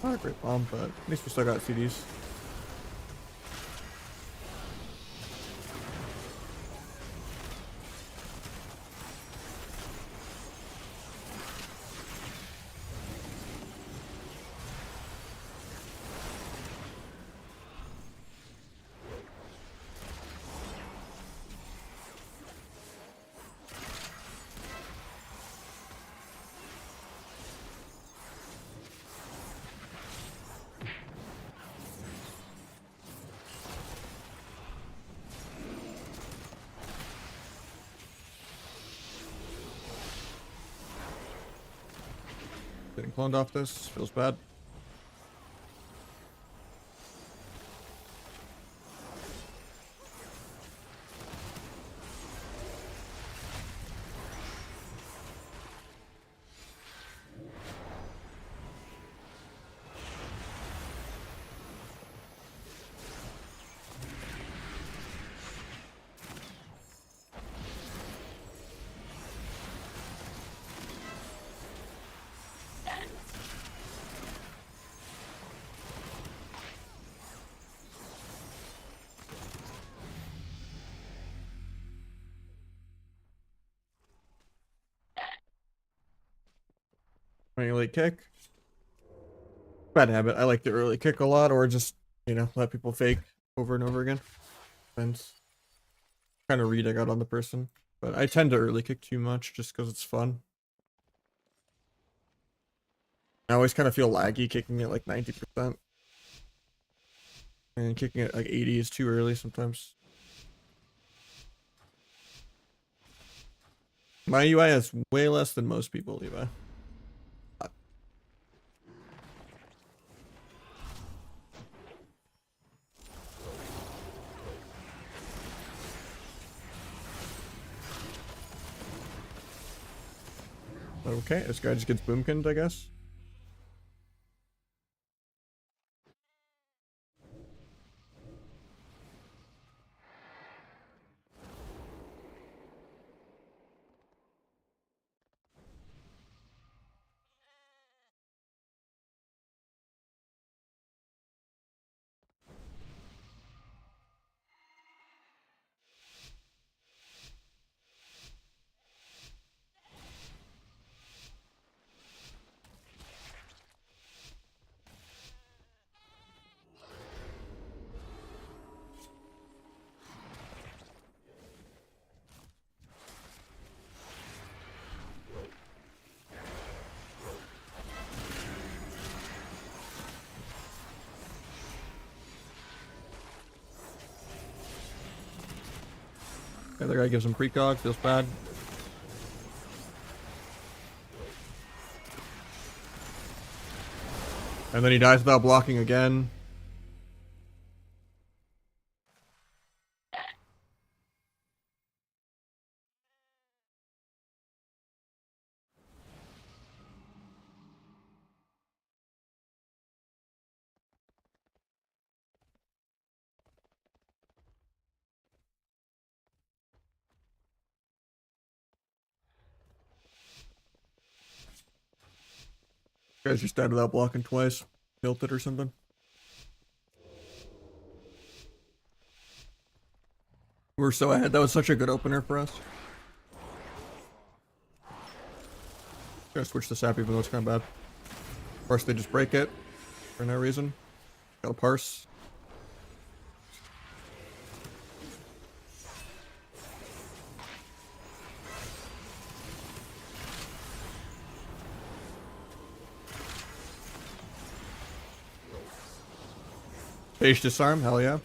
Not a great bomb, but at least we still got CDs. Getting cloned off this feels bad. Early kick. Bad habit. I like the early kick a lot, or just, you know, let people fake over and over again. Depends. Kind of read I got on the person. But I tend to early kick too much just because it's fun. I always kind of feel laggy kicking it like 90%. And kicking it like 80 is too early sometimes. My UI is way less than most people, Levi. Okay, this guy just gets boomkinned, I guess. The other guy gives him precog, feels bad. And then he dies without blocking again. Guys just died without blocking twice. Tilted or something. We're so ahead. That was such a good opener for us. Gotta switch this app even though it's kind of bad. Of course, they just break it for no reason. Gotta parse. Phase disarm, hell yeah.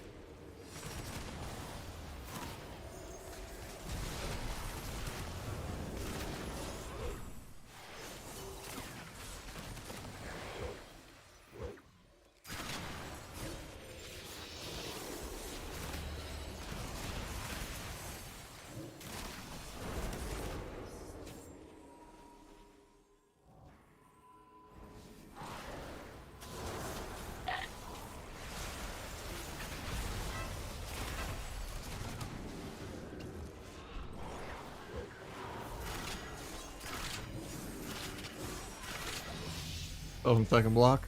Oh, second block.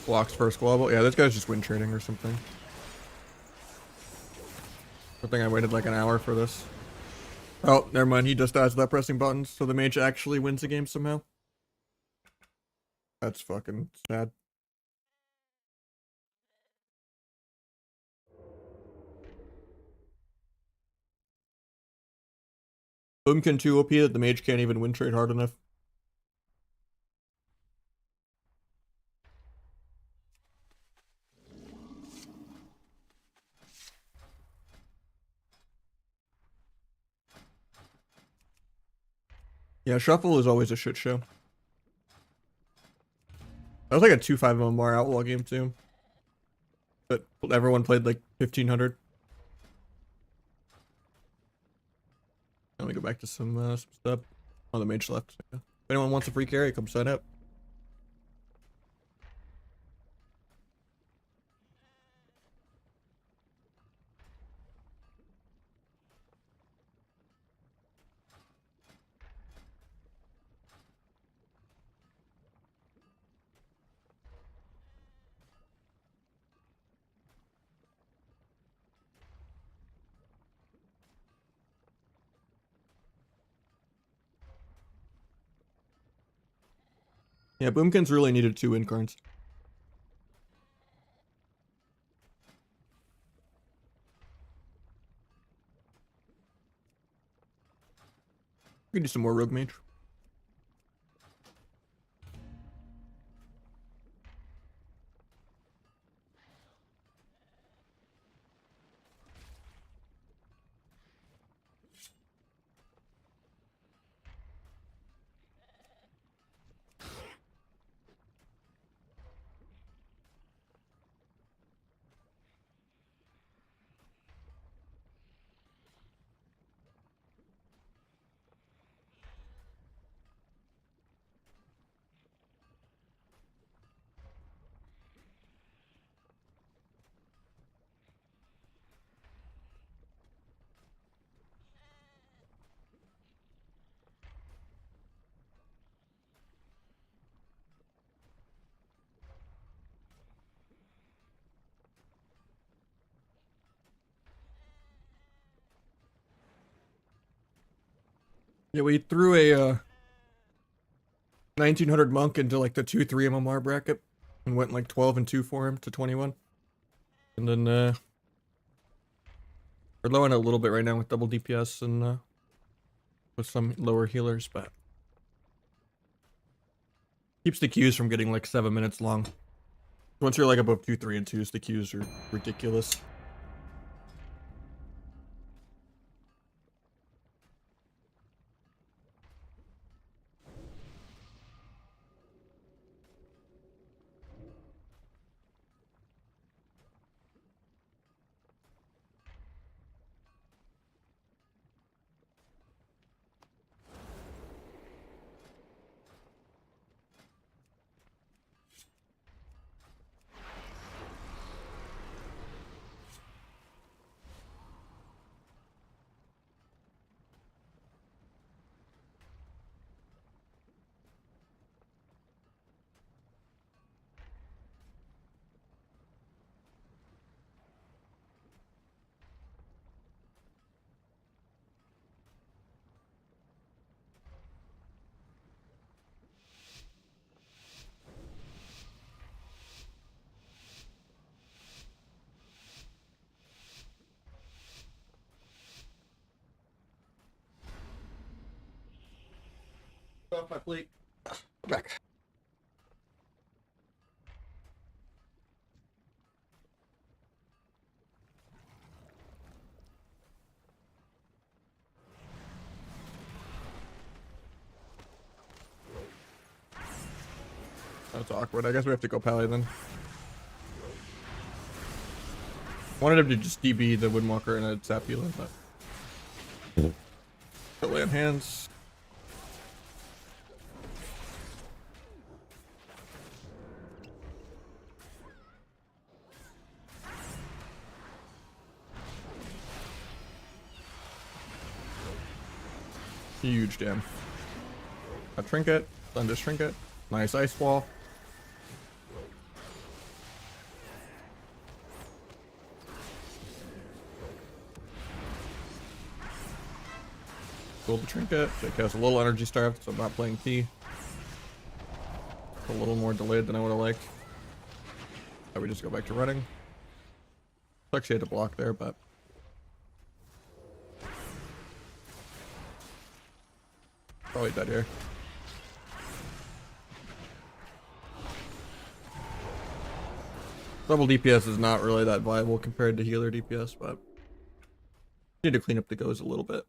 Blocks first global. Yeah, this guy's just win trading or something. I think I waited like an hour for this. Oh, never mind. He just dies without pressing buttons, so the mage actually wins the game somehow. That's fucking sad. Boomkin 2 OP that the mage can't even win trade hard enough. Yeah, Shuffle is always a shit show. That was like a 2-5 MMR Outlaw game too. But everyone played like 1500. Let me go back to some stuff. Oh, the mage left. Yeah. If anyone wants a free carry, come sign up. Yeah, Boomkins really needed 2 win cards. We can do some more Rogue Mage. Yeah, we threw a 1900 monk into like the 2-3 MMR bracket and went like 12 and 2 for him to 21. And then we're low on a little bit right now with double DPS and with some lower healers, but keeps the queues from getting like 7 minutes long. Once you're like above 2, 3, and 2s, the queues are ridiculous. off my plate. Back. That's awkward. I guess we have to go Pally then. Wanted him to just DB the Windwalker and I'd zap healer, but. Put land hands. Huge jam. A trinket, Thunder's trinket, nice ice wall. Build the trinket. Jake has a little energy starved, so I'm not playing T. A little more delayed than I would have liked. So we just go back to running. Actually had to block there, but probably dead here. Double DPS is not really that viable compared to healer DPS, but need to clean up the goes a little bit.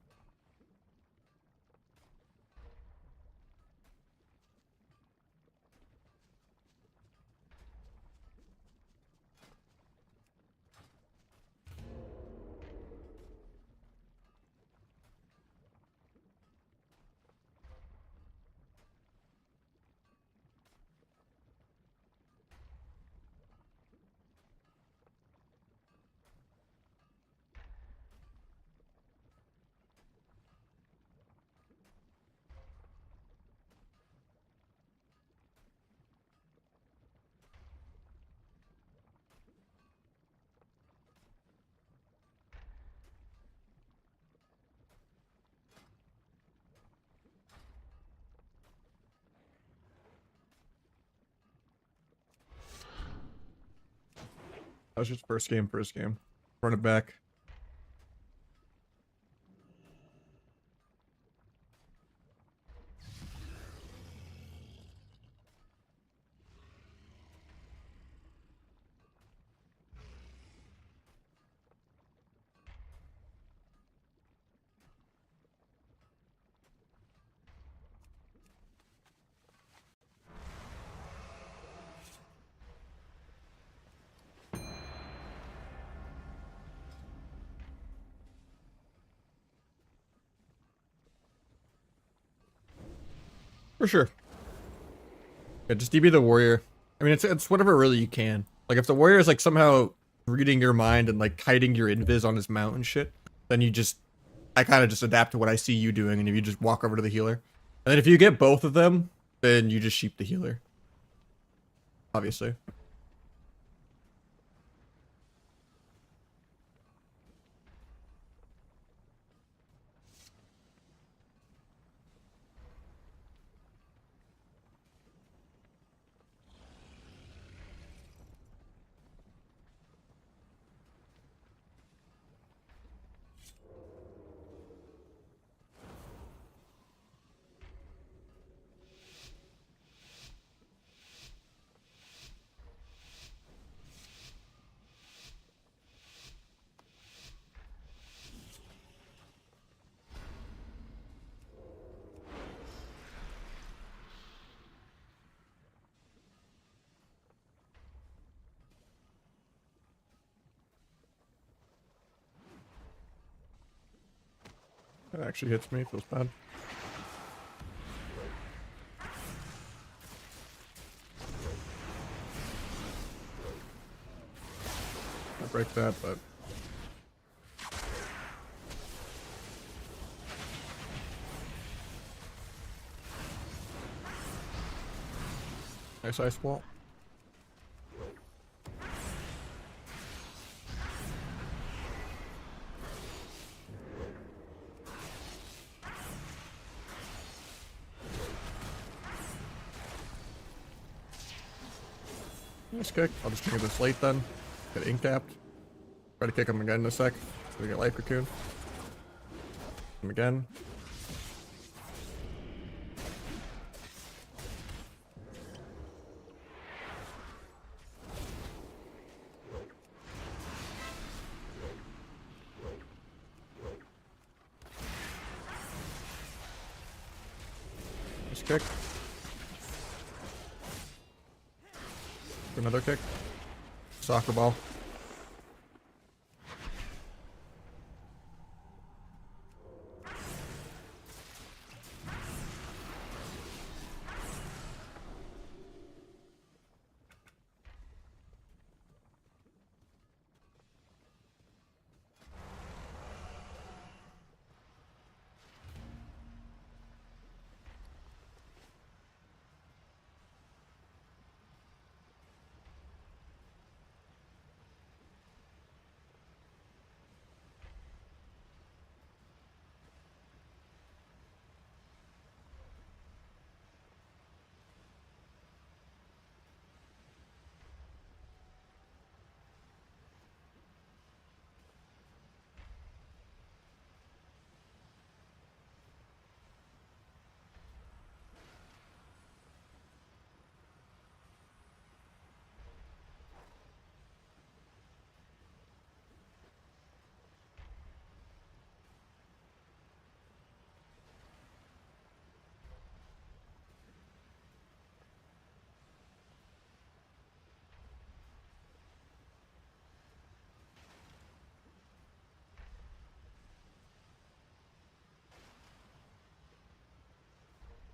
That was just first game. Run it back. For sure. Yeah, just DB the warrior. I mean, it's whatever really you can. Like, if the warrior is like somehow reading your mind and like hiding your invis on his mount and shit, then I kind of just adapt to what I see you doing, and if you just walk over to the healer. And then if you get both of them, then you just sheep the healer. Obviously. That actually hits me, feels bad. I break that, but nice ice wall. Nice kick. I'll just trigger this late then. Get ink tapped. Try to kick him again in a sec. So we get life cocoon. Him again. Kick. Another kick. Soccer ball.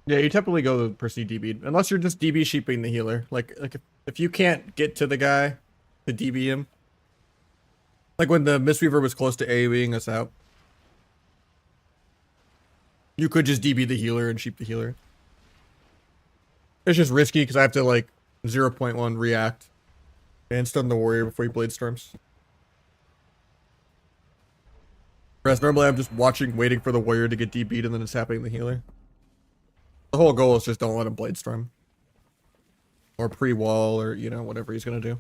Yeah, you typically go proceed DB unless you're just DB sheeping the healer. Like if you can't get to the guy to DB him, like when the Mistweaver was close to AoEing us out, you could just DB the healer and sheep the healer. It's just risky because I have to like 0.1 react and stun the warrior before he blade storms. Whereas normally I'm just watching, waiting for the warrior to get DB'd and then it's happening to the healer. The whole goal is just don't let him blade storm. Or pre-wall or, you know, whatever he's gonna do.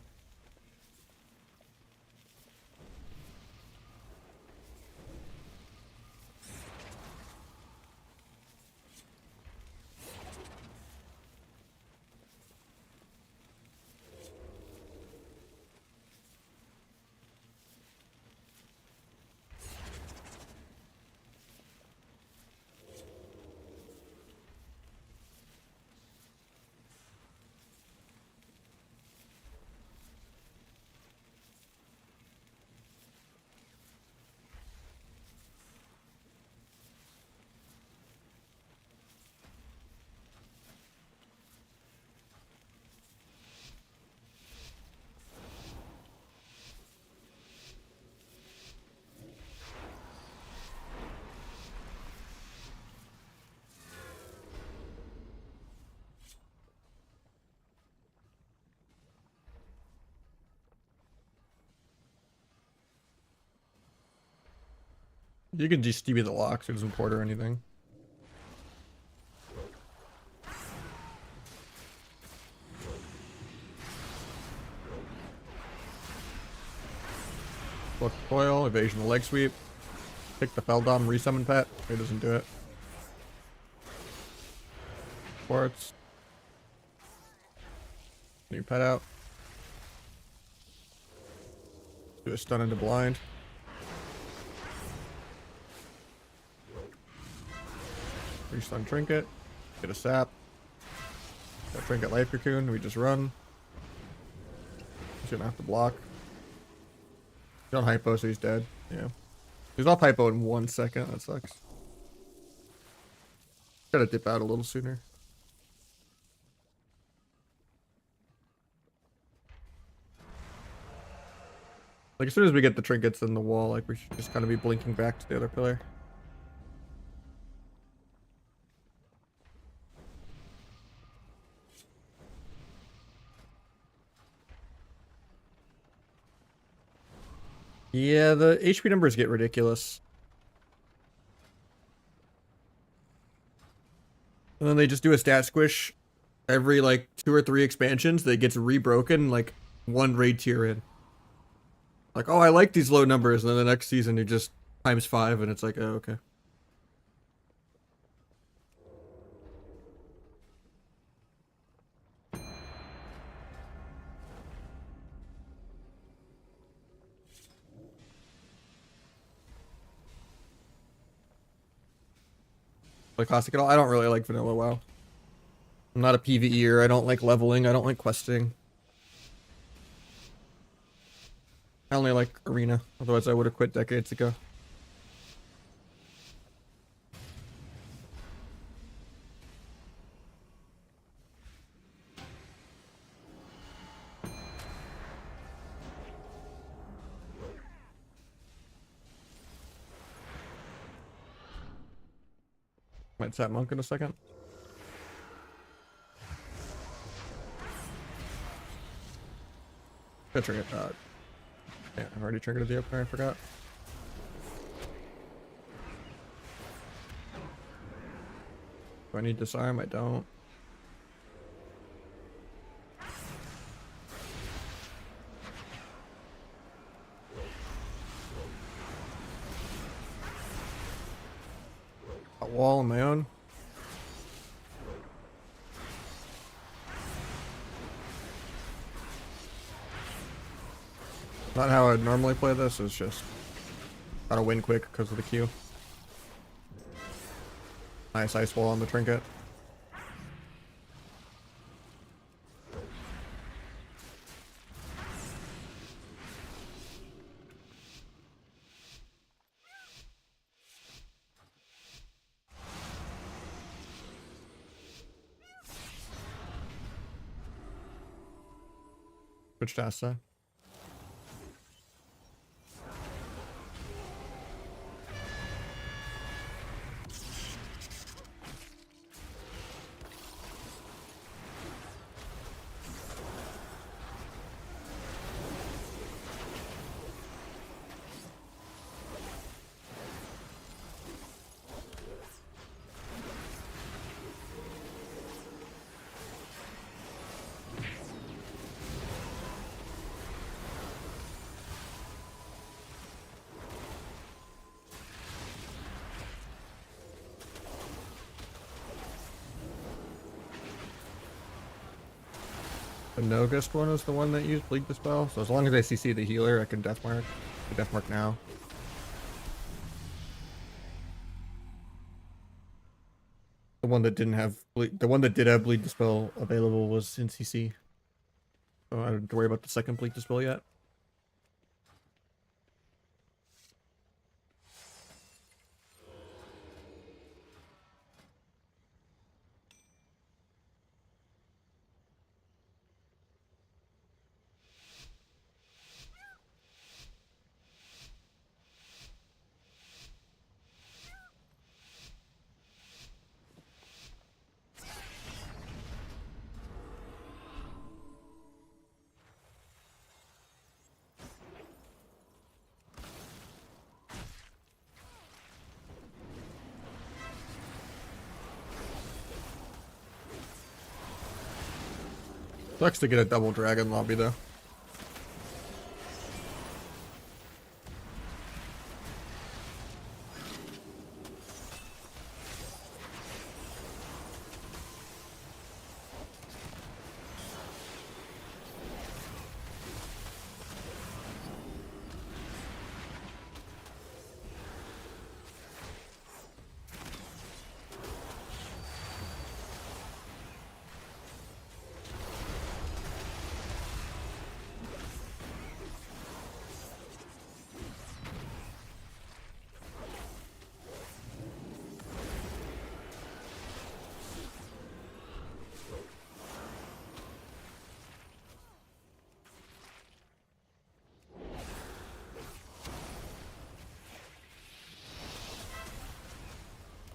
You can just DB the locks, it doesn't port or anything. Block the coil, evasion the leg sweep. Pick the Feldom, resummon pet. It doesn't do it. Ports. New pet out. Do a stun into blind. Restun trinket. Get a sap. Got trinket life cocoon. We just run. He's gonna have to block. He's on hypo, so he's dead. Yeah. He's off hypo in 1 second. That sucks. Gotta dip out a little sooner. Like, as soon as we get the trinkets in the wall, like, we should just kind of be blinking back to the other pillar. Yeah, the HP numbers get ridiculous. And then they just do a stat squish every, like, 2 or 3 expansions that gets rebroken, like, 1 raid tier in. Like, oh, I like these low numbers, and then the next season you just times 5, and it's like, oh, okay. Like classic at all? I don't really like vanilla WoW. I'm not a PvEer. I don't like leveling. I don't like questing. I only like arena. Otherwise, I would have quit decades ago. Might tap monk in a second. Gotta trigger. Yeah, I've already triggered the opener. I forgot. Do I need disarm? I don't. A wall on my own. Not how I'd normally play this. It's just gotta win quick because of the Q. Nice ice wall on the trinket. Switch to Asta. The Nogust one is the one that used Bleed Dispel, so as long as I CC the healer, I can Deathmark. I can Deathmark now. The one that didn't have the one that did have Bleed Dispel available was in CC. So I don't have to worry about the second Bleed Dispel yet. Sucks to get a double dragon lobby though.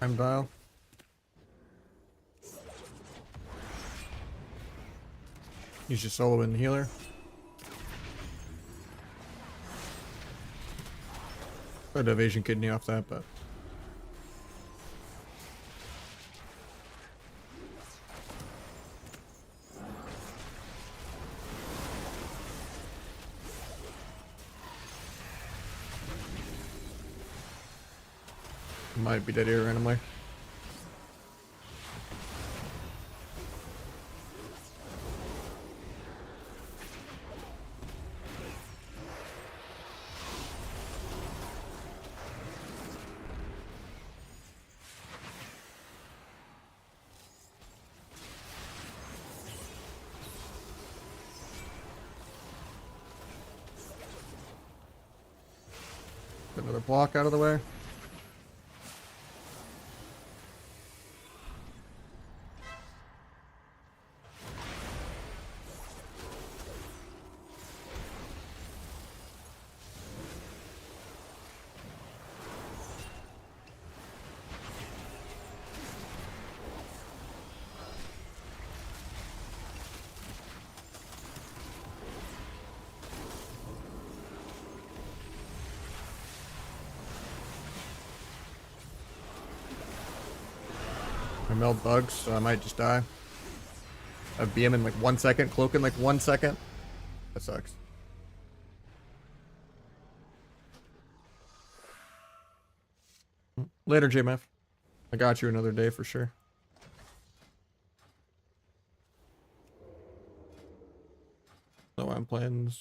Time dial. Use your solo and healer. I'd have Asian kidney off that, but might be dead here randomly. a block out of the way. I meld bugs, so I might just die. I BM in like 1 second, cloak in like 1 second. That sucks. Later, JMF. I got you another day for sure. So I'm playing.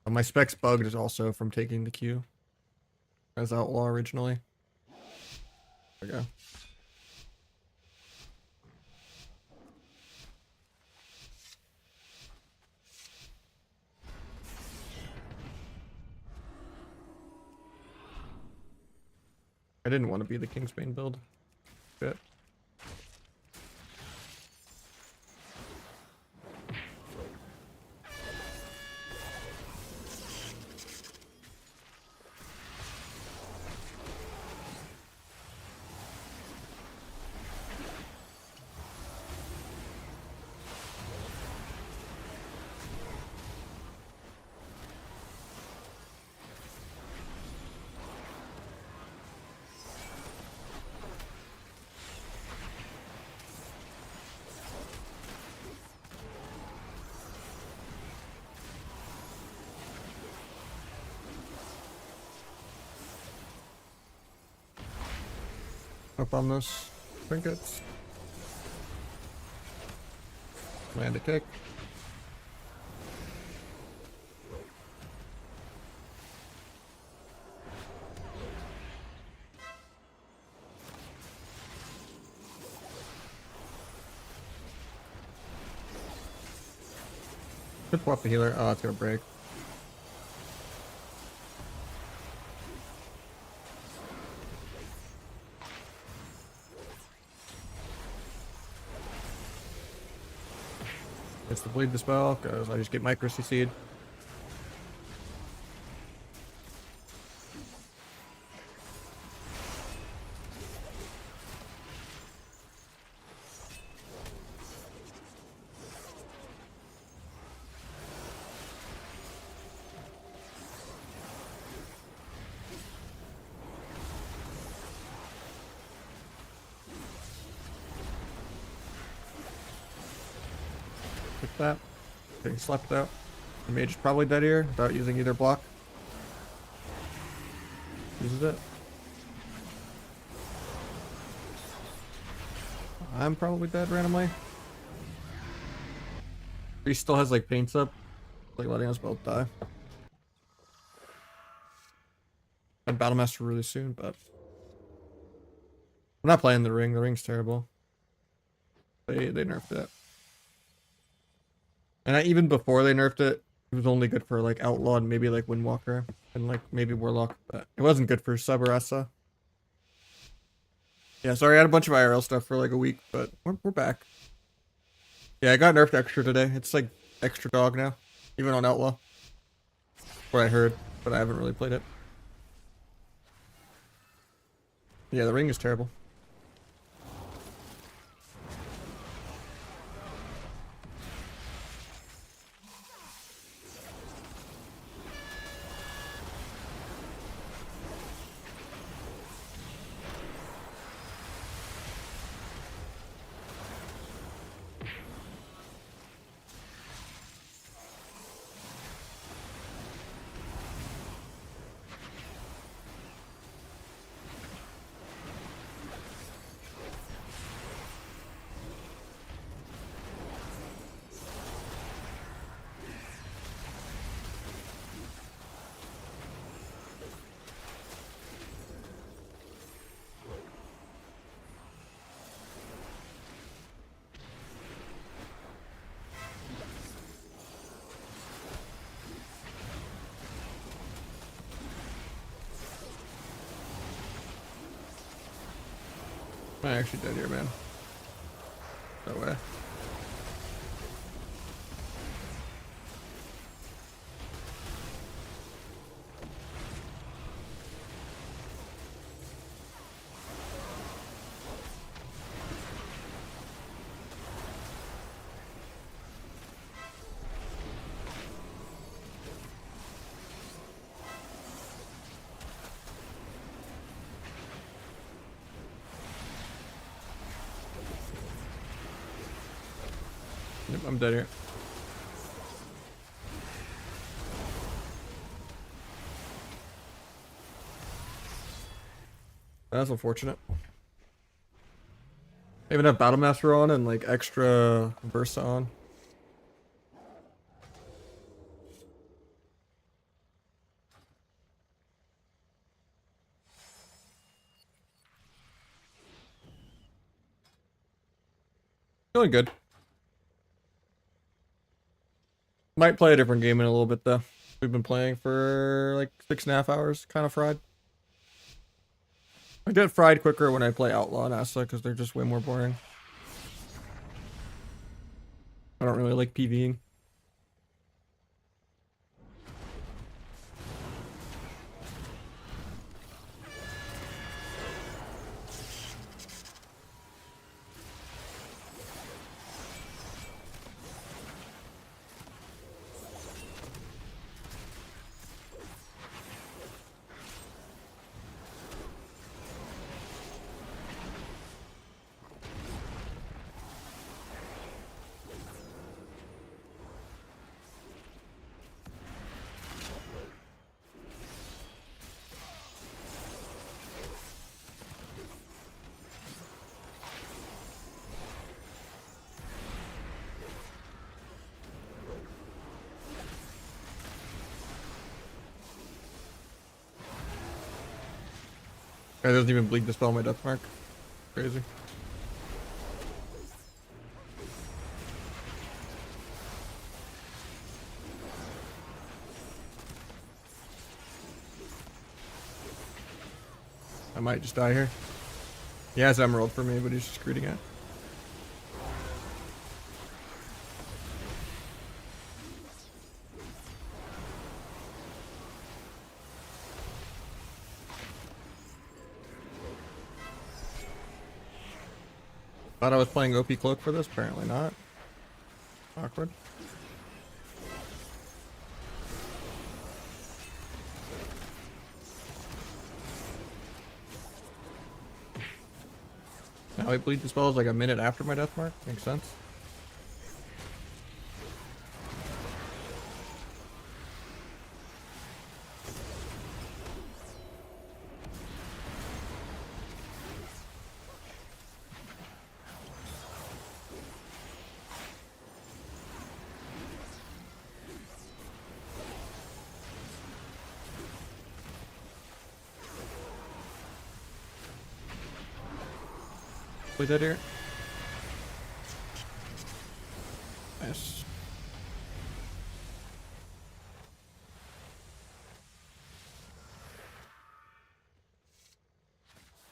Oh, my specs bugged is also from taking the Q as outlaw originally. There we go. I didn't want to be the Kingsbane build. Shit. Up on those trinkets. Land a kick. Could swap the healer. Oh, it's gonna break. It's the bleed the spell, because I just get micro CC'd. Like that. Getting slapped out. The mage is probably dead here without using either block. Uses it. I'm probably dead randomly. He still has like paints up, like letting us both die. I'd battle master really soon, but I'm not playing the ring. The ring's terrible. They nerfed it. And even before they nerfed it, it was only good for like Outlaw and maybe like Windwalker and like maybe Warlock, but it wasn't good for Subarasa. Yeah, sorry, I had a bunch of IRL stuff for like a week, but we're back. Yeah, I got nerfed extra today. It's like extra dog now, even on Outlaw. What I heard, but I haven't really played it. Yeah, the ring is terrible. I actually dead here, man. No way. Yep, I'm dead here. That's unfortunate. I even have Battle Master on and like extra Versa on. Feeling good. Might play a different game in a little bit though. We've been playing for like 6.5 hours, kind of fried. I get fried quicker when I play Outlaw and Asa because they're just way more boring. I don't really like PvEing. Guy doesn't even bleed dispel my death mark. Crazy. I might just die here. He has Emerald for me, but he's just greeting it. Thought I was playing OP Cloak for this, apparently not. Awkward. Now I bleed dispels like a minute after my death mark. Makes sense. Play dead here. Nice.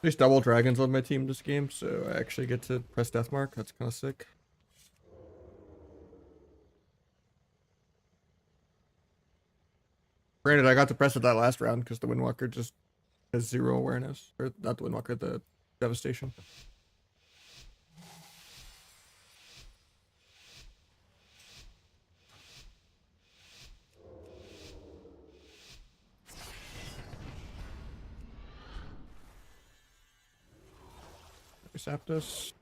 There's double dragons on my team this game, so I actually get to press death mark. That's kind of sick. Granted, I got to press it that last round because the Windwalker just has 0 awareness. Or not the Windwalker, the Devastation. We sap this.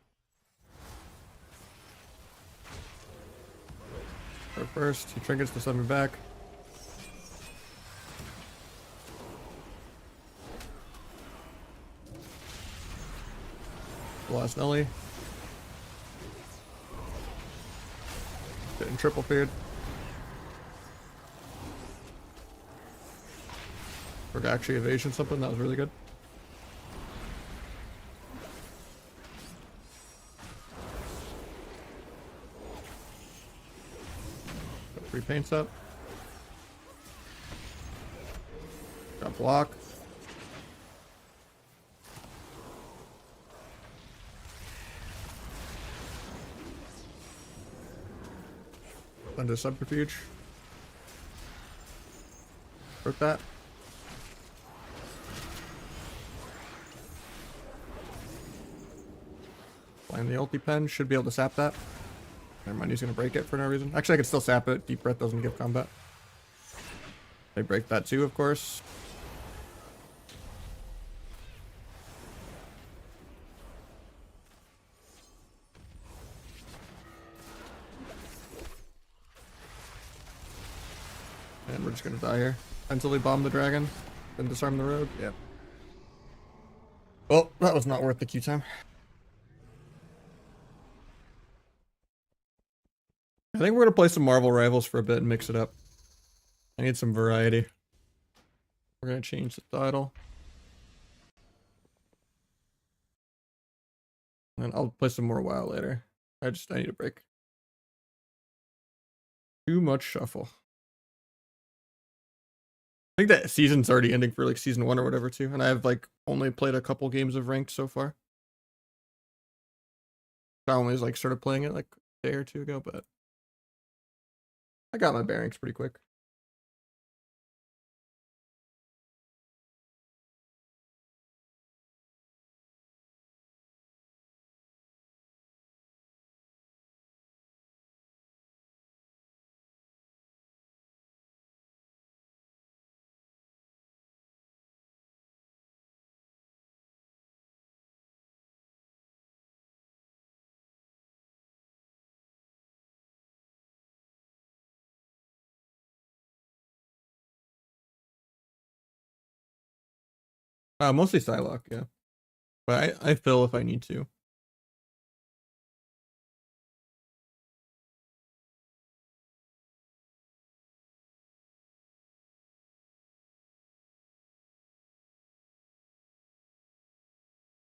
Go first. He trinkets to send me back. Last Nelly. Getting triple feared. Or actually evasion something. That was really good. Got 3 paints up. Got block. Under subterfuge. Broke that. Blind the ulti pen. Should be able to sap that. Never mind, he's gonna break it for no reason. Actually, I could still sap it. Deep breath doesn't give combat. They break that too, of course. And we're just gonna die here until we bomb the dragon and disarm the rogue. Yep. Well, that was not worth the Q time. I think we're gonna play some Marvel Rivals for a bit and mix it up. I need some variety. We're gonna change the title. And I'll play some more WoW later. I need a break. Too much shuffle. I think that season's already ending for like season 1 or whatever too. And I've like only played a couple games of ranked so far. I only like started playing it like a day or two ago, but I got my bearings pretty quick. Mostly Psylocke, yeah. But I fill if I need to.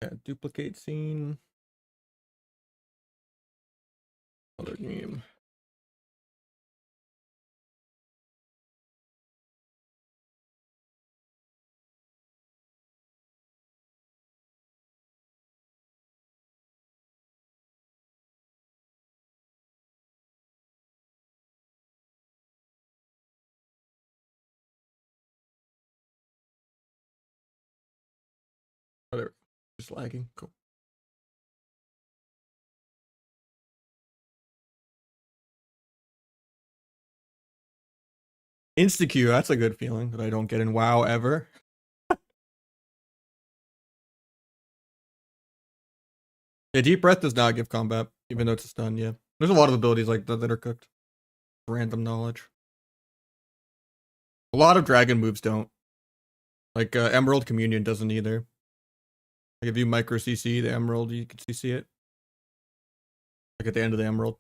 Yeah, duplicate scene. Other game. Whatever. Just lagging. Cool. Insta-Q, that's a good feeling that I don't get in WoW ever. Yeah, Deep Breath does not give combat, even though it's a stun, yeah. There's a lot of abilities like that that are cooked. Random knowledge. A lot of dragon moves don't. Like Emerald Communion doesn't either. Like if you micro CC the Emerald, you can CC it. Like at the end of the Emerald.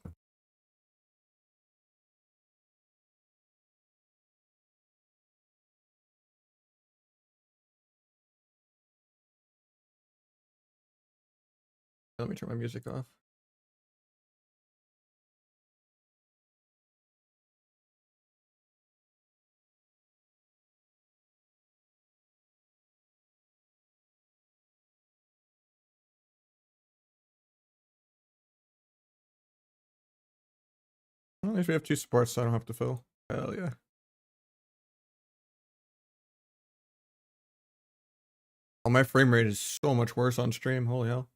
Let me turn my music off. Well, at least we have 2 supports, so I don't have to fill. Hell yeah. Oh, my frame rate is so much worse on stream. Holy hell.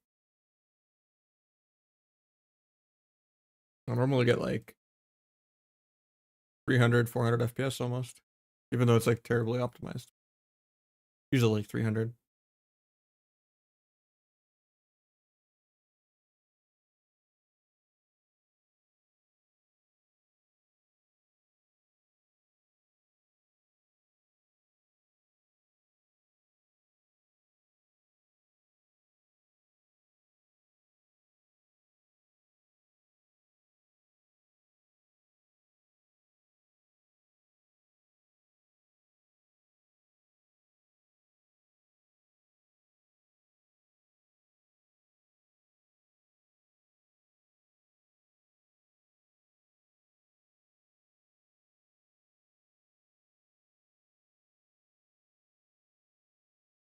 I normally get like 300, 400 FPS almost. Even though it's like terribly optimized. Usually like 300.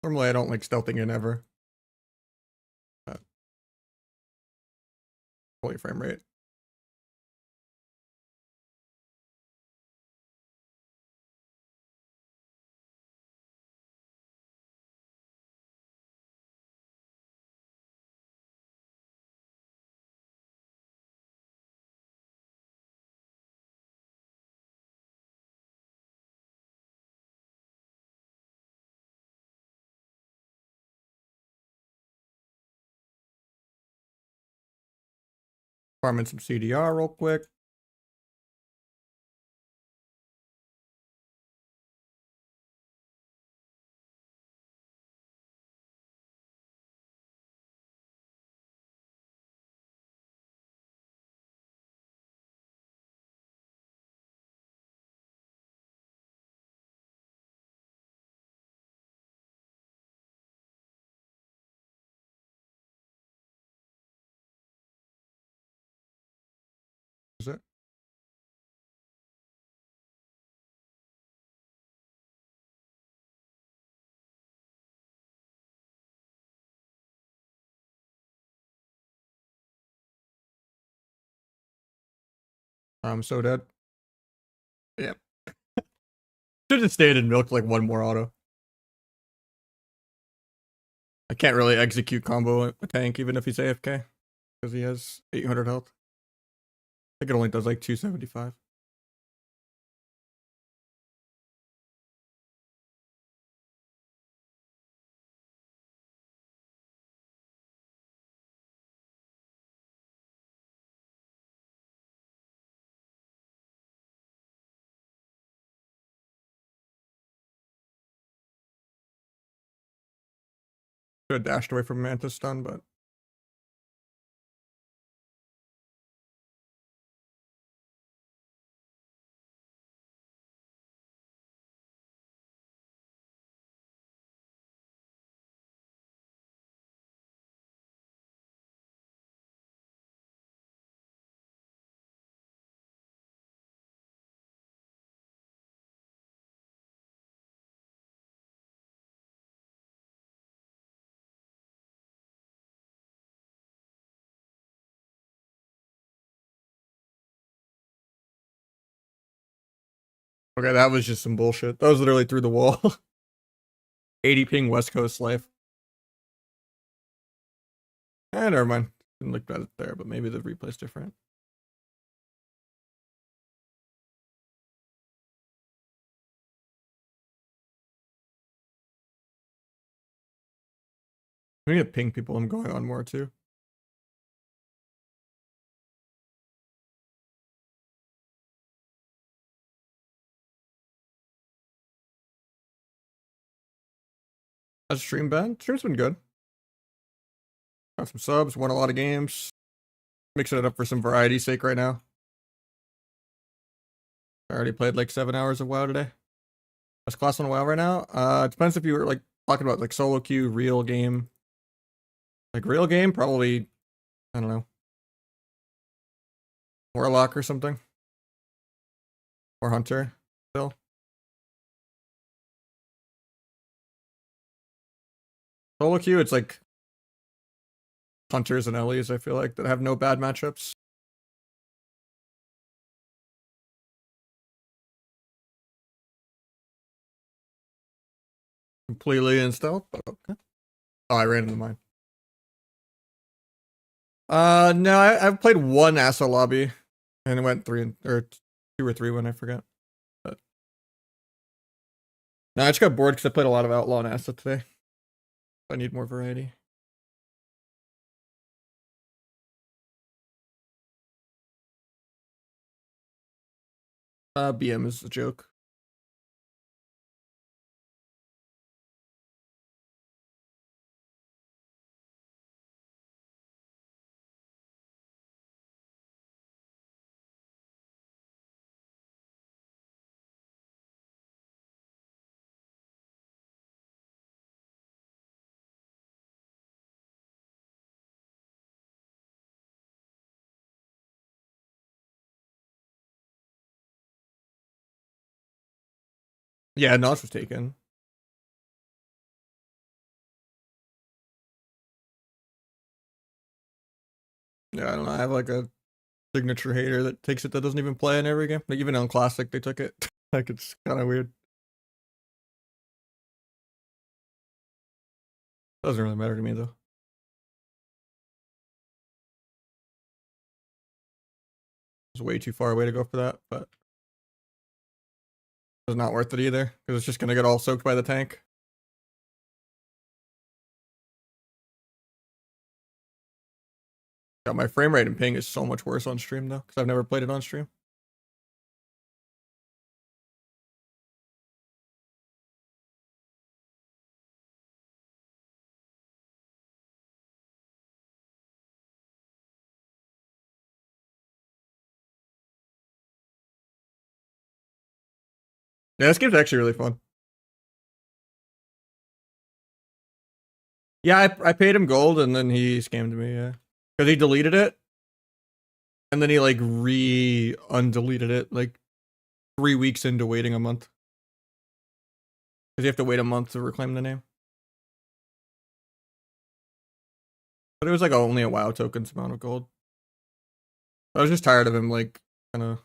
Normally I don't like stealthing in ever. Holy frame rate. Farming some CDR real quick. Is it? I'm so dead. Yeah. Should have stayed in milk like one more auto. I can't really execute combo a tank even if he's AFK because he has 800 health. I think it only does like 275. Should have dashed away from Mantis stun, but okay, that was just some bullshit. That was literally through the wall. 80 ping West Coast life. Never mind. Didn't look at it there, but maybe the replay's different. We need to ping people I'm going on more too. How's stream been? Stream's been good. Got some subs, won a lot of games. Mixing it up for some variety's sake right now. I already played like 7 hours of WoW today. Best class on WoW right now? It depends if you were like talking about like solo queue, real game. Like real game, probably, I don't know. Warlock or something. Or Hunter, still. Solo queue, it's like Hunters and Ellies, I feel like, that have no bad matchups. Completely in stealth, but okay. Oh, I ran into mine. No, I've played one ASO lobby, and it went 2 or 3 when I forget. But no, I just got bored because I played a lot of Outlaw and ASO today. I need more variety. BM is a joke. Yeah, Nahj was taken. Yeah, I don't know. I have like a signature hater that takes it that doesn't even play in every game. Like even on Classic, they took it. Like it's kind of weird. Doesn't really matter to me though. It's way too far away to go for that, but it's not worth it either because it's just gonna get all soaked by the tank. God, my frame rate and ping is so much worse on stream though, because I've never played it on stream. Yeah, this game's actually really fun. Yeah, I paid him gold and then he scammed me, yeah. Because he deleted it. And then he like undeleted it like 3 weeks into waiting a month. Because you have to wait a month to reclaim the name. But it was like only a WoW tokens amount of gold. I was just tired of him like kind of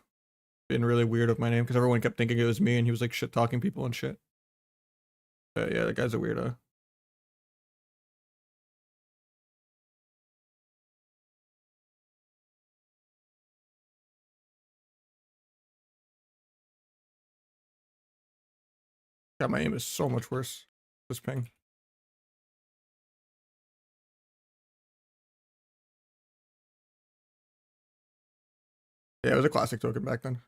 being really weird with my name because everyone kept thinking it was me and he was like shit talking people and shit. But yeah, that guy's a weirdo. God, my aim is so much worse. This ping. Yeah, it was a classic token back then.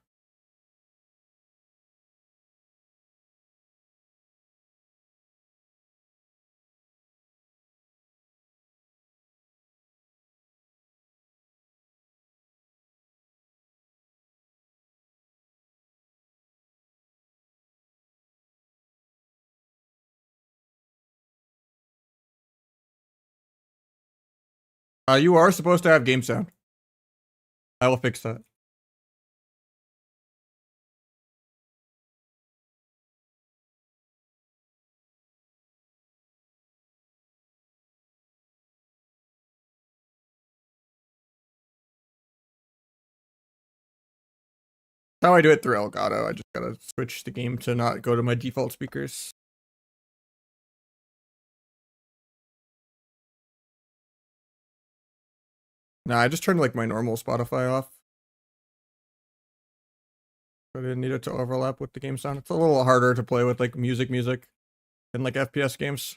You are supposed to have game sound. I will fix that. That's how I do it through Elgato. I just gotta switch the game to not go to my default speakers. Nah, I just turned like my normal Spotify off. I didn't need it to overlap with the game sound. It's a little harder to play with like music in like FPS games.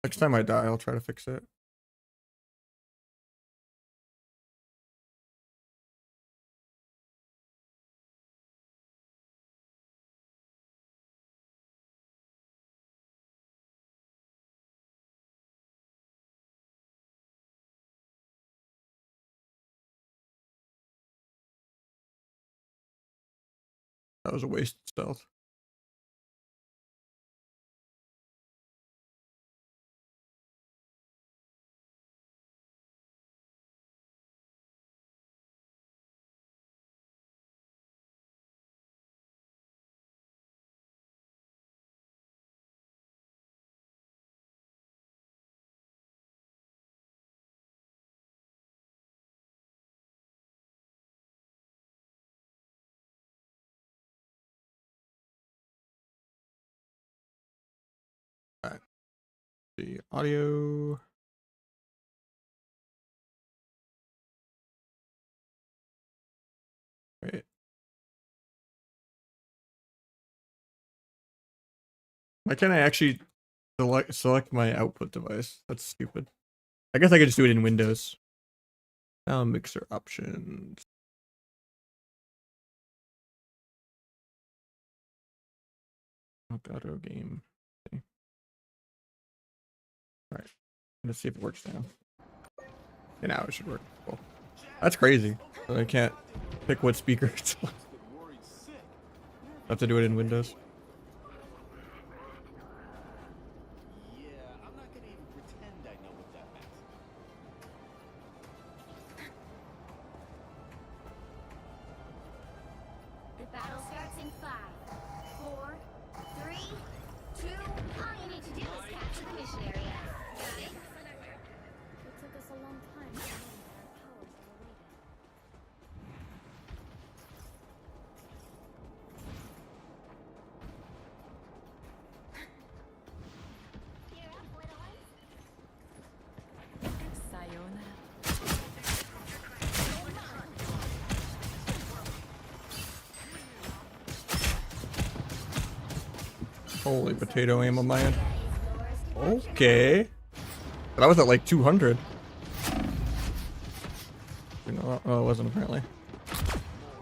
Next time I die, I'll try to fix it. That was a waste of stealth. Alright. The audio. Wait. Why can't I actually select my output device? That's stupid. I guess I could just do it in Windows. Now mixer options. Auto game. Okay. Alright. Let's see if it works now. Okay, now it should work. Cool. That's crazy. I can't pick what speaker it's on. I have to do it in Windows. The battle starts in 5, 4, 3, 2. All you need to do is capture the mission area. Got it? It took us a long time to learn that our powers are awaiting. You're up, little ones. Sayonara. Holy potato aim on my end. Okay. But I was at like 200. You know, oh, it wasn't apparently.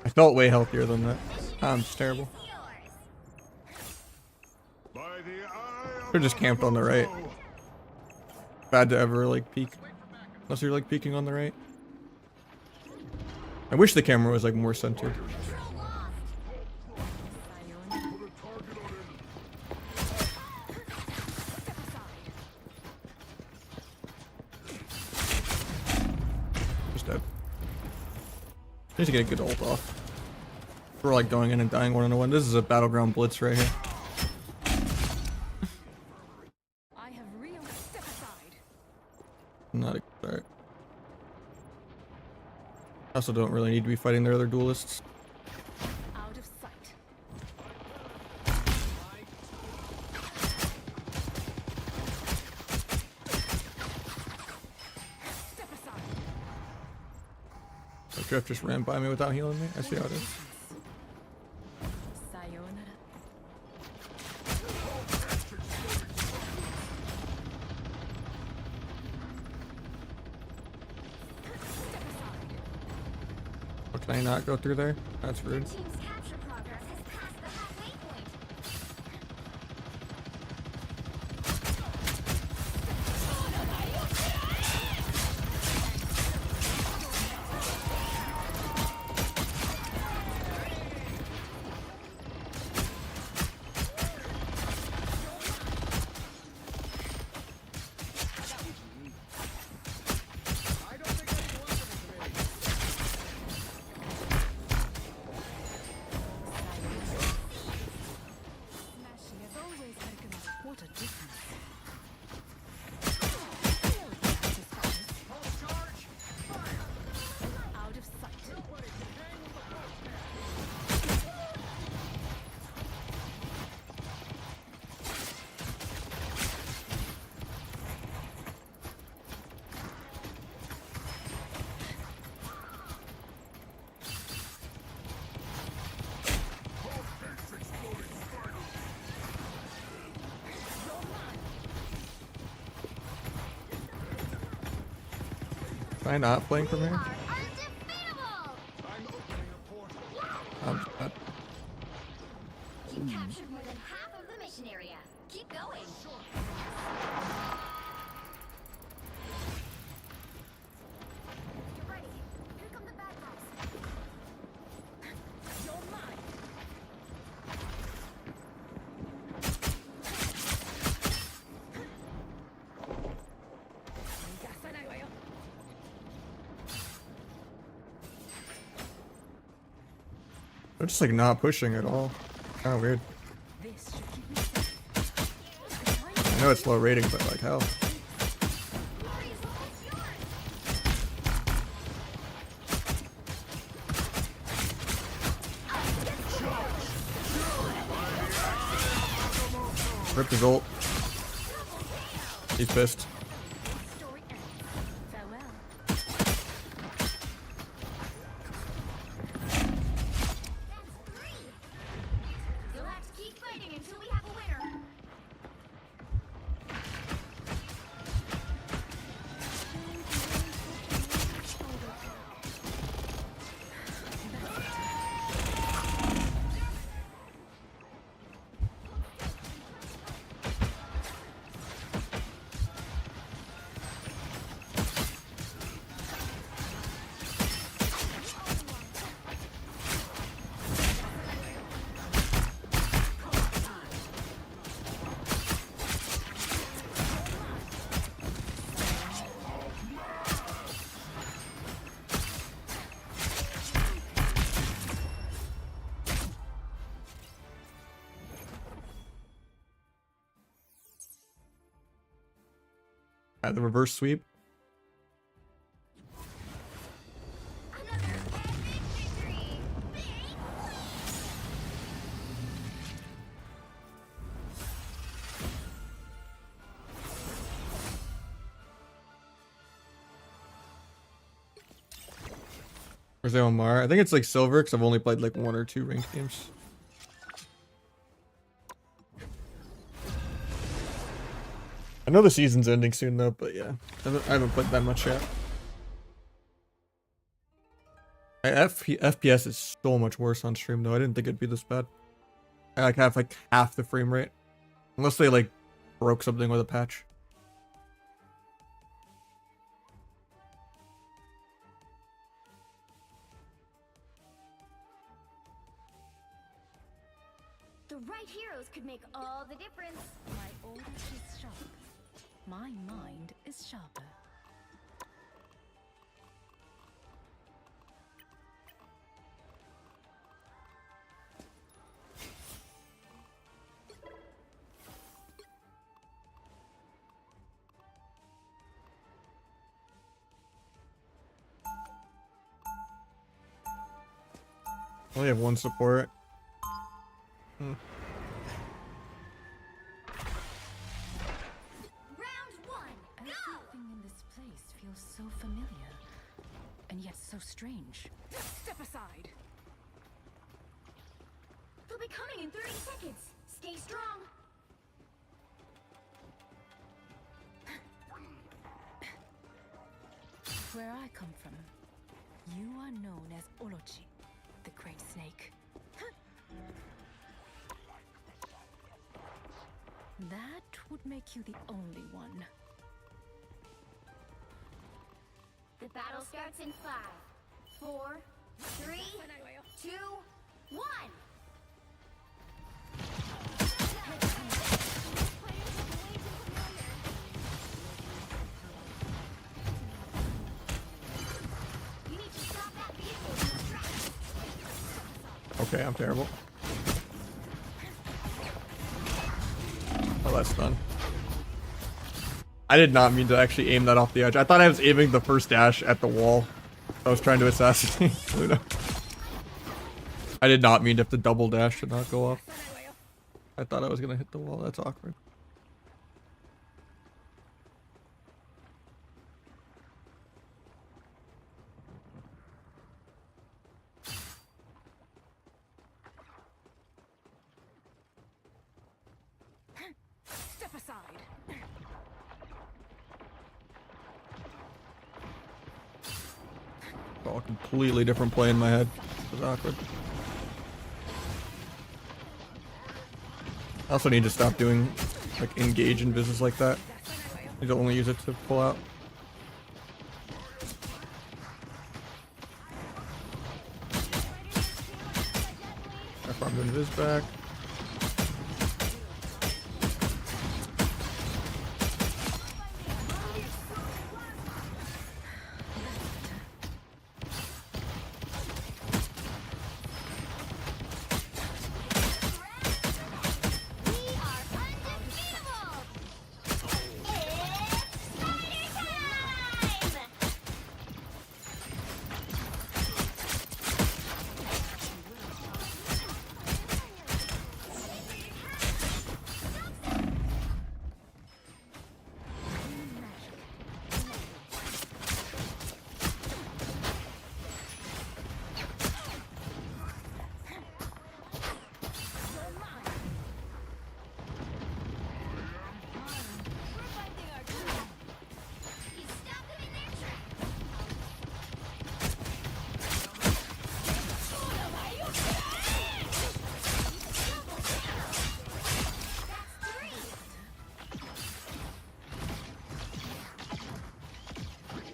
I felt way healthier than that. I'm just terrible. Should've just camped on the right. Bad to ever like peek. Unless you're like peeking on the right. I wish the camera was like more centered. Just dead. Need to get a good ult off. We're like going in and dying 1-on-1. This is a battleground blitz right here. I have real step aside. Not a start. I also don't really need to be fighting their other duelists. Out of sight. Step aside. The drift just ran by me without healing me. I see how it is. Sayonara. Oh, can I not go through there? That's rude. Team's capture progress has passed the halfway point. Smashing as always, Hercules. What a difference. Out of sight. Am I not playing from here? Are undefeatable! I'm You captured more than half of the mission area. Keep going. Get ready. Here come the bad guys. You're mine. They're just like not pushing at all. Kind of weird. This should keep me safe. I know it's low rating, but like hell. Glory is almost yours. Ripped his ult. He's pissed. Story ends. Farewell. That's 3. You'll have to keep fighting until we have a winner. At the reverse sweep. Another epic victory. Where's the Omar? I think it's like silver because I've only played like 1 or 2 ranked games. I know the season's ending soon though, but yeah, I haven't played that much yet. FPS is so much worse on stream though. I didn't think it'd be this bad. I like have like half the frame rate, unless they like broke something with a patch. The right heroes could make all the difference. My order is sharp. My mind is sharper. I only have one support. Round one, go! Everything in this place feels so familiar, and yet so strange. Step aside. They'll be coming in 30 seconds. Stay strong. Where I come from, you are known as Olochi, the Great Snake. That would make you the only one. The battle starts in 5, 4, 3, 2, 1. You need to stop that vehicle in its tracks. Okay, I'm terrible. Oh, that's done. I did not mean to actually aim that off the edge. I thought I was aiming the first dash at the wall. I was trying to assassinate Luna. I did not mean to have to double dash to not go off. I thought I was gonna hit the wall. That's awkward. Step aside. Oh, a completely different play in my head. It was awkward. I also need to stop doing like engage in business like that. I need to only use it to pull out. I farmed invis back. We are undefeatable! It's spider time! You stop them in their tracks. That's 3.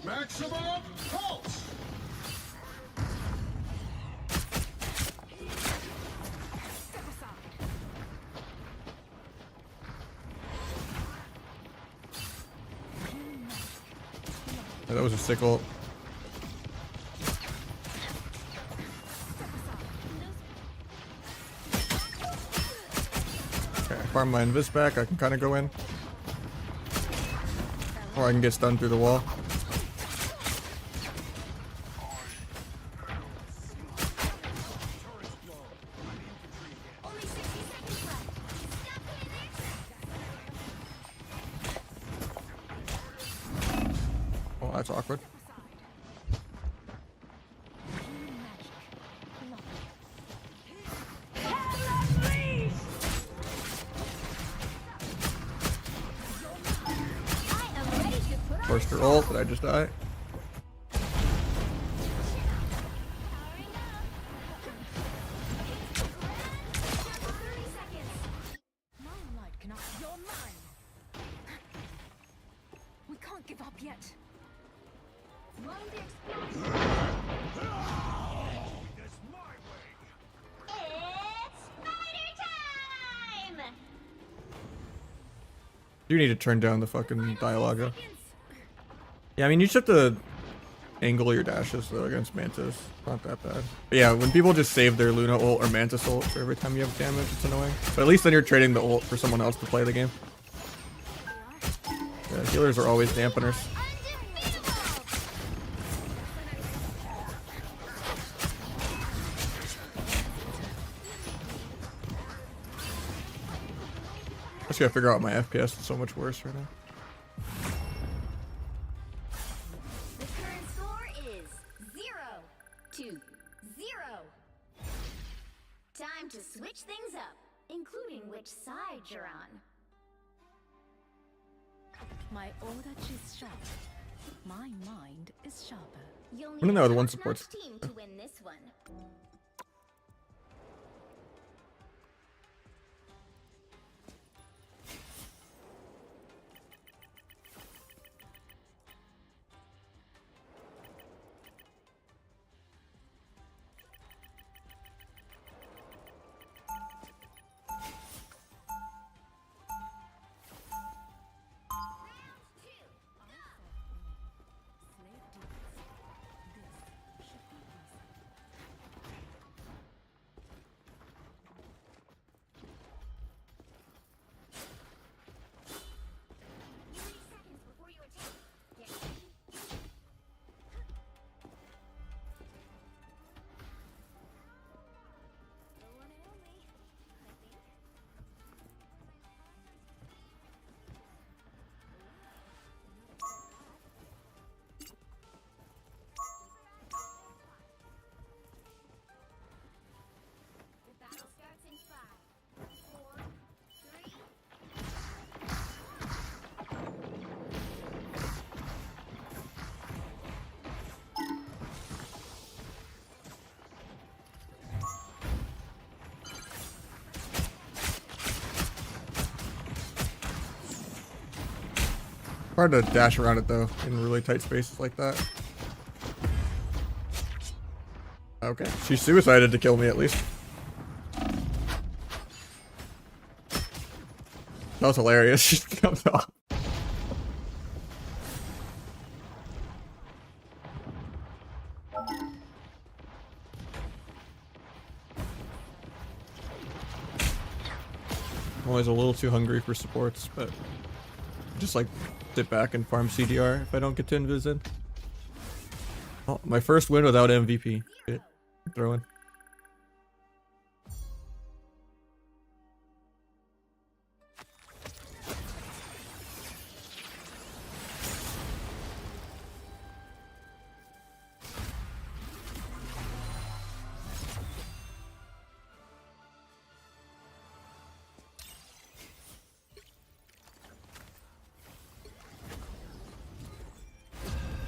Maximum pulse! Step aside. Yeah, that was a sickle. Okay, I farm my invis back. I can kind of go in. Or I can get stunned through the wall. Only 60 seconds left. Stop them in their tracks. Oh, that's awkward. Forced her ult, did I just die? My light cannot. You're mine. We can't give up yet. It's spider time! You need to turn down the fucking dialogue. Though. Yeah, I mean, you just have to angle your dashes though against Mantis. Not that bad. But yeah, when people just save their Luna ult or Mantis ult for every time you have damage, it's annoying. But at least then you're trading the ult for someone else to play the game. Yeah, healers are always dampeners. I just gotta figure out my FPS. It's so much worse right now. The current score is 0-0. Time to switch things up, including which side you're on. My order is sharp. My mind is sharper. You'll I don't need know, a the one top-notch supports- team to win this one. Hard to dash around it though in really tight spaces like that. Okay, she suicided to kill me at least. That was hilarious. She jumped off. I'm always a little too hungry for supports, but just like sit back and farm CDR if I don't get to invis in. Oh, my first win without MVP. Shit. Throw in.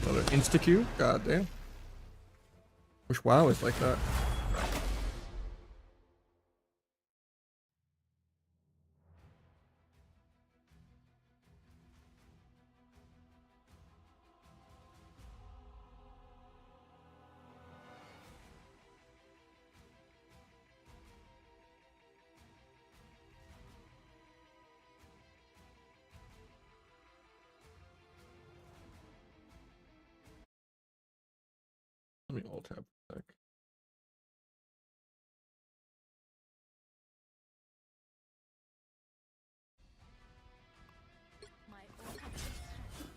Another insta-Q? God damn. Wish WoW was like that. Let me alt tab for a sec. My order is sharp.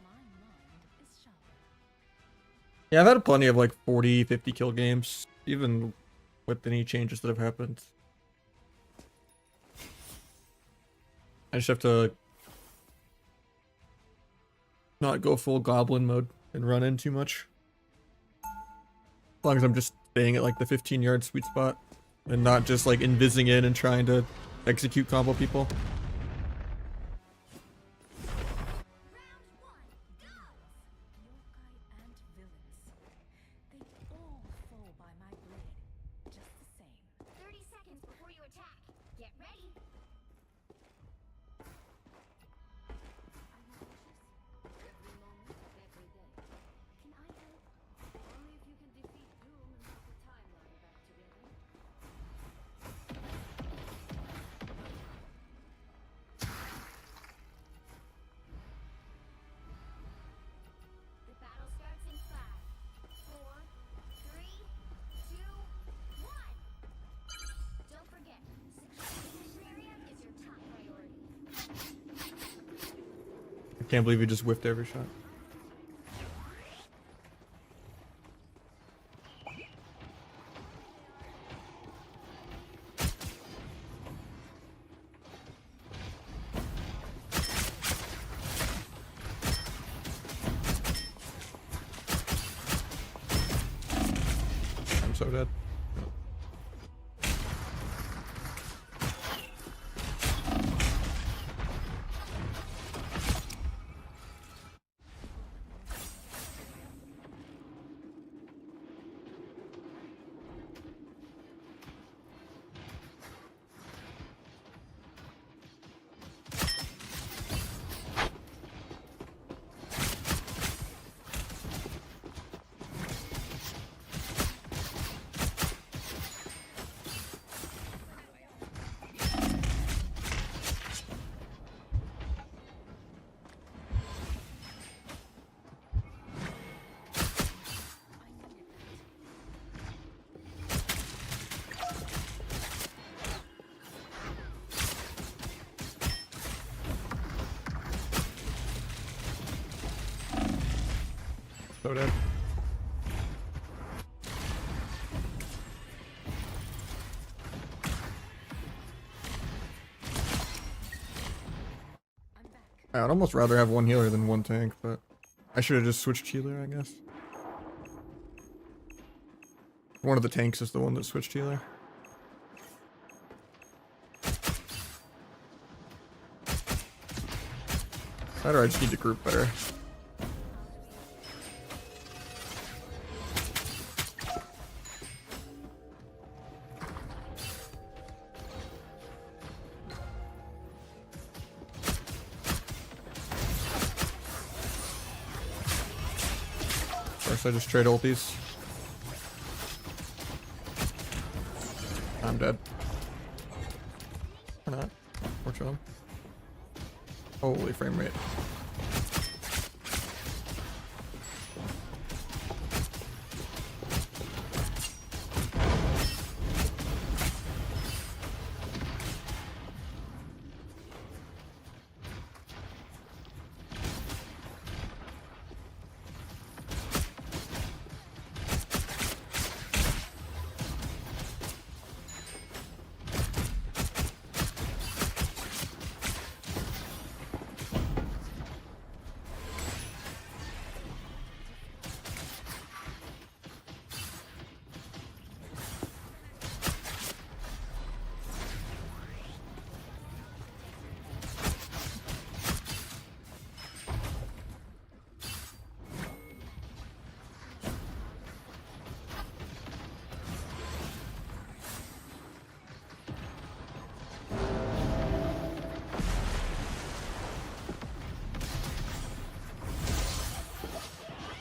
My mind is sharper. Yeah, I've had plenty of like 40, 50 kill games, even with any changes that have happened. I just have to not go full goblin mode and run in too much. As long as I'm just staying at like the 15-yard sweet spot and not just like invising in and trying to execute combo people. Ready. Every moment of every day. Can I help? Only if you can defeat Doom and put the timeline back together. The battle starts in 5, 4, 3, 2, 1. Don't forget, securing the mission area is your top priority. I can't believe you just whiffed every shot. I'm so dead. So dead. I'd almost rather have one healer than one tank, but I should have just switched healer, I guess. One of the tanks is the one that switched healer. That or I just need to group better. First I just trade ulties. I'm dead. Or not. Or chilling. Holy frame rate.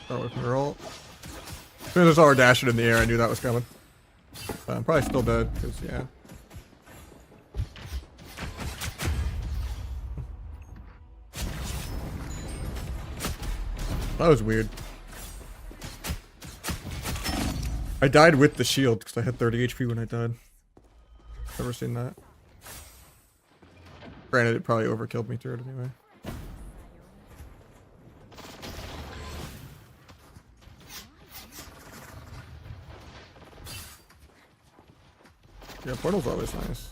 Start with my roll. As soon as I saw her dashing in the air, I knew that was coming. I'm probably still dead, because, yeah. That was weird. I died with the shield, because I had 30 HP when I died. Never seen that. Granted, it probably overkilled me through it anyway. Yeah, portal's always nice.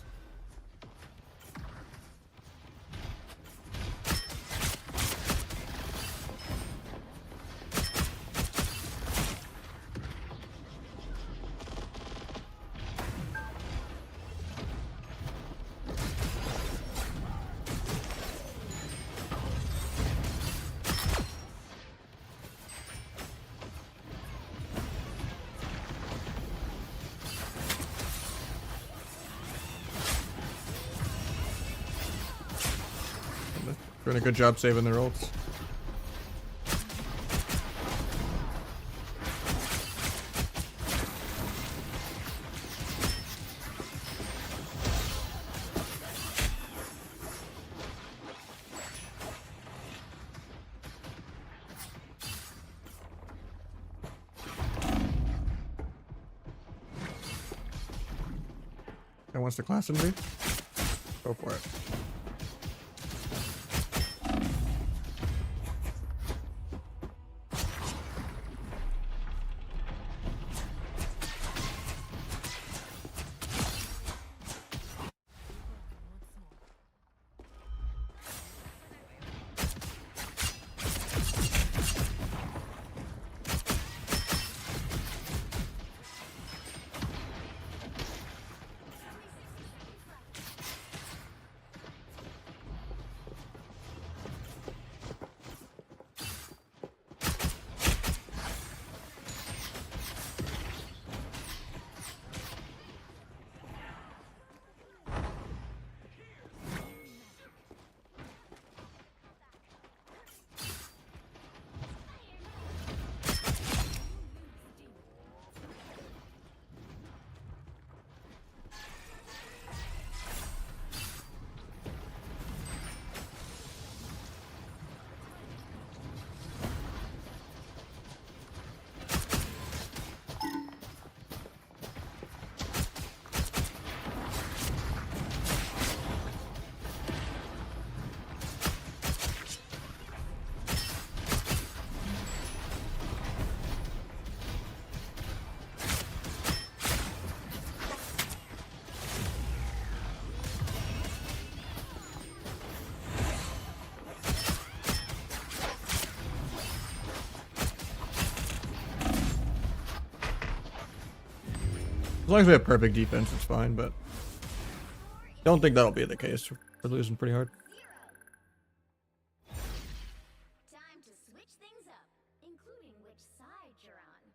Doing a good job saving their ults. Who wants the class in me? Go for it. As long as we have perfect defense, it's fine, but don't think that'll be the case. We're losing pretty hard. Time to switch things up, including which side you're on.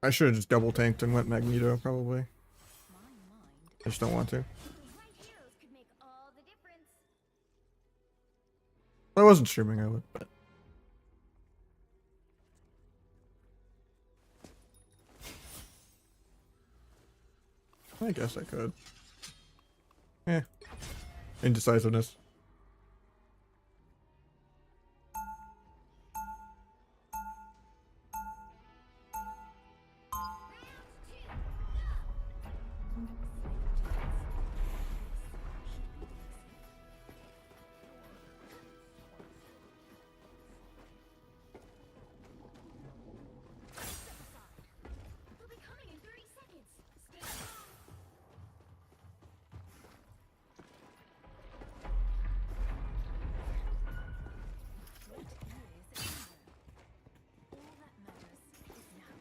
I should have just double tanked and went Magneto, probably. I just don't want to. The right heroes could make all the difference. If I wasn't streaming, I would, but. I guess I could. Eh. Indecisiveness. They'll be coming in 30 seconds. Stay strong. All that matters is now.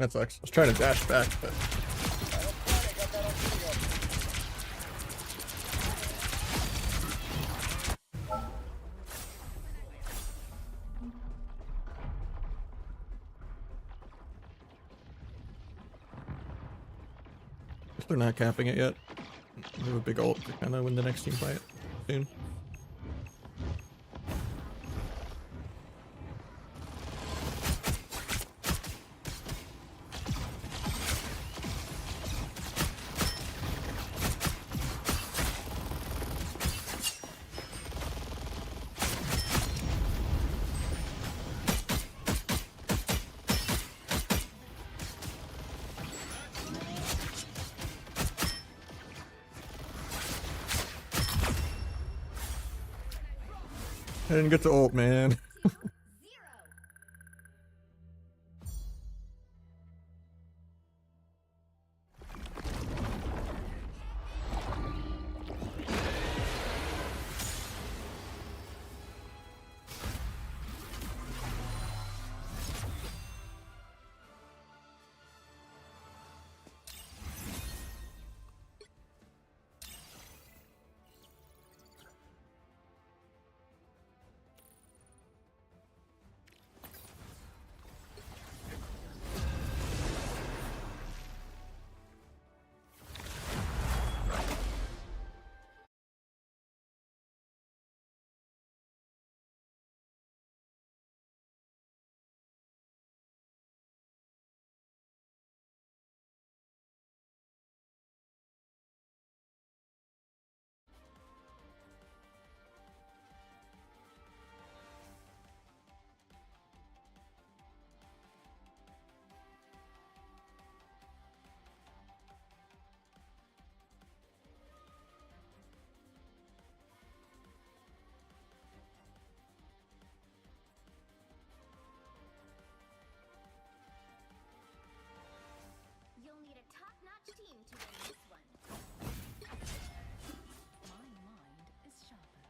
That sucks. I was trying to dash back, but guess they're not capping it yet. They have a big ult to kind of win the next team fight soon. I didn't get to ult, man. You'll need a top-notch team to win this one. My mind is sharper.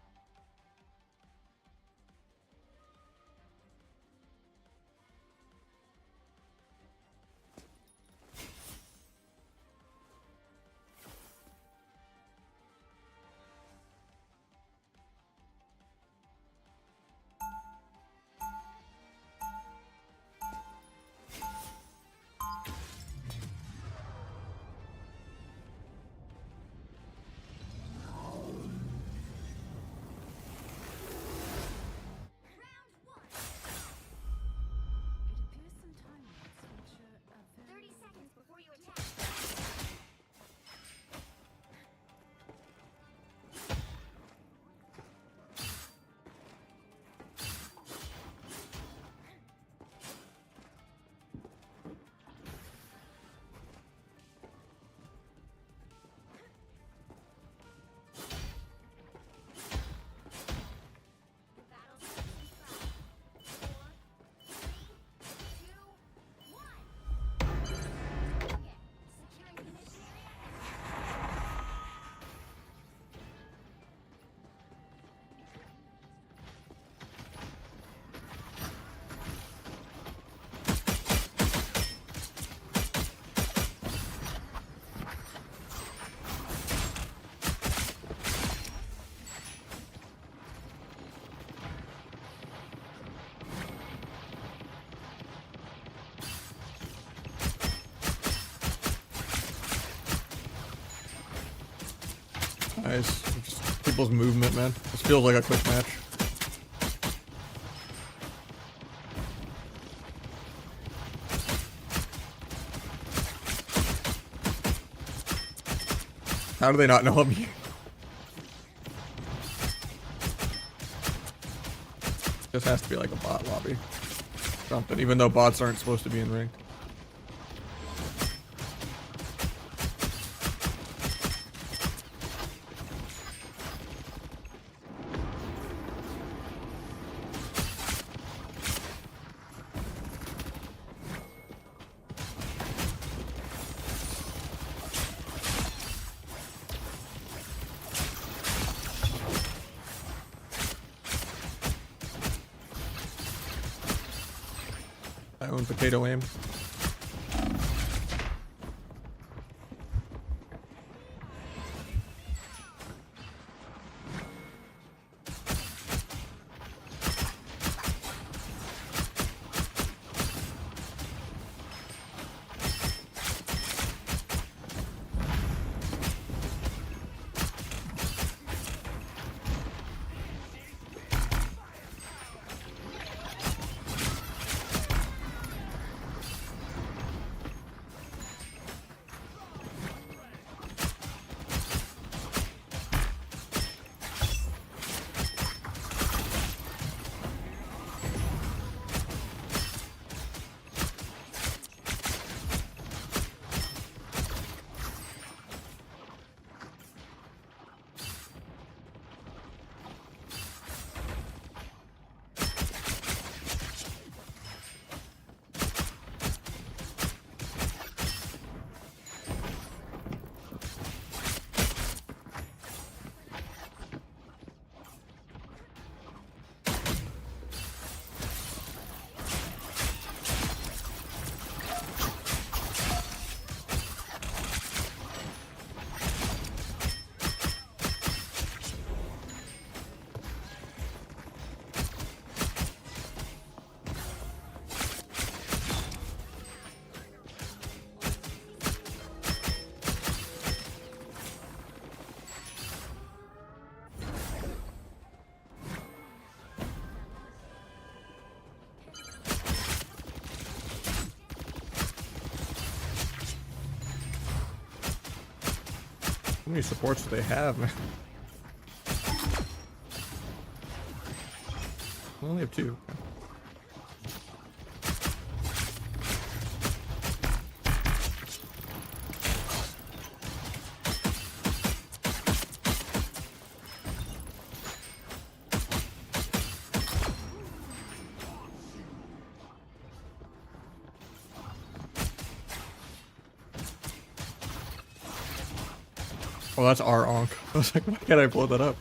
It appears some time limits feature a 30 very seconds before you attack. The battle starts in 5, 4, 3, 2, 1. Okay, securing the mission area. Nice. Just people's movement, man. This feels like a quick match. How do they not know I'm here? This has to be like a bot lobby. Something, even though bots aren't supposed to be in ring. I own potato aim. many supports do they have, man? I only have 2. Oh, that's our Onk. I was like, why can't I blow that up?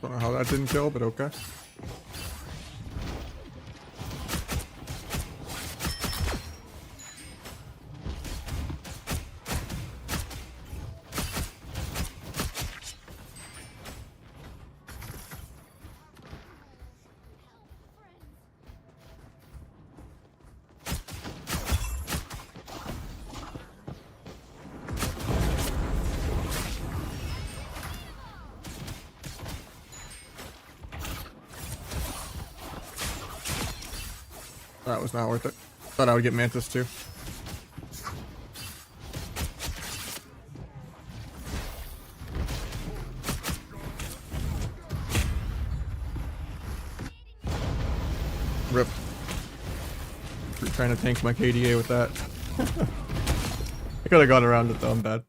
Don't know how that didn't kill, but okay. That was not worth it. Thought I would get Mantis too. Rip. We're trying to tank my KDA with that. I could have gone around it though, I'm bad.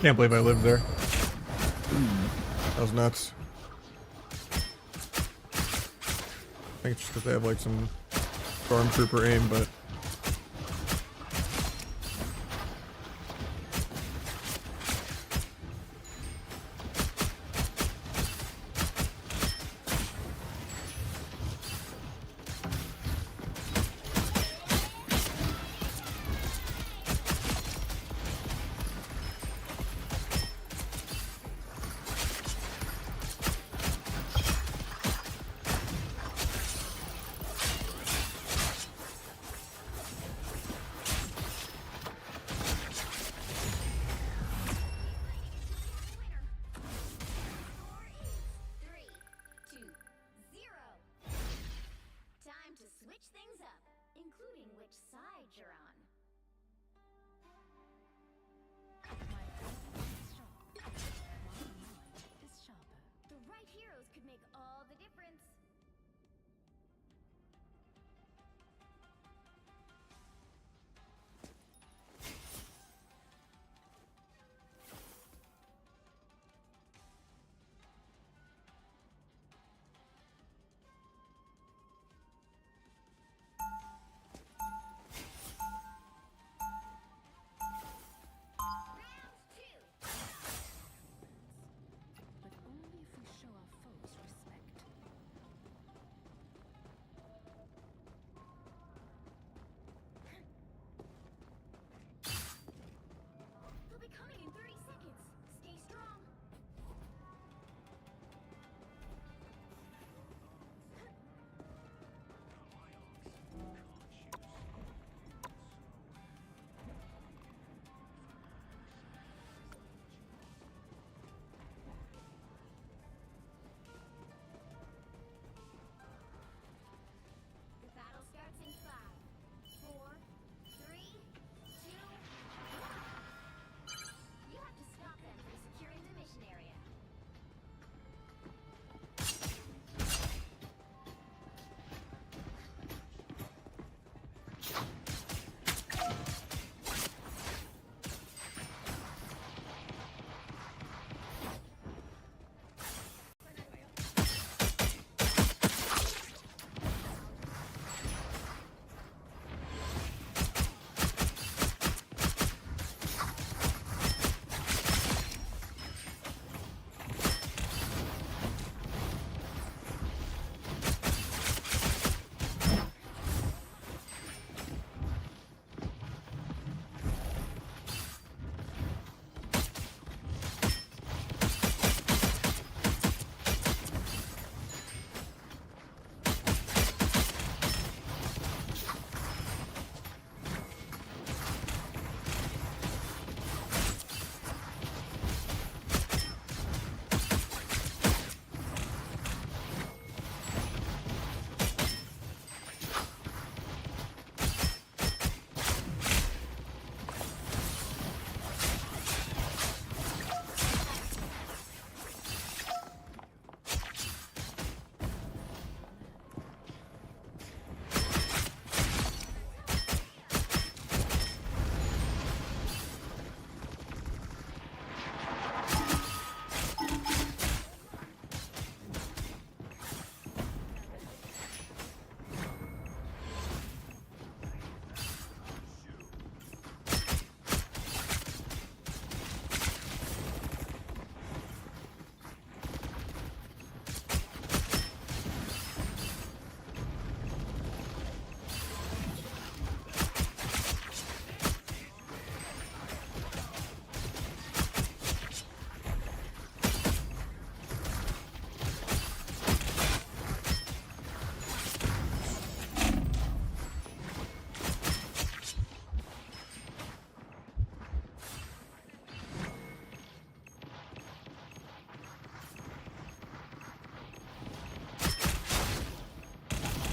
Can't believe I lived there. That was nuts. I think it's just because they have like some stormtrooper aim, but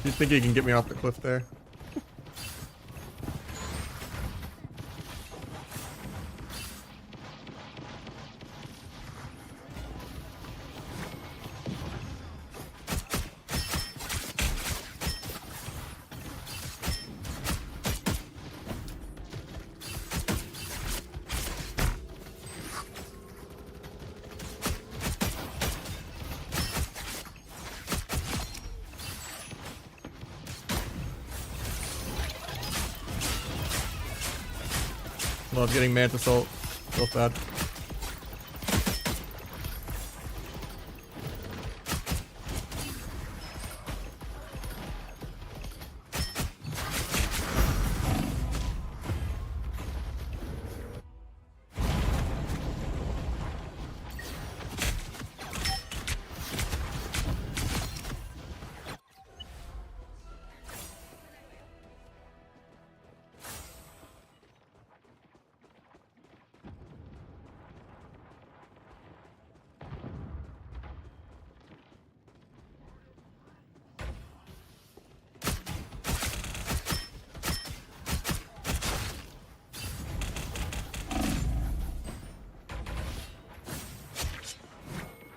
You think you can get me off the cliff there? Love getting Mantis ult. Feel bad.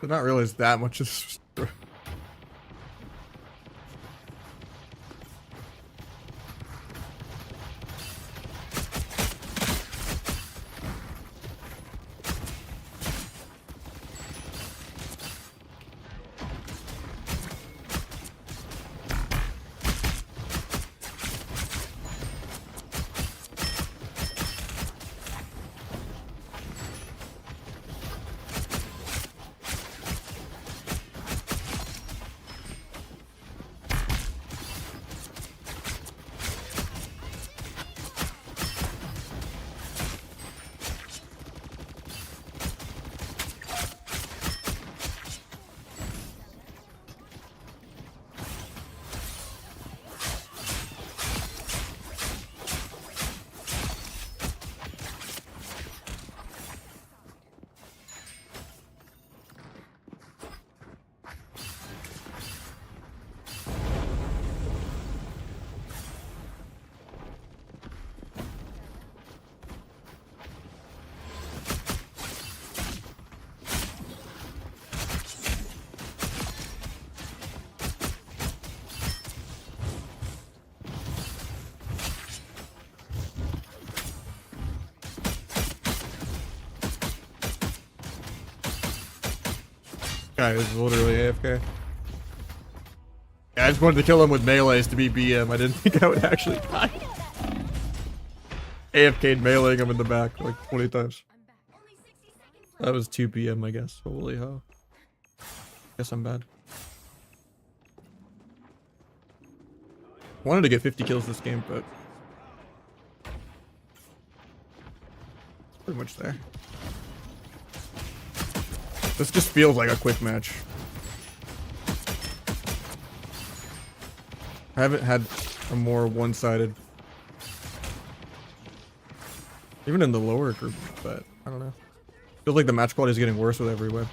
Did not realize that much is. Guy is literally AFK. Yeah, I just wanted to kill him with melees to be BM. I didn't think I would actually die. AFK'd meleeing him in the back like 20 times. That was 2 PM, I guess. Holy hell. Guess I'm bad. Wanted to get 50 kills this game, but pretty much there. This just feels like a quick match. I haven't had a more one-sided, even in the lower group, but I don't know. Feels like the match quality is getting worse with every win.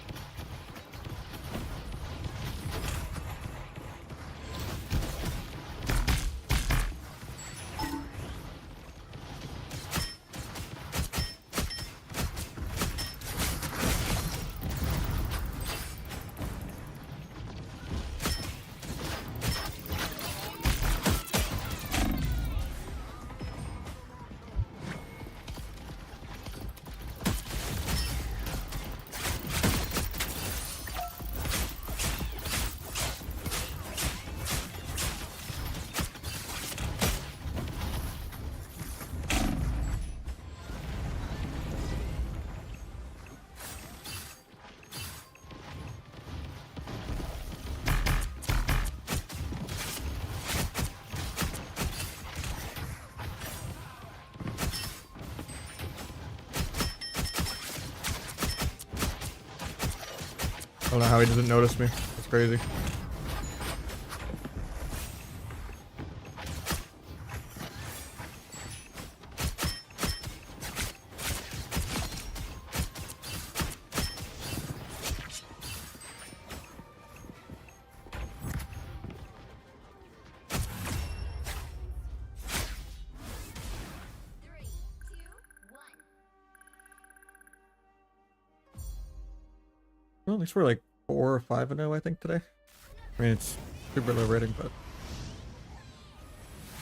I don't know how he doesn't notice me. It's crazy. Well, at least we're like 4 or 5-0, I think, today. I mean, it's super low rating, but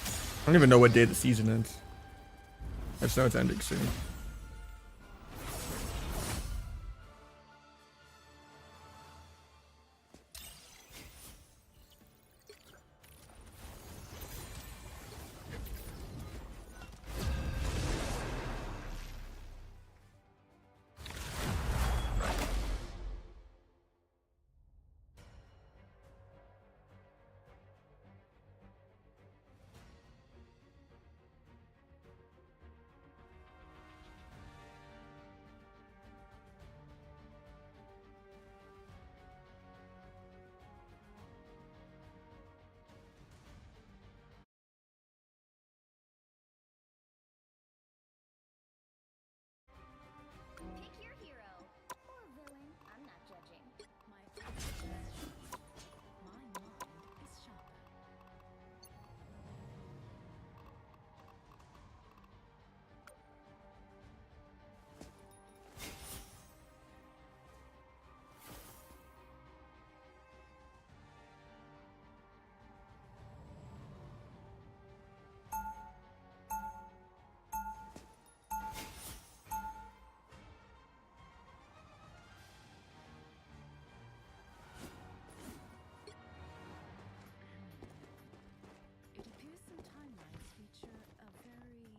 I don't even know what day the season ends. I just know it's ending soon. Pick your hero. Or villain. I'm not judging. My mind is sharper. It appears some timelines feature a very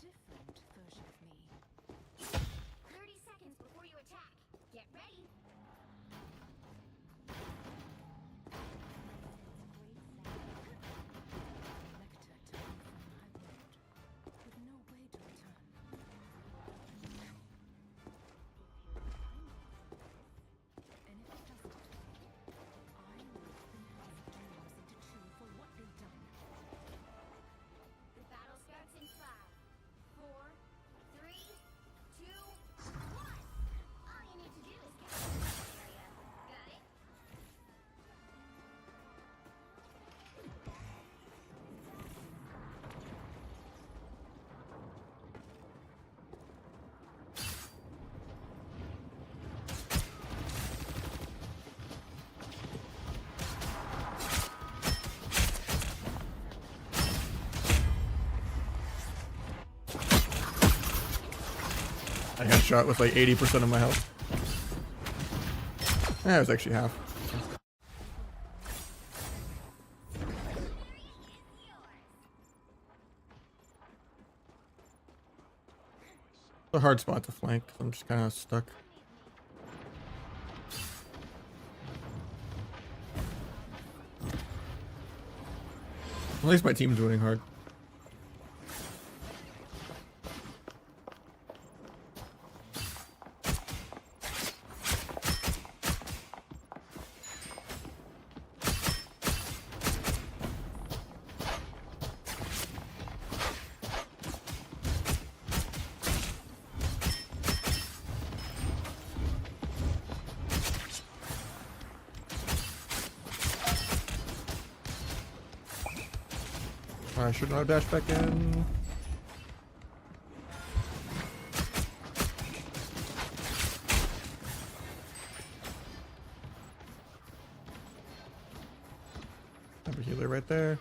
different version of me. 30 seconds before you attack. Get ready. Nectar taken from my wound, with no way to return. And if it doesn't, I will rip the dreams into two for what they've done. The battle starts in 5, 4, 3, 2, 1. All you need to do is get to the mission area. Got it? I got shot with like 80% of my health. It was actually half. It's a hard spot to flank. I'm just kind of stuck. At least my team's winning hard. I should not dash back in. Have a healer right there.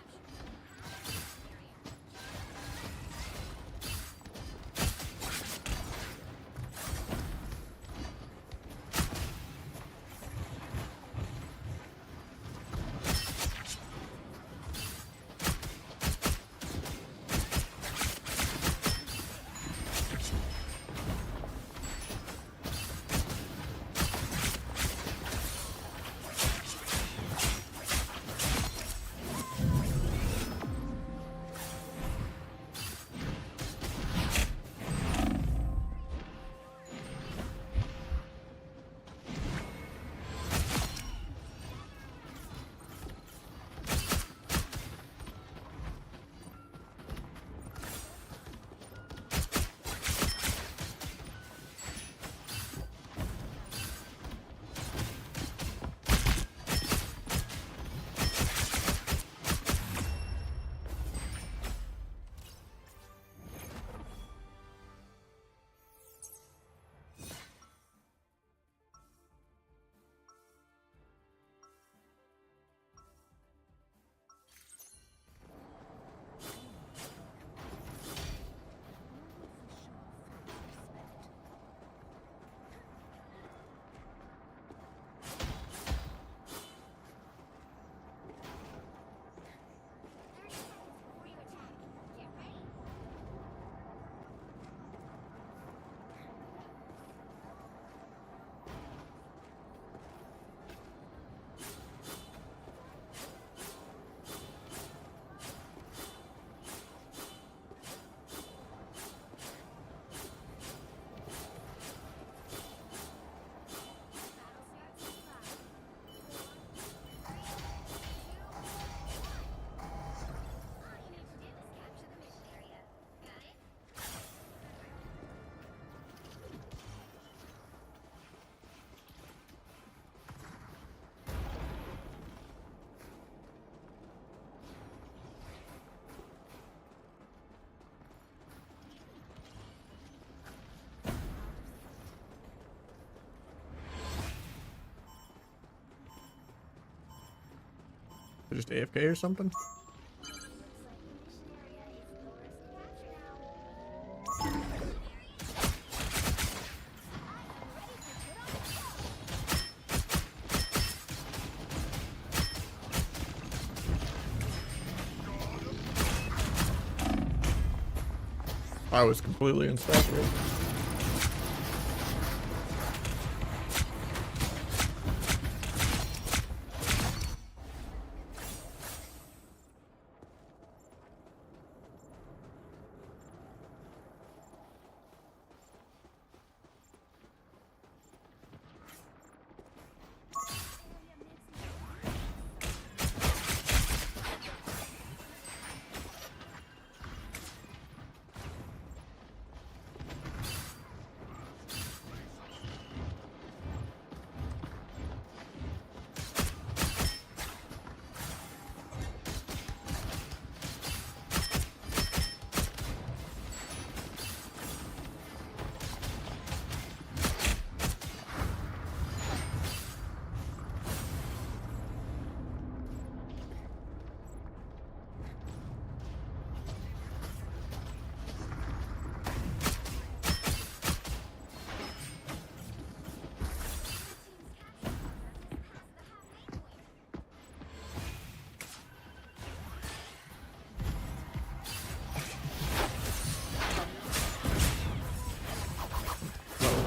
just AFK or something? I was completely unsaturated.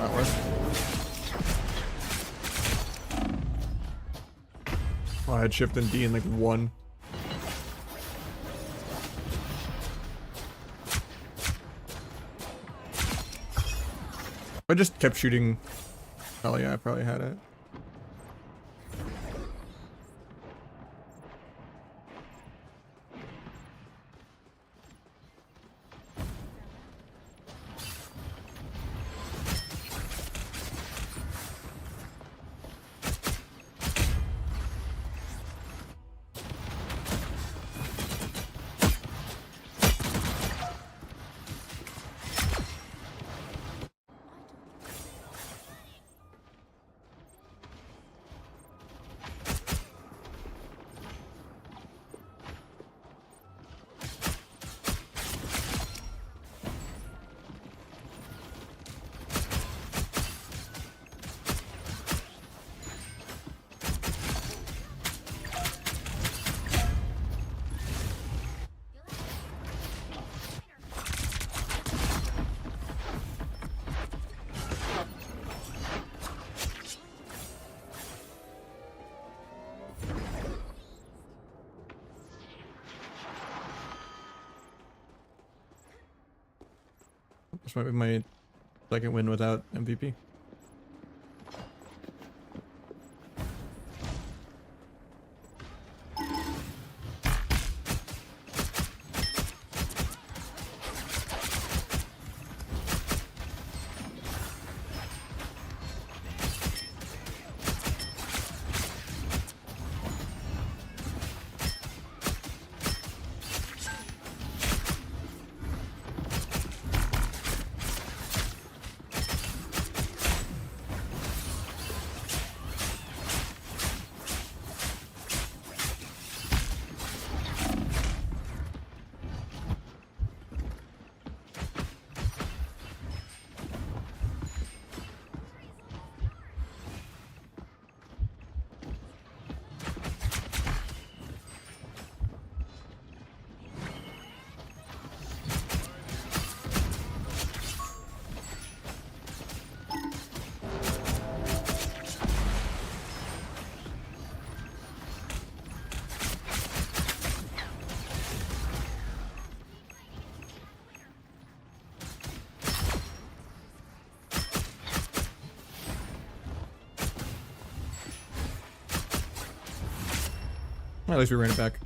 Not worth. Oh, I had shift and D in like one. I just kept shooting. Oh yeah, I probably had it. This might be my second win without MVP. At least we ran it back.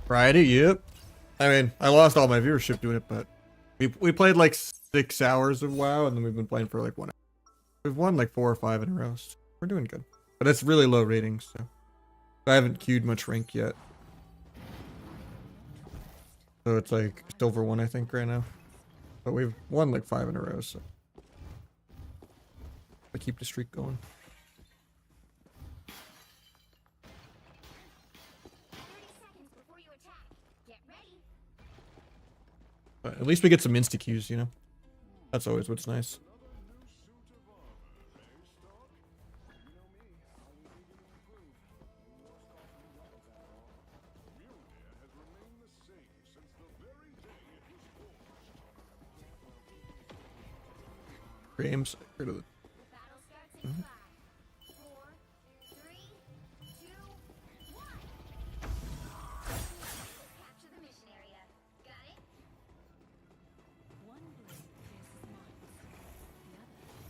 Friday, yep. I mean, I lost all my viewership doing it, but we played like 6 hours of WoW, and then we've been playing for like 1 hour. We've won like 4 or 5 in a row. So we're doing good, but it's really low ratings, so I haven't queued much rank yet. So it's like silver 1, I think, right now. But we've won like 5 in a row, so I keep the streak going. 30 seconds before you attack. Get ready. But at least we get some insta queues, you know. That's always what's nice. Games. Rid of the Battle starts in 5, 4, 3, 2, 1. Capture the mission area. Got it? One blade pierces minds, the other hearts.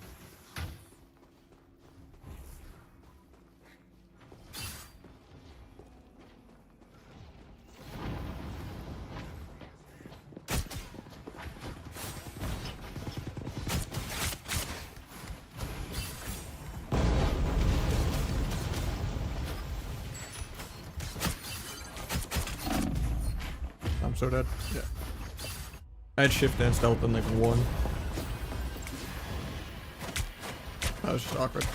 I'm so dead. Yeah. I had shift and stealth in like 1. That was just awkward.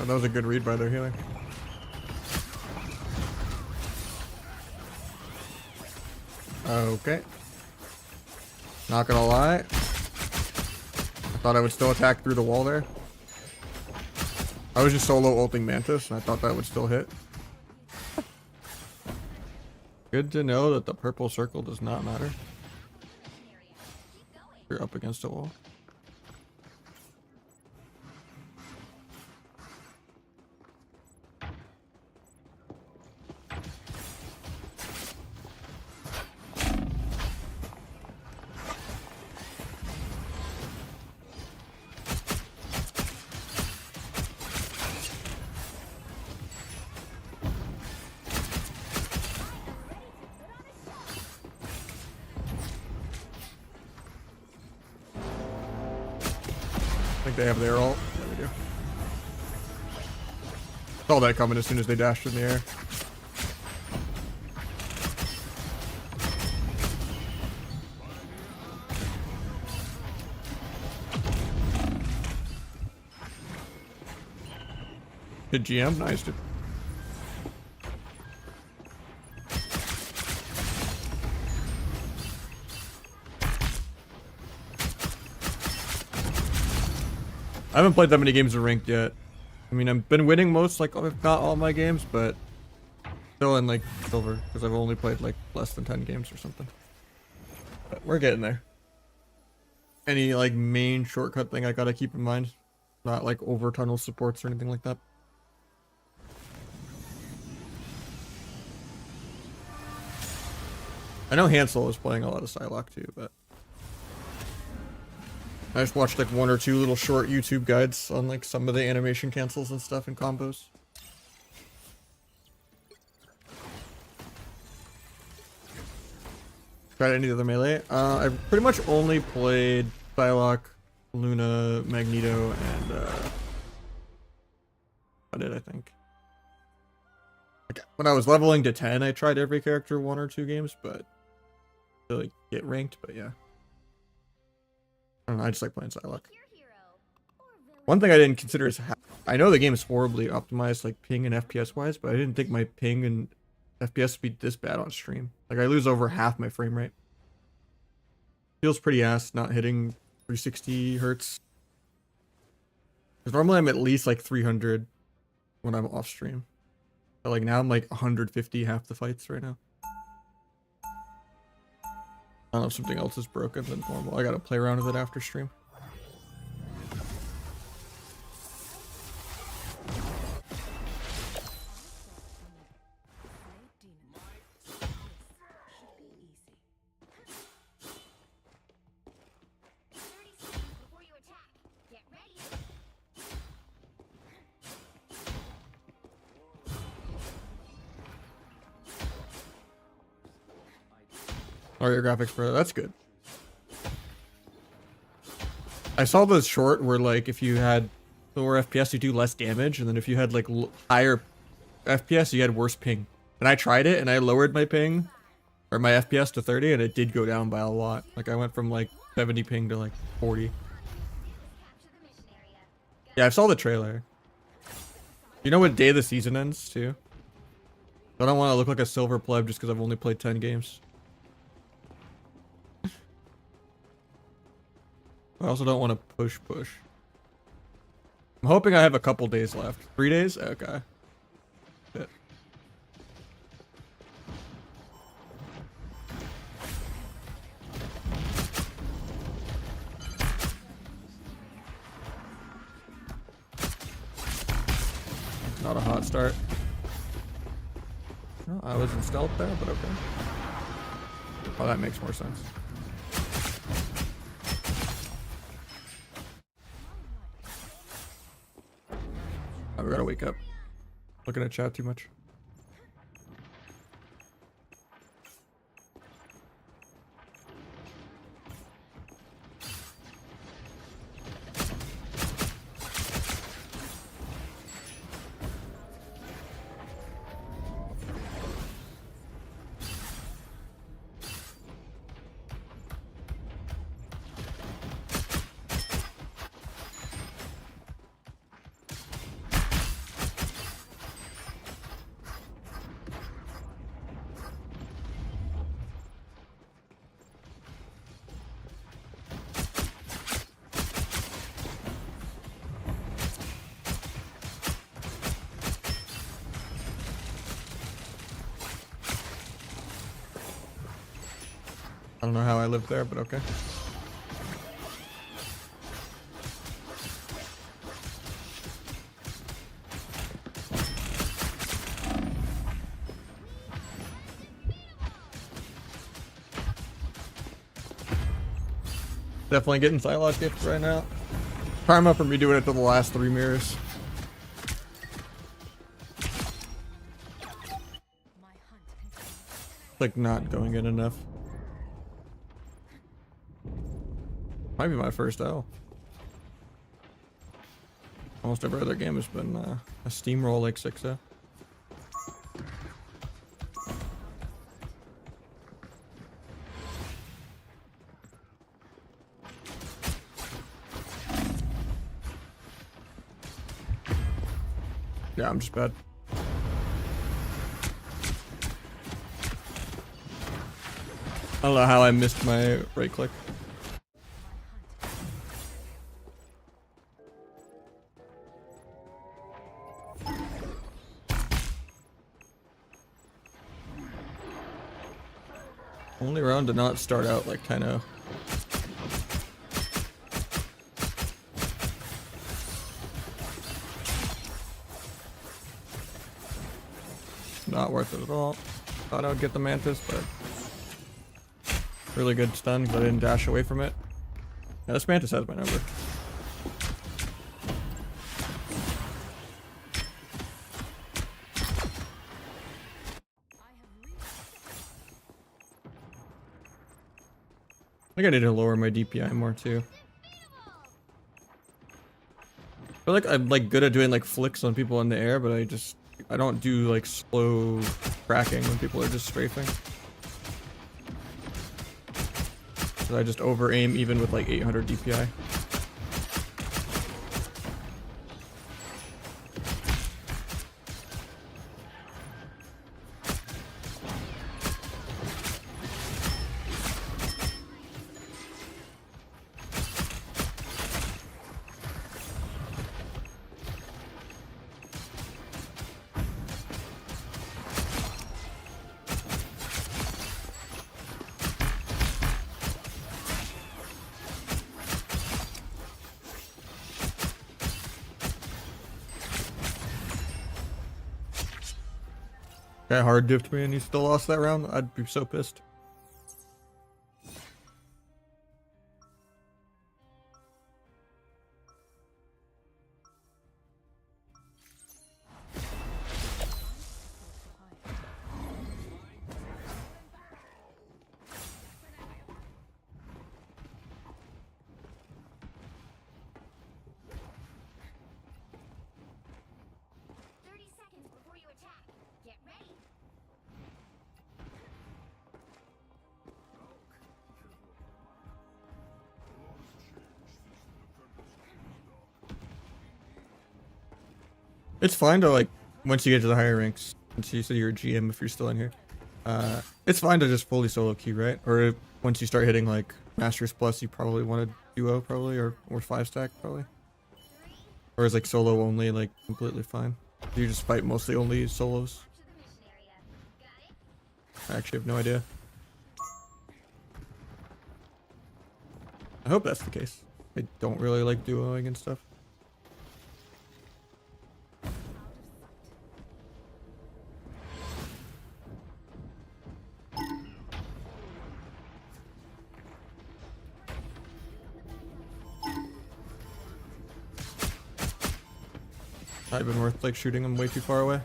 Oh, that was a good read by their healer. Okay. Not gonna lie. I thought I would still attack through the wall there. I was just solo ulting Mantis, and I thought that would still hit. Good to know that the purple circle does not matter. You're up against a wall. I think they have their ult. Yeah, they do. Saw that coming as soon as they dashed in the air. Good GM, nice dude. I haven't played that many games of ranked yet. I mean, I've been winning most, like, if not all my games, but still in, like, silver, because I've only played, like, less than 10 games or something. But we're getting there. Any, like, main shortcut thing I gotta keep in mind? Not, like, over tunnel supports or anything like that. I know Hansel is playing a lot of Psylocke too, but I just watched like 1 or 2 little short YouTube guides on like some of the animation cancels and stuff and combos. Tried any other melee? I pretty much only played Psylocke, Luna, Magneto, and I did, I think. Like, when I was leveling to 10, I tried every character 1 or 2 games, but to like get ranked. But yeah, I don't know. I just like playing Psylocke. Your hero or villain. One thing I didn't consider is I know the game is horribly optimized, like ping and FPS wise, but I didn't think my ping and FPS would be this bad on stream. Like I lose over half my frame rate. Feels pretty ass not hitting 360 hertz. Because normally I'm at least like 300 when I'm off stream. But like now I'm like 150 half the fights right now. I don't know if something else is broken than normal. I gotta play around with it after stream. Before you attack, get ready. Oh, your graphics, bro. That's good. I saw the short where like if you had lower FPS, you do less damage, and then if you had like higher FPS, you had worse ping. And I tried it, and I lowered my ping or my FPS to 30, and it did go down by a lot. Like I went from like 70 ping to like 40. Capture the mission area. Yeah, I saw the trailer. You know what day the season ends too? I don't want to look like a silver pleb just because I've only played 10 games. I also don't want to push. I'm hoping I have a couple days left. 3 days? Okay. Shit. Not a hot start. Oh, I was in stealth there, but okay. Oh, that makes more sense. Oh, we gotta wake up. Looking at chat too much. I don't know how I lived there, but okay. Definitely getting Psylocke gifts right now. Karma for me doing it to the last 3 mirrors. Like not going in enough. Might be my first L. Almost every other game has been a steamroll like 6-0. Yeah, I'm just bad. I don't know how I missed my right click. Only round to not start out like 10-0. Not worth it at all. Thought I would get the Mantis, but really good stun because I didn't dash away from it. Yeah, this Mantis has my number. I think I need to lower my DPI more too. I feel like I'm like good at doing like flicks on people in the air, but I don't do like slow tracking when people are just strafing. So I just over aim even with like 800 DPI. Guy hard dipped me and he still lost that round. I'd be so pissed. Before you attack, get ready. It's fine to like once you get to the higher ranks. Once you say you're a GM, if you're still in here, it's fine to just fully solo queue, right? Or once you start hitting like Masters Plus, you probably want to duo probably or 5-stack probably. Or is like solo only like completely fine? You just fight mostly only solos. I actually have no idea. I hope that's the case. I don't really like duoing and stuff. I've been worth like shooting them way too far away.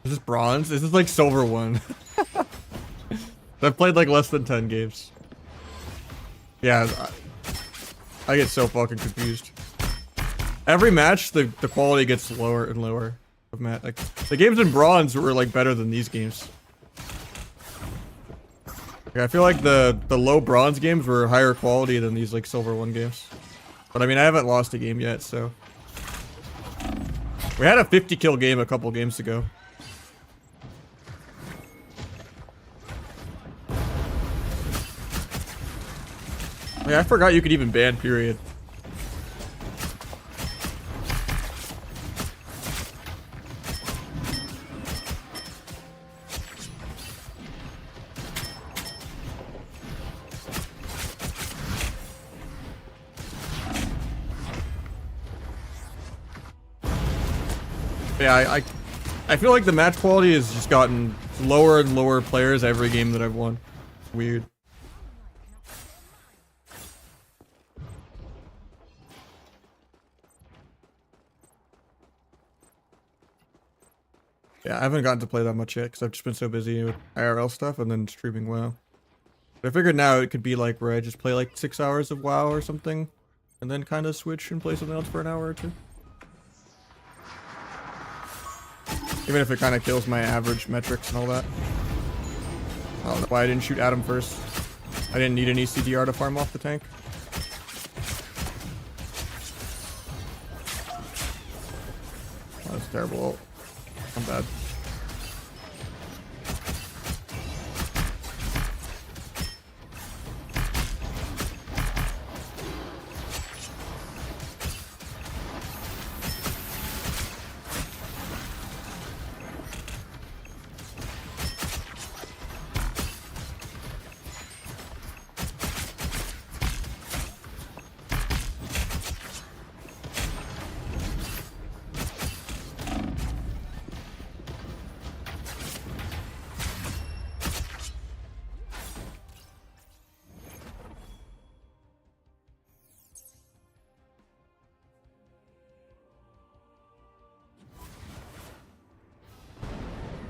Is this bronze? This is like silver 1. I've played like less than 10 games. Yeah, I get so fucking confused. Every match, the quality gets lower and lower of match. Like the games in bronze were like better than these games. Like, I feel like the low bronze games were higher quality than these like silver 1 games. But I mean, I haven't lost a game yet, so we had a 50 kill game a couple games ago. Yeah, I forgot you could even ban period. Yeah, I feel like the match quality has just gotten lower and lower players every game that I've won. Weird. Yeah, I haven't gotten to play that much yet because I've just been so busy with IRL stuff and then streaming WoW. But I figured now it could be like where I just play like 6 hours of WoW or something and then kind of switch and play something else for an hour or two. Even if it kind of kills my average metrics and all that. I don't know why I didn't shoot Adam first. I didn't need any CDR to farm off the tank. Oh, that's terrible. I'm bad.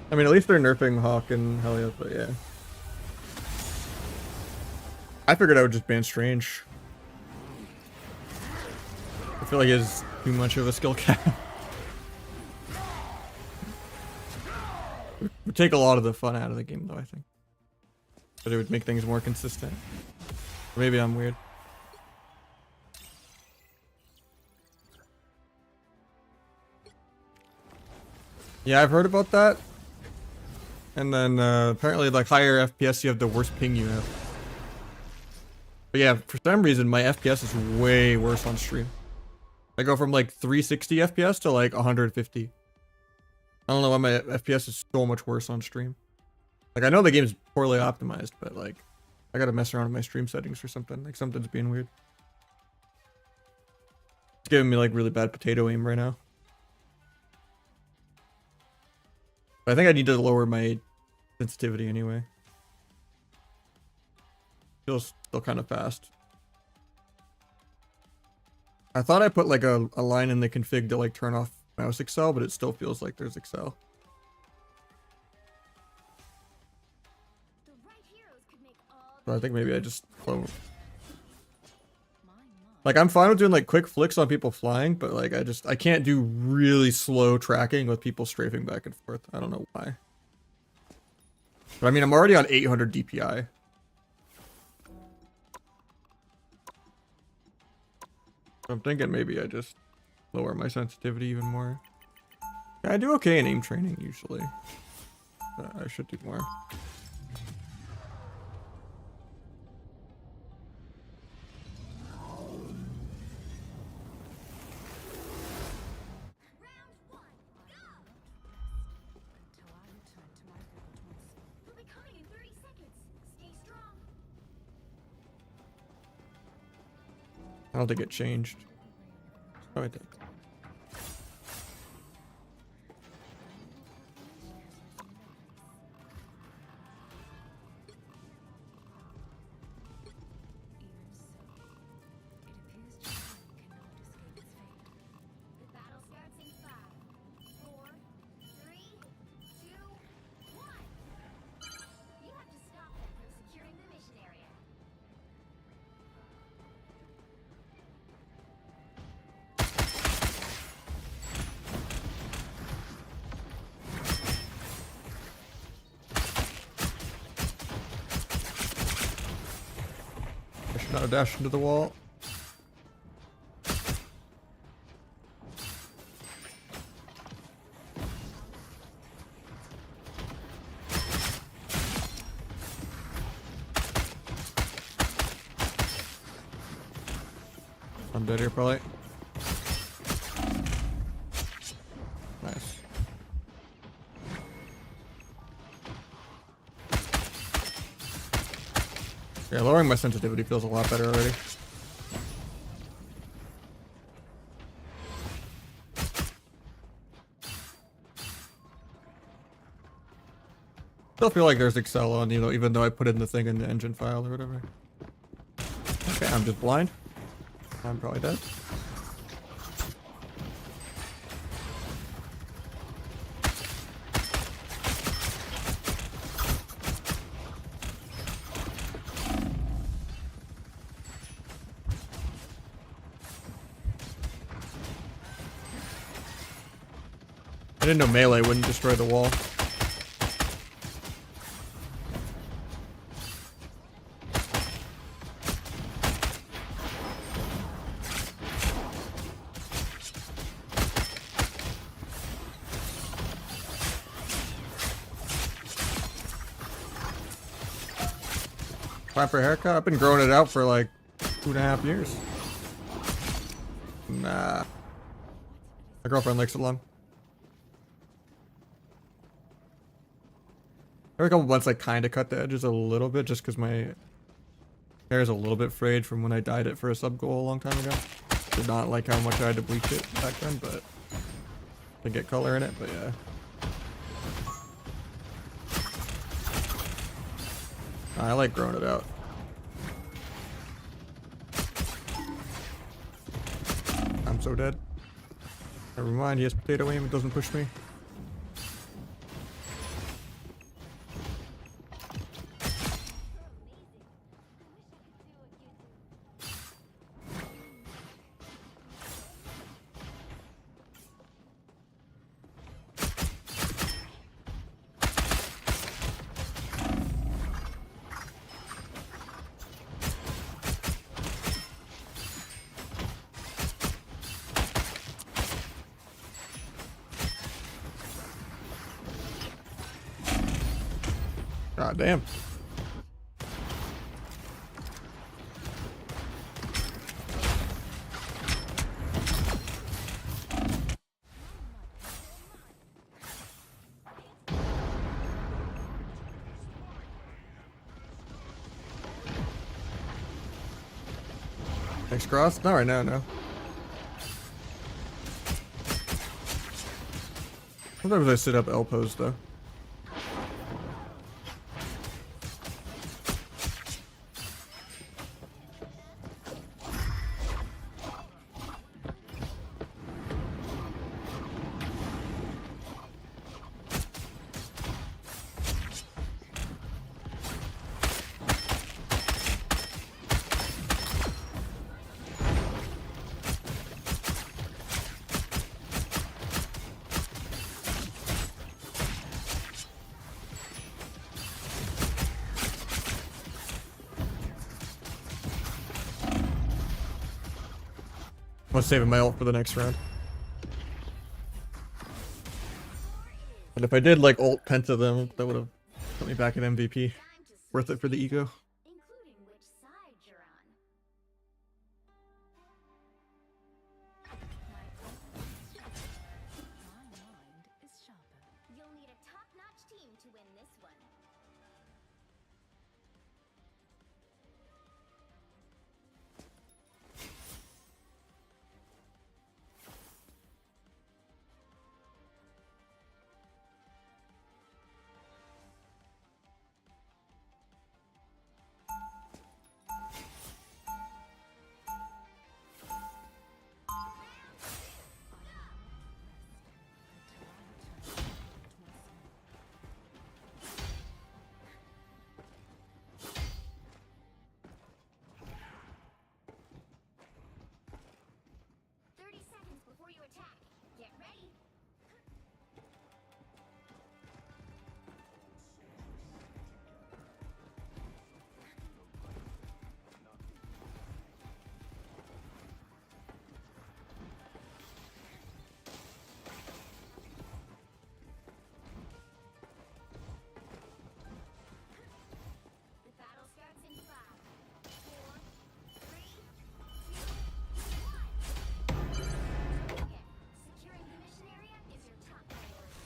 I mean, at least they're nerfing Hawk and Helios, but yeah. I figured I would just ban Strange. I feel like he has too much of a skill cap. Would take a lot of the fun out of the game, though, I think. But it would make things more consistent. Or maybe I'm weird. Yeah, I've heard about that. And then apparently, like higher FPS, you have the worst ping you have. But yeah, for some reason, my FPS is way worse on stream. I go from like 360 FPS to like 150. I don't know why my FPS is so much worse on stream. Like, I know the game is poorly optimized, but like, I gotta mess around with my stream settings or something. Like, something's being weird. It's giving me like really bad potato aim right now. But I think I need to lower my sensitivity anyway. Feels still kind of fast. I thought I put like a line in the config to like turn off mouse accel, but it still feels like there's accel. The right heroes could make all So I think maybe I just slow. Like, I'm fine with doing like quick flicks on people flying, but like I can't do really slow tracking with people strafing back and forth. I don't know why. But I mean, I'm already on 800 DPI. So I'm thinking maybe I just lower my sensitivity even more. Yeah, I do okay in aim training usually. But I should do more. will be coming in 30 seconds. Stay strong. I don't think it changed. Oh, it did. The battle starts in 5, 4, 3, 2, 1. You have to stop them from securing the mission area. I should not have dashed into the wall. I'm dead here probably. Nice. Yeah, lowering my sensitivity feels a lot better already. Still feel like there's Excel on, you know, even though I put in the thing in the engine file or whatever. Okay, I'm just blind. I'm probably dead. I didn't know melee wouldn't destroy the wall. Time for a haircut? I've been growing it out for like 2.5 years. Nah. My girlfriend likes it long. Every couple months I kind of cut the edges a little bit just because my hair is a little bit frayed from when I dyed it for a sub goal a long time ago. Did not like how much I had to bleach it back then, but to get color in it, but yeah. I like growing it out. I'm so dead. Never mind, he has potato aim, it doesn't push me. God damn. Next cross? Not right now, no. Sometimes I sit up L pose though. I'm saving my ult for the next round. But if I did like ult penta them, that would have put me back at MVP. Worth it for the ego. including which side you're on. My mind is sharper. You'll need a top-notch team to win this one. Before you attack, get ready. The battle starts in 5, 4, 3, 2, 1. Securing the mission area is your top priority.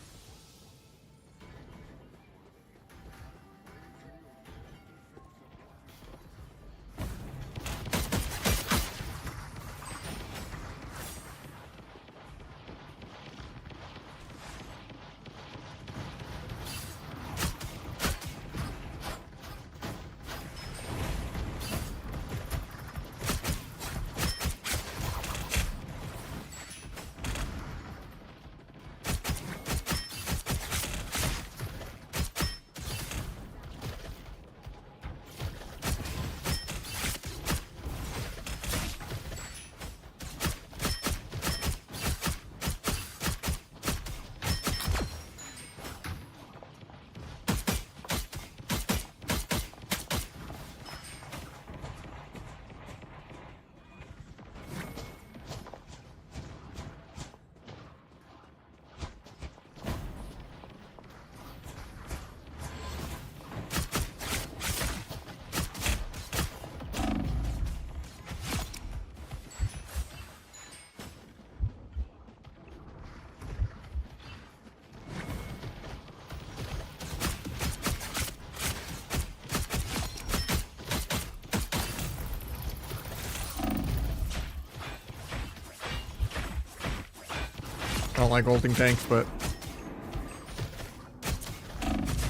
I don't like ulting tanks, but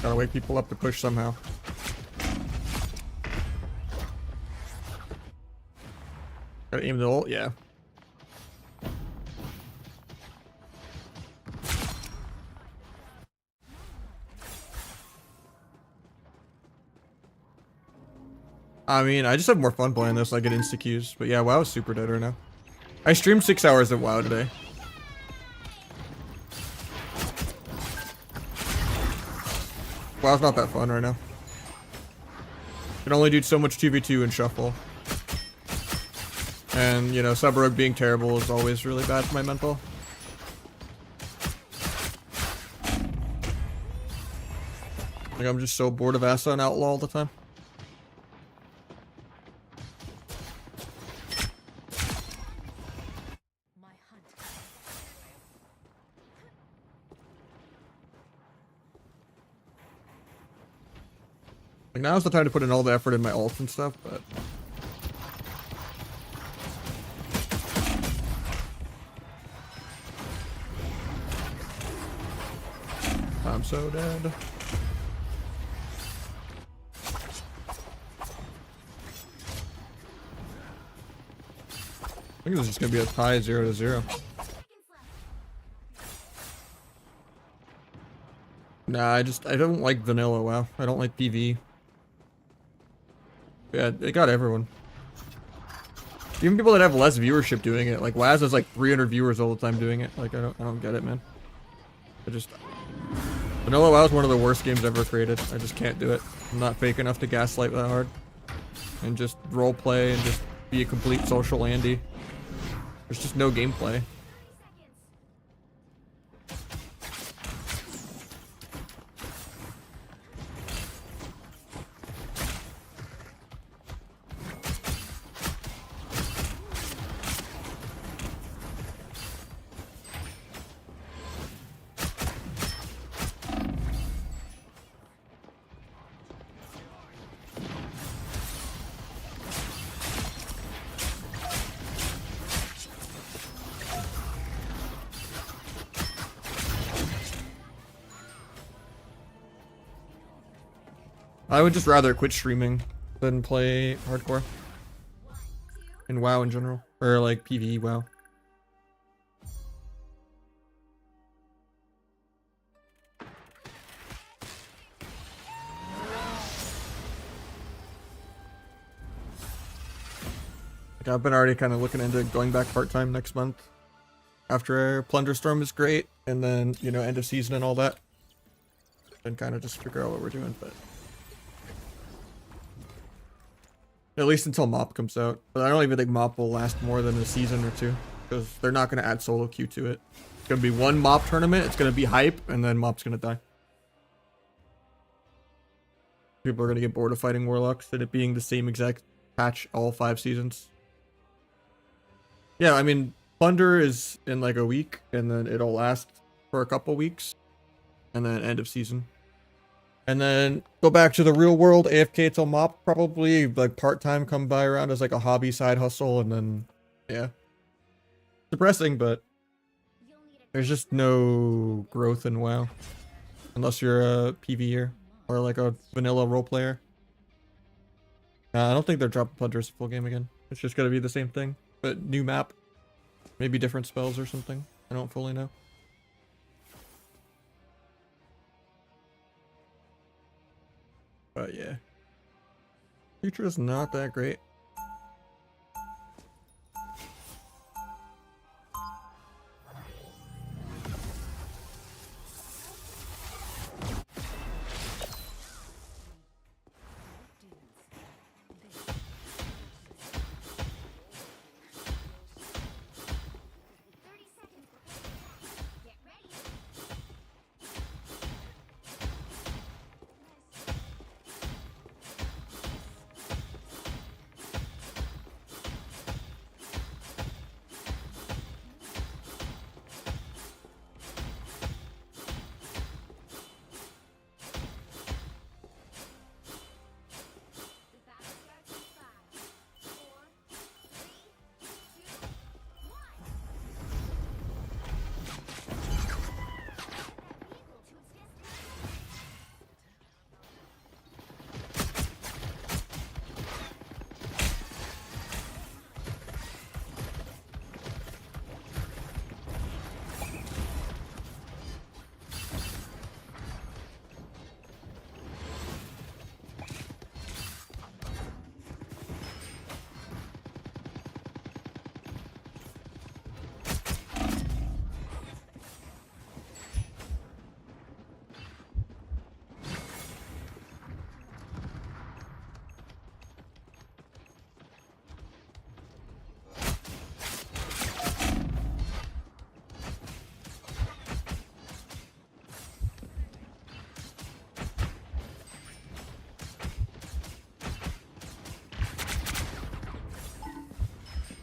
gotta wake people up to push somehow. Gotta aim the ult, yeah. I mean, I just have more fun playing this. I get insta Qs, but yeah, WoW is super dead right now. I streamed 6 hours of WoW today. WoW's not that fun right now. You can only do so much 2v2 and shuffle. And, you know, sub rogue being terrible is always really bad for my mental. Like I'm just so bored of Asa and Outlaw all the time. My hunt. Like now's the time to put in all the effort in my ult and stuff, but I'm so dead. I think this is just gonna be a tie 0-0. Nah, I don't like vanilla WoW. I don't like PV. Yeah, it got everyone. Even people that have less viewership doing it. Like Waz has like 300 viewers all the time doing it. Like I don't get it, man. Vanilla WoW is one of the worst games ever created. I just can't do it. I'm not fake enough to gaslight that hard. And just role play and just be a complete social Andy. There's just no gameplay. I would just rather quit streaming than play hardcore. In WoW in general. Or like PvE WoW. Like I've been already kind of looking into going back part-time next month. After Plunderstorm is great, and then, you know, end of season and all that. And kind of just figure out what we're doing, but... At least until MOP comes out. But I don't even think MOP will last more than a season or two. Because they're not going to add solo queue to it. It's going to be one MOP tournament, it's going to be hype, and then MOP's going to die. People are going to get bored of fighting Warlocks and it being the same exact patch all 5 seasons. Yeah, I mean, Plunder is in like a week, and then it'll last for a couple weeks. And then end of season. And then go back to the real world, AFK till MOP, probably like part-time come by around as like a hobby side hustle, and then, yeah. Depressing, but there's just no growth in WoW. Unless you're a PvEer or like a vanilla role player. I don't think they're dropping Plunder's full game again. It's just gonna be the same thing, but new map. Maybe different spells or something. I don't fully know. But yeah. Future is not that great.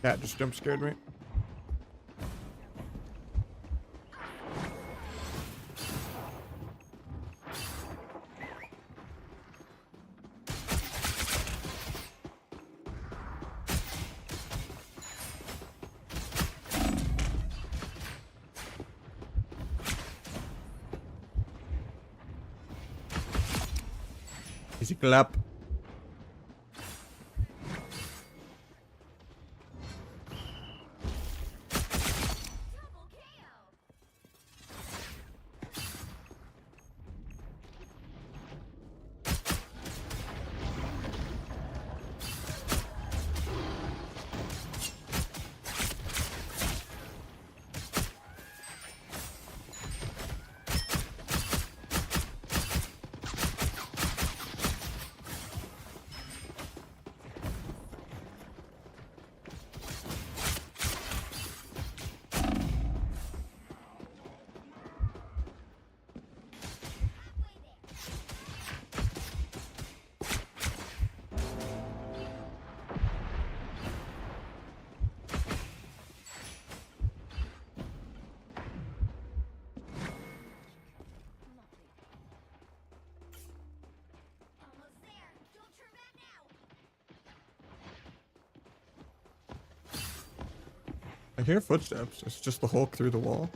cat just jump scared me. Easy clap. Double KO. Almost there. Don't turn back now. I hear footsteps. It's just the Hulk through the wall.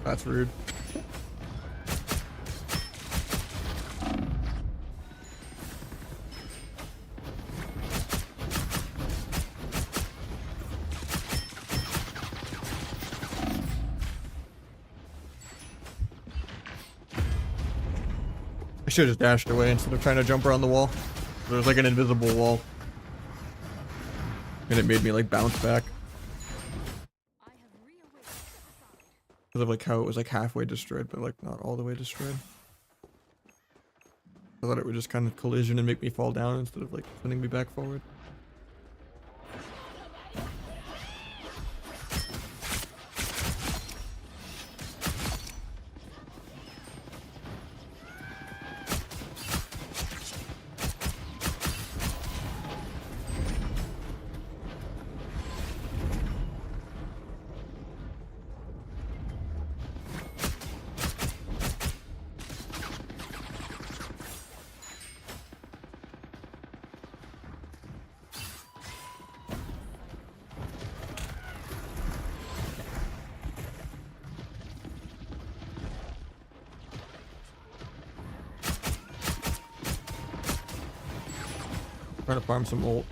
That's rude. I should have just dashed away instead of trying to jump around the wall. There's like an invisible wall. And it made me like bounce back. Because of like how it was like halfway destroyed, but like not all the way destroyed. I thought it would just kind of collision and make me fall down instead of like sending me back forward. Trying to farm some ult.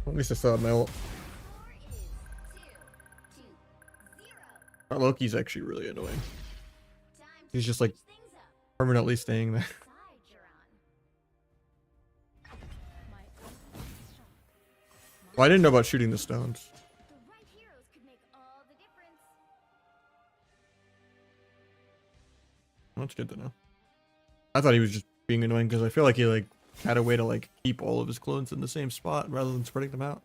At least I still have my ult. Our Loki's actually really annoying. He's just like permanently staying there. Well, I didn't know about shooting the stones. That's good to know. I thought he was just being annoying because I feel like he like had a way to like keep all of his clones in the same spot rather than spreading them out.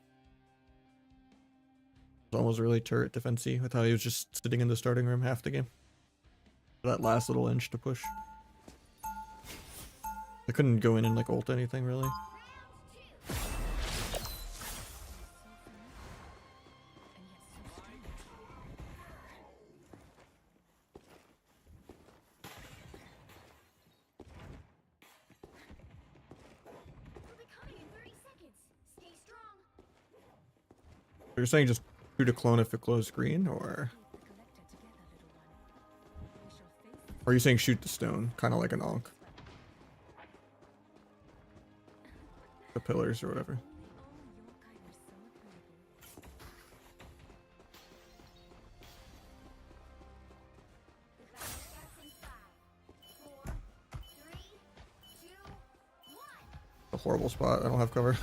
It was almost really turret defensey. I thought he was just sitting in the starting room half the game. That last little inch to push. I couldn't go in and like ult anything really. You're saying just shoot a clone if it glows green, or are you saying shoot the stone, kind of like an onk? The pillars or whatever. A horrible spot. I don't have cover.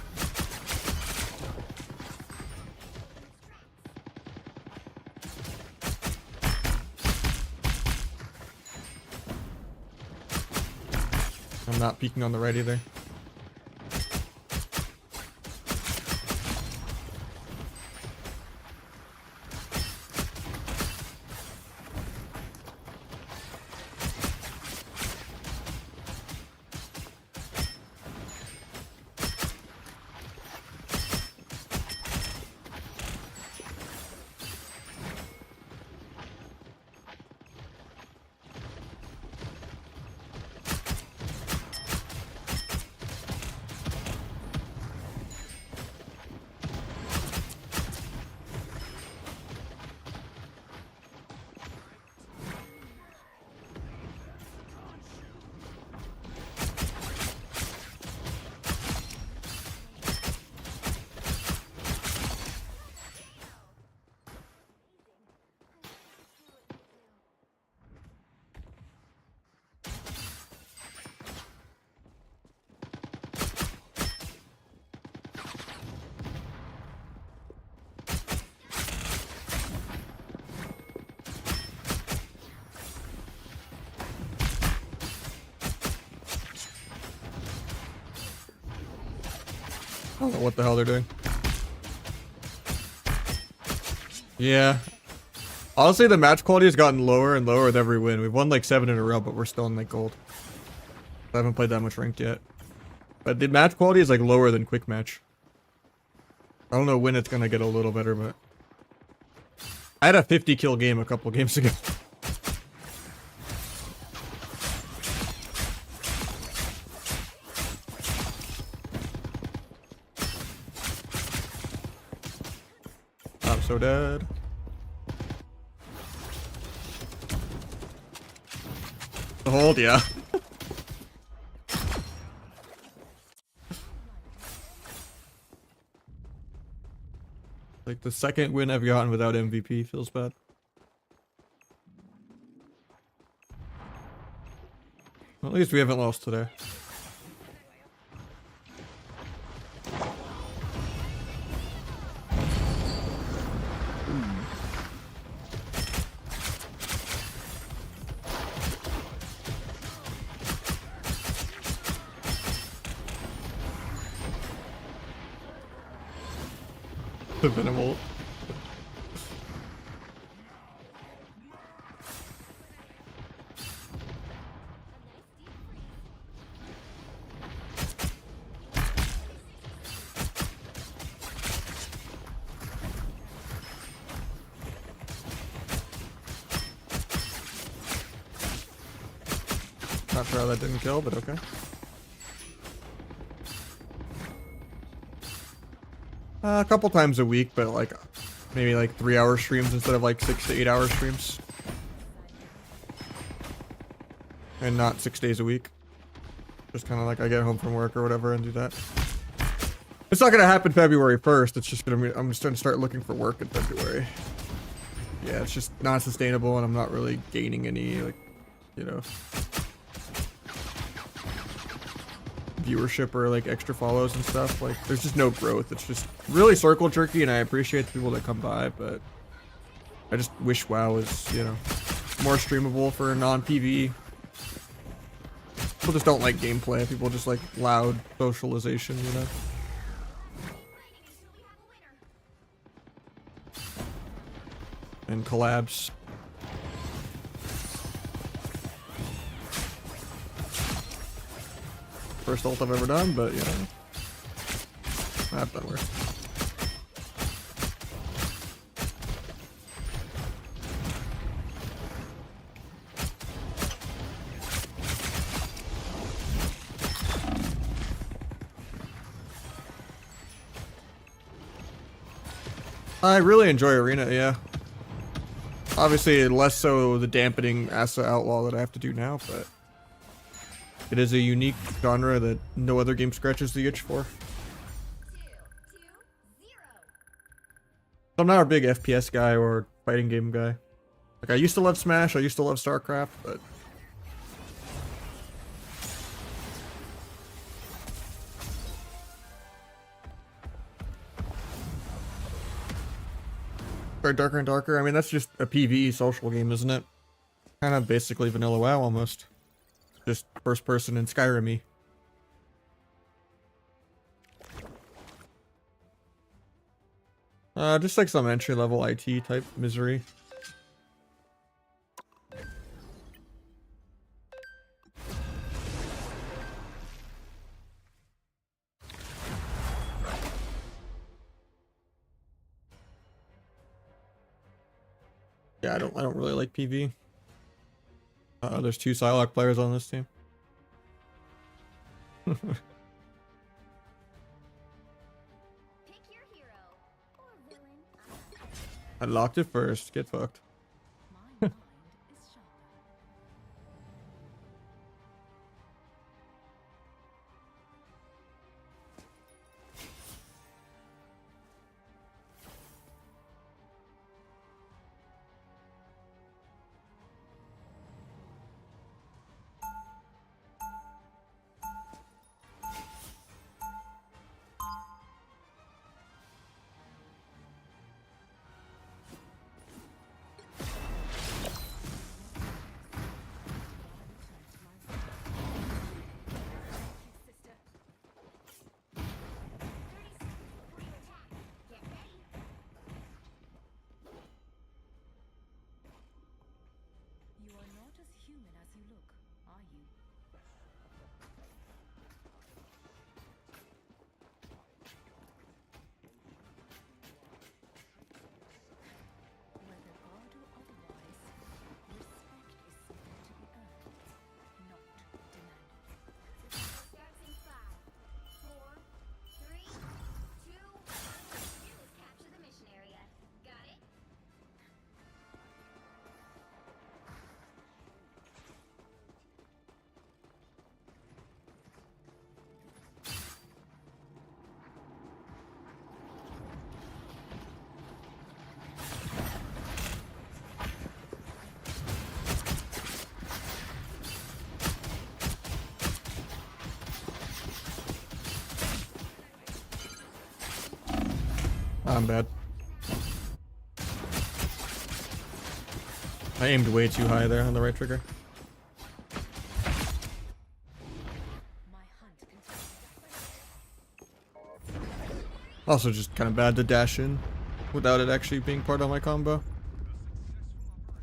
I'm not peeking on the right either. I don't know what the hell they're doing. Yeah. Honestly, the match quality has gotten lower and lower with every win. We've won like 7 in a row, but we're still in like gold. I haven't played that much ranked yet. But the match quality is like lower than quick match. I don't know when it's gonna get a little better, but I had a 50 kill game a couple games ago. I'm so dead. The hold, yeah. Like the second win I've gotten without MVP feels bad. Well, at least we haven't lost today. The Venom ult. Not sure how that didn't kill, but okay. A couple times a week, but like maybe like 3-hour streams instead of like 6 to 8 hour streams. And not 6 days a week. Just kind of like I get home from work or whatever and do that. It's not gonna happen February 1st. It's just gonna be, I'm just gonna start looking for work in February. Yeah, it's just not sustainable and I'm not really gaining any, like, you know, viewership or like extra follows and stuff. Like there's just no growth. It's just really circle jerky, and I appreciate the people that come by, but I just wish WoW was, you know, more streamable for non-PvE. People just don't like gameplay. People just like loud socialization, you know. And collabs. First ult I've ever done, but you know, I've done worse. I really enjoy Arena, yeah. Obviously, less so the dampening Asa Outlaw that I have to do now, but it is a unique genre that no other game scratches the itch for. I'm not a big FPS guy or fighting game guy. Like I used to love Smash, I used to love StarCraft, but Darker and Darker. I mean, that's just a PvE social game, isn't it? Kind of basically vanilla WoW almost. Just first person in Skyrim-y. Just like some entry level IT type misery. Yeah, I don't really like PV. There's 2 Psylocke players on this team. Pick your hero or villain. I locked it first. Get fucked. My mind is sharper. defy you. Whether God or otherwise, respect is something to be earned, not demanded. Starts in 5, 4, 3, 2. All you need to do is capture the mission area. Got it? I'm bad. I aimed way too high there on the right trigger. My hunt continues. Also just kind of bad to dash in without it actually being part of my combo.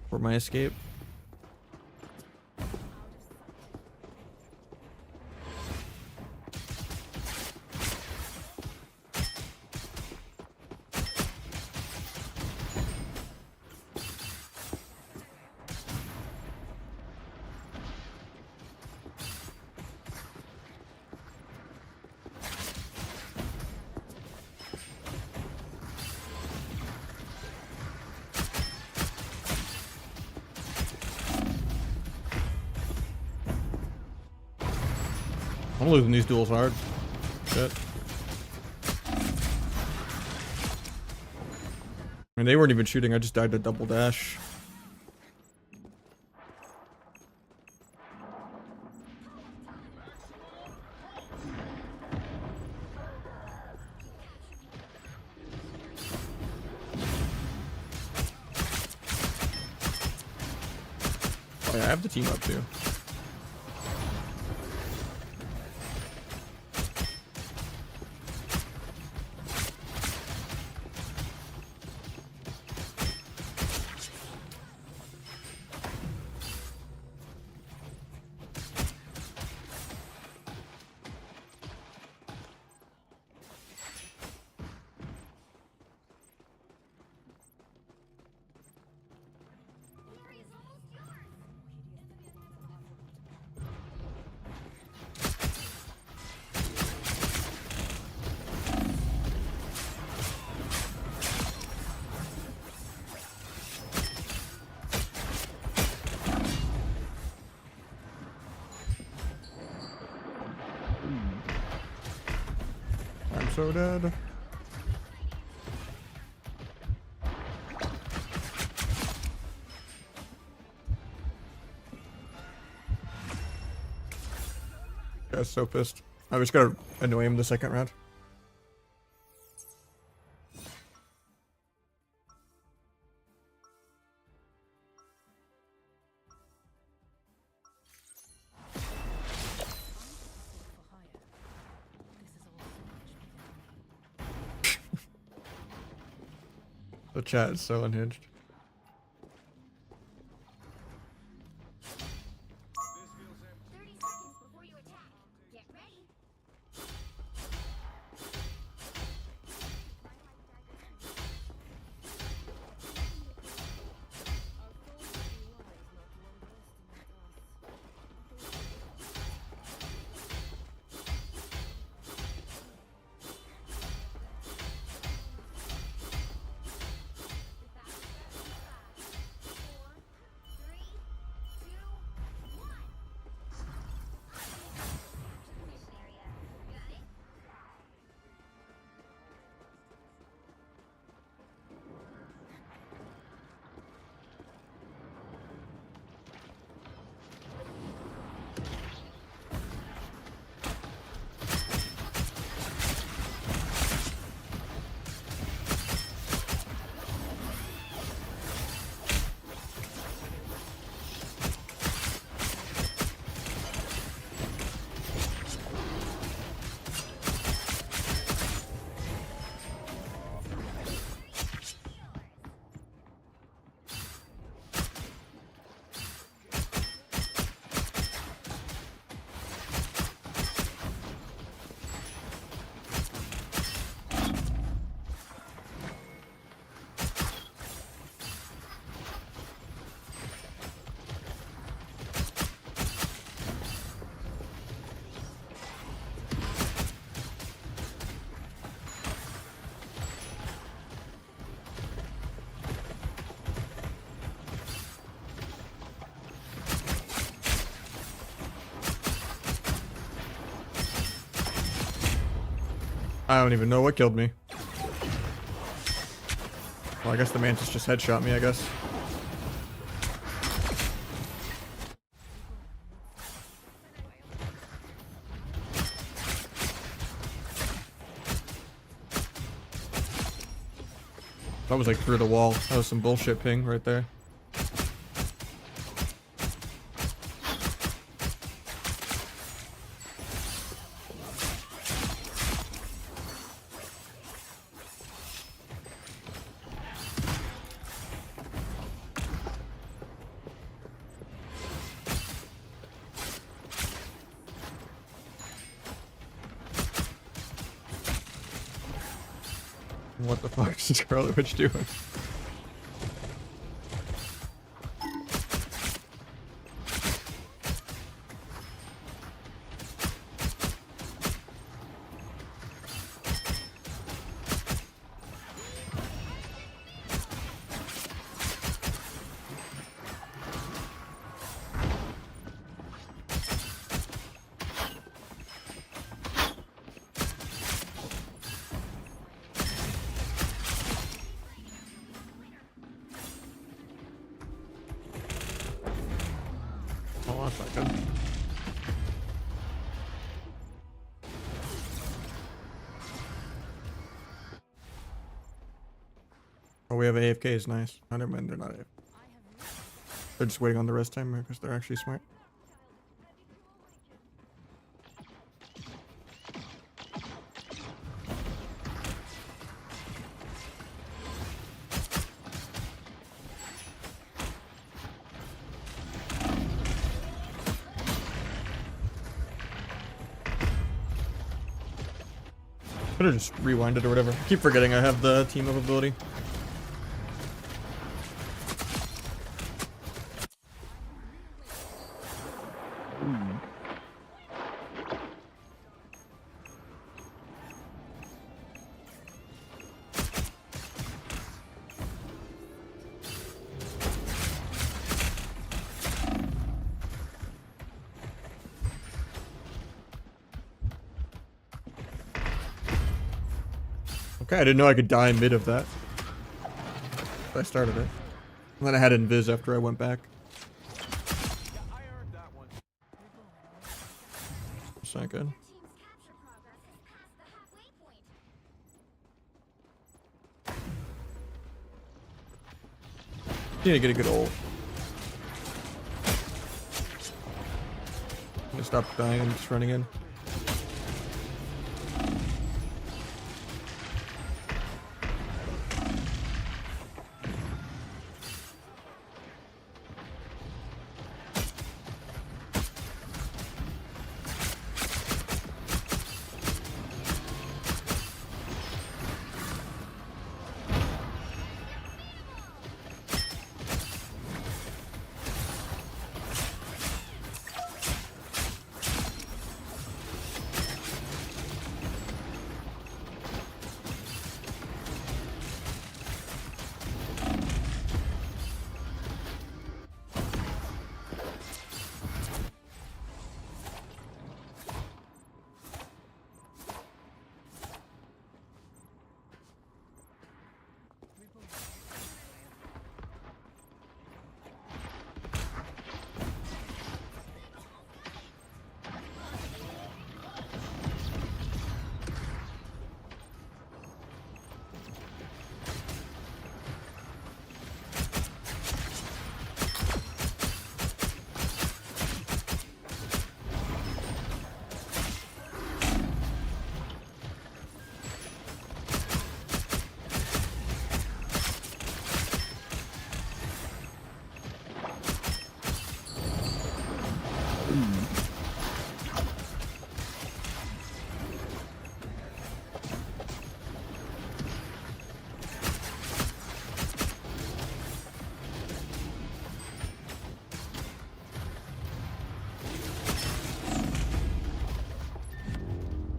For my escape. I'm losing these duels hard. Shit. I mean, they weren't even shooting, I just died to double dash. Oh yeah, I have the team up too. I'm so dead. Guy's so pissed. I just gotta annoy him the second round. For hire. This is all so much bigger than me. The chat is so unhinged. 30 seconds before you attack. Get ready. I don't even know what killed me. Well, I guess the mantis just headshot me, I guess. That was like through the wall. That was some bullshit ping right there. What the fuck is Scarlet Witch doing? Hold on a second. Oh, we have AFKs, nice. Oh, never mind, they're not AFK. They're just waiting on the rest timer because they're actually smart. Could have just rewinded or whatever. I keep forgetting I have the team up ability. Okay, I didn't know I could die mid of that. I started it. And then I had invis after I went back. It's not good. Team's capture progress is past the halfway point. You need to get a good ult. I'm gonna stop dying and just running in.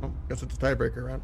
Oh, guess it's a tiebreaker round.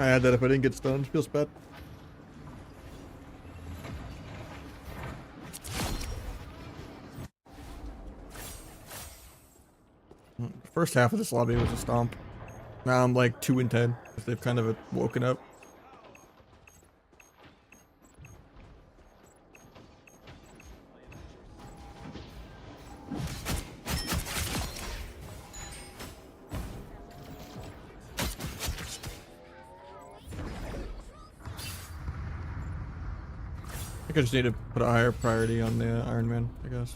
I had that if I didn't get stunned. Feels bad. The first half of this lobby was a stomp. Now I'm like 2 and 10. They've kind of woken up. I think I just need to put a higher priority on the Iron Man, I guess.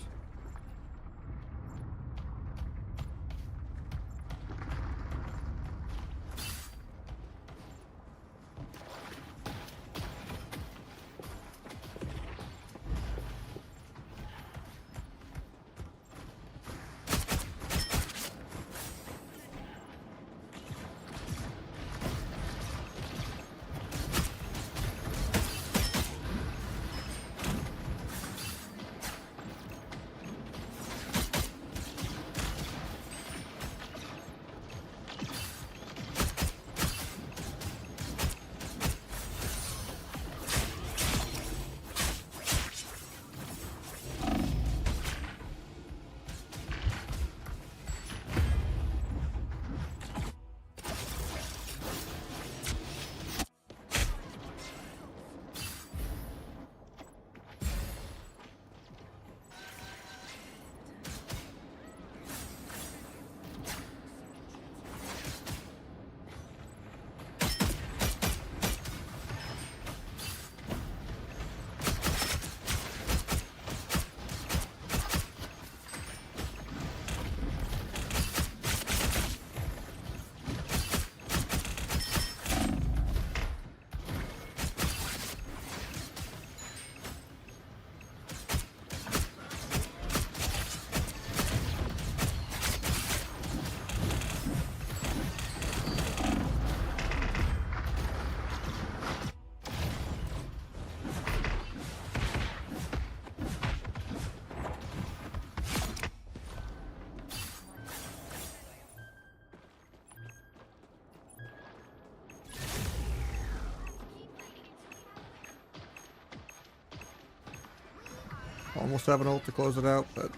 Almost have an ult to close it out, but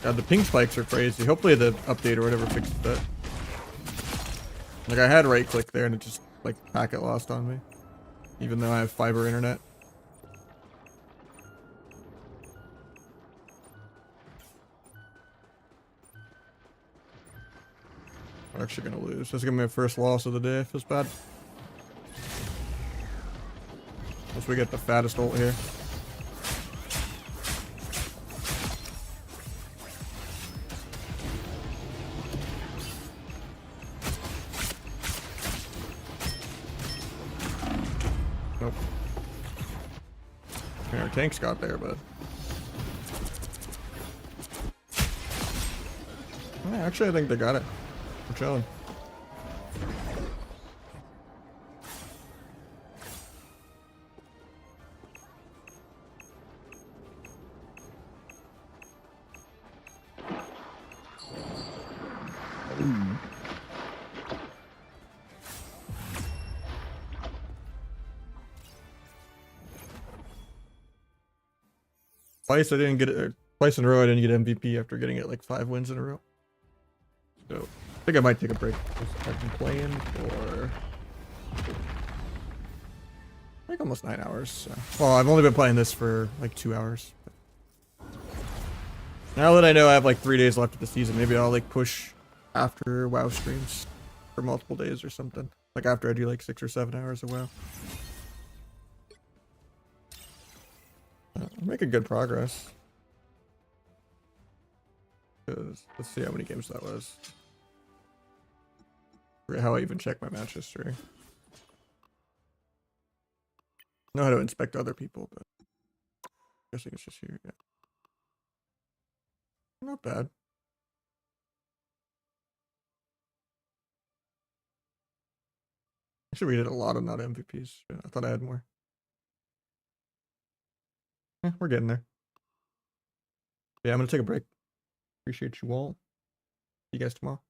God, the ping spikes are crazy. Hopefully the update or whatever fixes that. Like I had right click there and it just like packet lost on me. Even though I have fiber internet. We're actually gonna lose. This is gonna be my first loss of the day. Feels bad. Once we get the fattest ult here. Nope. I mean, our tanks got there, but actually, I think they got it. We're chilling. Twice I didn't get it. Twice in a row I didn't get MVP after getting it like 5 wins in a row. So I think I might take a break. I've been playing for like almost 9 hours. So. Well, I've only been playing this for like 2 hours. Now that I know I have like 3 days left of the season, maybe I'll like push after WoW streams for multiple days or something. Like after I do like 6 or 7 hours of WoW. I'm making good progress. 'Cause let's see how many games that was. Forget how I even check my match history. I know how to inspect other people, but I'm guessing it's just here. Yeah. Not bad. Actually, we did a lot of not MVPs. Yeah, I thought I had more. We're getting there. Yeah, I'm gonna take a break. Appreciate you all. See you guys tomorrow.